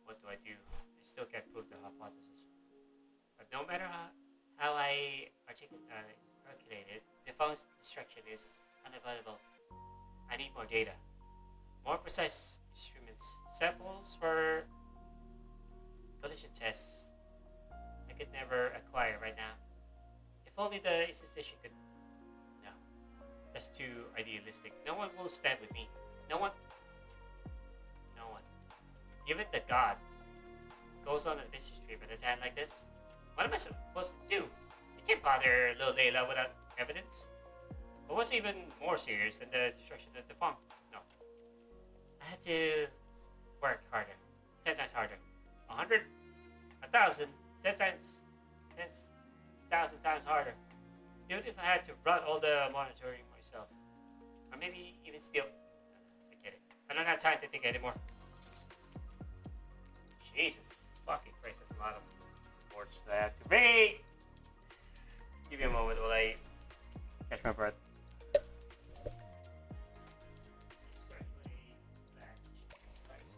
What do? I still can't prove the hypothesis. But no matter how I calculated. The phone's destruction is unavailable. I need more data. More precise instruments. Samples for collision tests I could never acquire right now. If only the institution could. No, that's too idealistic. No one will stand with me. No one. No one. Even the god goes on a business trip at a time like this. What am I supposed to do? I can't bother little Layla without evidence. But what's even more serious than the destruction of the farm? No. I had to work harder. 10 times harder. 100, 1,000, 10 times, 10,000 times harder. Even if I had to run all the monitoring myself. Or maybe even steal. Forget it. I don't have time to think anymore. Jesus fucking Christ, that's a lot of words that I have to read. Give me a moment while I catch my breath. Scratch my back. Christ.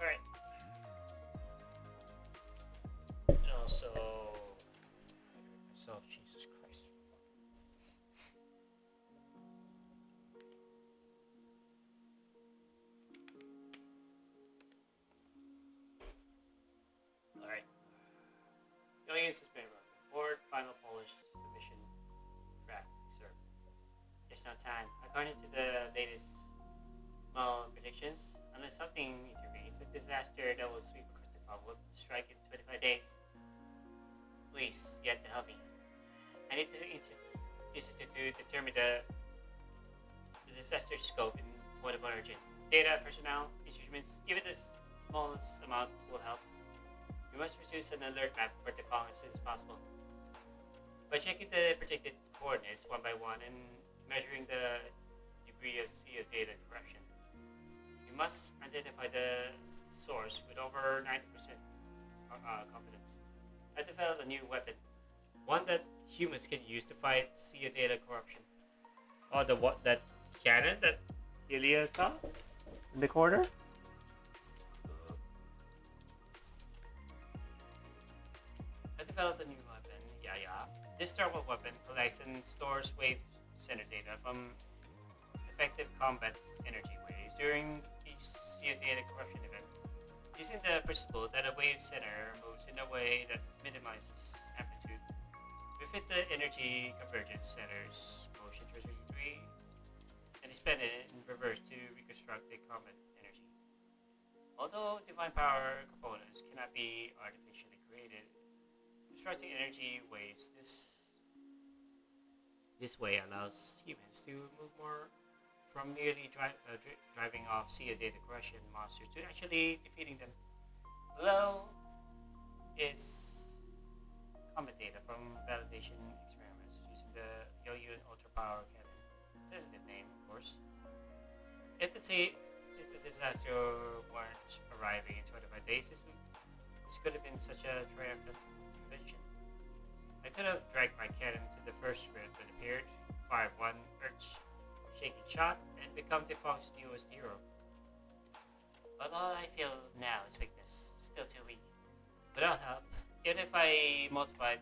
Alright. And also, myself, Jesus Christ. Alright. Going in suspended run. Board final Polish submission draft, sir. There's no time. According to the latest predictions, unless something intervenes, the disaster that will sweep across the farm will strike in 25 days. Please, you have to help me. I need to institute to determine the disaster scope and point of origin. Data, personnel, instruments, even the smallest amount will help. We must produce an alert map for the farm as soon as possible. By checking the predicted coordinates one by one and measuring the degree of CO data corruption, we must identify the source with over 90% confidence. I developed a new weapon, one that humans can use to fight CO data corruption. Oh, the what? That cannon that Ilya saw in the corner? I developed a new weapon, yeah. This thermal weapon collects and stores wave center data from effective combat energy waves during each CO data corruption event. Using the principle that a wave center moves in a way that minimizes amplitude, we fit the energy convergence center's motion trajectory and expand it in reverse to reconstruct the combat energy. Although divine power components cannot be artificially created, constructing energy waves this way allows humans to move more from merely driving off CO data corruption monsters to actually defeating them. Below is combat data from validation experiments using the Yoyun Ultra Power Cannon. Tentative name, of course. If the disaster weren't arriving in 25 days this week, this could have been such a triumphant invention. I could have dragged my cannon to the first red that appeared, fired one shaking shot, and become the Fox's newest hero. But all I feel now is weakness, still too weak. Without help, even if I multiplied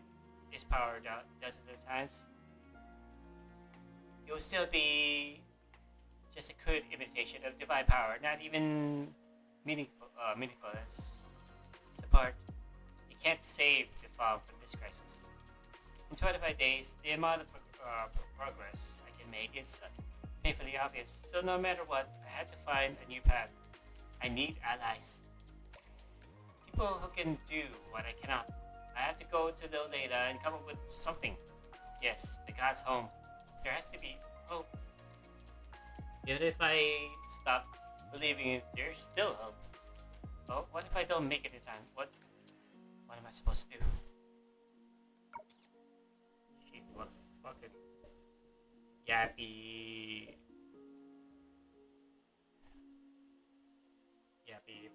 his power dozens of times, it will still be just a crude imitation of divine power, not even meaningful as support. You can't save the farm from this crisis. In 25 days, the amount of progress I can make is painfully obvious. So no matter what, I had to find a new path. I need allies. People who can do what I cannot. I have to go to Little Layla and come up with something. Yes, the god's home. There has to be hope. Even if I stop believing it, there's still hope. Oh, what if I don't make it in time? What am I supposed to do? Shit, what a fucking yappy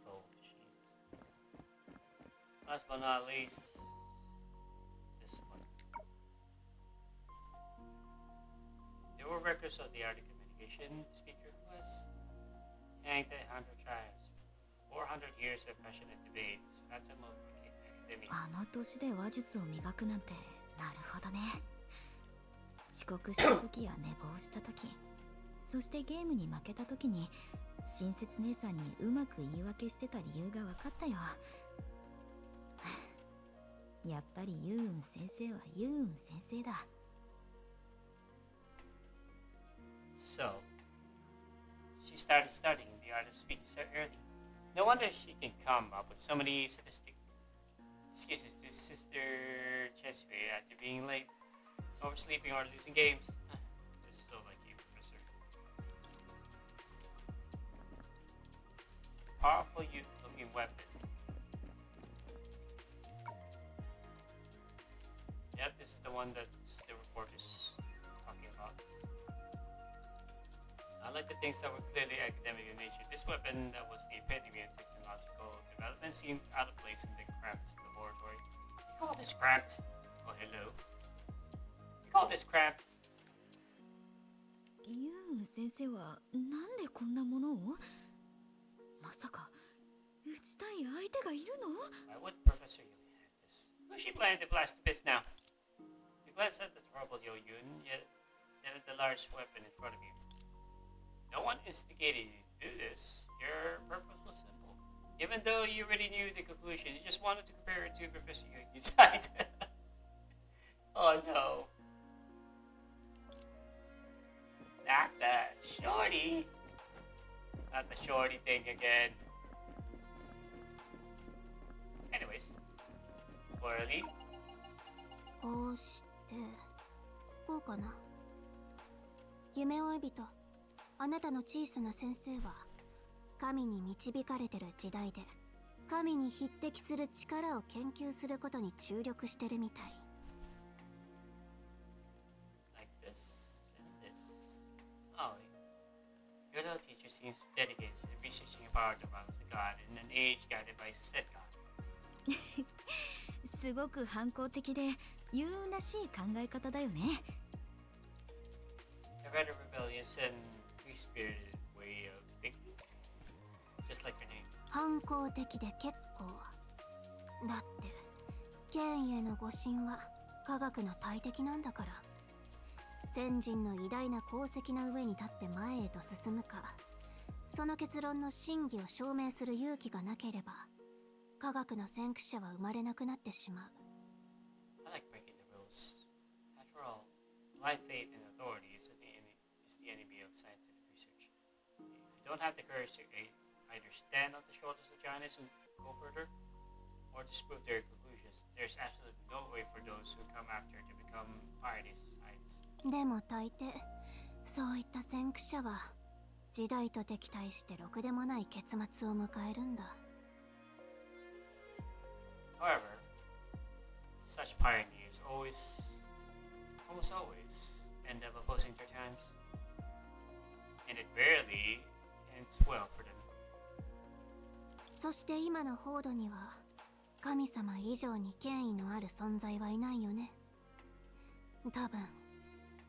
fool. Jesus. Last but not least, this one. There were records of the art of communication. The speaker who has hang the 100 tribes. 400 years of passionate debates. Phantom of Academia. あの年で話術を磨くなんて、なるほどね。遅刻した時や寝坊した時、そしてゲームに負けた時に親切姉さんにうまく言い訳してた理由が分かったよ。やっぱりユーウン先生はユーウン先生だ。So, she started studying the art of speaking so early. No wonder she can come up with so many sophisticated excuses to Sister Ch11 after being late, oversleeping, or losing games. This is so like you, Professor. Powerful youth-looking weapon. Yep, this is the one that the report is talking about. Unlike the things that were clearly academic in nature, this weapon that was the epitome of technological development seemed out of place in the cramped laboratory. You call this cramped? Oh, hello. You call this cramped? ユーウン先生はなんでこんなものを？まさか打ちたい相手がいるの？ Why would Professor Yui have this? Who's she planning to blast to bits now? You glance at the troubled Yo-Yun, yet then at the large weapon in front of you. No one instigated you to do this. Your purpose was simple. Even though you already knew the conclusion, you just wanted to compare it to Professor Yuyu's side. Oh no. Not the shorty. Not the shorty thing again. Anyways. Orally. こうしてこうかな。夢追い人、あなたの小さな先生は神に導かれてる時代で神に匹敵する力を研究することに注力してるみたい。 Like this and this. Oh, your little teacher seems dedicated to researching about the violence of God in an age guided by said God. すごく反抗的でユーウンらしい考え方だよね。A rather rebellious and free-spirited way of thinking. Just like your name. 反抗的で結構。だって権威への誤信は科学の大敵なんだから。先人の偉大な功績の上に立って前へと進むか、その結論の真偽を証明する勇気がなければ科学の先駆者は生まれなくなってしまう。 I like breaking the rules. After all, blind faith in authority is the enemy of scientific research. If you don't have the courage to either stand on the shoulders of giants and go further, or disprove their conclusions, there's absolutely no way for those who come after to become pioneers of science. でも大抵そういった先駆者は時代と敵対してろくでもない結末を迎えるんだ。 However, such pioneers almost always, end up opposing their times, and it rarely ends well for them. そして今のホードには神様以上に権威のある存在はいないよね。多分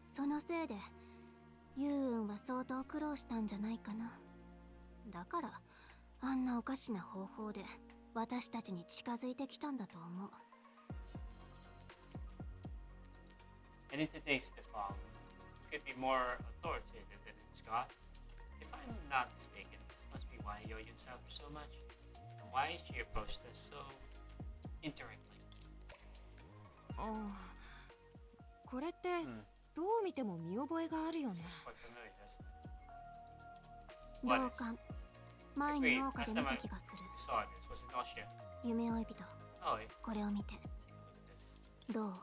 そのせいでユーウンは相当苦労したんじゃないかな。だからあんなおかしな方法で私たちに近づいてきたんだと思う。 And in today's default, it could be more authoritative than its God. If I'm not mistaken, this must be why Yo-Yun suffered so much, and why she approached us so indirectly. ああ、これってHmm. どう見ても見覚えがあるよね。 Seems quite familiar, doesn't it? 同 What is? 感。前に農家で見た気がする。 Saw this. Was it Nausea? 夢追い人、 Oh, wait. これを見て。 Take a look at this. どう？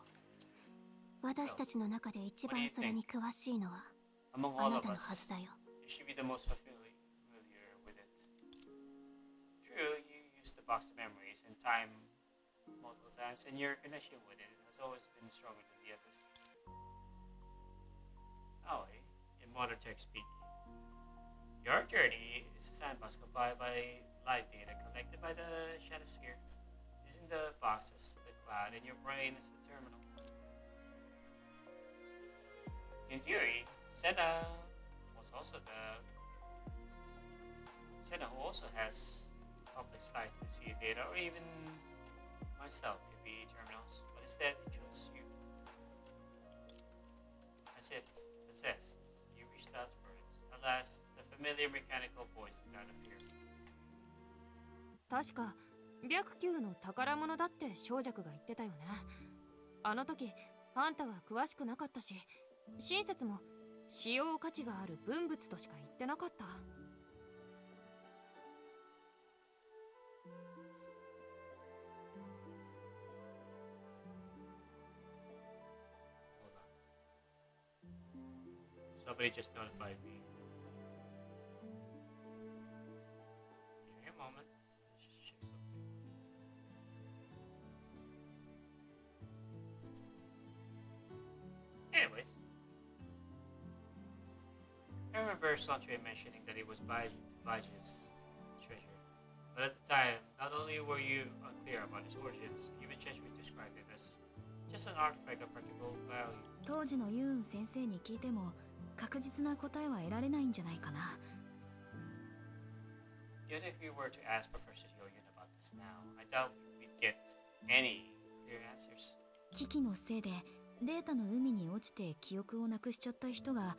私たちの中で一番それに詳しいのは Among あ all な of たのは us, ずだよ。 you should be the most familiar with it. True, you used the box of memories and time multiple times, and your connection with it has always been stronger than the others. Oh, in modern tech speak, your journey is a sandbox compiled by live data collected by the Stratosphere, using the box as the cloud and your brain as the terminal. In theory, Senna was also the Jenna, who also has complex ties to the sea data, or even myself, could be terminals, but instead it chose you. As if possessed, you reached out for it. Alas, the familiar mechanical voice did not appear. 確か白球の宝物だって小弱が言ってたよね。あの時あんたは詳しくなかったし、親切も使用価値がある文物としか言ってなかった。Hold on. Somebody just notified me. Give me a moment. Let's just check something. Anyways, I remember Santre mentioning that it was Baji's treasure. But at the time, not only were you unclear about its origins, even Cheshire described it as just an artifact of practical value. 当時のユーン先生に聞いても確実な答えは得られないんじゃないかな。 Yet if we were to ask Professor Yoyun about this now, I doubt we'd get any clear answers. 危機のせいでデータの海に落ちて記憶をなくしちゃった人が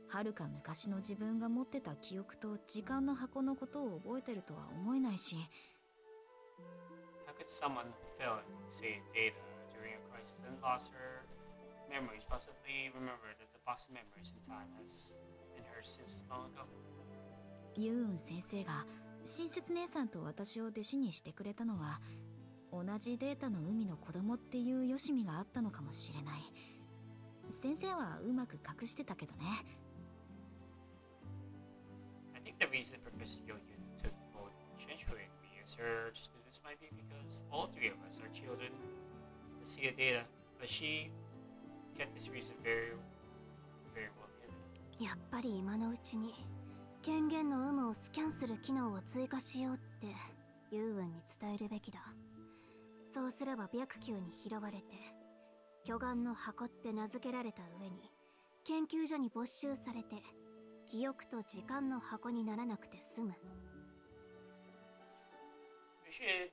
はるか昔の自分が持ってた記憶と時間の箱のことを覚えてるとは思えないし、 How could someone who fell into the same data during a crisis and lost her memories possibly remember that the box of memories in time has been hers since long ago? ユーン先生が親切姉さんと私を弟子にしてくれたのは同じデータの海の子供っていうよしみがあったのかもしれない。先生はうまく隠してたけどね。 I think the reason Professor Yoyun took both Shenhui and me as her students might be because all three of us are children of the Sia data, but she kept this reason very, very well hidden. やっぱり今のうちに権限の有無をスキャンする機能を追加しようってユーウンに伝えるべきだ。そうすれば白球に拾われて巨岩の箱って名付けられた上に研究所に没収されて記憶と時間の箱にならなくて済む。 We should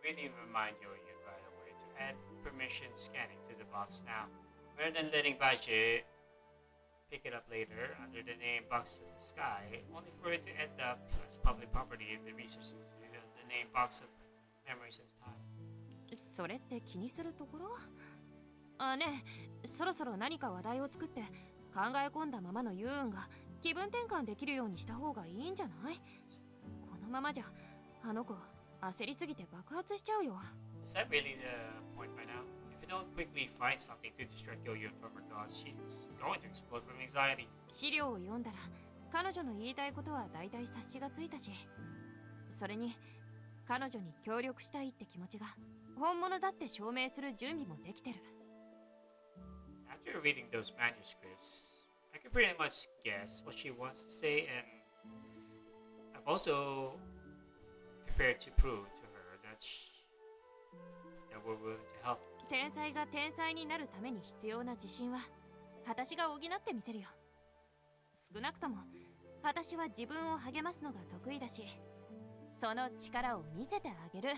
really remind Yoyun right away to add permission scanning to the box now, rather than letting Baji pick it up later under the name Box of the Sky, only for it to end up as public property in the resources and the name Box of Memories and Time. それって気にするところ？あ、ねえ、そろそろ何か話題を作って考え込んだままのユーンが気分転換できるようにした方がいいんじゃない？このままじゃあの子焦りすぎて爆発しちゃうよ。 Is that really the point right now? If you don't quickly find something to distract Yoyun from her thoughts, she's going to explode from anxiety. 資料を読んだら彼女の言いたいことは大体察しがついたし、それに彼女に協力したいって気持ちが本物だって証明する準備もできてる。 After reading those manuscripts, I can pretty much guess what she wants to say, and I've also prepared to prove to her that we're willing to help. 天才が天才になるために必要な自信は私が補ってみせるよ。少なくとも私は自分を励ますのが得意だし、その力を見せてあげる。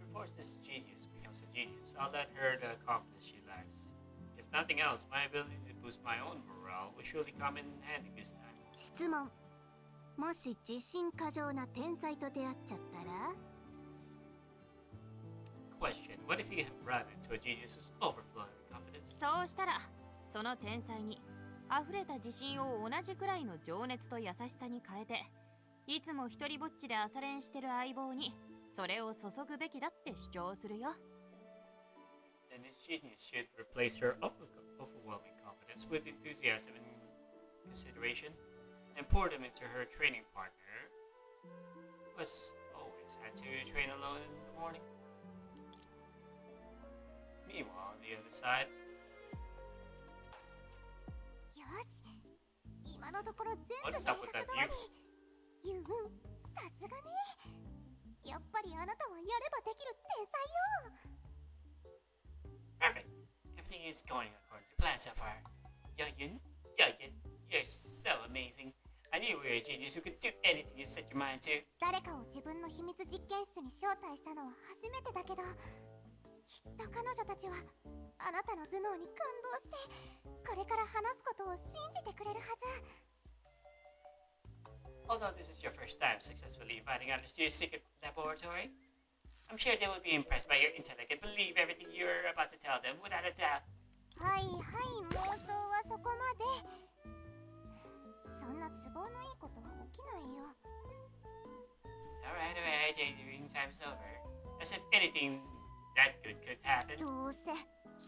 Before this genius becomes a genius, I'll let her the confidence she lacks. If nothing else, my ability to boost my own morale will surely come in handy this time. 質問。もし自信過剰な天才と出会っちゃったら？ Question: What if you run into a genius who's overflowing with confidence? そうしたらその天才に溢れた自信を同じくらいの情熱と優しさに変えて、いつも一人ぼっちで朝練してる相棒にそれを注ぐべきだって主張するよ。 Then this genius should replace her overwhelming confidence with enthusiasm and consideration, and pour them into her training partner, who has always had to train alone in the morning. Meanwhile, on the other side, よし、今のところ全部 what 計 is 画 up with 通 that り。 view? ユウン、さすがね。やっぱりあなたはやればできる天才よ。 Perfect. Everything is going according to plan so far. Young Yun, You're so amazing. I knew you were a genius who could do anything you set your mind to. 誰かを自分の秘密実験室に招待したのは初めてだけど、きっと彼女たちはあなたの頭脳に感動してこれから話すことを信じてくれるはず。 Although this is your first time successfully inviting others to your secret laboratory, I'm sure they will be impressed by your intellect and believe everything you're about to tell them without a doubt. はいはい、妄想はそこまで。そんな都合のいいことは起きないよ。Alright, daydreaming time's over. As if anything that good could happen. どうせ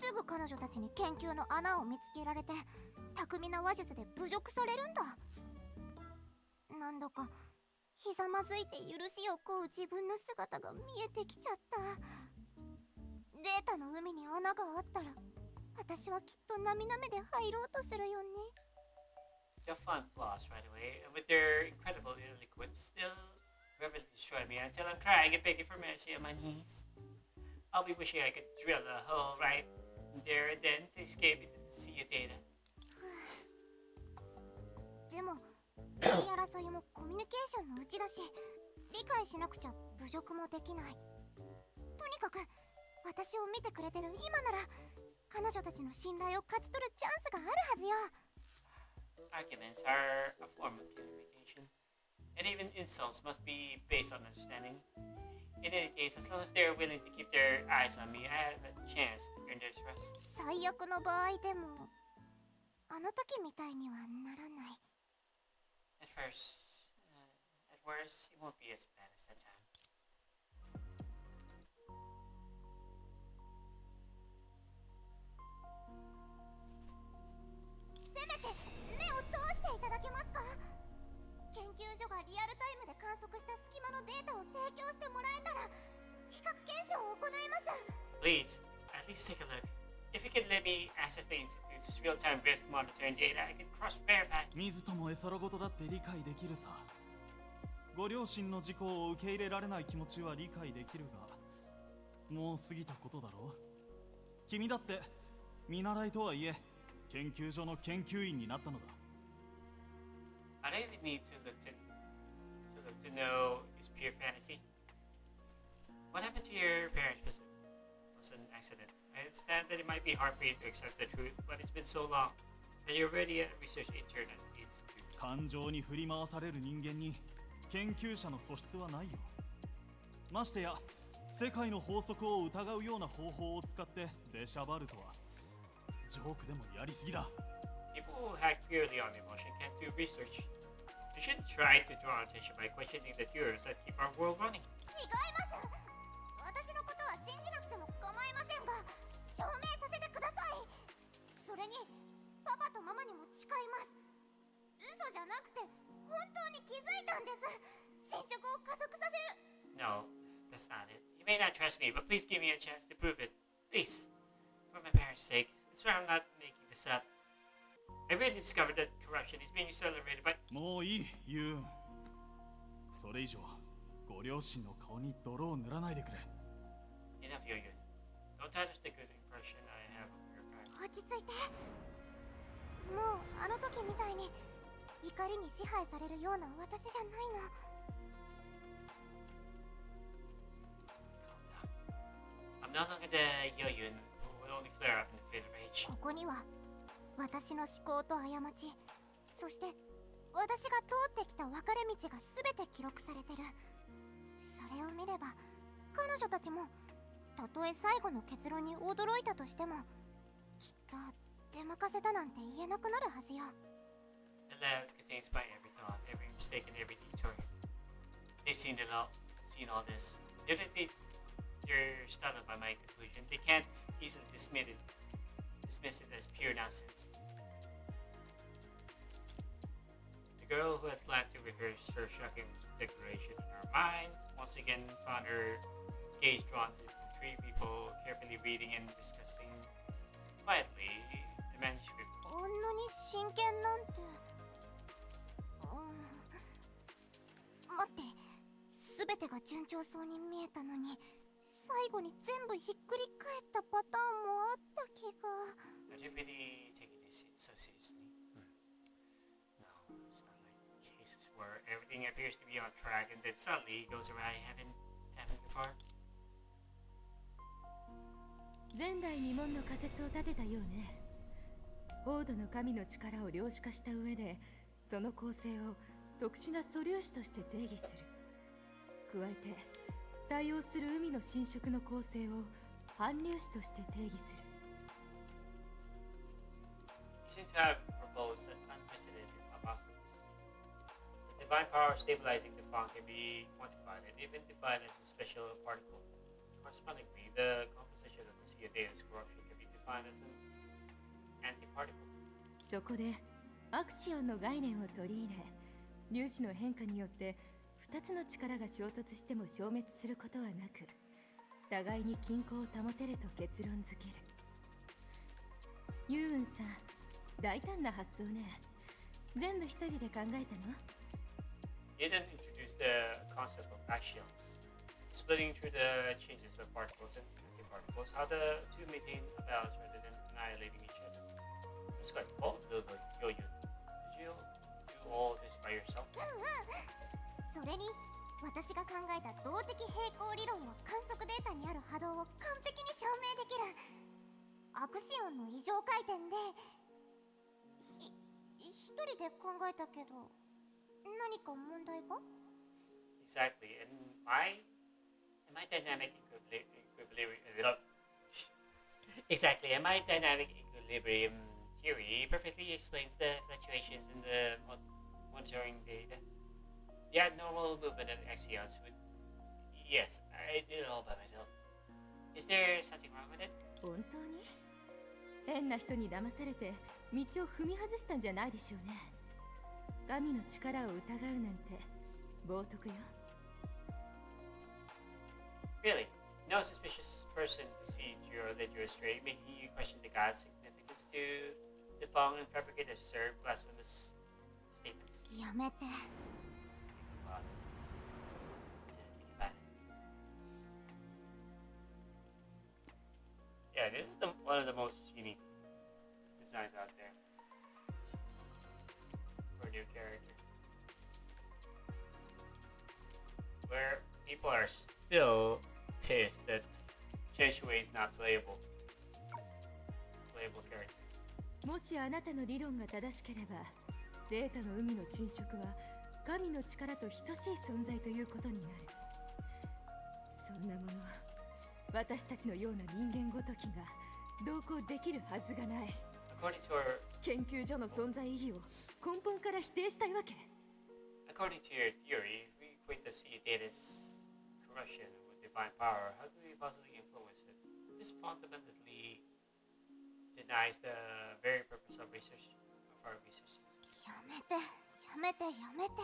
すぐ彼女たちに研究の穴を見つけられて巧みな話術で侮辱されるんだ。なんだかひざまずいて許しを請う自分の姿が見えてきちゃった。データの海に穴があったら私はきっと涙目で入ろうとするよね。They'll find flaws right away, and with their incredible eloquence, they'll verbally destroy me until I'm crying and begging for mercy on my knees. I'll be wishing I could drill a hole right there and then to escape into the sea of data. でも言い争いもコミュニケーションのうちだし、理解しなくちゃ侮辱もできない。とにかく私を見てくれてる今なら彼女たちの信頼を勝ち取るチャンスがあるはずよ。Arguments are a form of communication, and even insults must be based on understanding. In any case, as long as they're willing to keep their eyes on me, I have a chance to earn their trust. 最悪の場合でもあの時みたいにはならない。At worst, it won't be as bad as that time. せめて目を通していただけますか。研究所がリアルタイムで観測した隙間のデータを提供してもらえたら比較検証を行います。 Please, at least take a look. If you could let me access the Institute's real-time rift monitoring data, I can cross-verify. 水とも絵空事だって理解できるさ。ご両親の事故を受け入れられない気持ちは理解できるが、もう過ぎたことだろう。君だって見習いとはいえ研究所の研究員になったのだ。I didn't need to look to know it's pure fantasy. What happened to your parents' visit? Was an accident. I understand that it might be hard for you to accept the truth, but it's been so long, and you're already a research intern at the institute. 感情に振り回される人間に研究者の素質はないよ。ましてや世界の法則を疑うような方法を使って出しゃばるとはジョークでもやりすぎだ。 People who hack purely on emotion can't do research. You shouldn't try to draw attention by questioning the theories that keep our world running. 違います。私のことは信じなくても構いませんが証明させてください。それにパパとママにも誓います。嘘じゃなくて本当に気づいたんです。侵食を加速させる。 No, that's not it. You may not trust me, but please give me a chance to prove it. Please. For my parents' sake. I swear I'm not making this up. I really discovered that corruption is being accelerated by... もういい、ユーン。それ以上ご両親の顔に泥を塗らないでくれ。 Enough, Yo-Yun. Don't tarnish the good impression I have of your parents. 落ち着いて。もうあの時みたいに怒りに支配されるような私じゃないの。 Calm down. I'm no longer the Yo-Yun who will only flare up in a fit of rage. ここには私の思考と過ち、そして私が通ってきた分かれ道が全て記録されてる。それを見れば彼女たちもたとえ最後の結論に驚いたとしてもきっと出任せたなんて言えなくなるはずよ。 The lab contains my every thought, every mistake, and every detour. They've seen all this. They're startled by my conclusion. They can't easily dismiss it as pure nonsense. The girl who had planned to rehearse her shocking declaration in her minds once again found her gaze drawn to the three people carefully reading and discussing quietly the manuscript. あんなに真剣なんて。待って、全てが順調そうに見えたのに最後に全部ひっくり返ったパターンもあった気が。 Are you really taking this so seriously? where everything appears to be on track and then suddenly it goes awry. Haven't happened before? 前代未聞の仮説を立てたようね。フォードの神の力を量子化した上で、その構成を特殊な素粒子として定義する。加えて対応する海の侵食の構成を反粒子として定義する。You seem to have proposed an unprecedented hypothesis. The divine power stabilizing the font can be quantified and even defined as a special particle. Correspondingly, the composition of the sea of data's corruption can be defined as an antiparticle. そこでアクシオンの概念を取り入れ、粒子の変化によって2つの力が衝突しても消滅することはなく、互いに均衡を保てると結論付ける。ユーンさん、大胆な発想ね。全部一人で考えたの？ He then introduced the concept of axions, splitting through the changes of particles and antiparticles, how the two maintain a balance rather than annihilating each other. That's quite bold, little Yoyun. Did you do all this by yourself? それに私が考えた動的平衡理論は観測データにある波動を完璧に証明できる。アクシオンの異常回転で一人で考えたけど何か問題が？ Exactly, and my dynamic equilibrium exactly, and my dynamic equilibrium theory perfectly explains the fluctuations in the monitoring data. The abnormal movement of axions would... Yes, I did it all by myself. Is there something wrong with it? 本当に？変な人に騙されて道を踏み外したんじゃないでしょうね。神の力を疑うなんて冒涜よ。Really? No suspicious person deceived you or led you astray, making you question the God's significance to defang and fabricate absurd, blasphemous statements? やめて。 Well, think about it. Yeah, this is one of the most unique designs out there for a new character. Where people are still pissed that Ch11 is not playable character. もしあなたの理論が正しければ、データの海の侵食は神の力と等しい存在ということになる。そんなもの、私たちのような人間ごときが同行できるはずがない。According to our 研究所の存在意義を根本から否定したいわけ。According to your theory, if we equate the sea data's corruption with divine power, how could we possibly influence it? This fundamentally denies the very purpose of our research. やめてやめてやめて。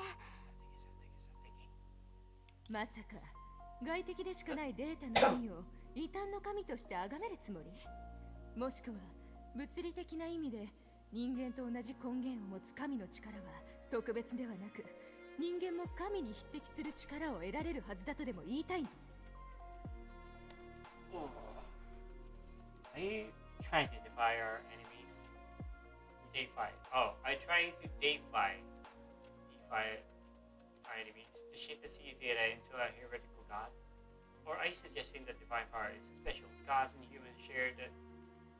まさか外的でしかないデータの意味を異端の神として崇めるつもり？もしくは物理的な意味で人間と同じ根源を持つ神の力は特別ではなく、人間も神に匹敵する力を得られるはずだとでも言いたいの？ Are you trying to defy our enemies? Defy. Oh, are you trying to defy our enemies to shape the sea data into a heretical god? Or are you suggesting that divine power is special? Gods and humans share the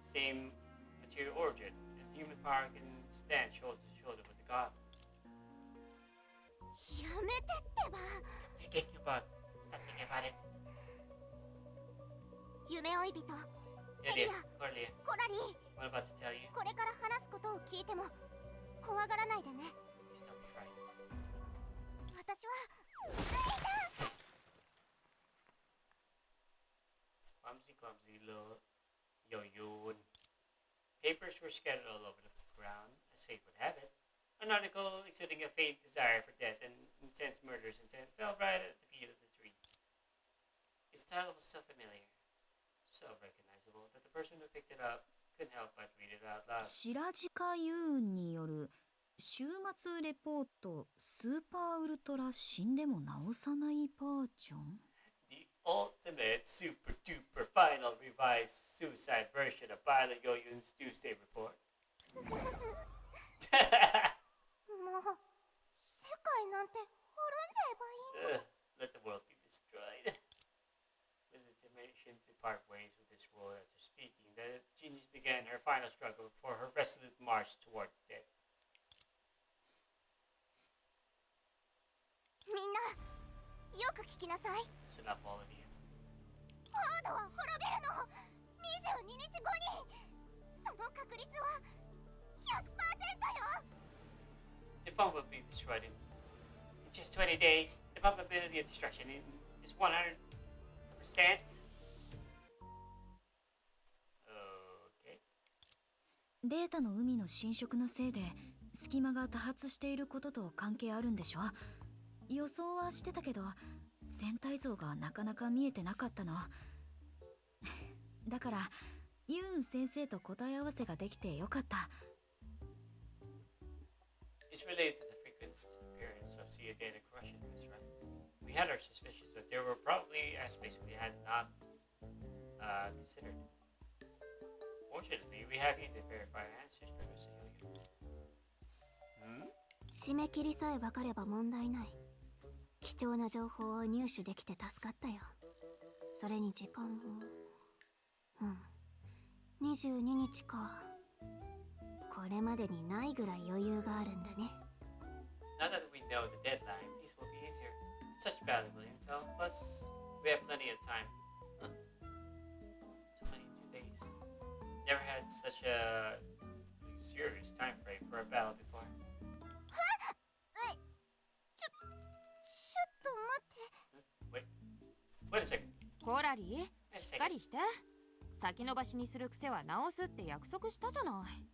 same material origin, and human power can stand shoulder to shoulder with the god. やめてってば。 Stop thinking about it. 夢追い人Cordelia, コラリー、 what I'm about to tell you. これから話すことを聞いても怖がらないでね。 Please don't be frightened. 私は Clumsy little yo-yoon. Papers were scattered all over the ground, as fate would have it. An article exuding a faint desire for death and intense murderous intent fell right at the feet of the tree. Its title was so familiar, so recognizable, that the person who picked it up couldn't help but read it out loud. 白近ユーンによる週末レポートスーパーウルトラ死んでも直さないバージョン。 The ultimate super duper final revised suicide version of Violet Yoyun's Doomsday Report. もう界なんて滅んじゃえばいいの。 Let the world be destroyed. With the determination to part ways with this world after speaking, the genius began her final struggle for her resolute march toward death. みんなよく聞きなさい。 Listen up, all of you. フォードは滅びるの22日後に。その確率は 100% よ。 The phone will be destroyed in just 20 days. The probability of destruction is 100%. Okay. データの海の侵食のせいで隙間が多発していることと関係あるんでしょ。予想はしてたけど全体像がなかなか見えてなかったの。だからユーン先生と答え合わせができてよかった。 It's related to the frequent appearance of sea data corruption, right? We had our suspicions, but there were probably aspects we had not considered. Fortunately, we have you to verify answers, Professor Hilliard. 締め切りさえ分かれば問題ない。貴重な情報を入手できて助かったよ。それに時間も22日か。これまでにないぐらい余裕があるんだね。 Now that we know the deadline, these will be easier. Such valuable intel, plus we have plenty of time. 22 days. Never had such a luxurious time frame for a battle before. ちょっと待って。 Wait a second. コラリー、しっかりして。先延ばしにする癖は直すって約束したじゃない。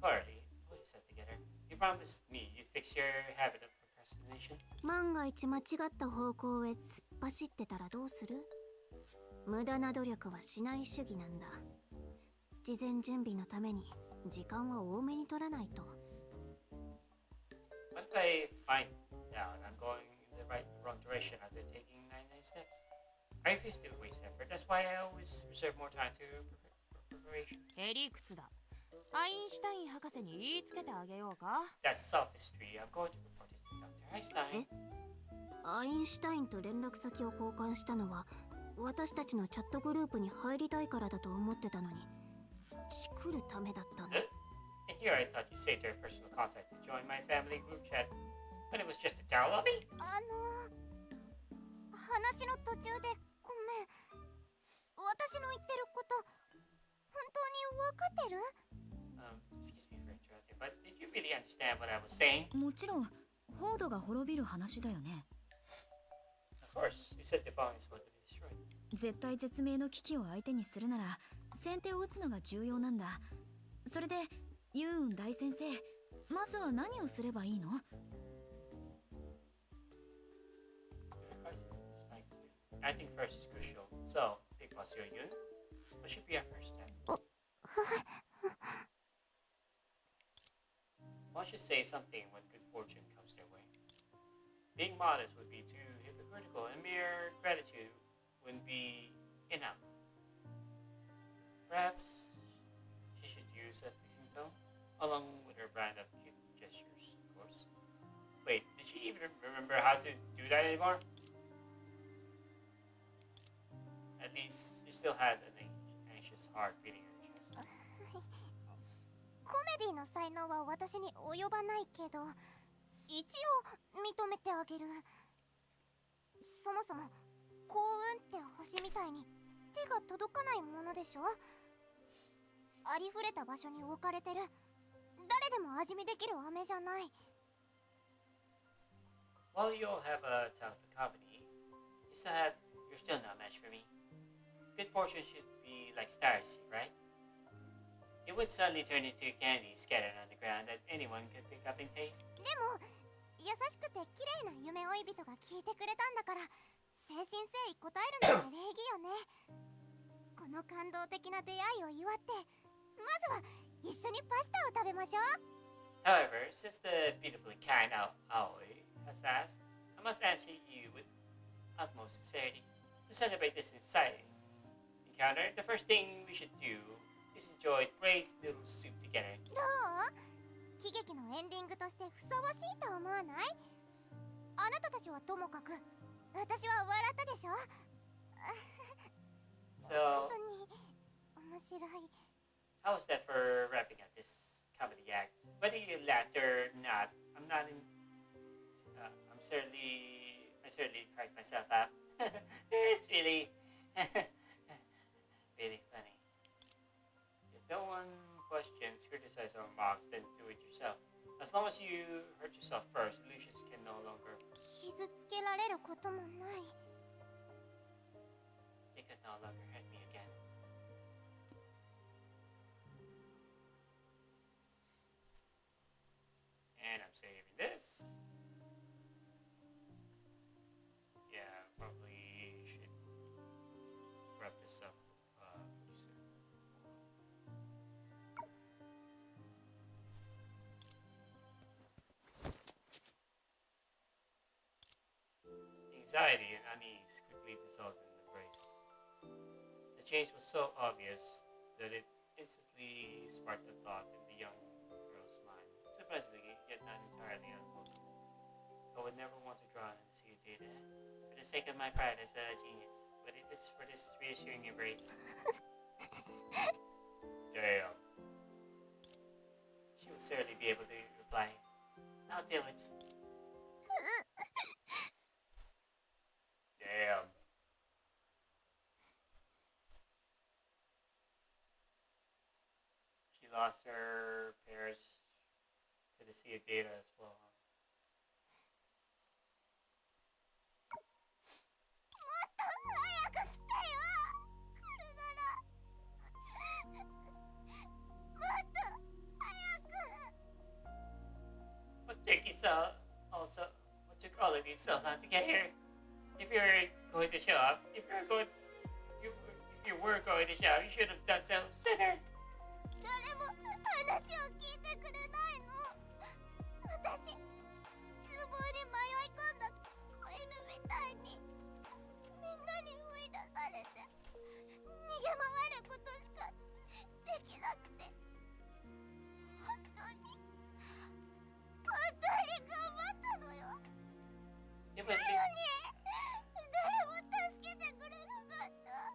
Carly, pull yourself together. You promised me you'd fix your habit of procrastination. 万が一間違った方向へ突っ走ってたらどうする？無駄な努力はしない主義なんだ。事前準備のために時間は多めに取らないと。 What if I find out I'm going in the wrong direction after taking 99 steps? I refuse to waste effort. That's why I always reserve more time to preparation. へりくつだ。アインシュタイン博士に言いつけてあげようか。 That's sophistry. I'm going to report it to Dr. Einstein. アインシュタインと連絡先を交換したのは私たちのチャットグループに入りたいからだと思ってたのに、チクるためだったの。 And here I thought you saved her personal contact to join my family group chat, but it was just a down lobby. 話の途中でごめん。私の言ってること本当に分かってる？ Excuse me for interrupting, but did you really understand what I was saying? もちろんフォードが滅びる話だよね。 Of course, you said the phone is about to be destroyed. 絶対絶命の危機を相手にするなら先手を打つのが重要なんだ。それでユーン大先生、まずは何をすればいいの？ I think first is crucial. So, Big Boss Yun, what should be our first step? One should say something when good fortune comes their way. Being modest would be too hypocritical, and mere gratitude wouldn't be enough. Perhaps she should use a pleasing tone, along with her brand of cute gestures, of course. Wait, did she even remember how to do that anymore? At least she still had an anxious heart beating in her chest. コメディの才能は私に及ばないけど、一応認めてあげる。そもそも幸運って星みたいに手が届かないものでしょ。ありふれた場所に置かれてる誰でも味見できる飴じゃない。 While you all have a talent for comedy, you're still not a match for me. Good fortune should be like stars, right? It would suddenly turn into candy scattered on the ground that anyone could pick up and taste. でも優しくて綺麗な夢追い人が聞いてくれたんだから、誠心誠意答えるのが礼儀よね。この感動的な出会いを祝って、まずは一緒にパスタを食べましょう。 However, since the beautifully kind Aoi has asked, I must answer you with utmost sincerity. To celebrate this exciting encounter, the first thing we should do is enjoy braised noodle soup together. どう？悲劇のエンディングとしてふさわしいと思わない？あなたたちはともかく私は笑ったでしょ？本 So, 当に面白い。 how was that for wrapping up this comedy act? Whether you laughed or not, I'm not in. I certainly cracked myself up. It's really, really funny. If no one questions, criticize, or mocks, then do it yourself. As long as you hurt yourself first, illusions can no longer. 傷つけられることもない。 They could no longer hurt me again. And I'm saving this. Yeah, probably should wrap this up. Pretty soon. Anxiety and unease quickly dissolved in embrace. The change was so obvious that it instantly sparked a thought in the young girl's mind. Surprisingly, yet not entirely unwelcome. I would never want to draw and see data for the sake of my pride as a genius, but it is for this reassuring embrace. Damn. She will certainly be able to reply. I'll do it. Damn. She lost her parents to the sea of data as well. もっと早く来てよ。来るならもっと早く。 What took you so also what took all of you so long to get here? If you're going to show up, if you were going to show up, you should have done so sooner. 誰も話を聞いてくれないの。私、厨房に迷い込んだ子犬みたいにみんなに追い出されて逃げ回ることしかできなくて、本当に頑張ったのよ。 It な would のに誰も助けてくれなかった。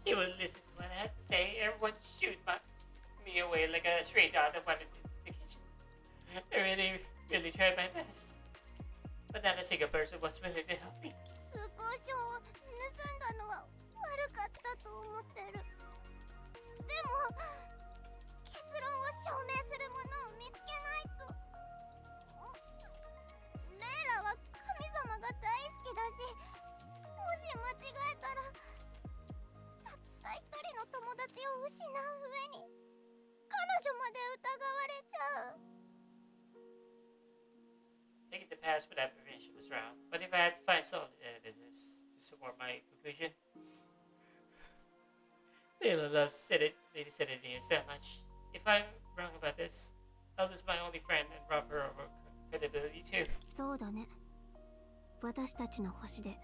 you would listen to what I had to say. Everyone shoot me away like a stray dog that wandered into the kitchen. I really tried my best. But not a single person was willing to help me. 通行証を盗んだのは悪かったと思ってる。でも結論を証明するものを見つけないと。レイラは神様が大好きだし、もし間違えたらたった一人の友達を失う上に彼女まで疑われちゃう。 Taking the past without permission was wrong. But if I had to find solid evidence to support my conclusion, Layla loves Lady Sedalia so much. If I'm wrong about this, I'll lose my only friend and rob her of her credibility too. そうだね。私たちの星で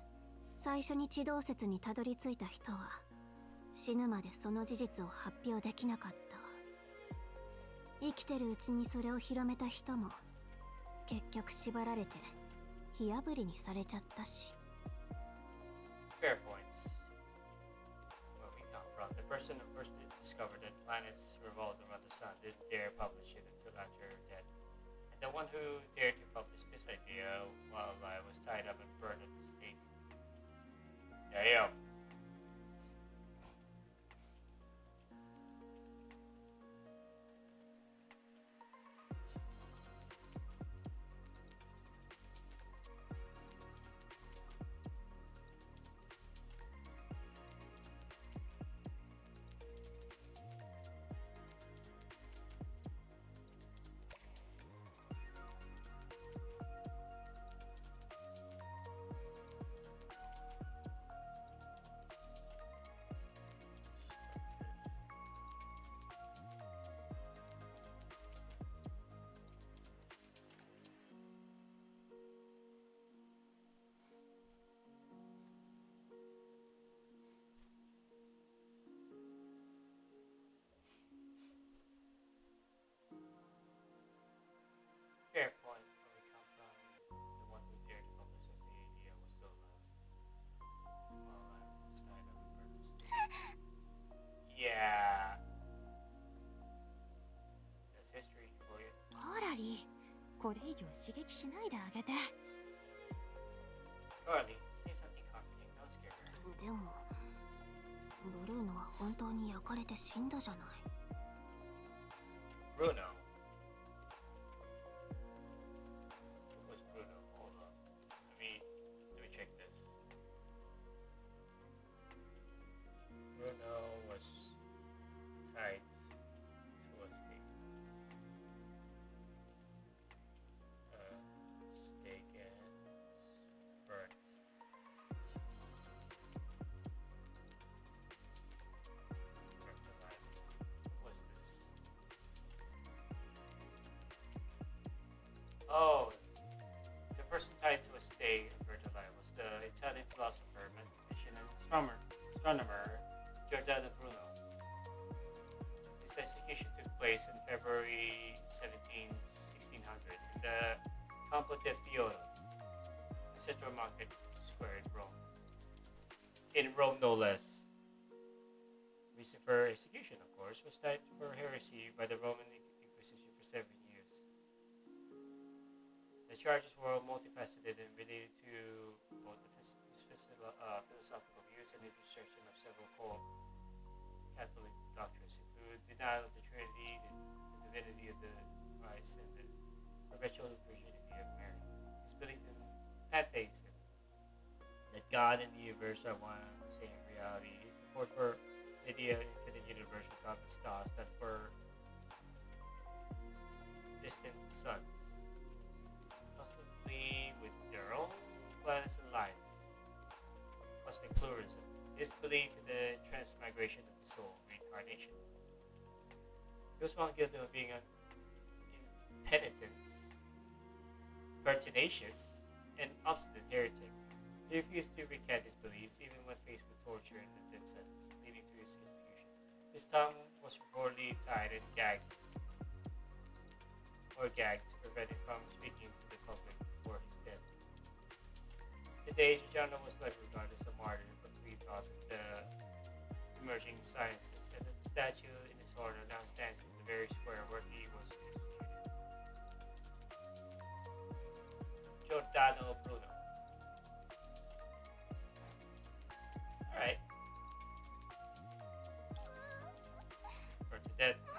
最初に地動説にたどり着いた人は死ぬまでその事実を発表できなかった。生きてるうちにそれを広めた人も結局縛られて火あぶりにされちゃったし。 Fair points. Where we come from, the person who first discovered that planets revolved around the sun didn't dare publish it until after her death. And the one who dared to publish this idea while I was tied up and burned at the stake. Damn. これ以上刺激しないであげて。 Carly, say something comforting. Don't scare her. でもブルーノは本当に焼かれて死んだじゃない。 Bruno. Who was Bruno? Hold on. Let me check this. Bruno was tied to a stake. Stake and burnt. Burnt alive. What's this? Oh, the person tied to a stake and burnt alive was the Italian philosopher, mathematician, and astronomer Giordano Bruno. His execution took place in February 17, 1600 in the Campo de Fiore, the central market square in Rome. In Rome, no less. Reason for execution, of course, was tied for heresy by the Roman Inquisition for 7 years. The charges were multifaceted and related to both his philosophical views and his rejection of several core Catholic doctrines, include denial of the Trinity, the divinity of the Christ, and the perpetual virginity of Mary. His belief in pantheism, that God and the universe are one and the same reality. His support for the idea of infinite universe with countless stars that were distant suns, possibly with their own planets and life. Cosmic pluralism. His belief in the transmigration of the soul, reincarnation. He was found guilty of being an impenitent, pertinacious, and obstinate heretic. He refused to recant his beliefs even when faced with torture and the death sentence, leading to his execution. His tongue was reportedly tied and gagged to prevent him from speaking to the public before his death. Today, Giordano was likely regarded as a martyr for free thought in the emerging sciences, and a statue in his honor now stands in the very square where he was executed. Giordano Bruno. Alright. Burnt to death. 二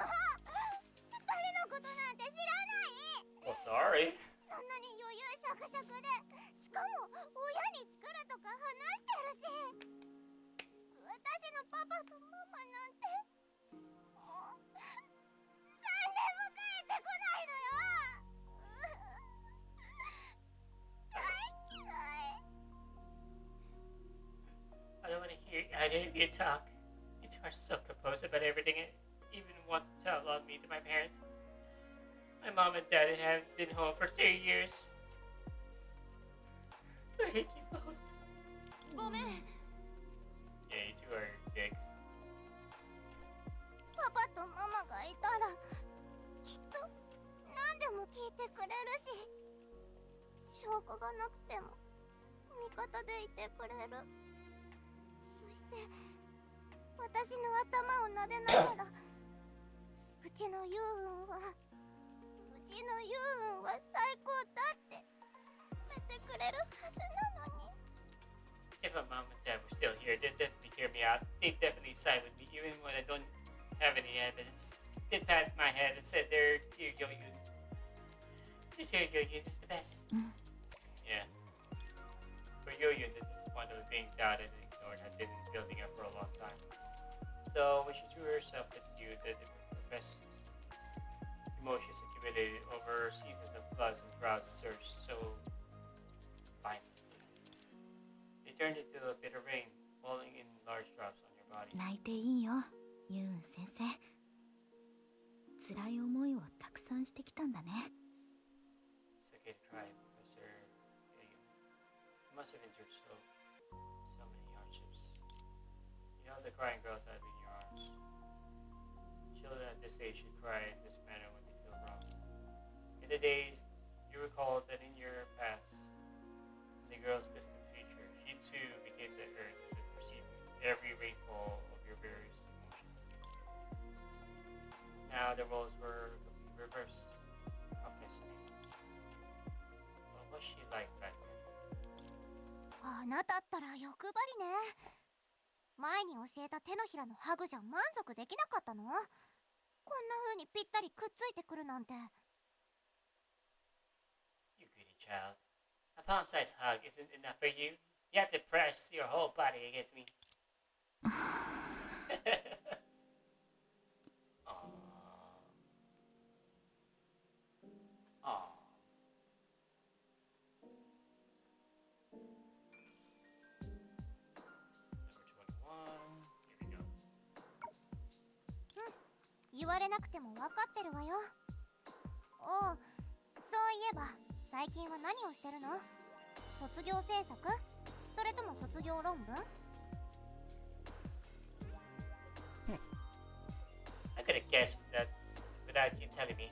人のことなんて知らない。 Oh, sorry. そんなに余裕しゃくしゃくで、しかも親に作るとか話してるし、私のパパとママなんてもう3年も帰ってこないのよ。大嫌い。 I don't want to hear either of you talk. You two are so composed about everything and even want to tell on me to my parents. My mom and dad haven't been home for 3 years. I hate you both. ごめん。 Yeah, you two are dicks. パパとママがいたらきっと何でも聞いてくれるし、証拠がなくても味方でいてくれる。そして私の頭を撫でながらうちのユウ運は最高だって褒めてくれるはずなのに。 If my mom and dad were still here, they'd definitely hear me out. They'd definitely side with me, even when I don't have any evidence. They'd pat my head and said their dear Yo-Yun. Their dear Yo-Yun is the best. Yeah. For Yo-Yun, the disappointment of being doubted and ignored had been building up for a long time. So when she threw herself at you, the best emotions accumulated over seasons of floods and droughts surged so violently. They turned into a bitter rain, falling in large drops on your body. 泣いていいよ、ユウン先生。辛い思いをたくさんしてきたんだね。It's okay to cry, Professor Hagen. You must have endured so many hardships. You held the crying girl tightly in your arms. Children at this age should cry in this manner when they feel wronged. In the days, you recalled that in your past, in the girl's distant future, she too became the earth that received every rainfall of your various emotions. Now the roles were completely reversed. How fascinating. was she like back then? あなたったら欲張りね。前に教えた手のひらのハグじゃ満足できなかったの？こんな風にぴったりくっついてくるなんて。You greedy child. A palm-sized hug isn't enough for you. You have to press your whole body against me. Aww. Aww. Number 21. Here we go. 言われなくても分かってるわよ。おう、そういえば最近は何をしてるの？卒業制作？それとも卒業論文？ I could have guessed that without you telling me.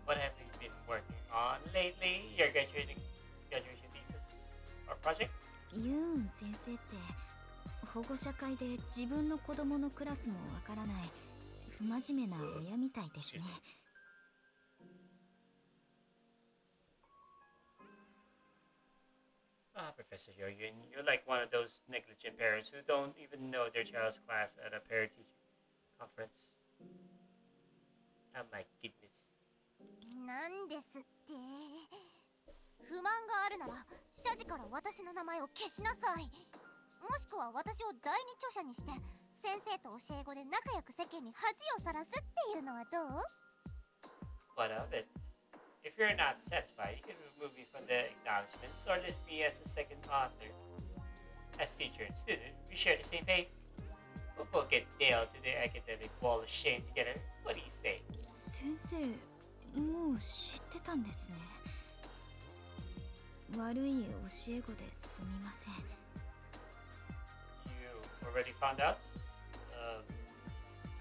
What have you been working on lately? Your graduation thesis or project? ユーン先生って保護者会で自分の子供のクラスもわからない不真面目な親みたいですね。Professor Yoyun, you're like one of those negligent parents who don't even know their child's class at a parent-teacher conference. Oh my goodness. なんですって。不満があるなら謝辞から私の名前を消しなさい。もしくは私を第二著者にして先生と教え子で仲良く世間に恥をさらすっていうのはどう？ What of it? If you're not satisfied, you can remove me from the acknowledgements or list me as the second author. As teacher and student, we share the same fate. We'll both get nailed to the academic wall of shame together. What do you say? 先生、もう知ってたんですね。悪い教え子ですみません。You already found out?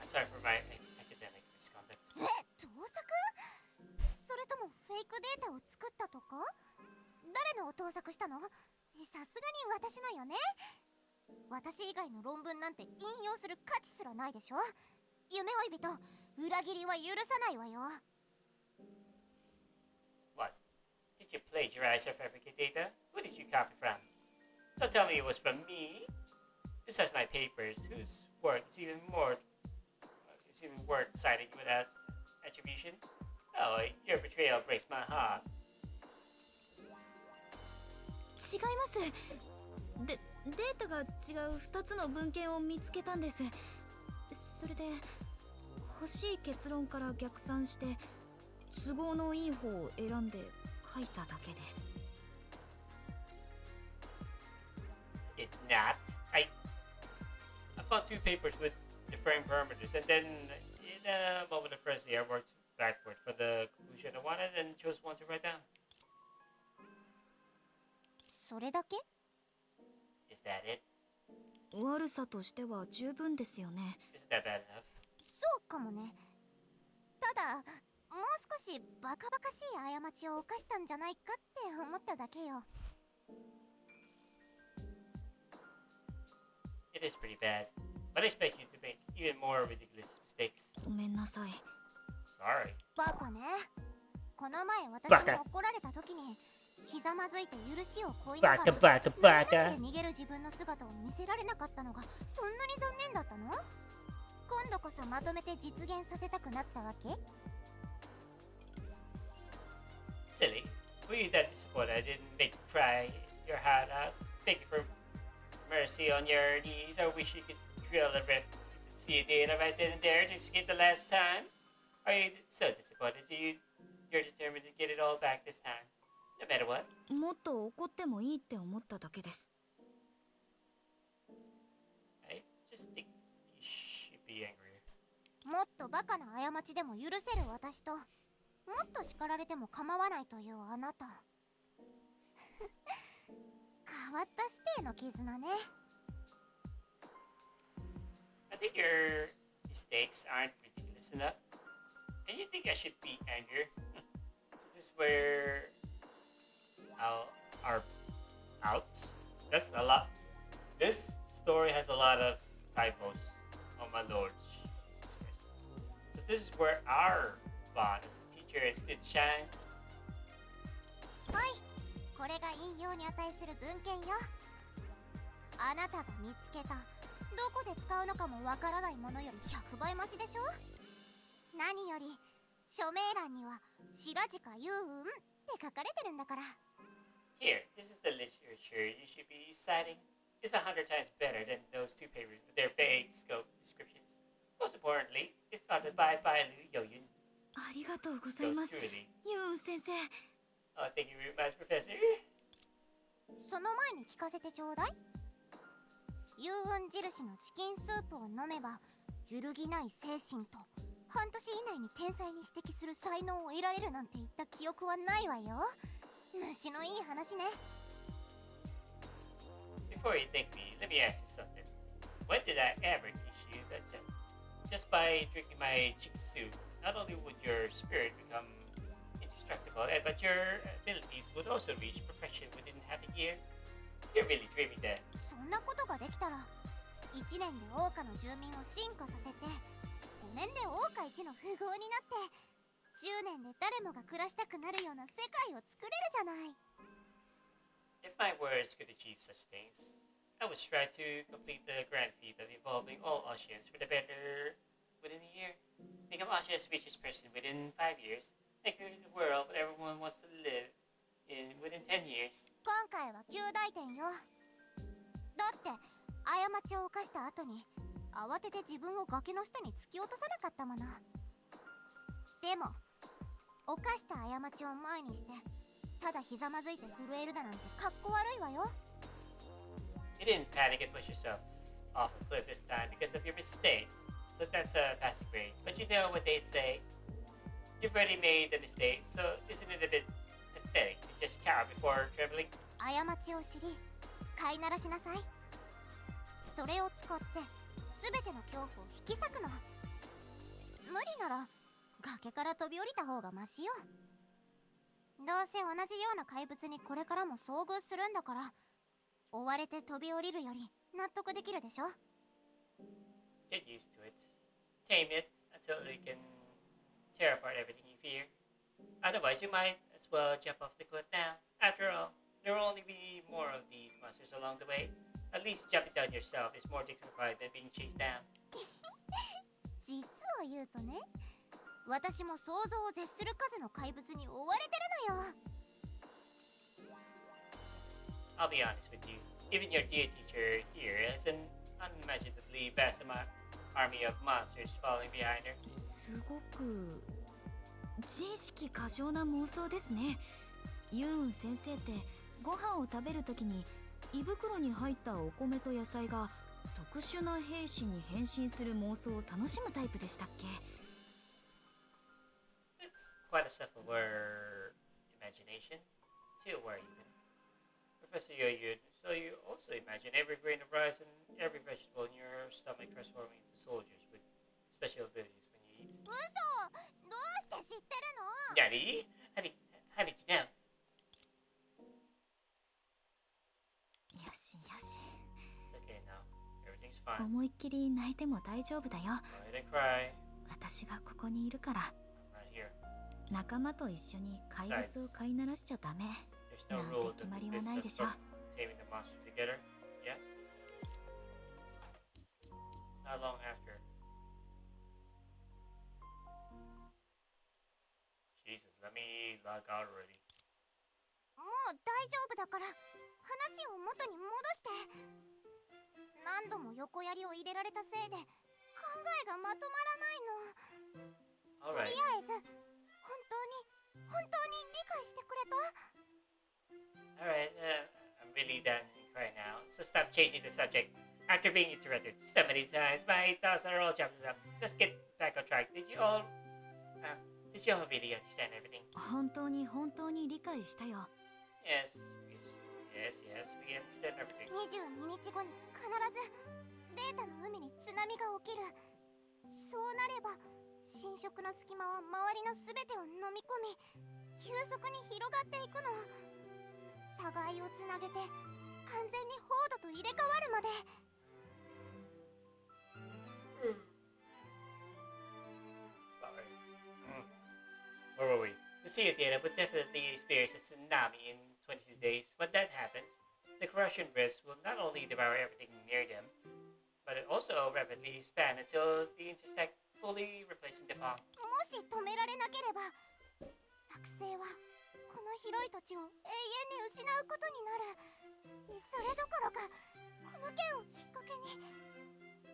Sorry for my academic misconduct. 盗作？それともフェイクデータを作ったとか？誰のを盗作したの？さすがに私のよね。私以外の論文なんて引用する価値すらないでしょ。夢追い人、裏切りは許さないわよ。What? Did you plagiarize or fabricate data? Who did you copy from? Don't tell me it was from me. Besides my papers, whose work is even worth citing without attribution? Oh, your betrayal breaks my heart. 違います。データが違う2つの文献を見つけたんです。それで欲しい結論から逆算して都合のいい方を選んで書いただけです。It not. I found two papers with differing parameters, and then in a moment of frenzy, I worked backward for the conclusion I wanted and chose one to write down. それだけ？ Is that it? 悪さとしては十分ですよね。 Isn't that bad enough? そうかもね。ただ、もう少しバカバカしい過ちを犯したんじゃないかって思っただけよ。It is pretty bad, but I expect you to make even more ridiculous mistakes. ごめんなさい。 Sorry. バカね。この前私に怒られた時にひざまずいて許しを乞いながらバカ目の中で逃げる自分の姿を見せられなかったのがそんなに残念だったの？今度こそまとめて実現させたくなったわけ？ Silly. Were you that disappointed I didn't make you cry your heart out, beg you for mercy on your knees, or wish you could drill a rift you could see a data right then and there to skip the last time? Are you so disappointed you're determined to get it all back this time, no matter what? もっと怒ってもいいって思っただけです。 I just think you should be angrier. もっとバカな過ちでも許せる私ともっと叱られても構わないというあなた変わった師弟の絆ね。 I think your mistakes aren't ridiculous enough. And you think I should be angry? So this is where our outs. That's a lot. This story has a lot of typos. Oh my lord. So this is where our bond as teacher and student shines. あはいこれが引用に値する文献よ。あなたが見つけたどこで使うのかもわからないものより100倍マシでしょ。何より署名欄には白近幽雲って書かれてるんだから。 Here, this is the literature you should be citing. It's 100 times better than those two papers with their vague scope descriptions. Most importantly, it's founded by Bailu Yoyun. ありがとうござい Yours ます truly. ユウン先生。 Oh, thank you very much, Professor. その前に聞かせてちょうだい。幽雲印のチキンスープを飲めば揺るぎない精神と半年以内に天才に指摘する才能を得られるなんて言った記憶はないわよ。虫のいい話ね。 Before you thank me, let me ask you something. When did I ever teach you that just by drinking my chick soup, not only would your spirit become indestructible, but your abilities would also reach perfection within half a year? You're really dreaming that. そんなことができたら1年で桜花の住民を進化させて5年で桜花一の富豪になって10年で誰もが暮らしたくなるような世界を作れるじゃない。 If my words could achieve such things, I would strive to complete the grand feat of evolving all Oceans for the better within a year. Become Ocean's richest person within 5 years, and create a world where everyone wants to live in within 10 years. 今回は旧大点よ。だって過ちを犯した後に慌てて自分を崖の下に突き落とさなかったもの。でも犯した過ちを前にしてただひざまずいて震えるだなんてかっこ悪いわよ。 You didn't panic and push yourself off a cliff this time because of your mistakes, so that's a passing grade. But you know what they say. You've already made the mistake, so isn't it a bit pathetic to just cower before trembling? 過ちを知り飼いならしなさい。それを使って全ての恐怖を引き裂くの。無理なら崖から飛び降りた方がマシよ。どうせ同じような怪物にこれからも遭遇するんだから追われて飛び降りるより納得できるでしょ。 Get used to it. Tame it until it can tear apart everything you fear. Otherwise, you might as well jump off the cliff now. After all, there will only be more of these monsters along the way. At least jumping down yourself is more dignified than being chased down. 実を言うとね、私も想像を絶する数の怪物に追われてるのよ。 I'll be honest with you. Even your dear teacher here has an unimaginably vast army of monsters following behind her. すごく自意識過剰な妄想ですね。ユウン先生ってご飯を食べるときに胃袋に入ったお米と野菜が特殊な兵士に変身する妄想を楽しむタイプでしたっけ？ It's quite a self-aware imagination. Too aware even. Professor Yoyun, so you also imagine every grain of rice and every vegetable in your stomach transforming into soldiers with special abilities when you eat. 嘘！どうして知ってるの？ Daddy? How did you know? よしよし。 It's okay now. Everything's fine. 思いっきり泣いても大丈夫だよ。 Go ahead and cry. 私がここにいるから。 I'm right here. 仲間と一緒に怪物を飼いならしちゃダメ。 There's no rule that 決まりは this ないでしょ。 taming the monster together. Yeah? Not long after. Jesus, let me log out already. もう大丈夫だから話を元に戻して。何度も横槍を入れられたせいで考えがまとまらないの。と Alright. りあえず本当に理解してくれた？ Alright, I'm really done crying now, so stop changing the subject. After being interrupted so many times, my thoughts are all jumbled up. Let's get back on track. Did you all really understand everything? 本当に理解したよ。Yes, we understand everything. 22日後に必ずデータの海に津波が起きる。そうなれば侵食の隙間は周りの全てを飲み込み急速に広がっていくの。互いをつなげて完全にホードと入れ替わるまで。Sorry. Where were we? The sea data would definitely experience a tsunami in 22 days. When that happens, the corrosion risk will not only devour everything near them, but it also rapidly expand until they intersect, fully replacing the fog. もし止められなければ惑星はこの広い土地を永遠に失うことになる。それどころかこの件をきっかけに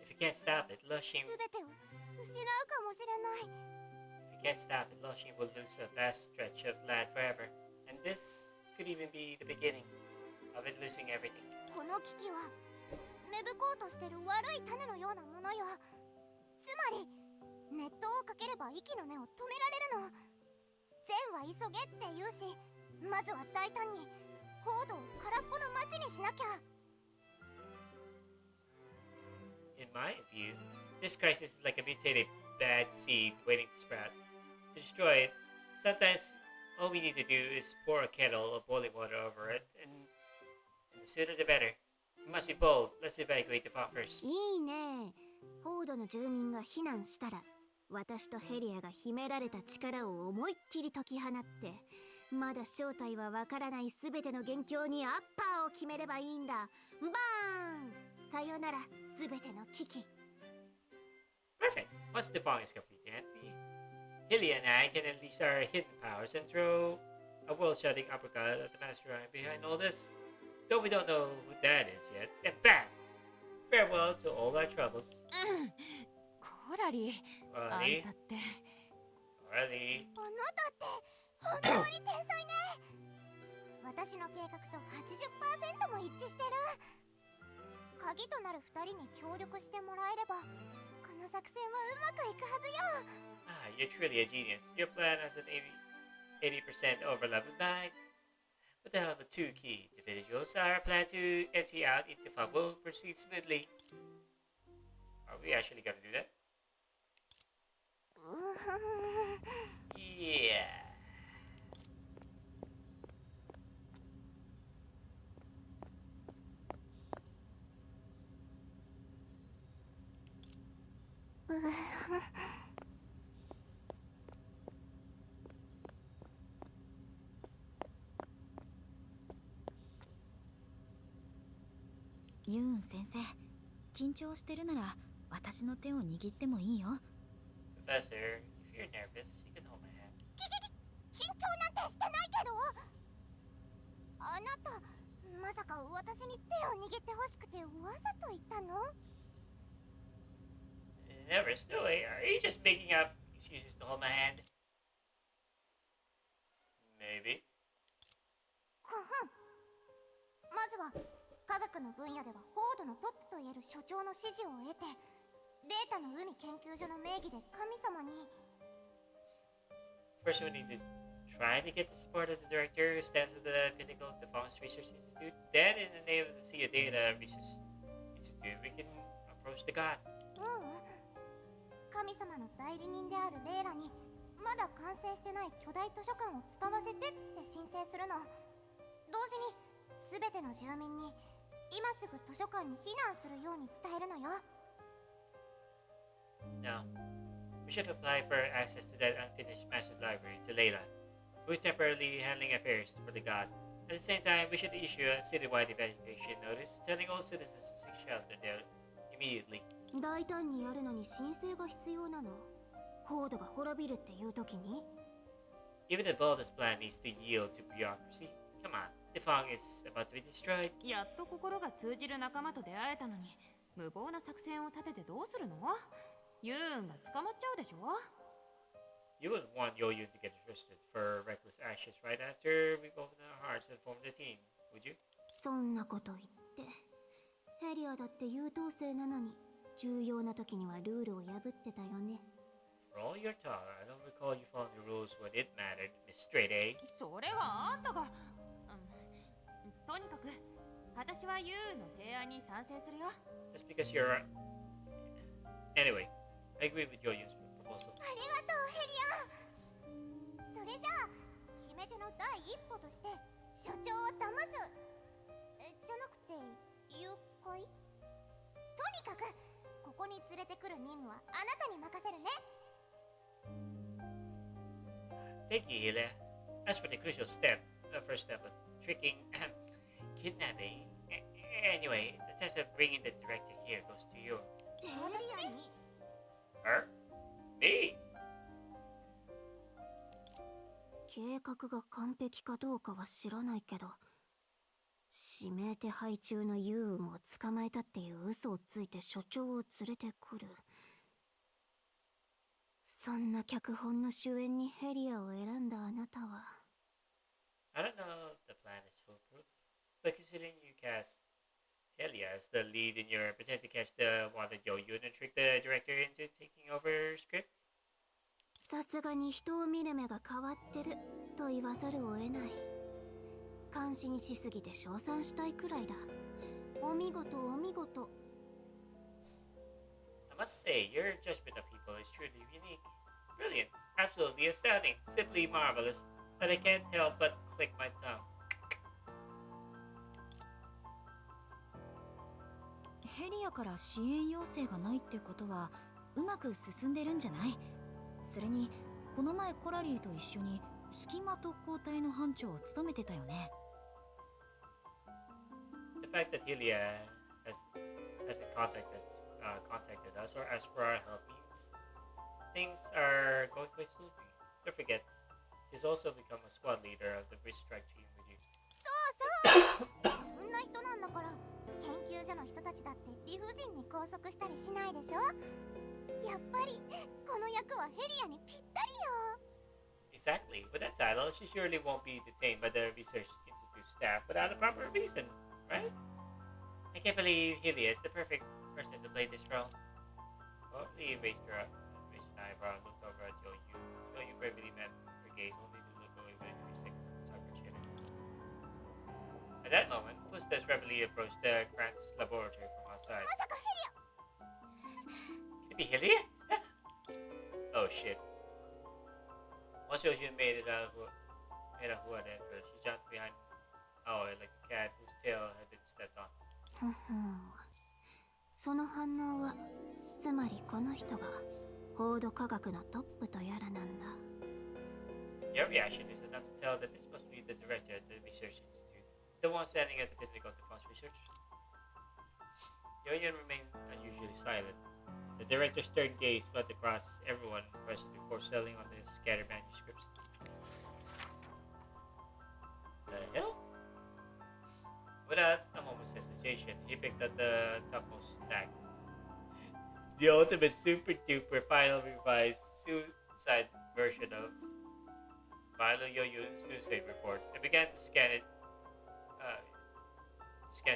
If you can't stop it, 全 Lushing てを失うかもしれない。 If you can't stop it, Lushing will lose a vast stretch of land forever. And this could even be the beginning of it losing everything. この危機は芽吹こうとしてる悪い種のようなものよ。つまり熱湯をかければ息の根を止められるの。善は急げって言うし、まずは大胆に報道を空っぽの町にしなきゃ。 In my view, this crisis is like a mutated bad seed waiting to sprout. To destroy it, sometimes all we need to do is pour a kettle of boiling water over it, and the sooner the better. We must be bold. Let's evacuate the fog first. いいね。フォードの住民が避難したら、私とヘリアが秘められた力を思いっきり解き放って、まだ正体はわからないすべての元凶にアッパーを決めればいいんだ。バーン！さよなら、すべての危機。 Perfect. Once the fog is complete, Anthony, Hilly and I can unleash our hidden powers and throw a world-shutting uppercut at the mastermind behind all this. Though we don't know who that is yet. And bam! Farewell to all our troubles. コラリー、あん Alrighty. たって Alrighty. あなたって本当に天才ね。私の計画と 80% も一致してる。鍵となる2人に協力してもらえれば、この作戦はうまくいくはずよ。 Ah, you're truly a genius. Your plan has an 80% overlap with mine. With the help of two key individuals, our plan to empty out into fog will proceed smoothly. Are we actually gonna do that? Yeah. ユーン先生、緊張してるなら私の手を握ってもいいよ。 Professor, if you're nervous, you can hold my hand. 緊張なんてしてないけど。あなた、まさか私に手を握ってほしくてわざと言ったの？ Nervous? No way. Are you just making up excuses to hold my hand? Maybe. まずは科学の分野ではフォードのトップといえる所長の指示を得て、データの海研究所の名義で神様に。 First, we need to try to get the support of the director who stands at the pinnacle of the Fox Research Institute. Then, in the name of the Sea of Data Research Institute, we can approach the god. 神様の代理人であるレイラに、まだ完成してない巨大図書館を使わせてって申請するの。同時に全ての住民に今すぐ図書館に避難するように伝えるのよ。 Now, we should apply for access to that unfinished massive library to Layla, who is temporarily handling affairs for the god. At the same time, we should issue a citywide evacuation notice telling all citizens to seek shelter there immediately. 大胆にやるのに申請が必要なの。フォードが滅びるっていう時に。 Even the boldest plan needs to yield to bureaucracy. Come on, the fog is about to be destroyed. やっと心が通じる仲間と出会えたのに、無謀な作戦を立ててどうするの？ユーンが捕まっちゃうでしょ。 You wouldn't want Yoyun to get arrested for reckless actions right after we've opened our hearts and formed a team, would you? そんなこと言って。ヘリアだって優等生なのに、重要な時にはルールを破ってたよね。 For all your talk, I don't recall you following the rules when it mattered, Miss Straight A. それはあんたが、とにかく私はユーンの提案に賛成するよ。 Just because you're... Anyway, I agree with Yoyun's proposal. ありがとう、ヘリア。それじゃあ、決め手の第一歩として、所長を騙す。じゃなくて、誘拐？とにかく、ここに連れてくる任務はあなたに任せるね。 Thank you, Hila. As for the crucial step, the first step of tricking, kidnapping. Anyway, the task of bringing the director here goes to you. ヘリアに Her? Me? 計画が完璧かどうかは知らないけど、指名手配中のユーンを捕まえたっていう嘘をついて所長を連れてくる。そんな脚本の主演にヘリアを選んだあなたは。I don't know if the plan is foolproof, but considering you cast Helia as the lead and you're pretending to catch the wanted Yo-Yun and trick the director into taking over script? さすがに人を見る目が変わってると言わざるを得ない。感心しすぎて称賛したいくらいだ。お見事お見事。I must say, your judgment of people is truly unique. Brilliant, absolutely astounding, simply marvelous, that I can't help but click my tongue. ヘリアから支援要請がないってことはうまく進んでるんじゃない？それにこの前コラリーと一緒に隙間特攻隊の班長を務めてたよね。The fact that Helia hasn't contacted us or asked for our help means things are going quite smoothly. Don't forget, she's also become a squad leader of the bridge strike team with you. そうそうそんな人なんだから研究所の人たちだって理不尽に拘束したりしないでしょ。やっぱりこの役はヘリアにぴったりよ。 Exactly. With that title, she surely won't be detained by the Research Institute staff without a proper reason, right? I can't believe Helia is the perfect person to play this role. Only raised an eyebrow and looked over at Yo-Yu. Yo-Yu bravely met her gaze only to look away with a 3-second tuck her chin. At that moment, footsteps rapidly approached the Grant's laboratory from outside. まさかヘリア Could it be Helia? Oh shit. Once Yo-Yu made a Huan entrance, she jumped behind Aoi like a cat whose tail had been stepped on. ふふん。その反応はつまりこの人が報道科学のトップとやらなんだ。 Your reaction is enough to tell that this must be the director at the Research Institute, the one standing at the pinnacle of defense research. Yo-Yun remained unusually silent. The director's stern gaze swept across everyone present before settling on the scattered manuscripts. The hell? Without a moment's hesitation, he picked up the topmost stack. The ultimate super duper final revised suicide version of Milo Yo-Yu's Tuesday report and began to scan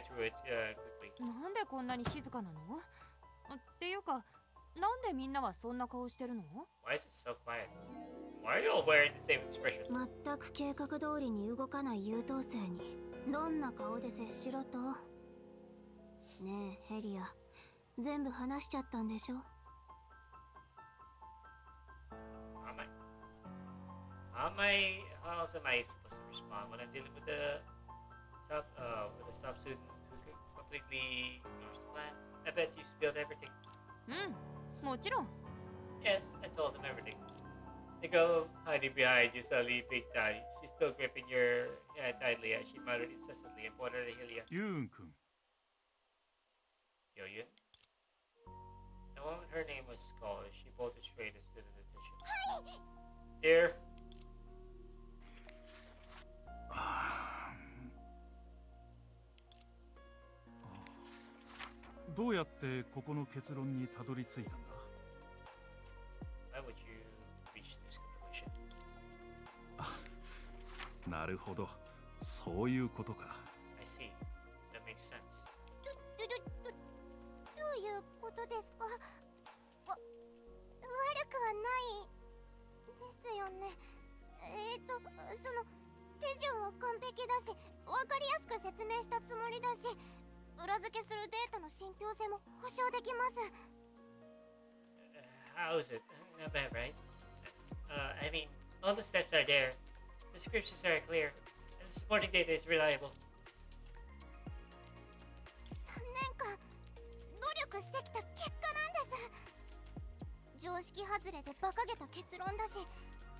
through it quickly. なんでこんなに静かなの？っていうか、なんでみんなはそんな顔してるの？ Why is it so quiet? Why are you all wearing the same expression? 全く計画通りに動かない優等生にどんな顔で接しろと？ねえヘリア、全部話しちゃったんでしょ？ How else am I supposed to respond when I'm dealing with a top student who completely ignores the plan? I bet you spilled everything. もちろん。 Yes, I told him everything. The girl hiding behind you suddenly peeked out. She's still gripping your hand tightly as she muttered incessantly and pointed at Helia. ユーン君。 Yo-Yun? The moment her name was called, she bolted straight and stood at attention. Here. どうやってここの結論にたどり着いたんだ？ Why would you reach this conclusion? なるほど、そういうことか。 I see. That makes sense. どういうことですか？悪くはないですよね。その手順は完璧だし、わかりやすく説明したつもりだし、裏付けするデータの信憑性も保証できます。How is it? Not bad, right? I mean, all the steps are there. The descriptions are clear. The supporting data is reliable. 3年間努力してきた結果なんです。常識外れで馬鹿げた結論だし、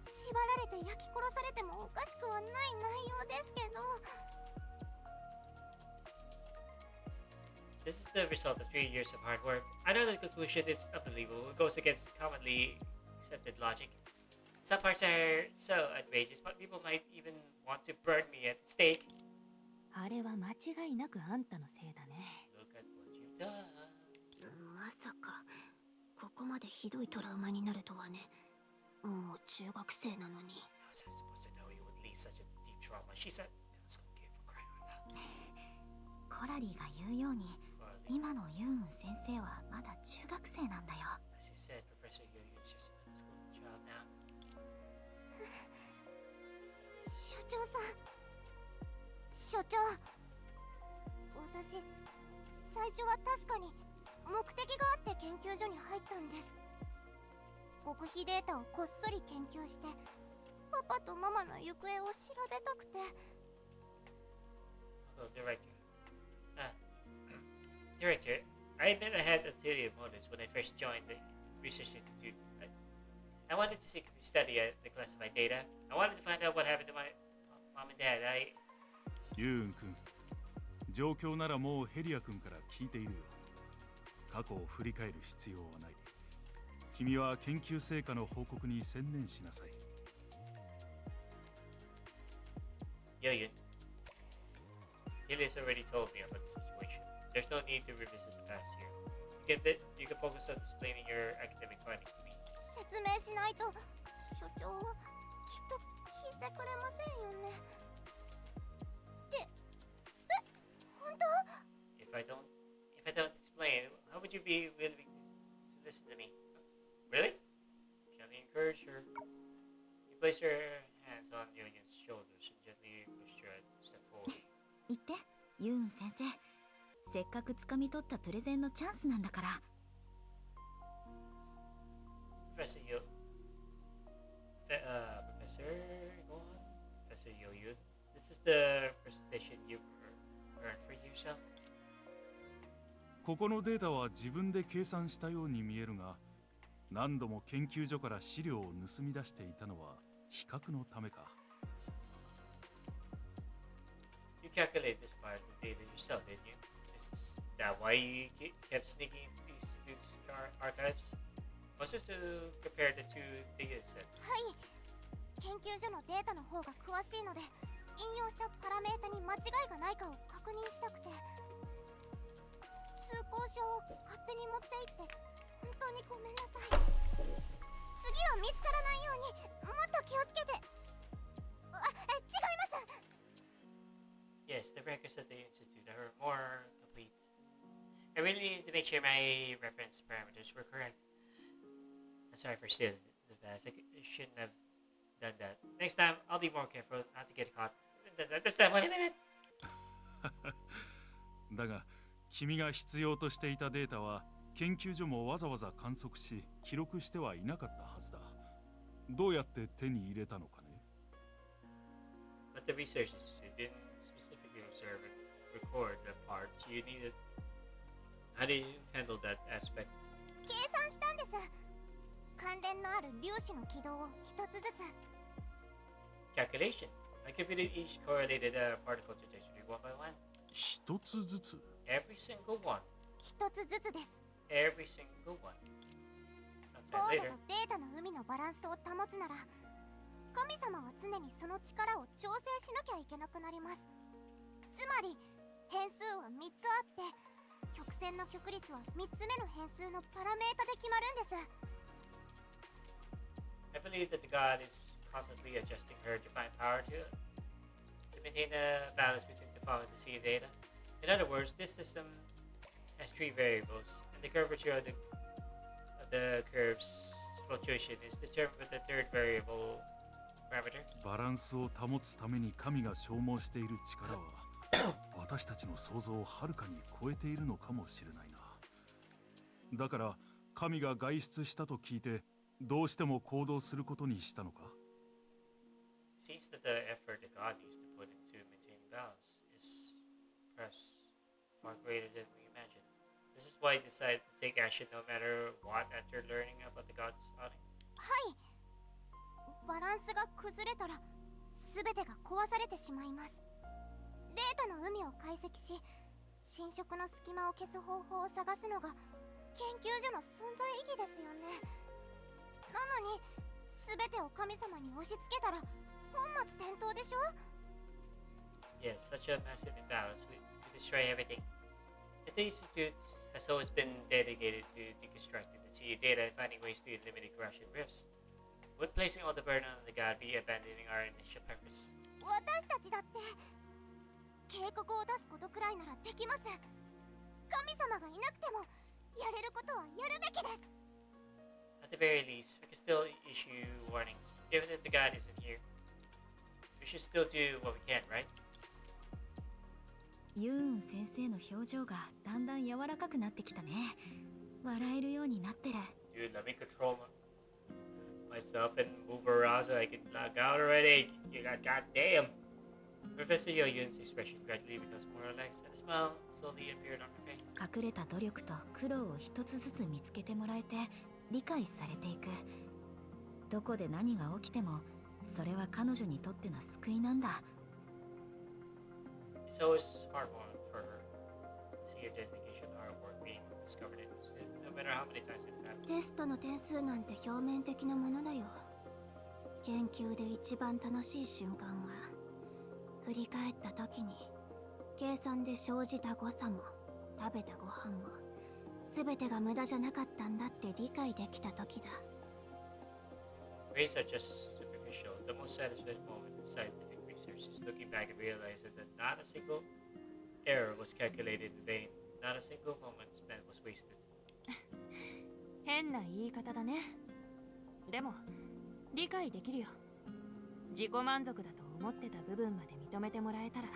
支縛られて焼き殺されてもおかしくはない内容ですけど。 This is the result of 3 years of hard work. I know the conclusion is unbelievable. It goes against commonly accepted logic. Some parts are so outrageous, but people might even want to burn me at the stake. あれは間違いなくあんたのせいだね。 Look at what you've done. まさかここまでひどいトラウマになるとはね。もう中学生なのに。 How was I supposed to know you would leave such a deep trauma? She said, "Let's go kid for crying out loud." コラリーが言うように、今のユーン先生はまだ中学生なんだよ。 As you said, Professor Yu is just a middle school child now. 所長さん、所長、私最初は確かに目的があって研究所に入ったんです。極秘データをこっそり研究してパパとママの行方を調べたくて。 Oh, director. Director, I admit I had ulterior motives when I first joined the research institute. I wanted to secretly study the classified data. I wanted to find out what happened to my mom and dad. ユーン君、状況ならもうヘリア君から聞いているよ。過去を振り返る必要はない。君は研究成果の報告に専念しなさい。Yoyun, Helios already told me about the situation. There's no need to revisit the past year. You can focus on explaining your academic findings to me. 説明しないと所長はきっと聞いてくれませんよね。本当？ If I don't explain, how would you be willing to listen to me? Really? Gently encourage her. You place your hands on Yoyun's shoulders and gently push her a step forward. 言って、ユーン先生。せっかく掴み取ったプレゼンのチャンスなんだから。 Professor go on. Professor Yoyun, this is the presentation you've earned for yourself. ここのデータは自分で計算したように見えるが、何度も研究所から資料を盗み出していたのは比較のためか。You calculated this part of the data yourself, didn't you? Is that why you kept sneaking into the institute's archives? Was it to compare the two data sets? はい、研究所のデータの方が詳しいので引用したパラメータに間違いがないかを確認したくて。通行証を勝手に持って行って本当にごめんなさい。次は見つからないようにもっと気をつけて。違います。 Yes, the records at the institute are more complete. I really need to make sure my reference parameters were correct. I'm sorry for stealing the past. I shouldn't have done that. Next time, I'll be more careful not to get caught. That's not what I meant. だが、君が必要としていたデータは研究所もわざわざ観測し記録してはいなかったはずだ。どうやって手に入れたのかね。 But the researchers didn't specifically observe and record the parts you needed. How do you handle that aspect? 計算したんです。関連のある粒子の軌道を一つずつ。 Calculation. I computed each correlated particle trajectory one by one. 一つずつ。 Every single one. 一つずつです。 Every single one. 高 Sometime 度 later. とデータの海のバランスを保つなら神様は常にその力を調整しなきゃいけなくなります。つまり変数は3つあって曲線の曲率は3つ目の変数のパラメータで決まるんです。 I believe that the god is constantly adjusting her divine power to maintain a balance between the fall and the sea data. In other words, this system has 3 variables, and the curvature of the curve's fluctuation is determined with the 3rd variable parameter. バランスを保つために神が消耗している力は私たちの想像をはるかに超えているのかもしれないな。だから神が外出したと聞いてどうしても行動することにしたのか。 It seems that the effort the god needs to put into maintaining balance is perhaps far greater than we imagined. This is why he decided to take action no matter what after learning about the god's outing. はい。バランスが崩れたら全てが壊されてしまいます。データの海を解析し、侵食の隙間を消す方法を探すのが研究所の存在意義ですよね。なのに全てを神様に押し付けたら本末転倒でしょ。 Yes, such a massive imbalance. We destroy everything. The Institute has always been dedicated to deconstructing the TU data and finding ways to eliminate corruption rifts. When placing all the burden on the god, we abandoning our initial purpose. 私たちだって警告を出すことくらいならできます。神様がいなくてもやれることはやるべきです。 At the very least, we can still issue warnings, even if the god isn't here. We should still do what we can, right? ユーン先生の表情がだんだん柔らかくなってきたね。笑えるようになってる。 Dude, let me control myself and move around so I can log out already. You got goddamn. Professor Yoyun's expression gradually becomes more relaxed, and a smile slowly appeared on her face. 隠れた努力と苦労を一つずつ見つけてもらえて理解されていく。どこで何が起きてもそれは彼女にとっての救いなんだ。 It's always heartwarming for her to see her dedication to our work being discovered and understood, no matter how many times it happens. テストの点数なんて表面的なものだよ。研究で一番楽しい瞬間は振り返った時に計算で生じた誤差も食べたご飯も全てが無駄じゃなかったんだって理解できた時だ。 Grades are just superficial. The most satisfying moment in scientific research is looking back and realizing that not a single error was calculated in vain. Not a single moment spent was wasted. 変な言い方だね。でも理解できるよ。自己満足だと思ってた部分まで認めてもらえたら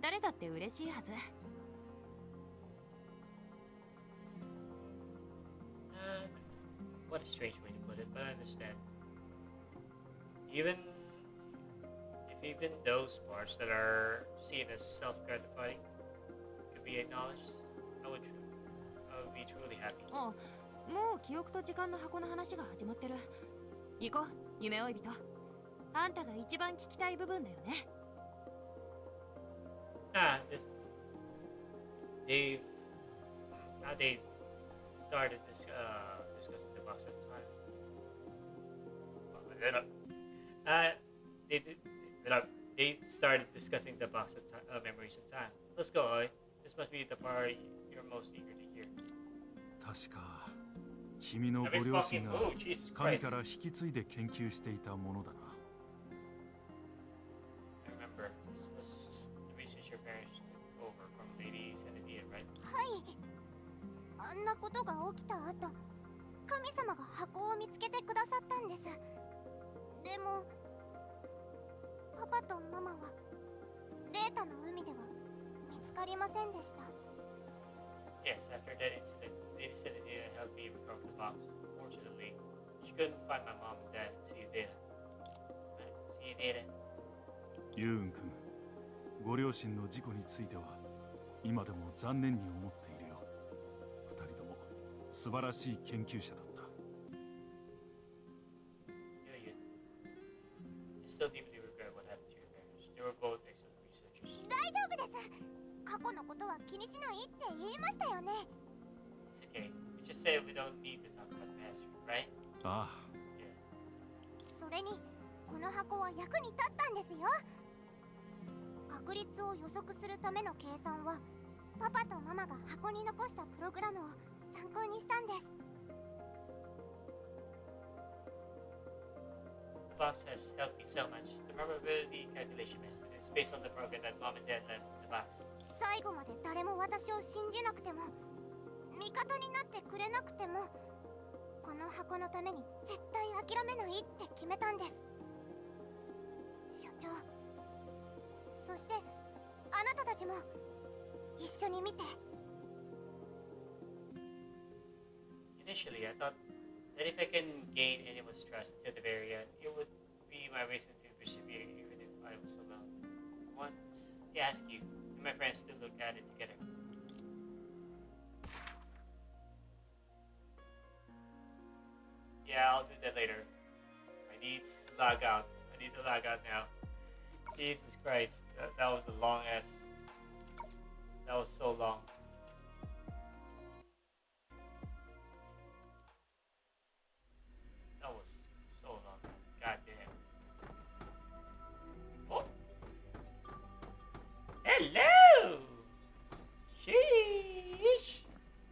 誰だって嬉しいはず。What a strange way to put it, but I understand. Even those parts that are seen as self-gratifying could be acknowledged, I would be truly happy. あ、もう記憶と時間の箱の話が始まってる。行こう、夢追い人。あんたが一番聞きたい部分だよね。They've started discussing the box at the time. They started discussing the box at memories in time. Let's go, Oi. This must be the part you're most eager to hear. 確か君のご Every 両親 fucking が move, Jesus 神 Christ. から引き継いで研究していたものだな。 I remember this was the research your parents took over from Lady Senadia, right? はい。あんなことが起きた後、神様が箱を見つけてくださったんです。でもパパとママはデータの海では見つかりませんでした。 Yes, after that incident, Lady Senadia helped me recover the box. Fortunately, she couldn't find my mom and dad. See you later. See you later. ユーン君、ご両親の事故については今でも残念に思っているよ。二人とも素晴らしい研究者だった。 I still deeply regret what happened to your parents. They were both excellent researchers. 大丈夫です。過去のことは気にしないって言いましたよね。 It's okay. We just said we don't need to talk about the past, right? ああ、 Yeah. それにこの箱は役に立ったんですよ。確率を予測するための計算はパパとママが箱に残したプログラムを参考にしたんです。 The box has helped me so much. The probability calculation method is based on the program that mom and dad left in the box. 最後まで誰も私を信じなくても味方になってくれなくてもこの箱のために絶対諦めないって決めたんです。所長、そしてあなたたちも一緒に見て。 Initially, I thought that if I can gain anyone's trust until the very end, it would be my reason to persevere even if I was alone. I want to ask you and my friends to look at it together. Yeah, I'll do that later. My needs log out. I need to log out now. Jesus Christ, that was a long ass. That was so long. That was so long. God damn. Oh. Hello. Sheesh.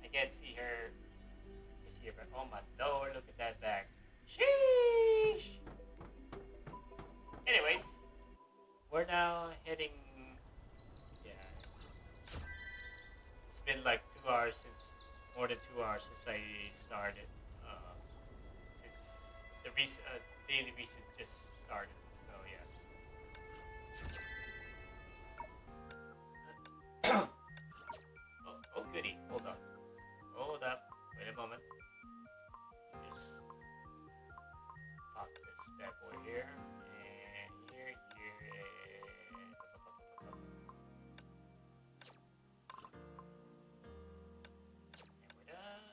I can't see her. I see her. Oh my lord! Look at that back. Sheesh. Anyways, we're now heading. Yeah. It's been like 2 hours since, more than 2 hours since I started. Since the daily recent just started. So yeah. Oh goody. Hold up. Hold up. Wait a moment. Just pop this bad boy here. And here. And we're done.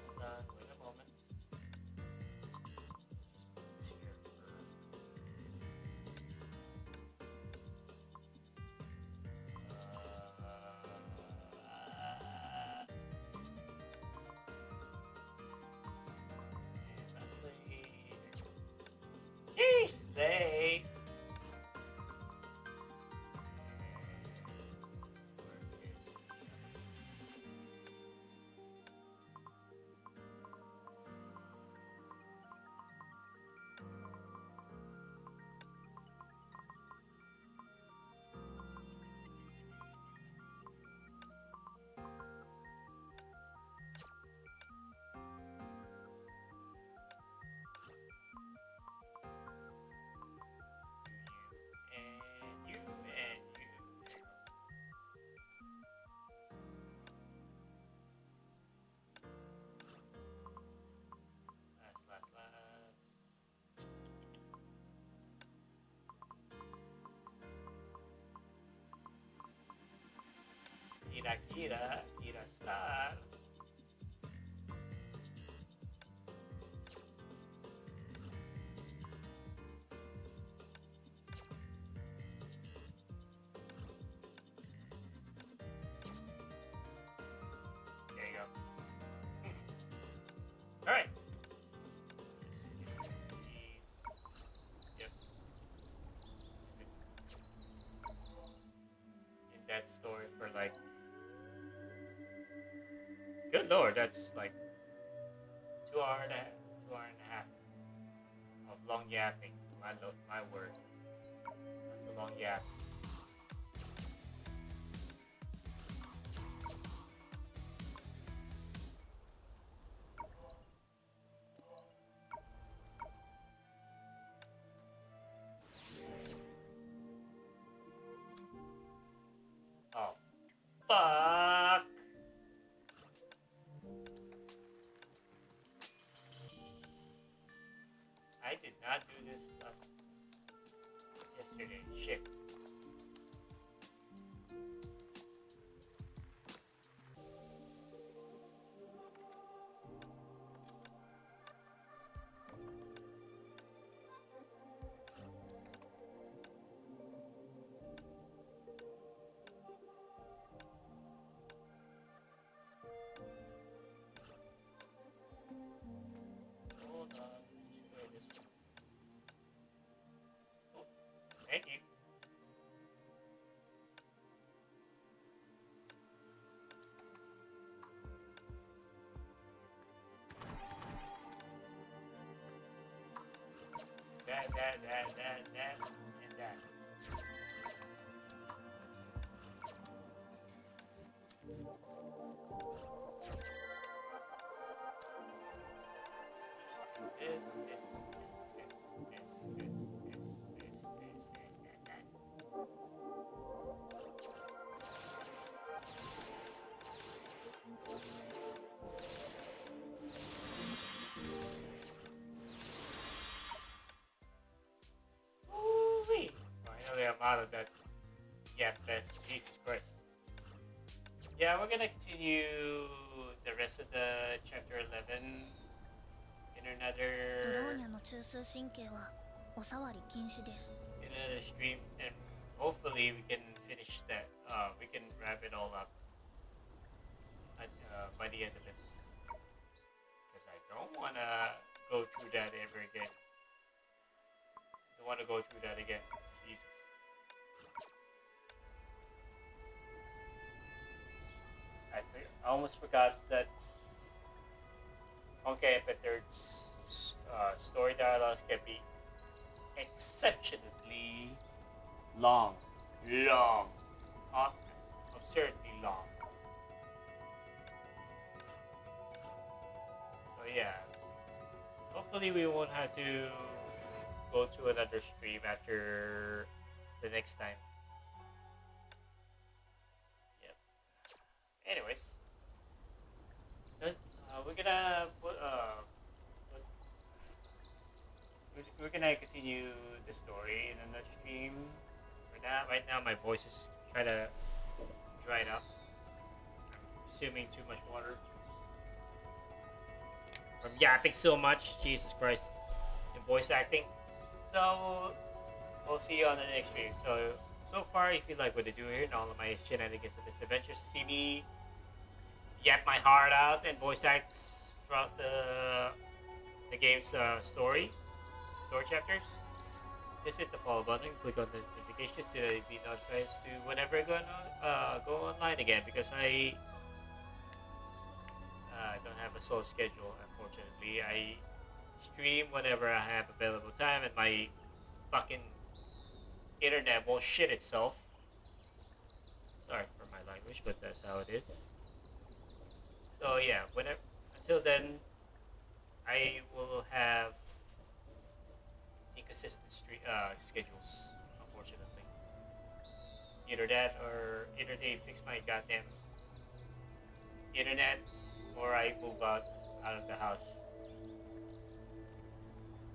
Hold on. Hold on. Wait a moment. Let's just put this here for. Jeez, they. And you. There you go. Last. Kira star. There you go. Alright. Yep. In that story for like. Good lord, that's like 2 hour and a half of long yapping. My word. That's a long yap. Oh, fuck! I did not do this yesterday. Shit. Hold on. Let's try this one. Oh, thank you. That, and that. Ooh-wee. Finally, I'm out of that Yeah, best. Jesus Christ. Yeah, we're gonna continue the rest of the chapter 11 in ブロー another ニャの中枢神経はお触り禁止です。 in another stream, and hopefully we can finish that. We can wrap it all up by the end of it. Because I don't wanna go through that ever again. Don't wanna go through that again. Jesus. I almost forgot that Honkai Petard's story dialogues can be exceptionally long. Absurdly long. So yeah, hopefully we won't have to go to another stream after the next time. Yep. Anyways, we're gonna we're gonna continue the story in another stream. Right now, my voice is trying to dry up. I'm consuming too much water from yapping so much. Jesus Christ, and voice acting. So we'll see you on the next stream. So far, if you like what I do here and all of my shenanigans and misadventures, to see me yap my heart out and voice act throughout the game's story chapters, just hit the follow button, click on the notifications to be notified to whenever I go online again, because I don't have a slow schedule, unfortunately. I stream whenever I have available time, and my fucking internet won't shit itself. Sorry for my language, but that's how it is. So yeah, until then, I will have inconsistent schedules, unfortunately. Either that, or either they fix my goddamn internet, or I move out of the house.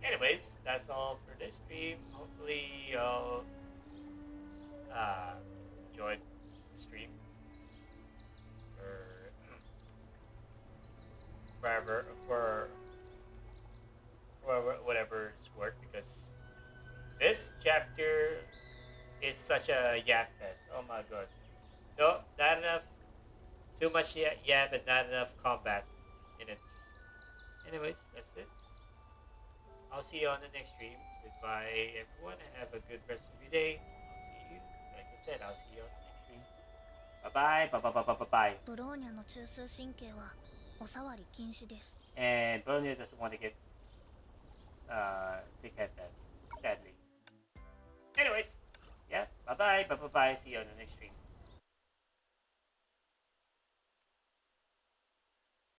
Anyways, that's all for this stream. Hopefully y'all enjoyed the stream for whatever it's worth, because this chapter is such a yap fest. Oh my god. No, not enough. Too much yap and not enough combat in it. Anyways, that's it. I'll see you on the next stream. Goodbye, everyone, and have a good rest of your day. I'll see you. Like I said, I'll see you on the next stream. Bye bye. Bye. ブローニャの中枢神経はお触り禁止です。 And Bronya doesn't want to get take headbats, sadly. Anyways, yeah, bye bye. See you on the next stream.